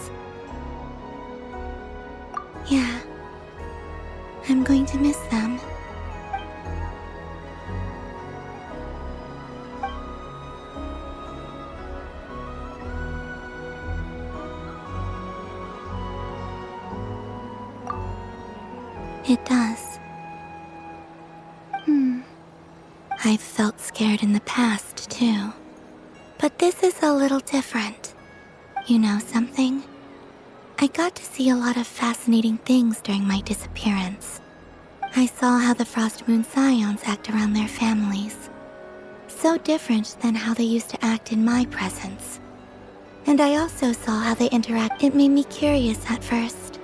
Yeah, I'm going to miss them. It does. I've felt scared in the past, too. But this is a little different. You know something? I got to see a lot of fascinating things during my disappearance. I saw how the Frost Moon Scions act around their families. So different than how they used to act in my presence. And I also saw how they interact. It made me curious at first.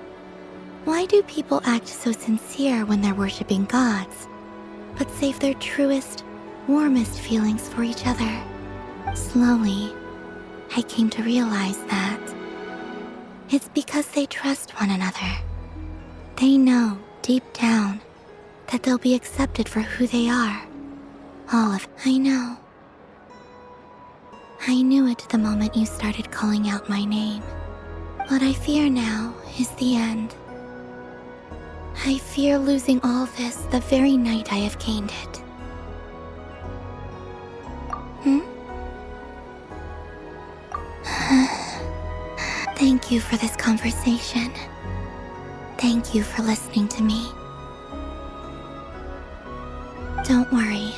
Why do people act so sincere when they're worshipping gods, but save their truest, warmest feelings for each other? Slowly, I came to realize that it's because they trust one another. They know, deep down, that they'll be accepted for who they are. All of I know. I knew it the moment you started calling out my name. What I fear now is the end. I fear losing all this the very night I have gained it. Thank you for this conversation. Thank you for listening to me. Don't worry.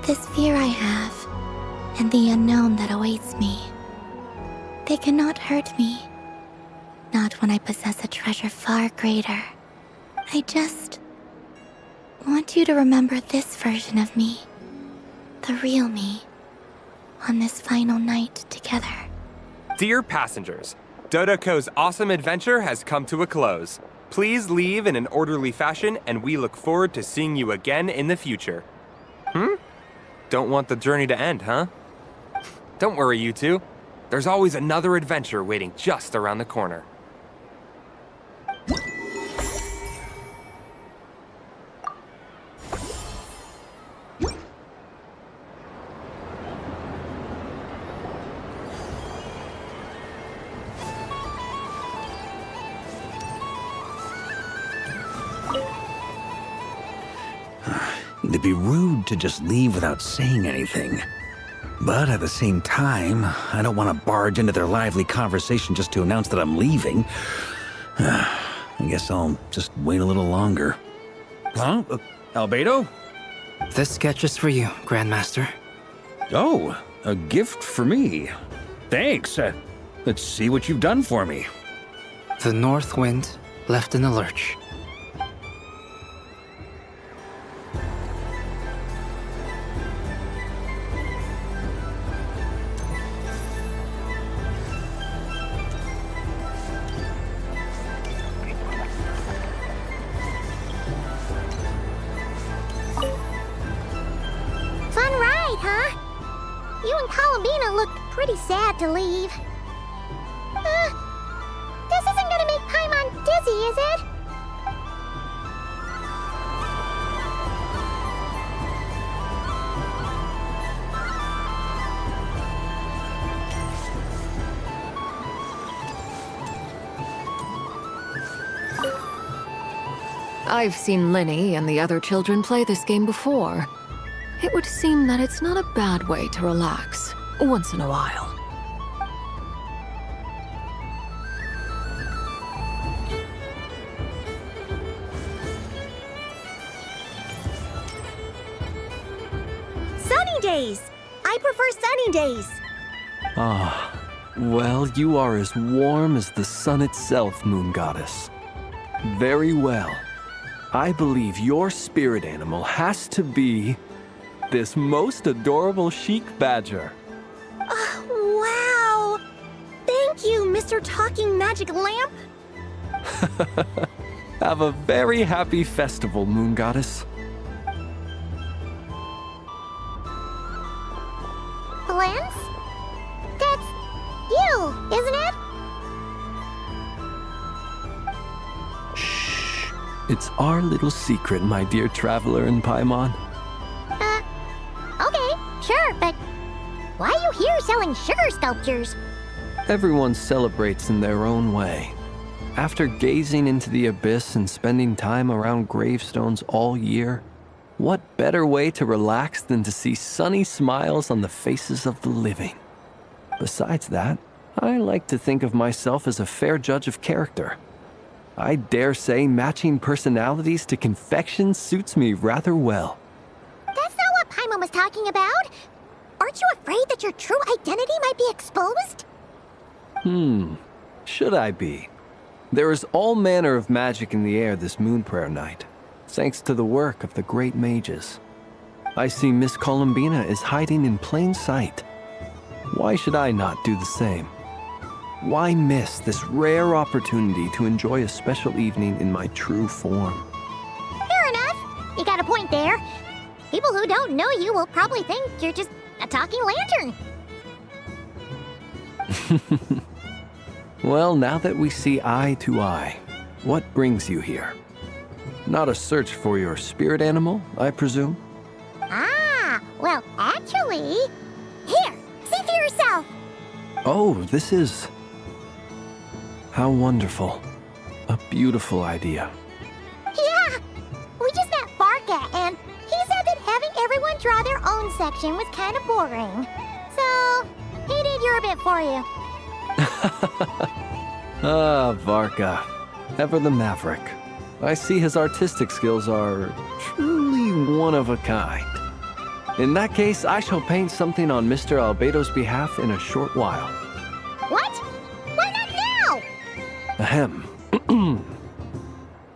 This fear I have, and the unknown that awaits me, they cannot hurt me. Not when I possess a treasure far greater. I just want you to remember this version of me, the real me, on this final night together. Dear passengers, Dodoko's awesome adventure has come to a close. Please leave in an orderly fashion, and we look forward to seeing you again in the future. Don't want the journey to end, huh? Don't worry, you two. There's always another adventure waiting just around the corner. It'd be rude to just leave without saying anything. But at the same time, I don't want to barge into their lively conversation just to announce that I'm leaving. I guess I'll just wait a little longer. Huh? Albedo? This sketch is for you, Grandmaster. Oh, a gift for me. Thanks. Let's see what you've done for me. The North Wind left in a lurch. really sad to leave. This isn't gonna make Paimon dizzy, is it? I've seen Linny and the other children play this game before. It would seem that it's not a bad way to relax, once in a while. Sunny days! I prefer sunny days. Ah, well, you are as warm as the sun itself, Moon Goddess. Very well. I believe your spirit animal has to be this most adorable chic badger. Wow! Thank you, Mr. Talking Magic Lamp. Have a very happy festival, Moon Goddess. Flint? That's you, isn't it? It's our little secret, my dear traveler in Paimon. Okay, sure, but why are you here selling sugar sculptures? Everyone celebrates in their own way. After gazing into the abyss and spending time around gravestones all year, what better way to relax than to see sunny smiles on the faces of the living? Besides that, I like to think of myself as a fair judge of character. I dare say matching personalities to confection suits me rather well. That's not what Paimon was talking about. Aren't you afraid that your true identity might be exposed? Should I be? There is all manner of magic in the air this moon prayer night, thanks to the work of the great mages. I see Miss Columbina is hiding in plain sight. Why should I not do the same? Why miss this rare opportunity to enjoy a special evening in my true form? Fair enough. You got a point there. People who don't know you will probably think you're just a talking lantern. Well, now that we see eye to eye, what brings you here? Not a search for your spirit animal, I presume? Ah, well, actually... Here, see for yourself. Oh, this is... How wonderful. A beautiful idea. Yeah, we just met Barca, and he said that having everyone draw their own section was kind of boring. So, he did your bit for you. Ah, Varka. Ever the maverick. I see his artistic skills are truly one of a kind. In that case, I shall paint something on Mr. Albedo's behalf in a short while. What? Why not now? Ahem.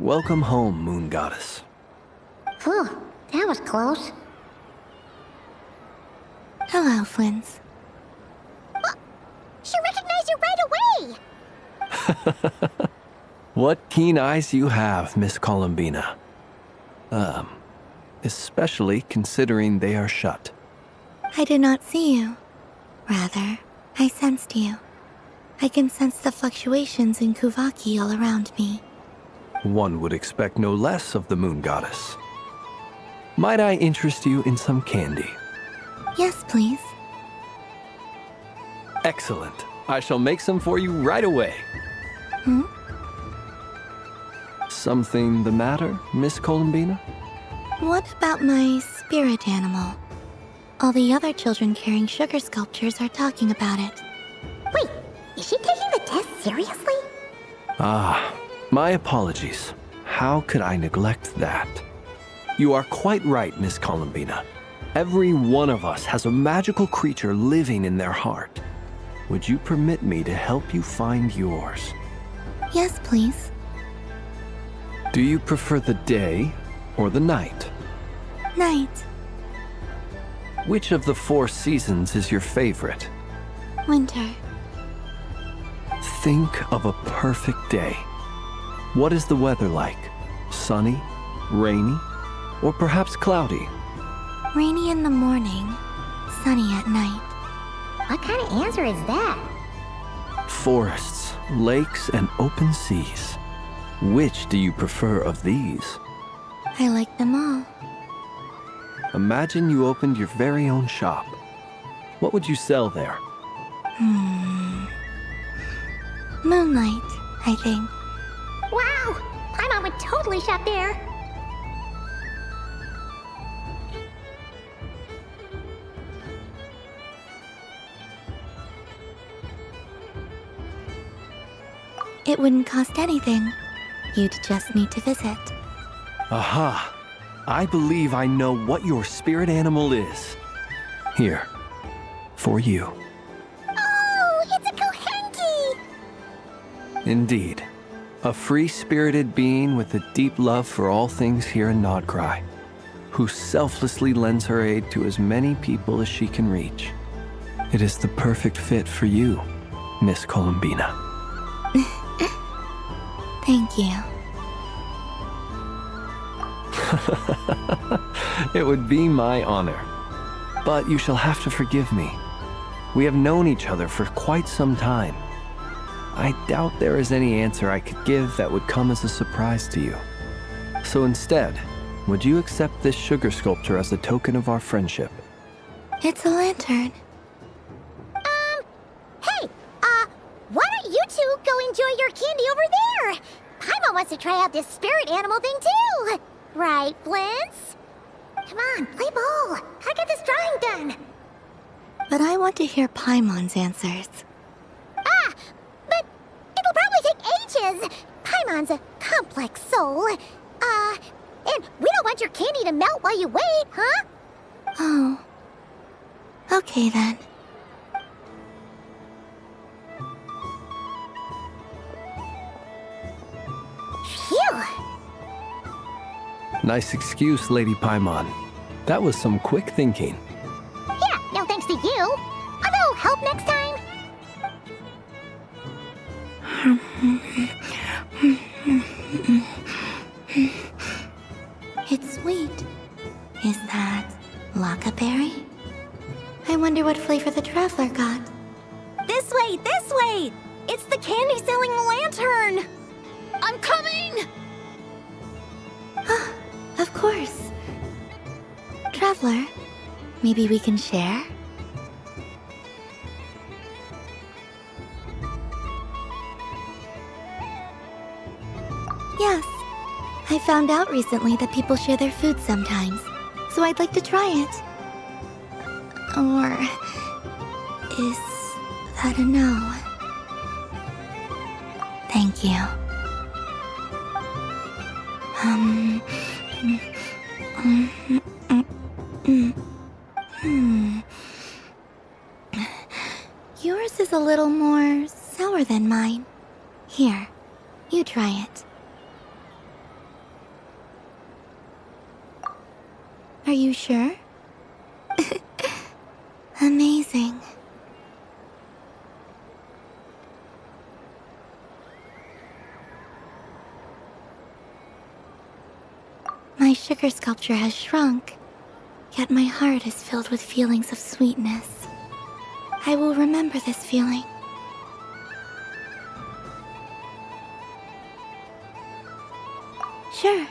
Welcome home, Moon Goddess. Phew, that was close. Hello, Flins. She recognized you right away! What keen eyes you have, Miss Columbina. Especially considering they are shut. I did not see you. Rather, I sensed you. I can sense the fluctuations in Kuvaki all around me. One would expect no less of the Moon Goddess. Might I interest you in some candy? Yes, please. Excellent. I shall make some for you right away. Something the matter, Miss Columbina? What about my spirit animal? All the other children carrying sugar sculptures are talking about it. Wait, is she taking the test seriously? Ah, my apologies. How could I neglect that? You are quite right, Miss Columbina. Every one of us has a magical creature living in their heart. Would you permit me to help you find yours? Yes, please. Do you prefer the day or the night? Night. Which of the 4 seasons is your favorite? Winter. Think of a perfect day. What is the weather like? Sunny, rainy, or perhaps cloudy? Rainy in the morning, sunny at night. What kind of answer is that? Forests, lakes, and open seas. Which do you prefer of these? I like them all. Imagine you opened your very own shop. What would you sell there? Moonlight, I think. Wow! Paimon would totally shop there. It wouldn't cost anything. You'd just need to visit. Aha! I believe I know what your spirit animal is. Here, for you. Oh, it's a Kohenki! Indeed. A free-spirited being with a deep love for all things here in Nodcry, who selflessly lends her aid to as many people as she can reach. It is the perfect fit for you, Miss Columbina. Thank you. It would be my honor. But you shall have to forgive me. We have known each other for quite some time. I doubt there is any answer I could give that would come as a surprise to you. So instead, would you accept this sugar sculpture as a token of our friendship? It's a lantern. Hey, why don't you two go enjoy your candy over there? Paimon wants to try out this spirit animal thing too. Right, Flints? Come on, play ball. I get this drawing done. But I want to hear Paimon's answers. But it'll probably take ages. Paimon's a complex soul. And we don't want your candy to melt while you wait, huh? Oh. Okay then. Phew. Nice excuse, Lady Paimon. That was some quick thinking. Yeah, no thanks to you. A little help next time. It's sweet. Is that Lockaberry? I wonder what flavor the traveler got. This way, this way! It's the candy-selling lantern! I'm coming! Of course. Traveler, maybe we can share? Yes. I found out recently that people share their food sometimes, so I'd like to try it. Or is that a no? Thank you. Yours is a little more sour than mine. Here, you try it. Are you sure? Amazing. My sugar sculpture has shrunk, yet my heart is filled with feelings of sweetness. I will remember this feeling. Sure.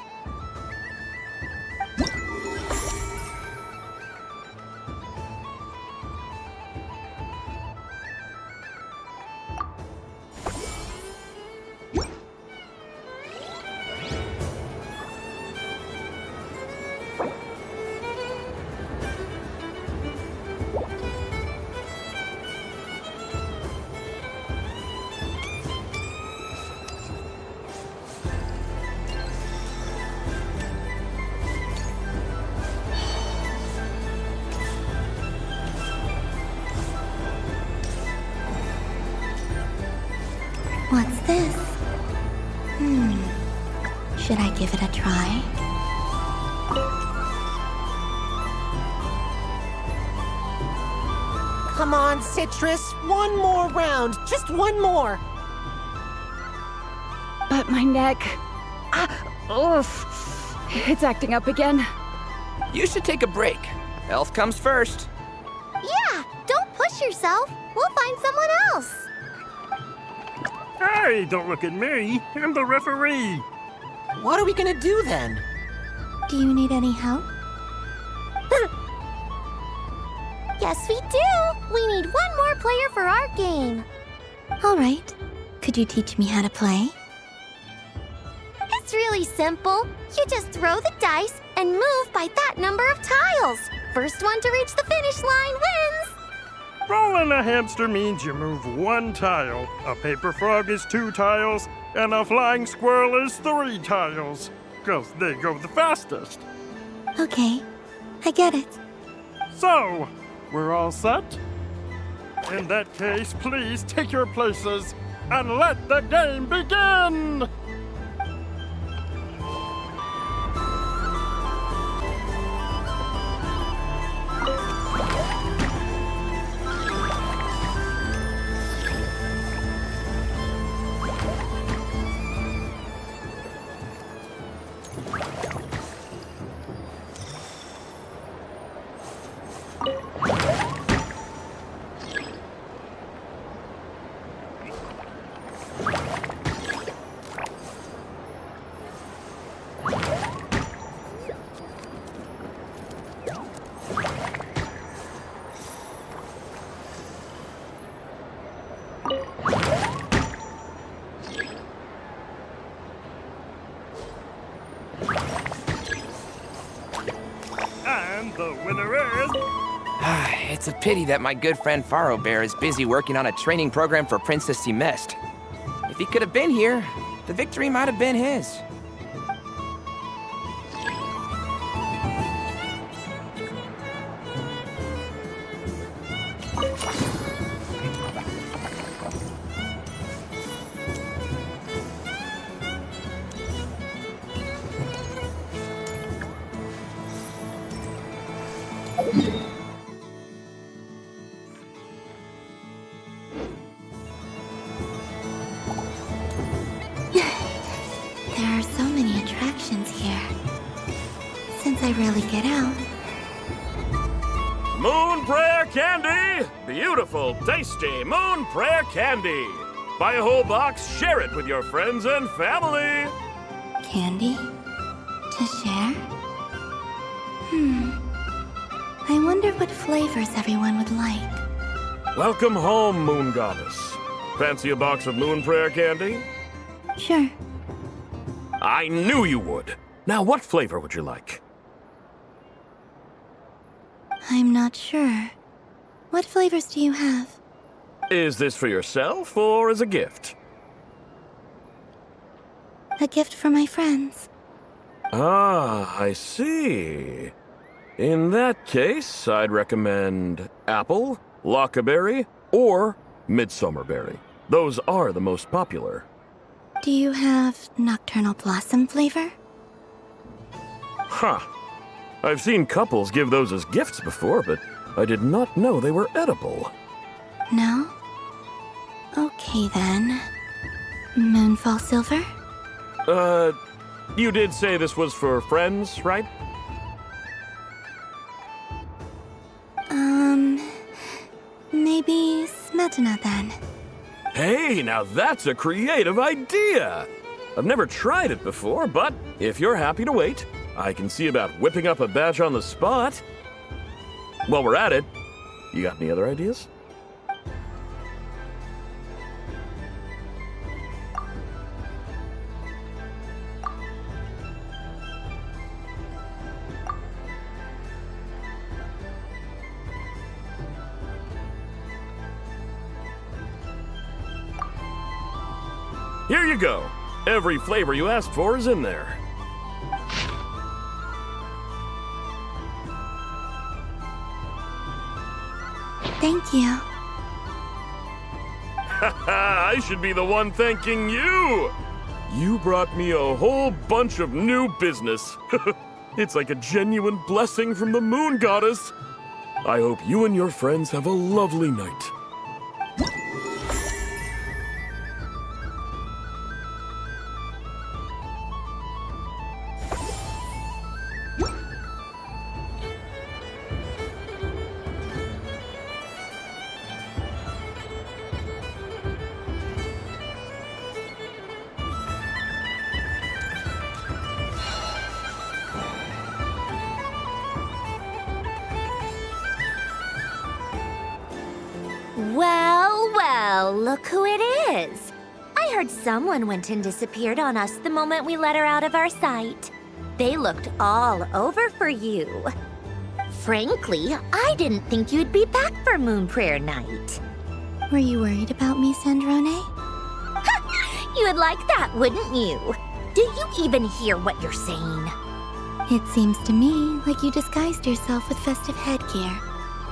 What's this? Should I give it a try? Come on, Citrus. One more round. Just one more. But my neck... it's acting up again. You should take a break. Health comes first. Yeah, don't push rush yourself. We'll find someone else. Hey, don't look at me. I'm the referee. What are we gonna do then? Do you need any help? Yes, we do. We need one more player for our game. All right. Could you teach me how to play? It's really simple. You just throw the dice and move by that number of tiles. First one to reach the finish line wins. Rolling a hamster means you move 1 tile. A paper frog is 2 tiles, and a flying squirrel is 3 tiles. 'Cause they go the fastest. Okay, I get it. So, we're all set? In that case, please take your places and let the game begin! And the winner is... It's a pity that my good friend Faro Bear is busy working on a training program for Princess Semest. If he could have been here, the victory might have been his. There are so many attractions here. Since I rarely get out, Moon Prayer Candy! Beautiful, tasty Moon Prayer Candy! Buy a whole box, share it with your friends and family! candy to share? I wonder what flavors everyone would like. Welcome home, Moon Goddess. Fancy a box of Moon Prayer Candy? Sure. I knew you would! Now, what flavor would you like? I'm not sure. What flavors do you have? Is this for yourself or as a gift? A gift for my friends. Ah, I see. In that case, I'd recommend apple, lockaberry, or midsummerberry. Those are the most popular. Do you have nocturnal blossom flavor? Huh. I've seen couples give those as gifts before, but I did not know they were edible. No? Okay then. Moonfall silver? You did say this was for friends, right? Maybe smetana then. Hey, now that's a creative idea! I've never tried it before, but if you're happy to wait, I can see about whipping up a batch on the spot. While we're at it, you got any other ideas? Here you go. Every flavor you asked for is in there. Thank you. Haha, I should be the one thanking you! You brought me a whole bunch of new business. It's like a genuine blessing from the Moon Goddess. I hope you and your friends have a lovely night. Well, look who it is. I heard someone went and disappeared on us the moment we let her out of our sight. They looked all over for you. Frankly, I didn't think you'd be back for Moon Prayer Night. Were you worried about me, Sandrone? You would like that, wouldn't you? Do you even hear what you're saying? It seems to me like you disguised yourself with festive headgear,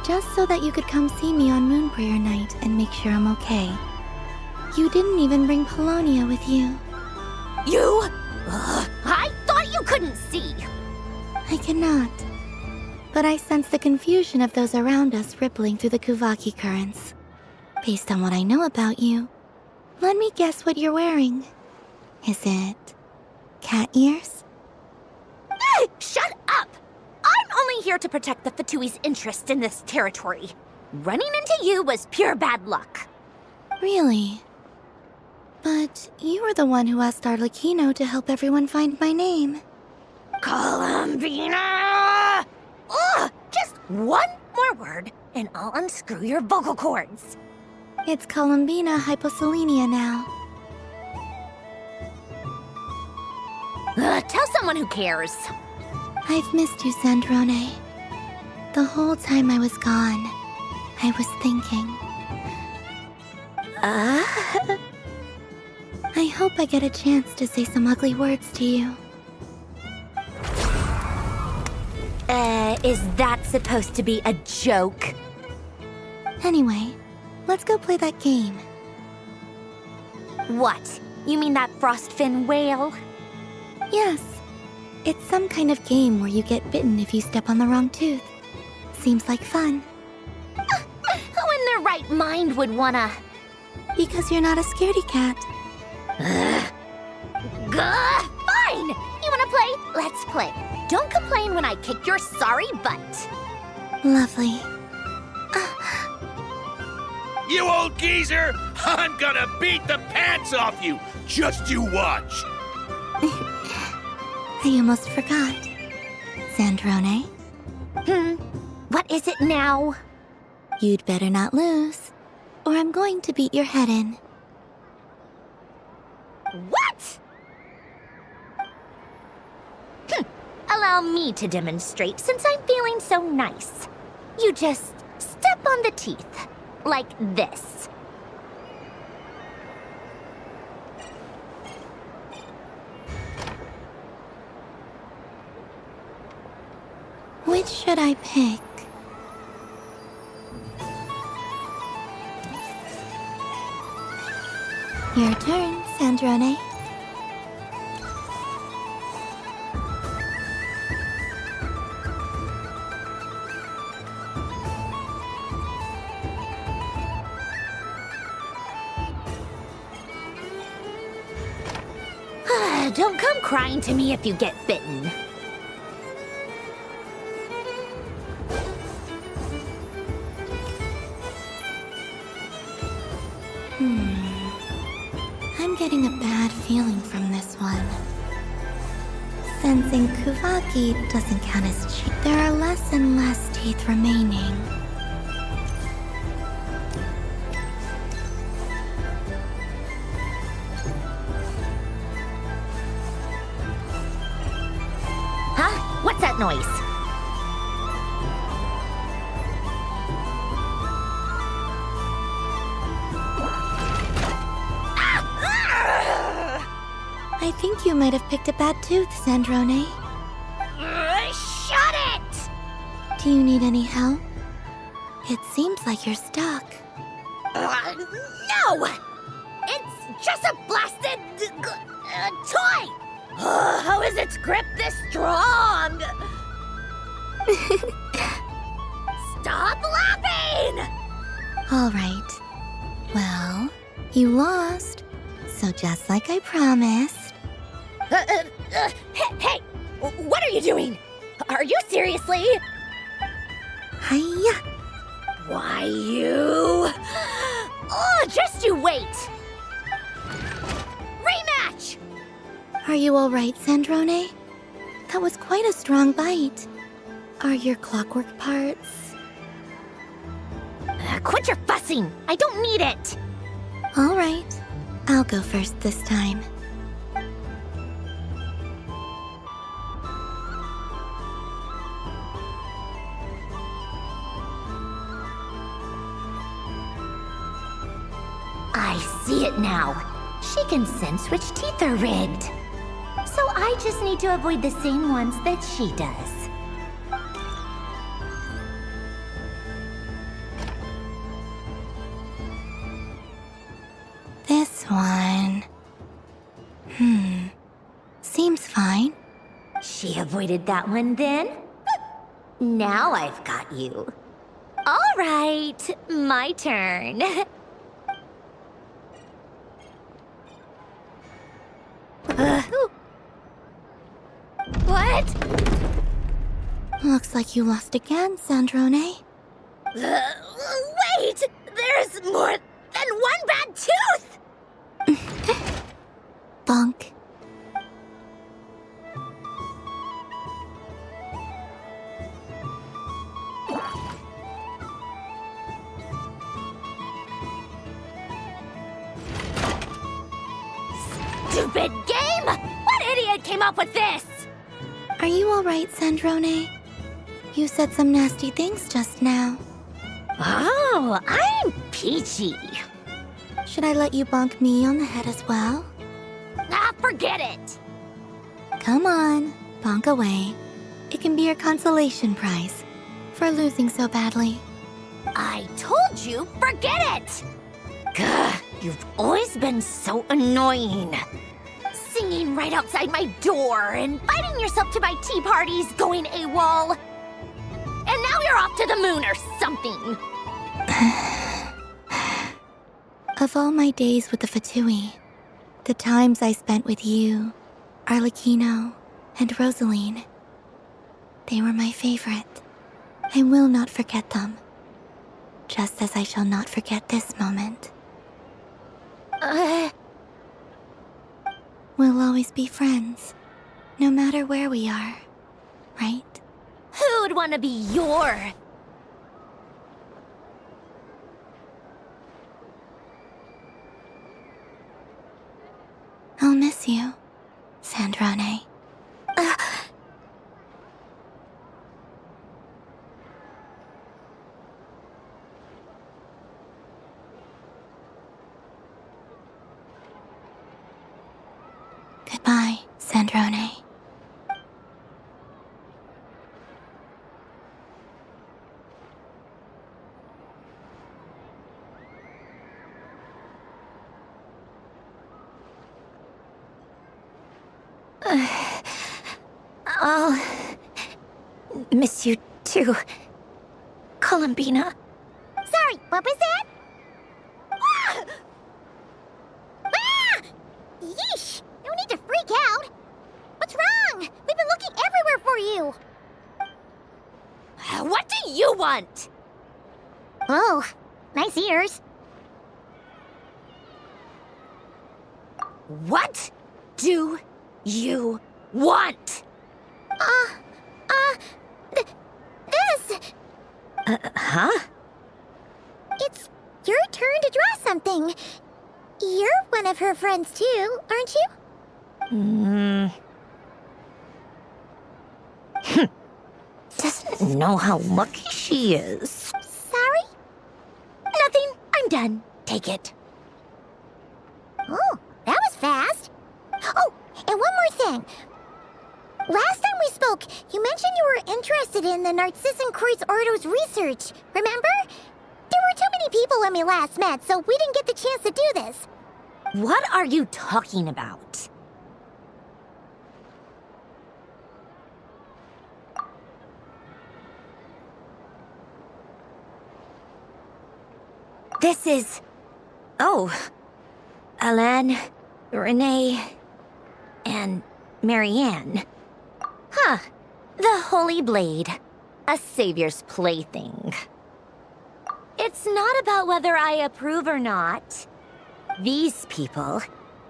just so that you could come see me on Moon Prayer Night and make sure I'm okay. You didn't even bring Polonia with you. You? I thought you couldn't see. I cannot. But I sense the confusion of those around us rippling through the Kuvaki currents. Based on what I know about you, let me guess what you're wearing. Is it cat ears? Shut up! I'm only here to protect the Fatui's interest in this territory. Running into you was pure bad luck. Really? But you were the one who asked Arlecchino to help everyone find my name. Columbina! Ugh! Just one more word, and I'll unscrew your vocal cords. It's Columbina hyposelenia now. Tell someone who cares. I've missed you, Sandrone. The whole time I was gone, I was thinking. I hope I get a chance to say some ugly words to you. Is that supposed to be a joke? Anyway, let's go play that game. What? You mean that frostfin whale? Yes. It's some kind of game where you get bitten if you step on the wrong tooth. Seems like fun. Who in their right mind would wanna... Because you're not a scaredy cat. Fine! You wanna play? Let's play. Don't complain when I kick your sorry butt. Lovely. You old geezer! I'm gonna beat the pants off you! Just you watch! I almost forgot. Sandrone? What is it now? You'd better not lose, or I'm going to beat your head in. What? Allow me to demonstrate since I'm feeling so nice. You just step on the teeth, like this. Which should I pick? Your turn, Sandrone. Don't come crying to me if you get bitten. I'm getting a bad feeling from this one. Sensing Kuvaki doesn't count as cheap. There are less and less teeth remaining. Huh? What's that noise? I think you might have picked a bad tooth, Sandrone. Shut it! Do you need any help? It seems like you're stuck. No! It's just a blasted... toy! How is its grip this strong? Stop laughing! All right. Well, you lost. So just like I promised... Hey! What are you doing? Are you seriously? Hiya! Why, you... Oh, just you wait! Rematch! Are you all right, Sandrone? That was quite a strong bite. Are your clockwork parts? Quit your fussing! I don't need it! All right. I'll go first this time. I see it now. She can sense which teeth are rigged. So I just need to avoid the same ones that she does. This one... Seems fine. She avoided that one then? Now I've got you. All right, my turn. What? Looks like you lost again, Sandrone. Wait! There's more than one bad tooth! Bonk. Stupid game! What idiot came up with this? Are you alright, Sandrone? You said some nasty things just now. Oh, I'm peachy. Should I let you bonk me on the head as well? Ah, forget it! Come on, bonk away. It can be your consolation prize for losing so badly. I told you, forget it! Gah, you've always been so annoying. Singing right outside my door, inviting yourself to my tea parties, going AWOL. And now you're off to the moon or something. Of all my days with the Fatui, the times I spent with you, Arlecchino, and Rosaline, they were my favorite. I will not forget them. Just as I shall not forget this moment. We'll always be friends, no matter where we are, right? Who'd want to be your... I'll miss you, Sandrone. Goodbye, Sandrone. I'll miss you too, Columbina. Sorry, what was that? Ah! Ah! Yeesh! No need to freak out. What's wrong? We've been looking everywhere for you. What do you want? Oh, nice ears. What do you want? This! Huh? It's your turn to draw something. You're one of her friends too, aren't you? Doesn't know how lucky she is. Sorry? Nothing. I'm done. Take it. Oh, that was fast. Oh, and one more thing. Last time we spoke, you mentioned you were interested in the Narcissan Kreuz Ordo's research, remember? There were too many people when we last met, so we didn't get the chance to do this. What are you talking about? This is... Oh. Alain, Renee, and Marianne. Huh. The Holy Blade. A savior's plaything. It's not about whether I approve or not. These people,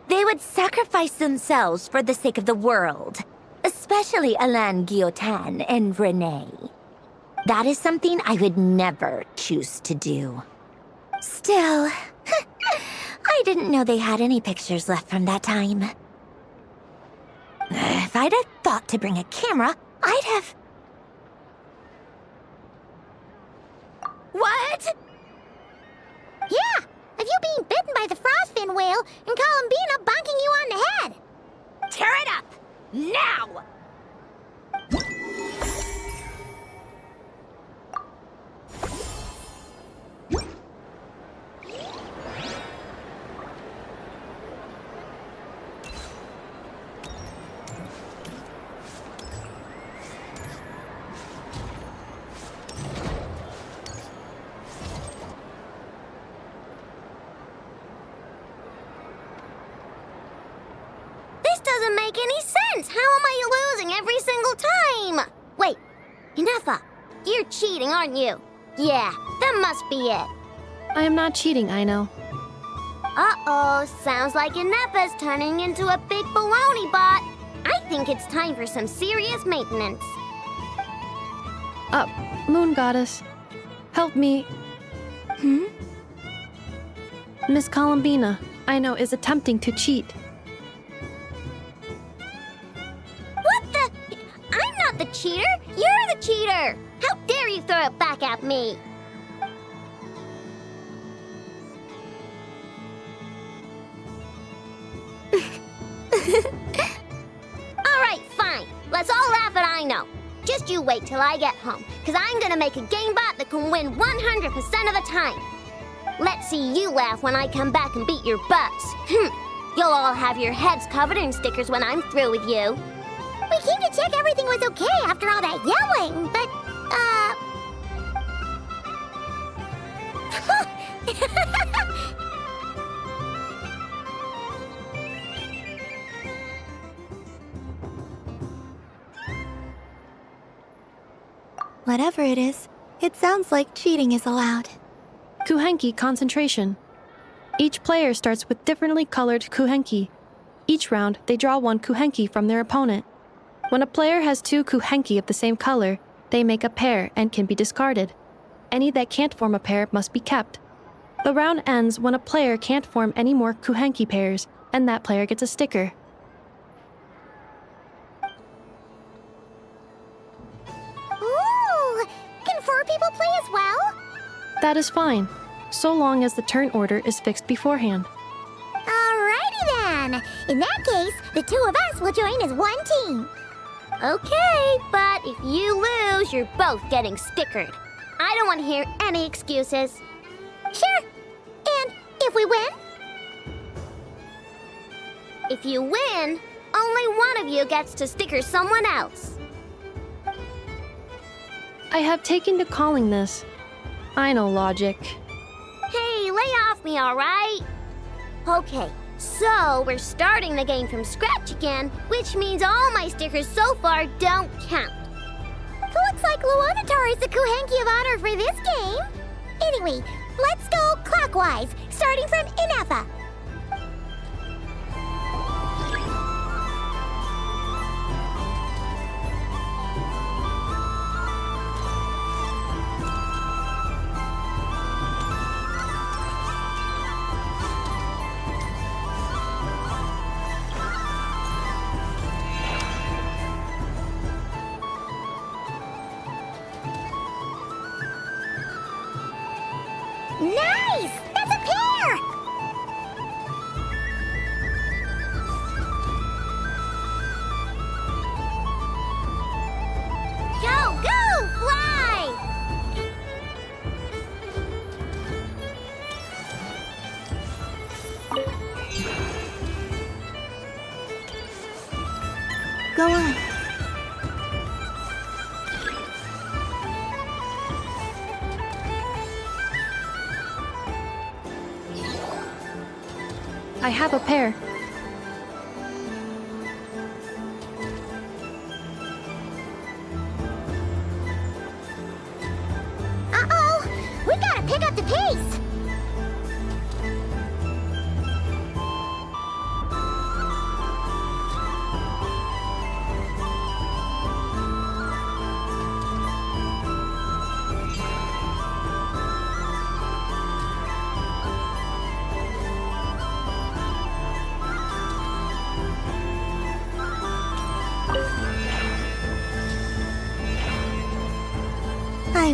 they would sacrifice themselves for the sake of the world. Especially Alain Guillotin and Renee. That is something I would never choose to do. Still, I I didn't know they had any pictures left from that time. If I'd have thought to bring a camera, I'd have... What? Yeah, of you being bitten by the frostfin whale and Columbina bonking you on the head. Tear it up! Now! Doesn't make any sense. How am I losing every single time? Wait, Inefa, you're cheating, aren't you? Yeah, that must be it. I am not cheating, Aino. Uh-oh, sounds like Inefa's turning into a big baloney bot. I think it's time for some serious maintenance. Moon Goddess, help me. Miss Columbina, Aino is attempting to cheat. I'm not the cheater! You're the cheater! How dare you throw it back at me? Alright, fine. Let's all laugh at Aino. Just you wait till I get home, because I'm gonna make a game bot that can win 100% of the time. Let's see you laugh when I come back and beat your butts. You'll all have your heads covered in stickers when I'm through with you. We came to check everything was okay after all that yelling, but, Whatever it is, it sounds like cheating is allowed. Kuhenki concentration. Each player starts with differently colored kuhenki. Each round, they draw one kuhenki from their opponent. When a player has two kuhenki of the same color, they make a pair and can be discarded. Any that can't form a pair must be kept. The round ends when a player can't form any more kuhenki pairs, and that player gets a sticker. ooh, can 4 people play as well? That is fine, so long as the turn order is fixed beforehand. Alrighty then. In that case, the 2 of us will join as one team. Okay, but if you lose, you're both getting stickered. I don't want to hear any excuses. Sure. And if we win? If you win, only one of you gets to sticker someone else. I have taken to calling this. I know logic. Hey, lay off me, all right? Okay, so we're starting the game from scratch again, which means all my stickers so far don't count. Looks like Luonatar is the Kuhenki of honor for this game. Anyway, let's go clockwise, starting from Inefa. Nice! That's a pair! Go, go, fly! Go on. I have a pair. Uh-oh! We gotta pick up the pace!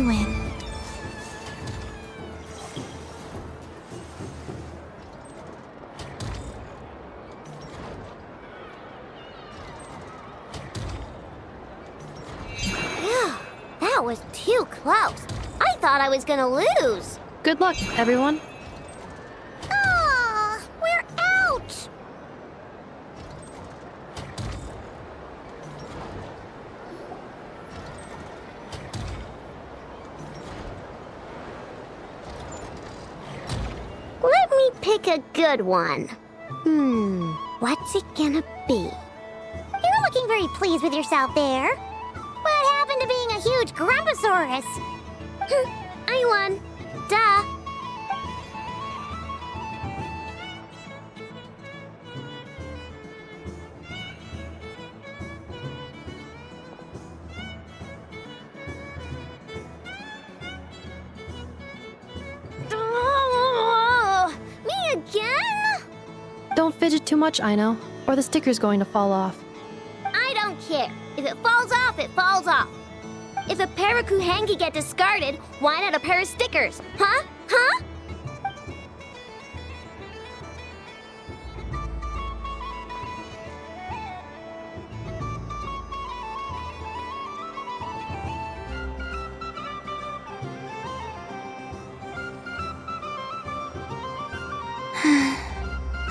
win. Phew, that was too close. I thought I was gonna lose. Good luck, everyone. Aw, we're out! Let me pick a good one. What's it gonna be? You're looking very pleased with yourself there. What happened to being a huge Grumposaurus? I won. Duh. Oh, me again? Don't fidget too much, Ino, or the sticker's going to fall off. I don't care. If it falls off, it falls off. If a pair of Kuhengi get discarded, why not a pair of stickers? Huh? Huh?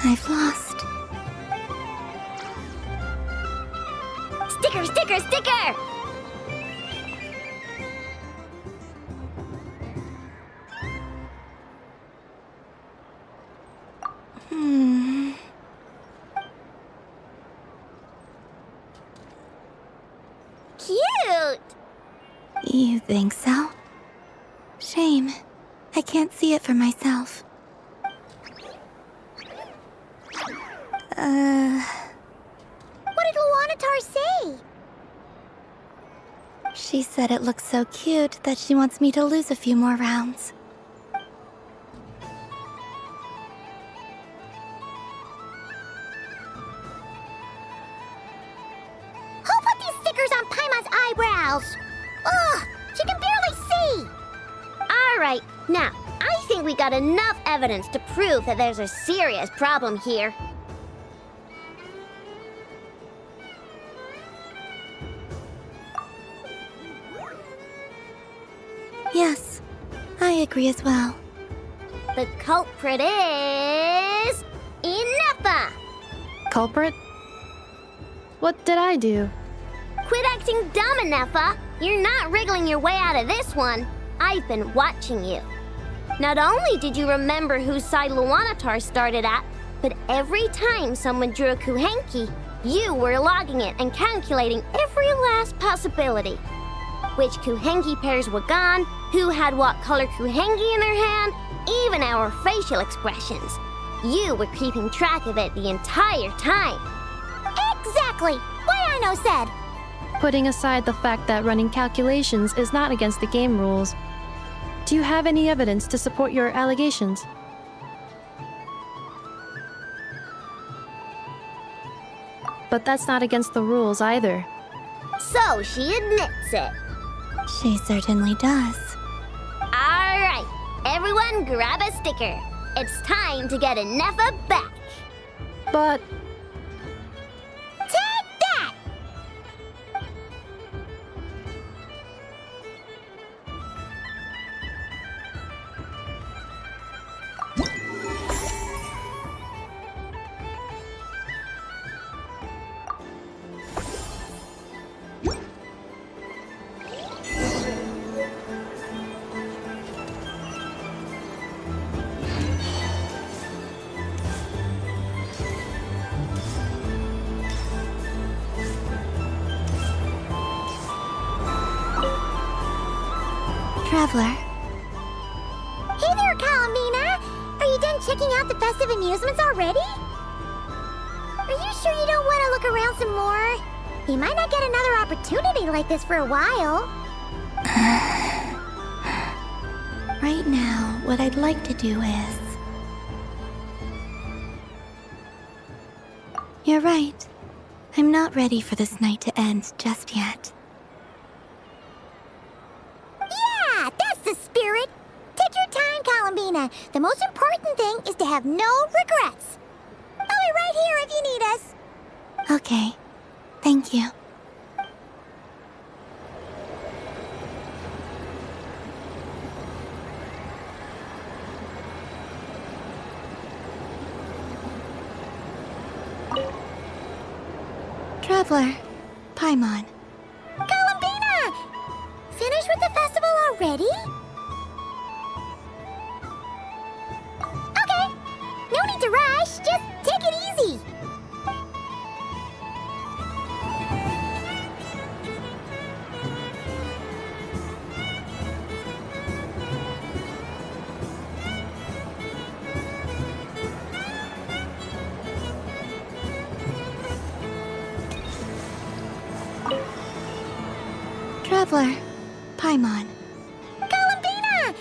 I've lost. Sticker, sticker, sticker! Cute! You think so? Shame. I can't see it for myself. What did Luanatar say? She said it looks so cute that she wants me to lose a few more rounds. Who put these stickers on Paimon's eyebrows? Ugh, she can barely see! Alright, now, I think we got enough evidence to prove that there's a serious problem here. Yes, I agree as well. The culprit is... Ineppa! Culprit? What did I do? Quit acting dumb, Ineppa! You're not wriggling your way out of this one. I've been watching you. Not only did you remember whose side Luanatar started at, but every time someone drew a Kuhenki, you were logging it and calculating every last possibility. Which Kuhenki pairs were gone, who had what color Kuhenki in their hand, even our facial expressions. You were keeping track of it the entire time. Exactly! What Ino said! Putting aside the fact that running calculations is not against the game rules, do you have any evidence to support your allegations? But that's not against the rules either. So she admits it. She certainly does. Alright, everyone grab a sticker. It's time to get Ineppa back. But... Take that! Traveler. Hey there, Kalamina! Are you done checking out the festive amusements already? Are you sure you don't want to look around some more? You might not get another opportunity like this for a while. Right now, what I'd like to do is... You're right. I'm not ready for this night to end just yet. Yeah, The most important thing is to have no regrets. I'll be right here if you need us. Okay. Thank you. Traveler, Paimon. Columbina! Finished with the festival already? Okay. No need to rush. Just take it easy. Traveler, Paimon. Columbina!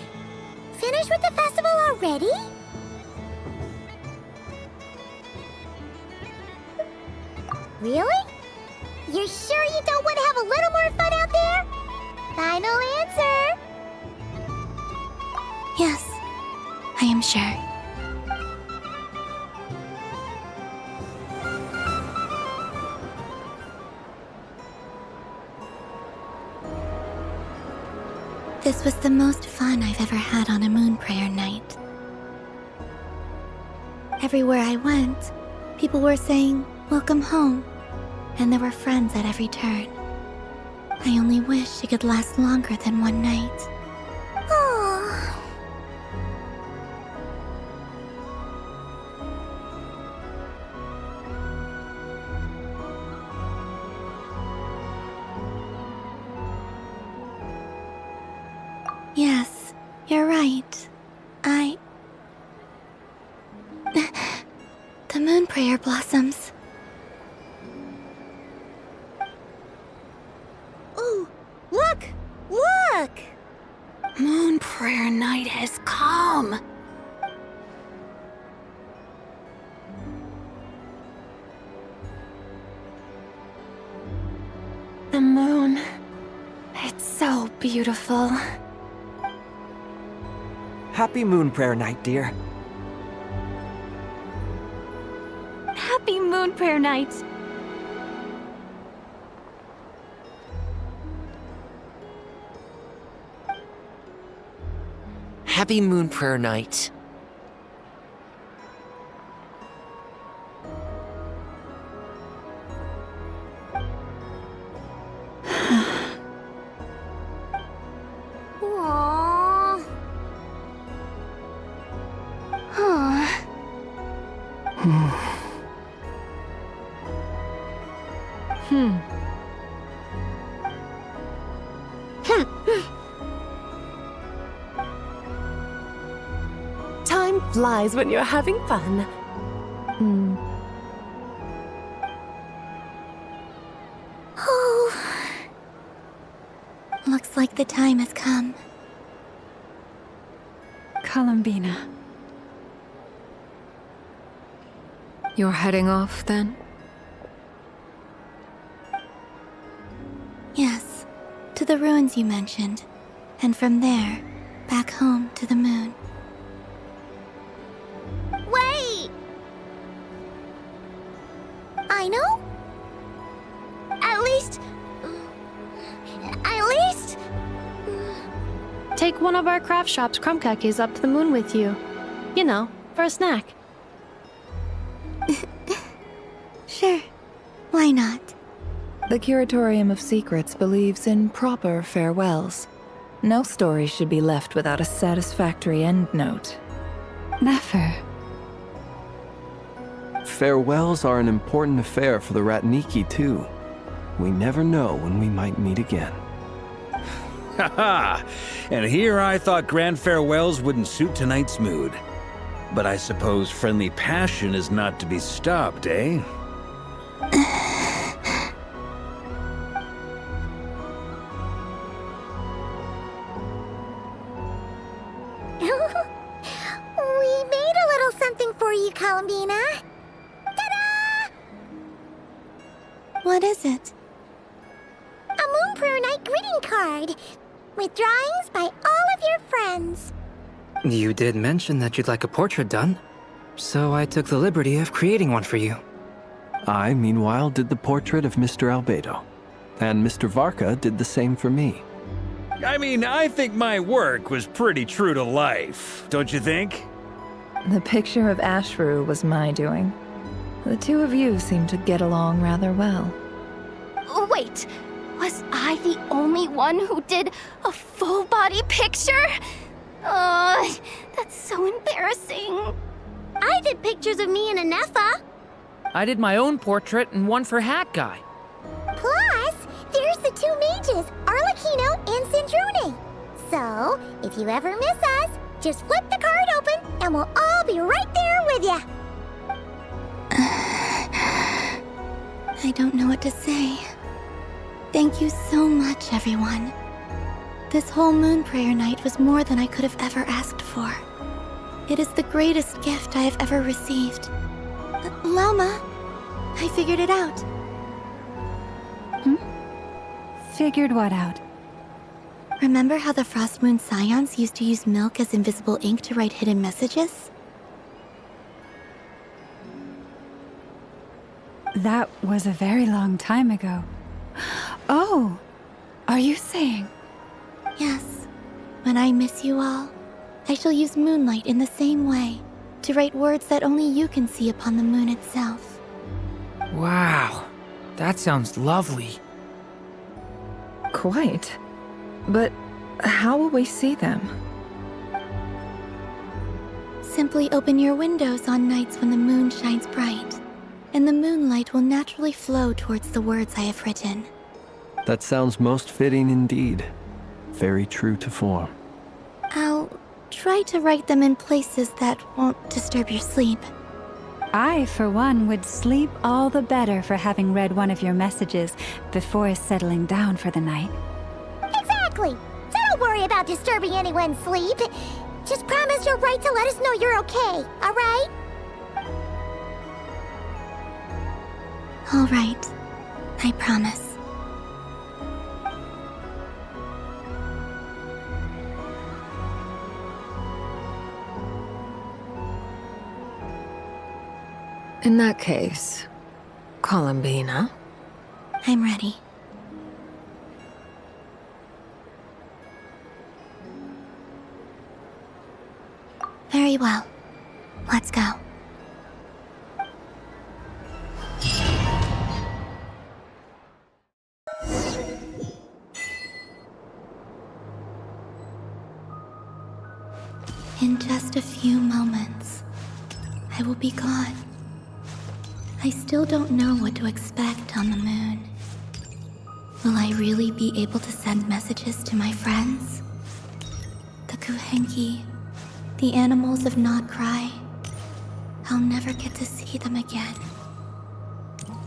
Finished with the festival already? Really? You're sure you don't want to have a little more fun out there? Final answer. Yes, I am sure. This was the most fun I've ever had on a moon prayer night. Everywhere I went, people were saying, "Welcome home," and there were friends at every turn. I only wish it could last longer than one night. Oh. Yes, you're right. The moon prayer blossoms. Ooh, look! Look! Moon prayer night has come. The moon. It's so beautiful. Happy Moon Prayer Night, dear. Happy Moon Prayer Night! Happy Moon Prayer Night. Aww. Huh. Time flies when you're having fun. Oh. Looks like the time has come. Columbina. You're heading off then? Yes, to the ruins you mentioned. And from there, back home to the moon. Wait! I know? At least... Take one of our craft shop's crumb cookies up to the moon with you. You know, for a snack. Sure. Why not? The Curatorium of Secrets believes in proper farewells. No story should be left without a satisfactory endnote. Never. Farewells are an important affair for the Ratniki, too. We never know when we might meet again. Haha! And here I thought grand farewells wouldn't suit tonight's mood. But I suppose friendly passion is not to be stopped, eh? We made a little something for you, Columbina. Ta-da! What is it? A Moon Prayer Night greeting card with drawings by all of your friends. You did mention that you'd like a portrait done, so I took the liberty of creating one for you. I, meanwhile, did the portrait of Mr. Albedo, and Mr. Varka did the same for me. I mean, I think my work was pretty true to life, don't you think? The picture of Ashfru was my doing. The two of you seem to get along rather well. Wait, was I the only one who did a full body picture? That's so embarrassing. I did pictures of me and Anefa. I did my own portrait and one for Hat Guy. Plus, there's the two mages, Arlecchino and Sandrone. So, if you ever miss us, just flip the card open and we'll all be right there with you. I don't know what to say. Thank you so much, everyone. This whole moon prayer night was more than I could have ever asked for. It is the greatest gift I have ever received. Lauma, I figured it out. Figured what out? Remember how the Frost Moon Scions used to use milk as invisible ink to write hidden messages? That was a very long time ago. Oh, are you saying? Yes. When I miss you all, I shall use moonlight in the same way, to write words that only you can see upon the moon itself. Wow, that sounds lovely. Quite. But how will we see them? Simply open your windows on nights when the moon shines bright, and the moonlight will naturally flow towards the words I have written. That sounds most fitting indeed. Very true to form. I'll try to write them in places that won't disturb your sleep. I, for one, would sleep all the better for having read one of your messages before settling down for the night. Exactly. So don't worry about disturbing anyone's sleep. Just promise you'll write to let us know you're okay, all right? All right. I promise. In that case, Columbina. I'm ready. Very well. Let's go. In just a few moments, I will be gone. I still don't know what to expect on the moon. Will I really be able to send messages to my friends? The Kuhenki, the animals of Not Cry. I'll never get to see them again.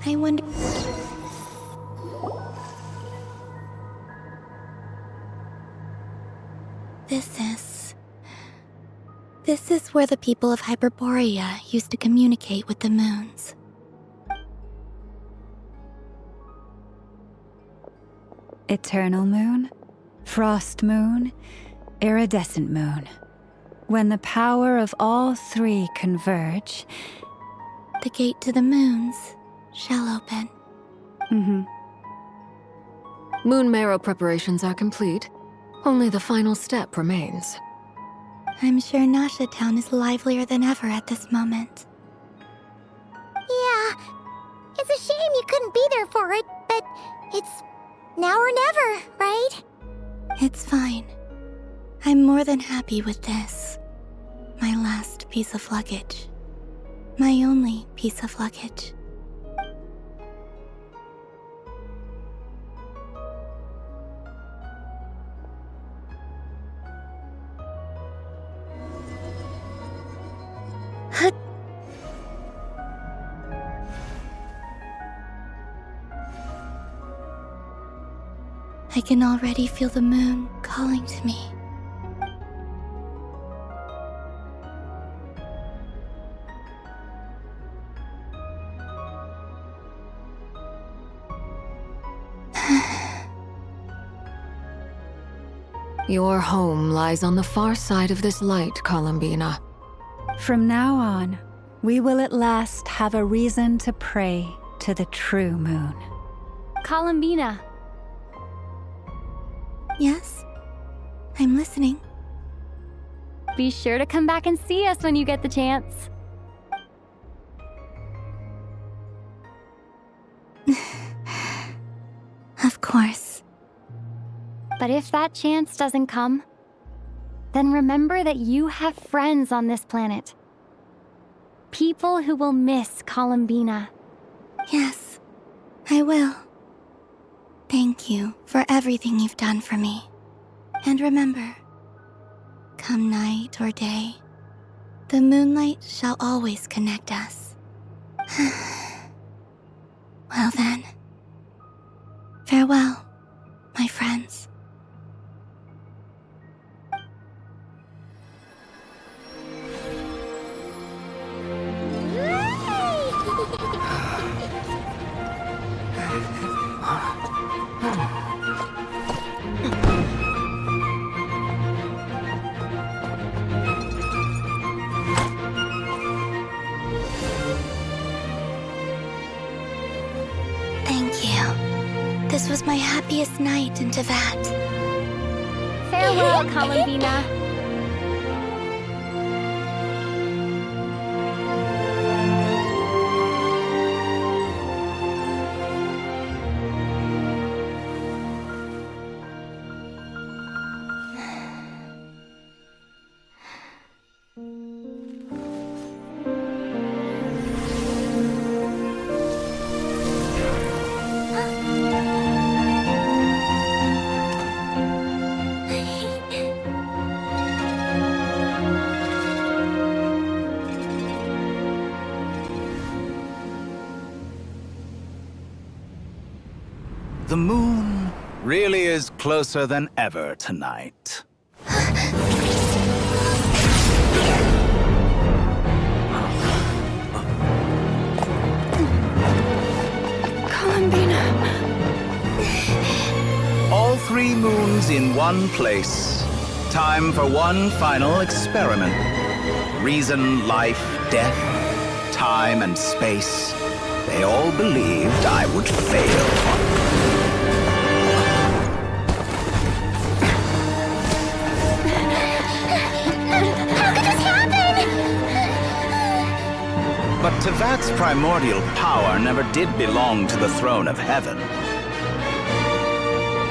I wonder... This is where the people of Hyperborea used to communicate with the moons. Eternal moon, frost moon, iridescent moon. When the power of all three converge, the gate to the moons shall open. Moon marrow preparations are complete. Only the final step remains. I'm sure Nasha Town is livelier than ever at this moment. Yeah, it's a shame you couldn't be there for it, but it's now or never, right? It's fine. I'm more than happy with this. My last piece of luggage. My only piece of luggage. I can already feel the moon calling to me. Your home lies on the far side of this light, Columbina. From now on, we will at last have a reason to pray to the true moon. Columbina. Yes? I'm listening. Be sure to come back and see us when you get the chance. Of course. But if that chance doesn't come, then remember that you have friends on this planet. People who will miss Columbina. Yes, I will. Thank you for everything you've done for me. And remember, come night or day, the moonlight shall always connect us. Well then, farewell, my friends. Thank you. This was my happiest night in Tevat. Farewell, Columbina. The moon really is closer than ever tonight. Columbina. All 3 moons in one place. Time for one final experiment. Reason, life, death, time, and space. They all believed I would fail. But Tevat's primordial power never did belong to the throne of heaven.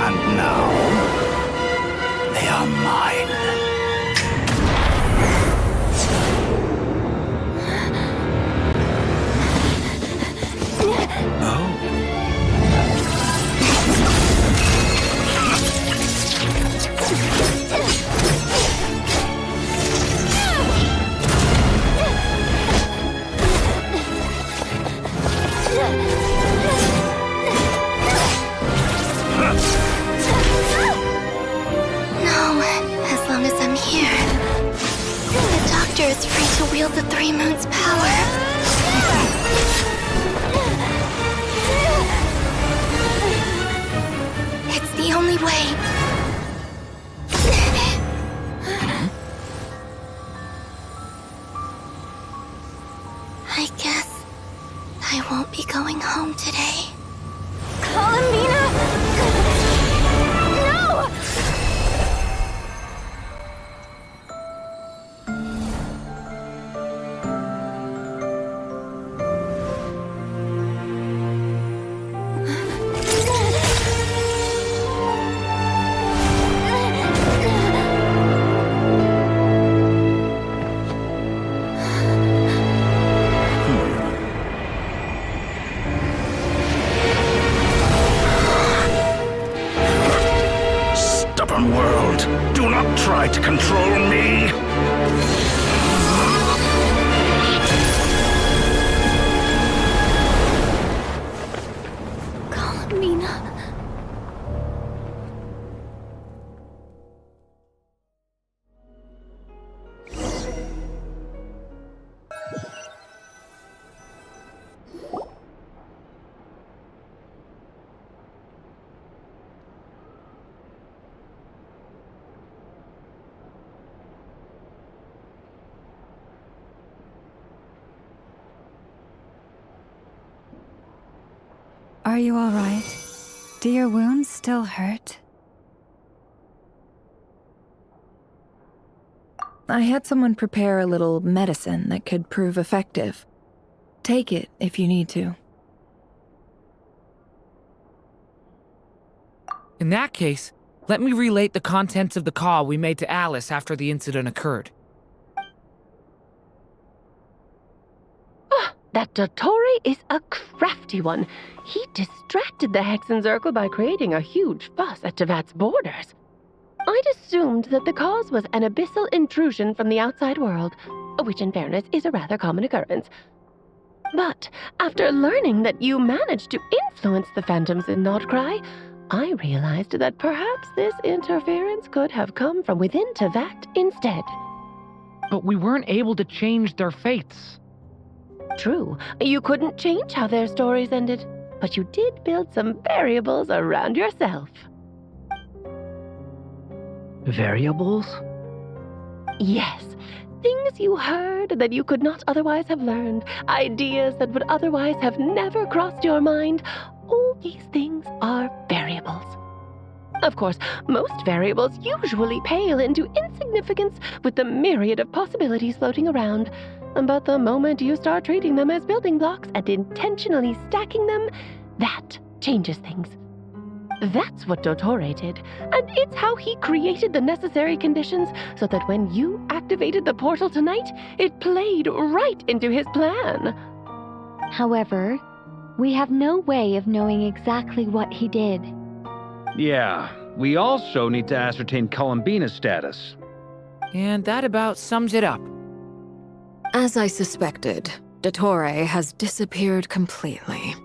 And now, they are mine. Is free to wield the 3 moons' power. It's the only way. I guess I won't be going home today. Columbina! No! World, do not try to control me! Columbina. Are you all right? Do your wounds still hurt? I had someone prepare a little medicine that could prove effective. Take it if you need to. In that case, let me relate the contents of the call we made to Alice after the incident occurred. That Dottore is a crafty one. He distracted the Hexenzirkel by creating a huge fuss at Tevat's borders. I'd assumed that the cause was an abyssal intrusion from the outside world, which in fairness is a rather common occurrence. But after learning that you managed to influence the phantoms in Nordcry, I realized that perhaps this interference could have come from within Tevat instead. But we weren't able to change their fates. True, you couldn't change how their stories ended, but you did build some variables around yourself. Variables? Yes, things you heard that you could not otherwise have learned, ideas that would otherwise have never crossed your mind. All these things are variables. Of course, most variables usually pale into insignificance with the myriad of possibilities floating around. But the moment you start treating them as building blocks and intentionally stacking them, that changes things. That's what Dottore did, and it's how he created the necessary conditions so that when you activated the portal tonight, it played right into his plan. However, we have no way of knowing exactly what he did. Yeah, we also need to ascertain Columbina's status. And that about sums it up. As I suspected, Dottore has disappeared completely.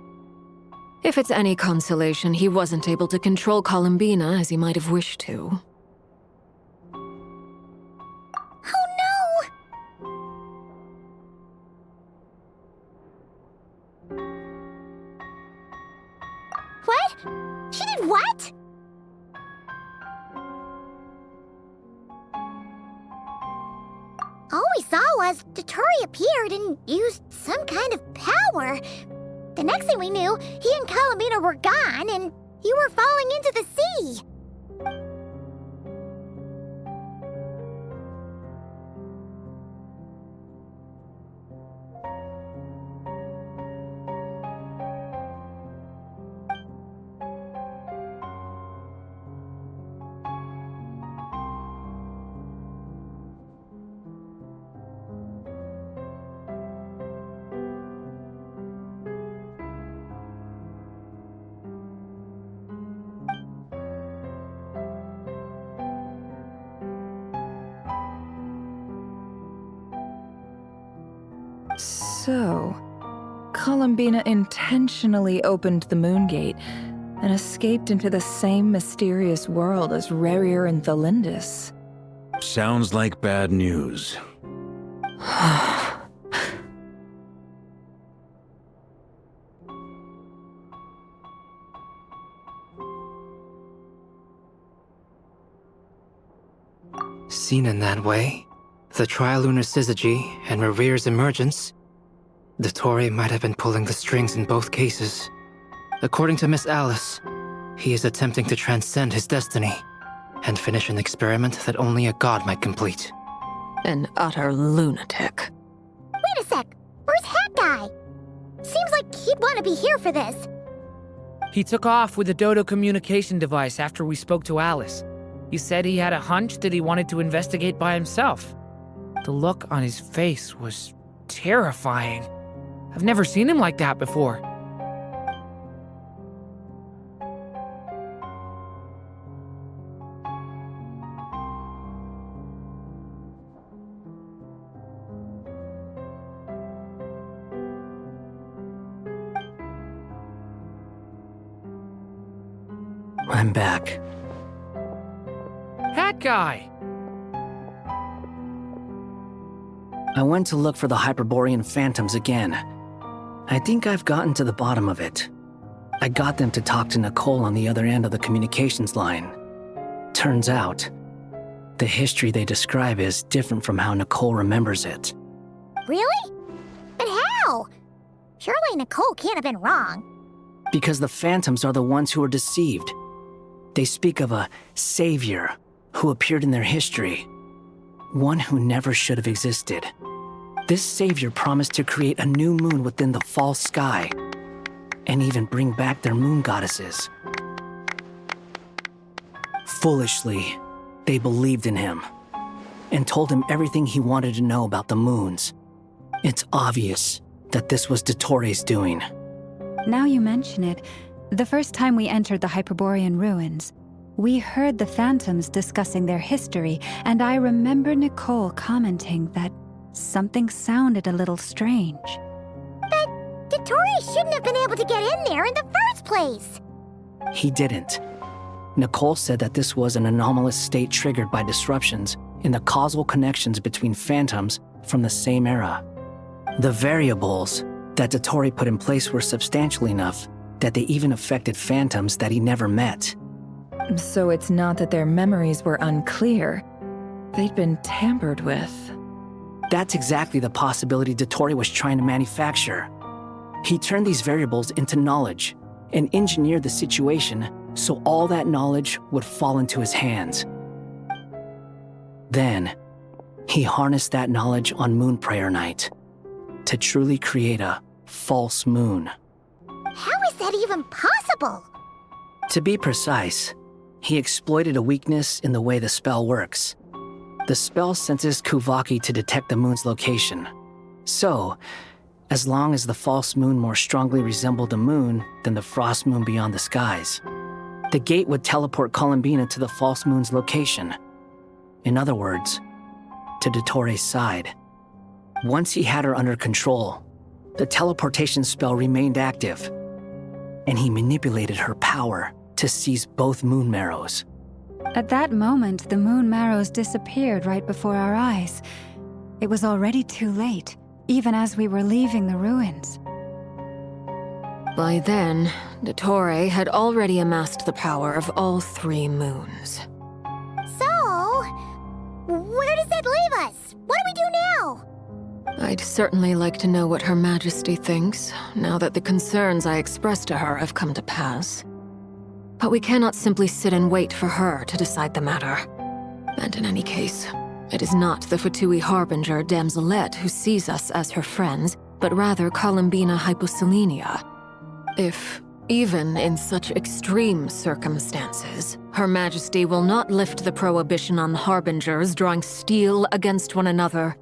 If it's any consolation, he wasn't able to control Columbina as he might have wished to. Oh no! What? She did what? All we saw was Dottore appeared and used some kind of power. The next thing we knew, he and Columbina were gone and you were falling into the sea. So, Columbina intentionally opened the Moon Gate and escaped into the same mysterious world as Rerir and Thalindis. Sounds like bad news. Seen in that way, the trilunar syzygy and Rerir's emergence, Dottore might have been pulling the strings in both cases. According to Miss Alice, he is attempting to transcend his destiny and finish an experiment that only a god might complete. An utter lunatic. Wait a sec, where's Hat Guy? Seems like he'd want to be here for this. He took off with a Dodo communication device after we spoke to Alice. He said he had a hunch that he wanted to investigate by himself. The look on his face was terrifying. I've never seen him like that before. I'm back. Hat Guy! I went to look for the Hyperborean phantoms again. I think I've gotten to the bottom of it. I got them to talk to Nicole on the other end of the communications line. Turns out, the history they describe is different from how Nicole remembers it. Really? But how? Surely Nicole can't have been wrong. Because the phantoms are the ones who are deceived. They speak of a savior who appeared in their history, one who never should have existed. This savior promised to create a new moon within the false sky, and even bring back their moon goddesses. Foolishly, they believed in him, and told him everything he wanted to know about the moons. It's obvious that this was Dottoro's doing. Now you mention it, the first time we entered the Hyperborean ruins, we heard the phantoms discussing their history, and I remember Nicole commenting that something sounded a little strange. But Dottori shouldn't have been able to get in there in the first place. He didn't. Nicole said that this was an anomalous state triggered by disruptions in the causal connections between phantoms from the same era. The variables that Dottori put in place were substantial enough that they even affected phantoms that he never met. So it's not that their memories were unclear. They'd been tampered with. That's exactly the possibility Dottori was trying to manufacture. He turned these variables into knowledge and engineered the situation so all that knowledge would fall into his hands. Then, he harnessed that knowledge on Moon Prayer Night to truly create a false moon. How is that even possible? To be precise, he exploited a weakness in the way the spell works. The spell senses Kuvaki to detect the moon's location. So, as long as the false moon more strongly resembled the moon than the frost moon beyond the skies, the gate would teleport Columbina to the false moon's location. In other words, to Dottori's side. Once he had her under control, the teleportation spell remained active, and he manipulated her power to seize both moon marrows. At that moment, the moon marrows disappeared right before our eyes. It was already too late, even as we were leaving the ruins. By then, Dottori had already amassed the power of all 3 moons. So, where does that leave us? What do we do now? I'd certainly like to know what Her Majesty thinks, now that the concerns I expressed to her have come to pass. But we cannot simply sit and wait for her to decide the matter. And in any case, it is not the Fatui Harbinger Damselette who sees us as her friends, but rather Columbina Hyposelenia. If, even in such extreme circumstances, Her Majesty will not lift the prohibition on Harbingers drawing steel against one another,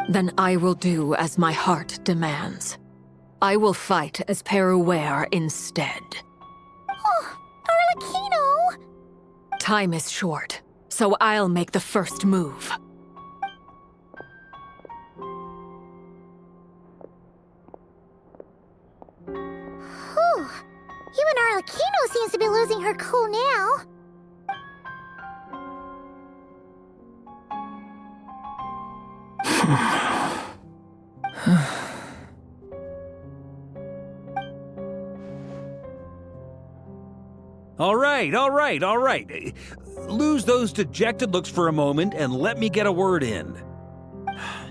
then I will do as my heart demands. I will fight as Peruware instead. Oh, Arlecchino! Time is short, so I'll make the first move. Whew. Even Arlecchino seems to be losing her cool now. All right. Lose those dejected looks for a moment and let me get a word in.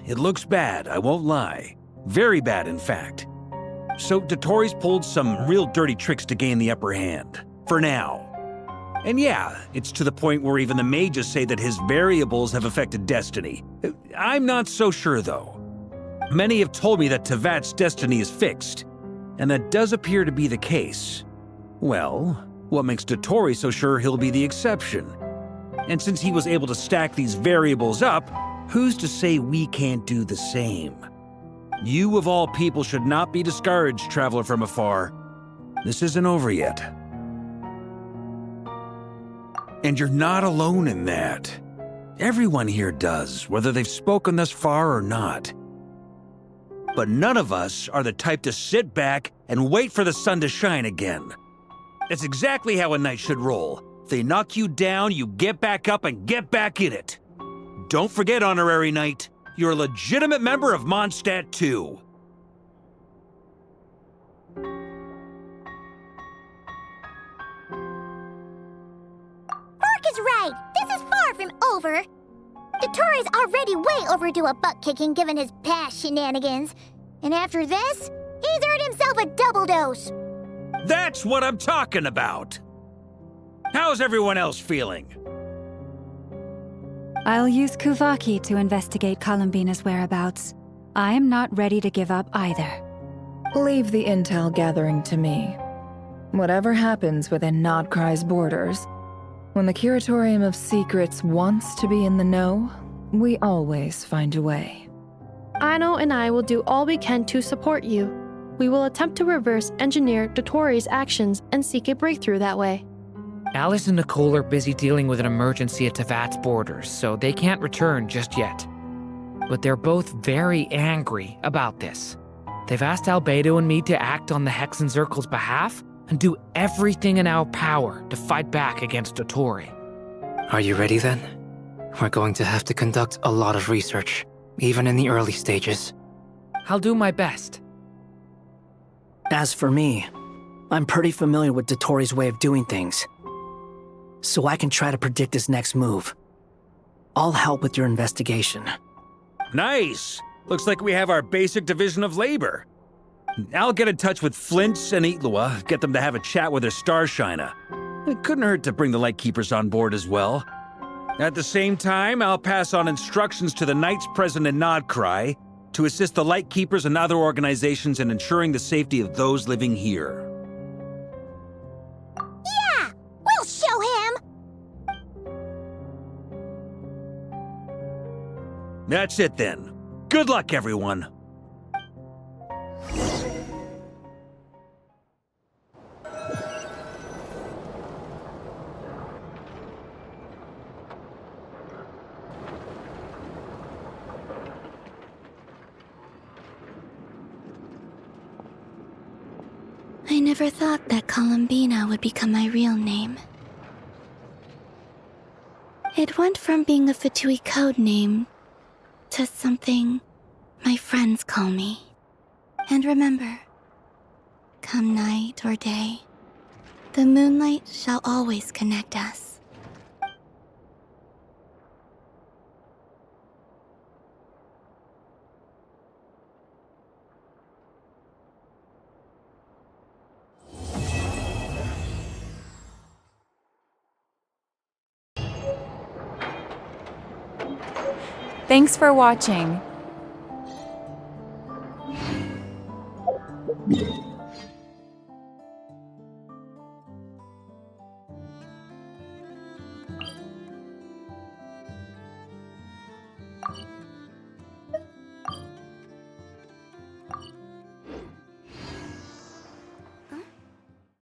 It looks bad, I won't lie. Very bad, in fact. So Dottori's pulled some real dirty tricks to gain the upper hand. For now. And yeah, it's to the point where even the mages say that his variables have affected destiny. I'm not so sure, though. Many have told me that Tevat's destiny is fixed, and that does appear to be the case. Well, what makes Dottori so sure he'll be the exception? And since he was able to stack these variables up, who's to say we can't do the same? You of all people should not be discouraged, traveler from afar. This isn't over yet. And you're not alone in that. Everyone here does, whether they've spoken thus far or not. But none of us are the type to sit back and wait for the sun to shine again. That's exactly how a knight should roll. If they knock you down, you get back up and get back in it. Don't forget, Honorary Knight, you're a legitimate member of Mondstadt too. Mark is right. This is far from over. Dottori's already way overdue a butt-kicking given his past shenanigans. And after this, he's earned himself a double dose. That's what I'm talking about! How's everyone else feeling? I'll use Kuvaki to investigate Columbina's whereabouts. I am not ready to give up either. Leave the intel gathering to me. Whatever happens within Nodcry's borders, when the Curatorium of Secrets wants to be in the know, we always find a way. Aino and I will do all we can to support you. We will attempt to reverse engineer Dotori's actions and seek a breakthrough that way. Alice and Nicole are busy dealing with an emergency at Tevat's borders, so they can't return just yet. But they're both very angry about this. They've asked Albedo and me to act on the Hexen Circle's behalf and do everything in our power to fight back against Dotori. Are you ready then? We're going to have to conduct a lot of research, even in the early stages. I'll do my best. As for me, I'm pretty familiar with Dotori's way of doing things, so I can try to predict his next move. I'll help with your investigation. Nice! Looks like we have our basic division of labor. I'll get in touch with Flint's and Itlua, get them to have a chat with their Starshiner. It couldn't hurt to bring the Lightkeepers on board as well. At the same time, I'll pass on instructions to the Knights present in Nodcry to assist the Lightkeepers and other organizations in ensuring the safety of those living here. Yeah! We'll show him! That's it then. Good luck, everyone. I never thought that Columbina would become my real name. It went from being a Fatui code name to something my friends call me. And remember, come night or day, the moonlight shall always connect us. Thanks for watching.